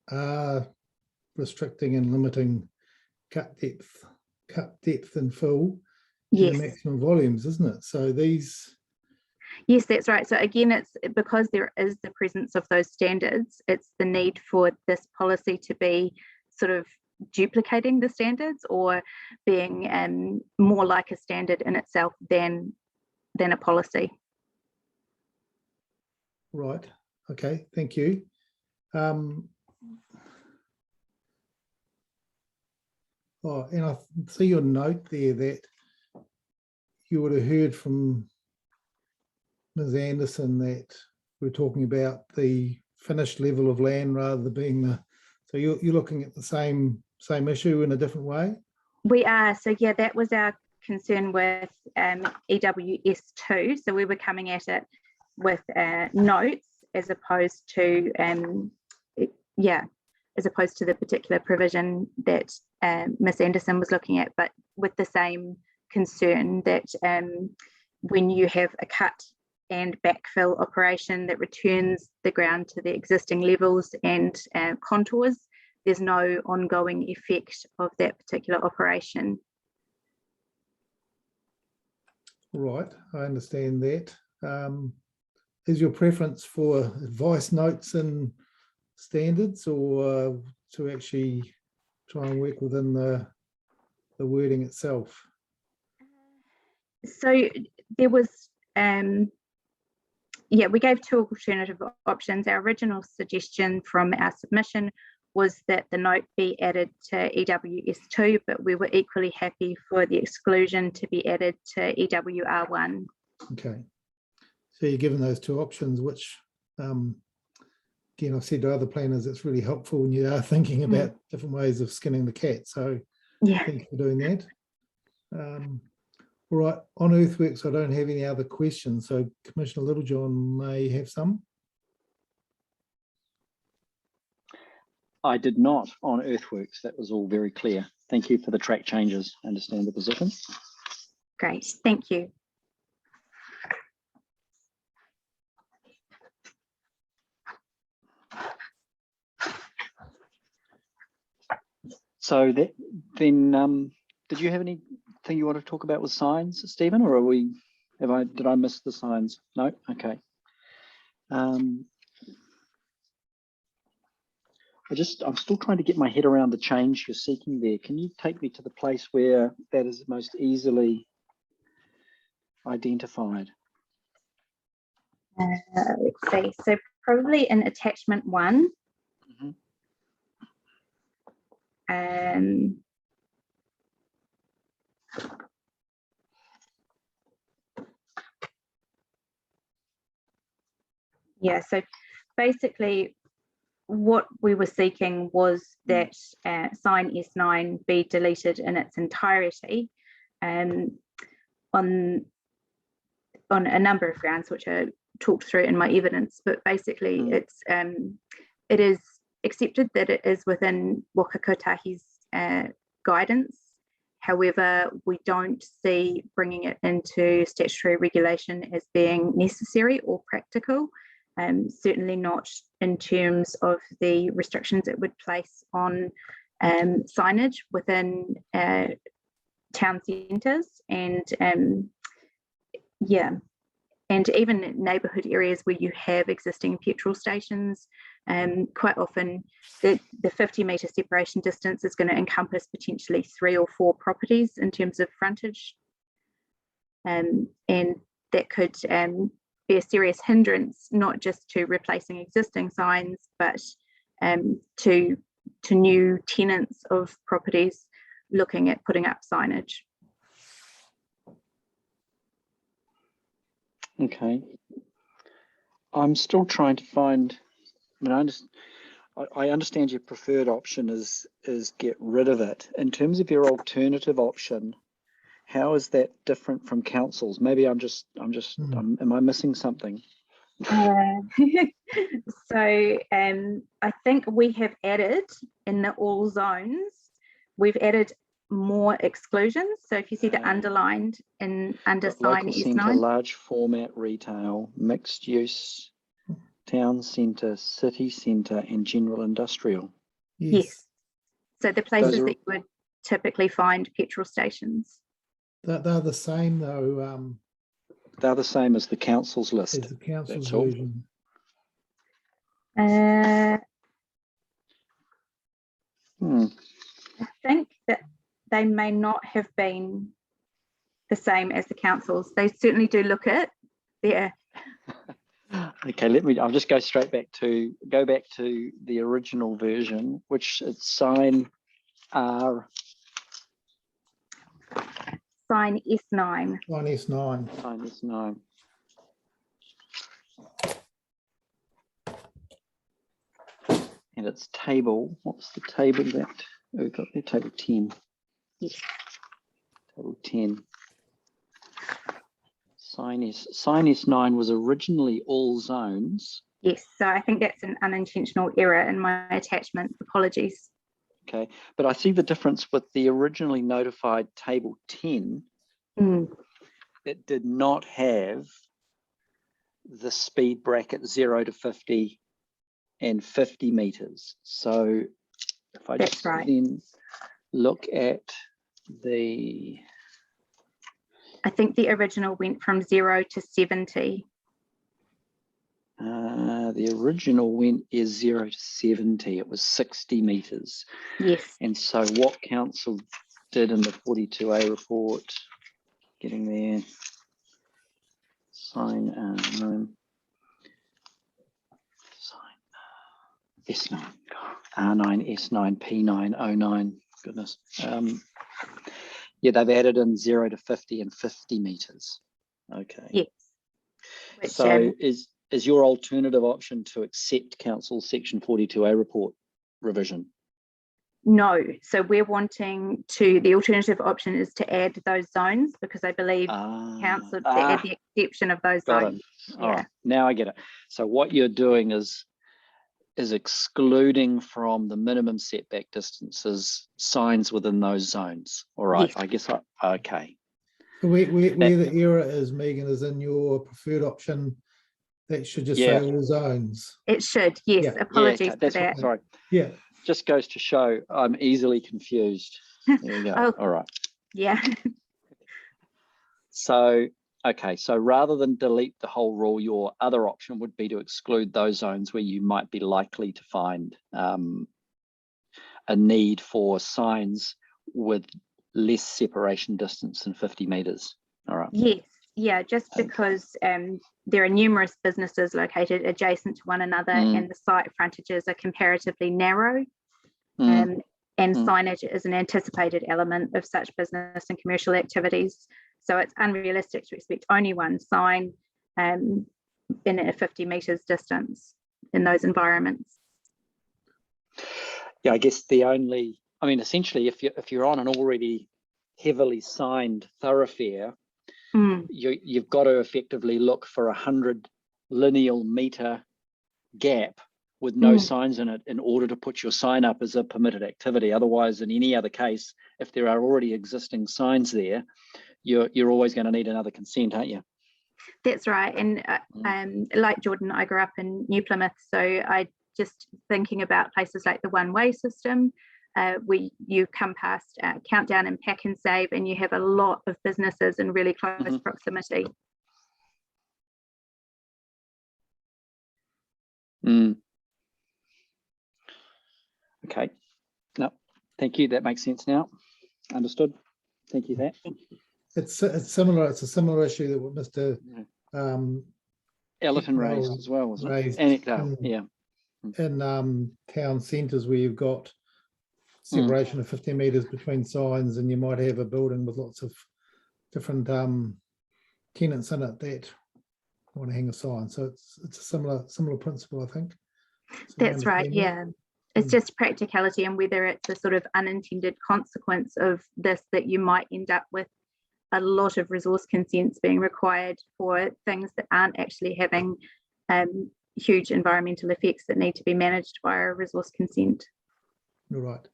are restricting and limiting cut depth and fill to the maximum volumes, isn't it? So these... Yes, that's right. So again, it's because there is the presence of those standards, it's the need for this policy to be sort of duplicating the standards or being more like a standard in itself than a policy. Right. Okay. Thank you. And I see your note there that you would have heard from Ms. Anderson that we're talking about the finished level of land rather than being the. So you're looking at the same issue in a different way. We are. So yeah, that was our concern with EWS2. So we were coming at it with notes as opposed to the particular provision that Ms. Anderson was looking at, but with the same concern that when you have a cut and backfill operation that returns the ground to the existing levels and contours, there's no ongoing effect of that particular operation. Right, I understand that. Is your preference for advice notes and standards, or to actually try and work within the wording itself? So there was, we gave two alternative options. Our original suggestion from our submission was that the note be added to EWS2, but we were equally happy for the exclusion to be added to EWR1. Okay. So you're given those two options, which, again, I've said to other planners, it's really helpful when you are thinking about different ways of skinning the cat. So thank you for doing that. All right, on earthworks, I don't have any other questions. So Commissioner Littlejohn may have some. I did not on earthworks. That was all very clear. Thank you for the track changes. I understand the position. Great, thank you. So then, did you have any thing you want to talk about with signs, Stephen, or did I miss the signs? No, okay. I'm still trying to get my head around the change you're seeking there. Can you take me to the place where that is most easily identified? Let's see. So probably in attachment 1. Yeah, so basically what we were seeking was that sign S9 be deleted in its entirety on a number of grounds, which I talked through in my evidence, but basically it is accepted that it is within Waka Kotahi's guidance. However, we don't see bringing it into statutory regulation as being necessary or practical, certainly not in terms of the restrictions it would place on signage within town centres and and even neighbourhood areas where you have existing petrol stations. Quite often the 50-metre separation distance is going to encompass potentially 3 or 4 properties in terms of frontage, and that could be a serious hindrance, not just to replacing existing signs, but to new tenants of properties looking at putting up signage. Okay. I'm still trying to find, I understand your preferred option is get rid of it. In terms of your alternative option, how is that different from councils? Maybe am I missing something? So I think we have added in the all zones, we've added more exclusions. So if you see the underlined in under sign Local centre, S9, large format retail, mixed use, town centre, city centre, and general industrial. yes. So the places that you would typically find petrol stations. They're the same though. They're the same as the council's list. As the council's That's all. version. I think that they may not have been the same as the councils. They certainly do look at their. Okay, I'll just go back to the original version, which it's sign R. Sign S9. Sign S9. Sign S9. And it's table, what's the table that? Oh, we've got there, table 10. Yes. Table 10. Sign S9 was originally all zones. Yes, so I think that's an unintentional error in my attachment. Apologies. Okay, but I see the difference with the originally notified table 10. It did not have the speed bracket 0 to 50 and 50 meters. So if I just then look at the, I think the original went from 0 to 70. The original is 0 to 70. It was 60 meters. Yes. And so what council did in the 42A report, getting there, sign S9, R9, S9, P9, O9, goodness. Yeah, they've added in 0 to 50 and 50 meters. Okay. Yes. So is your alternative option to accept council section 42A report revision? No, so we're wanting to, the alternative option is to add those zones because I believe council to add the exception of those zones. All right, now I get it. So what you're doing is excluding from the minimum setback distances signs within those zones. All right, yes. I guess okay. Where the error is, Megan, is in your preferred option. That should just say all zones. It should, yes. Yeah. Apologies for that. What, sorry. Yeah. Just goes to show I'm easily confused. There you go. All right. Yeah. So, okay, so rather than delete the whole rule, your other option would be to exclude those zones where you might be likely to find a need for signs with less separation distance than 50 meters. All right. Yes, yeah, just because there are numerous businesses located adjacent to one another and the site frontages are comparatively narrow. And signage is an anticipated element of such business and commercial activities. So it's unrealistic to expect only one sign in a 50 meters distance in those environments. Yeah, I guess essentially, if you're on an already heavily signed thoroughfare, you've got to effectively look for 100 lineal meter gap with no signs in it in order to put your sign up as a permitted activity. Otherwise, in any other case, if there are already existing signs there, you're always going to need another consent, aren't you? That's right. And like Jordan, I grew up in New Plymouth, so I just thinking about places like the one-way system, where you come past Countdown and Pack and Save, and you have a lot of businesses in really close proximity. Okay. No, thank you. That makes sense now. Understood. Thank you for that. It's similar. It's a similar issue that what Mr. Ellerton raised as well, wasn't it? Anecdote, yeah. In town centres where you've got separation of 50 metres between signs, and you might have a building with lots of different tenants in it that want to hang a sign. So it's a similar principle, I think. So that's right. Yeah. It's just practicality and whether it's a sort of unintended consequence of this that you might end up with a lot of resource consents being required for things that aren't actually having huge environmental effects that need to be managed via a resource consent. All right.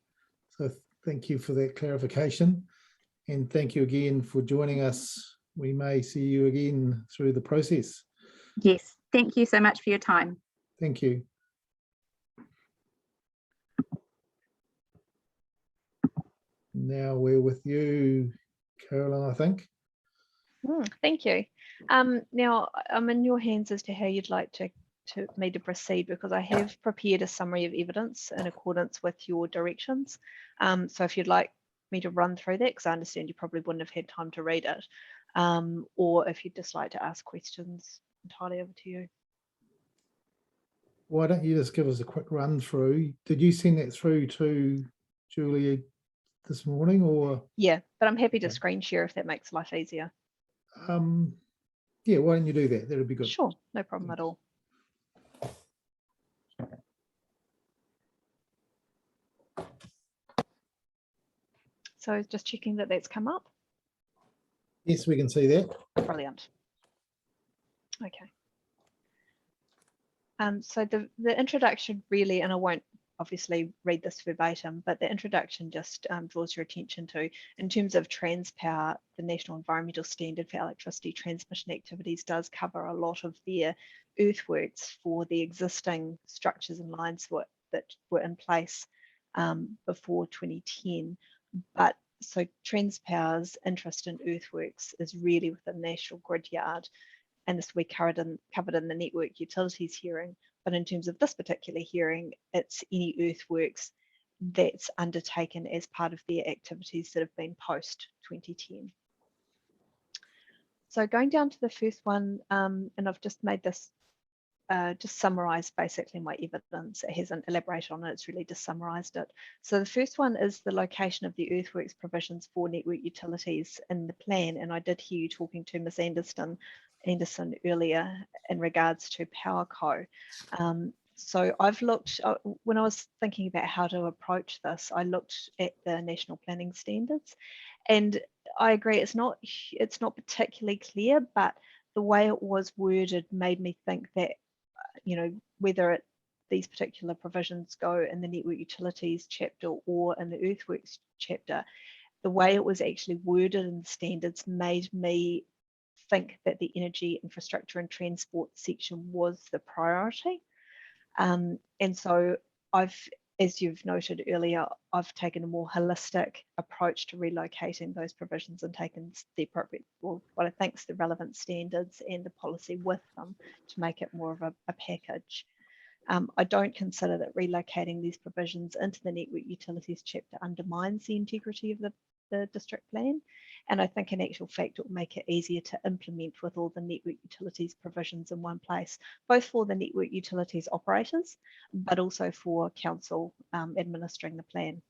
So thank you for that clarification. And thank you again for joining us. We may see you again through the process. Yes. Thank you so much for your time. Thank you. Now we're with you, Carolyn, I think. Thank you. Now I'm in your hands as to how you'd like me to proceed, because I have prepared a summary of evidence in accordance with your directions. So if you'd like me to run through that, because I understand you probably wouldn't have had time to read it, or if you'd just like to ask questions, entirely over to you. Why don't you just give us a quick run through? Did you send that through to Julia this morning, or? Yeah, but I'm happy to screen share if that makes life easier. Yeah, why don't you do that? That'd be good. Sure, no problem at all. So just checking that that's come up. Yes, we can see that. Brilliant. Okay. So the introduction really, and I won't obviously read this verbatim, but the introduction just draws your attention to, in terms of Transpower, the National Environmental Standard for Electricity Transmission Activities does cover a lot of their earthworks for the existing structures and lines that were in place before 2010. But so Transpower's interest in earthworks is really within the National Grid Yard, and this we covered in the Network Utilities hearing. But in terms of this particular hearing, it's any earthworks that's undertaken as part of their activities that have been post 2010. So going down to the first one, and I've just made this, just summarised basically my evidence. It hasn't elaborated on it, it's really just summarised it. So the first one is the location of the earthworks provisions for network utilities in the plan. And I did hear you talking to Ms. Anderson earlier in regards to PowerCo. So I've looked, when I was thinking about how to approach this, I looked at the National Planning Standards, and I agree it's not particularly clear, but the way it was worded made me think that, you know, whether these particular provisions go in the Network Utilities chapter or in the Earthworks chapter, the way it was actually worded in the standards made me think that the energy, infrastructure and transport section was the priority. And so I've as you've noted earlier, I've taken a more holistic approach to relocating those provisions and taken the appropriate, well, what I think is the relevant standards and the policy with them to make it more of a package. I don't consider that relocating these provisions into the Network Utilities chapter undermines the integrity of the district plan. And I think in actual fact, it will make it easier to implement with all the Network Utilities provisions in one place, both for the Network Utilities operators, but also for council administering the plan.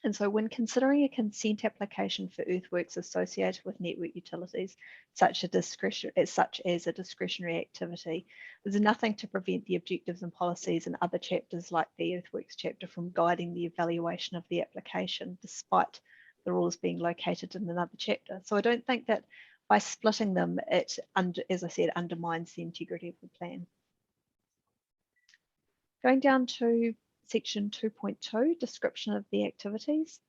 And so when considering a consent application for earthworks associated with network utilities, such as a discretionary activity, there's nothing to prevent the objectives and policies in other chapters like the earthworks chapter from guiding the evaluation of the application, despite the rules being located in another chapter. So I don't think that by splitting them, it, as I said, undermines the integrity of the plan. Going down to section 2.2, description of the activities.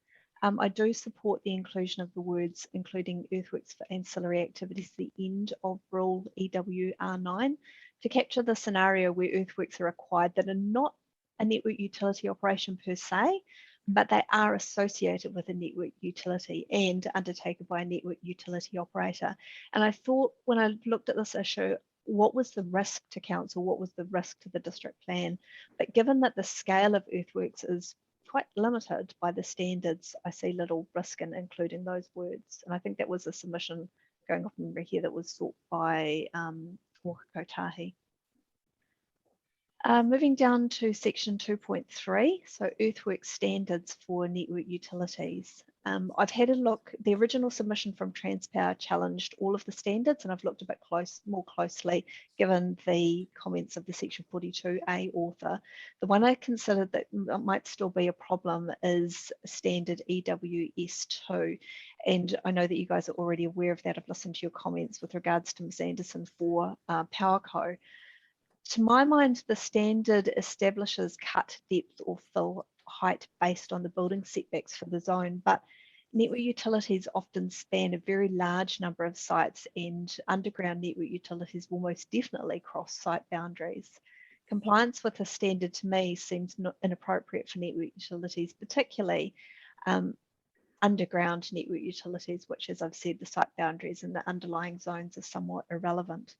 I do support the inclusion of the words including earthworks for ancillary activities at the end of rule EWR9 to capture the scenario where earthworks are required that are not a network utility operation per se, but they are associated with a network utility and undertaken by a network utility operator. And I thought when I looked at this issue, what was the risk to council? What was the risk to the district plan? But given that the scale of earthworks is quite limited by the standards, I see little risk in including those words. And I think that was a submission going off memory here that was sought by Waka Kotahi. Moving down to section 2.3, so earthwork standards for network utilities. I've had a look, the original submission from Transpower challenged all of the standards, and I've looked a bit more closely given the comments of the section 42A author. The one I considered that might still be a problem is standard EWS2. And I know that you guys are already aware of that. I've listened to your comments with regards to Ms. Anderson for PowerCo. To my mind, the standard establishes cut depth or fill height based on the building setbacks for the zone, but network utilities often span a very large number of sites, and underground network utilities will most definitely cross site boundaries. Compliance with the standard to me seems inappropriate for network utilities, particularly underground network utilities, which, as I've said, the site boundaries and the underlying zones are somewhat irrelevant.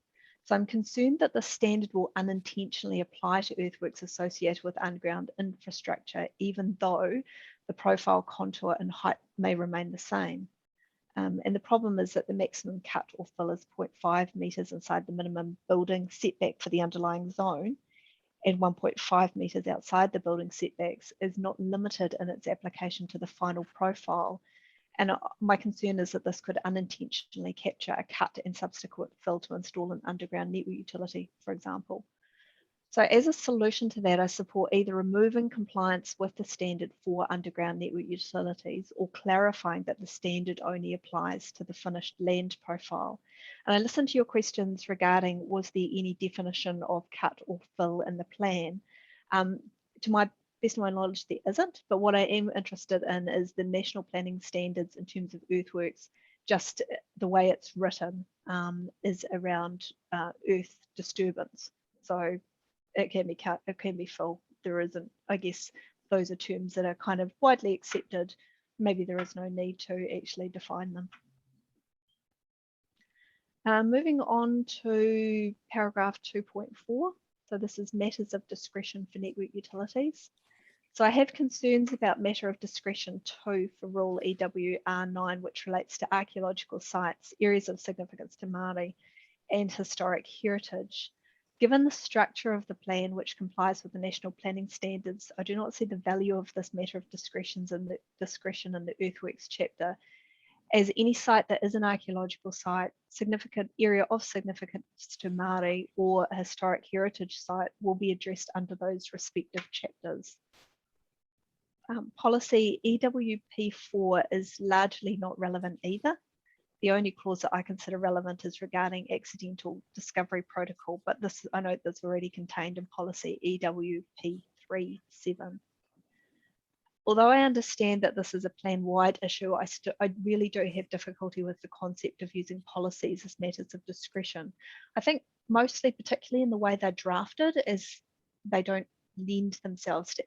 So I'm concerned that the standard will unintentionally apply to earthworks associated with underground infrastructure, even though the profile, contour and height may remain the same. And the problem is that the maximum cut or fill is 0.5 metres inside the minimum building setback for the underlying zone, and 1.5 metres outside the building setbacks is not limited in its application to the final profile. And my concern is that this could unintentionally capture a cut and subsequent fill to install an underground network utility, for example. So as a solution to that, I support either removing compliance with the standard for underground network utilities or clarifying that the standard only applies to the finished land profile. And I listened to your questions regarding, was there any definition of cut or fill in the plan? To my best of my knowledge, there isn't, but what I am interested in is the national planning standards in terms of earthworks. Just the way it's written is around earth disturbance. So it can be cut, it can be fill. There isn't, I guess, those are terms that are kind of widely accepted. Maybe there is no need to actually define them. Moving on to paragraph 2.4. So this is matters of discretion for network utilities. So I have concerns about matter of discretion 2 for rule EWR9, which relates to archaeological sites, areas of significance to Māori and historic heritage. Given the structure of the plan, which complies with the national planning standards, I do not see the value of this matter of discretion in the earthworks chapter, as any site that is an archaeological site, significant area of significance to Māori, or a historic heritage site will be addressed under those respective chapters. Policy EWP4 is largely not relevant either. The only clause that I consider relevant is regarding accidental discovery protocol, but this, I know that's already contained in policy EWP37. Although I understand that this is a plan-wide issue, I really do have difficulty with the concept of using policies as matters of discretion. I think mostly, particularly in the way they're drafted, is they don't lend themselves to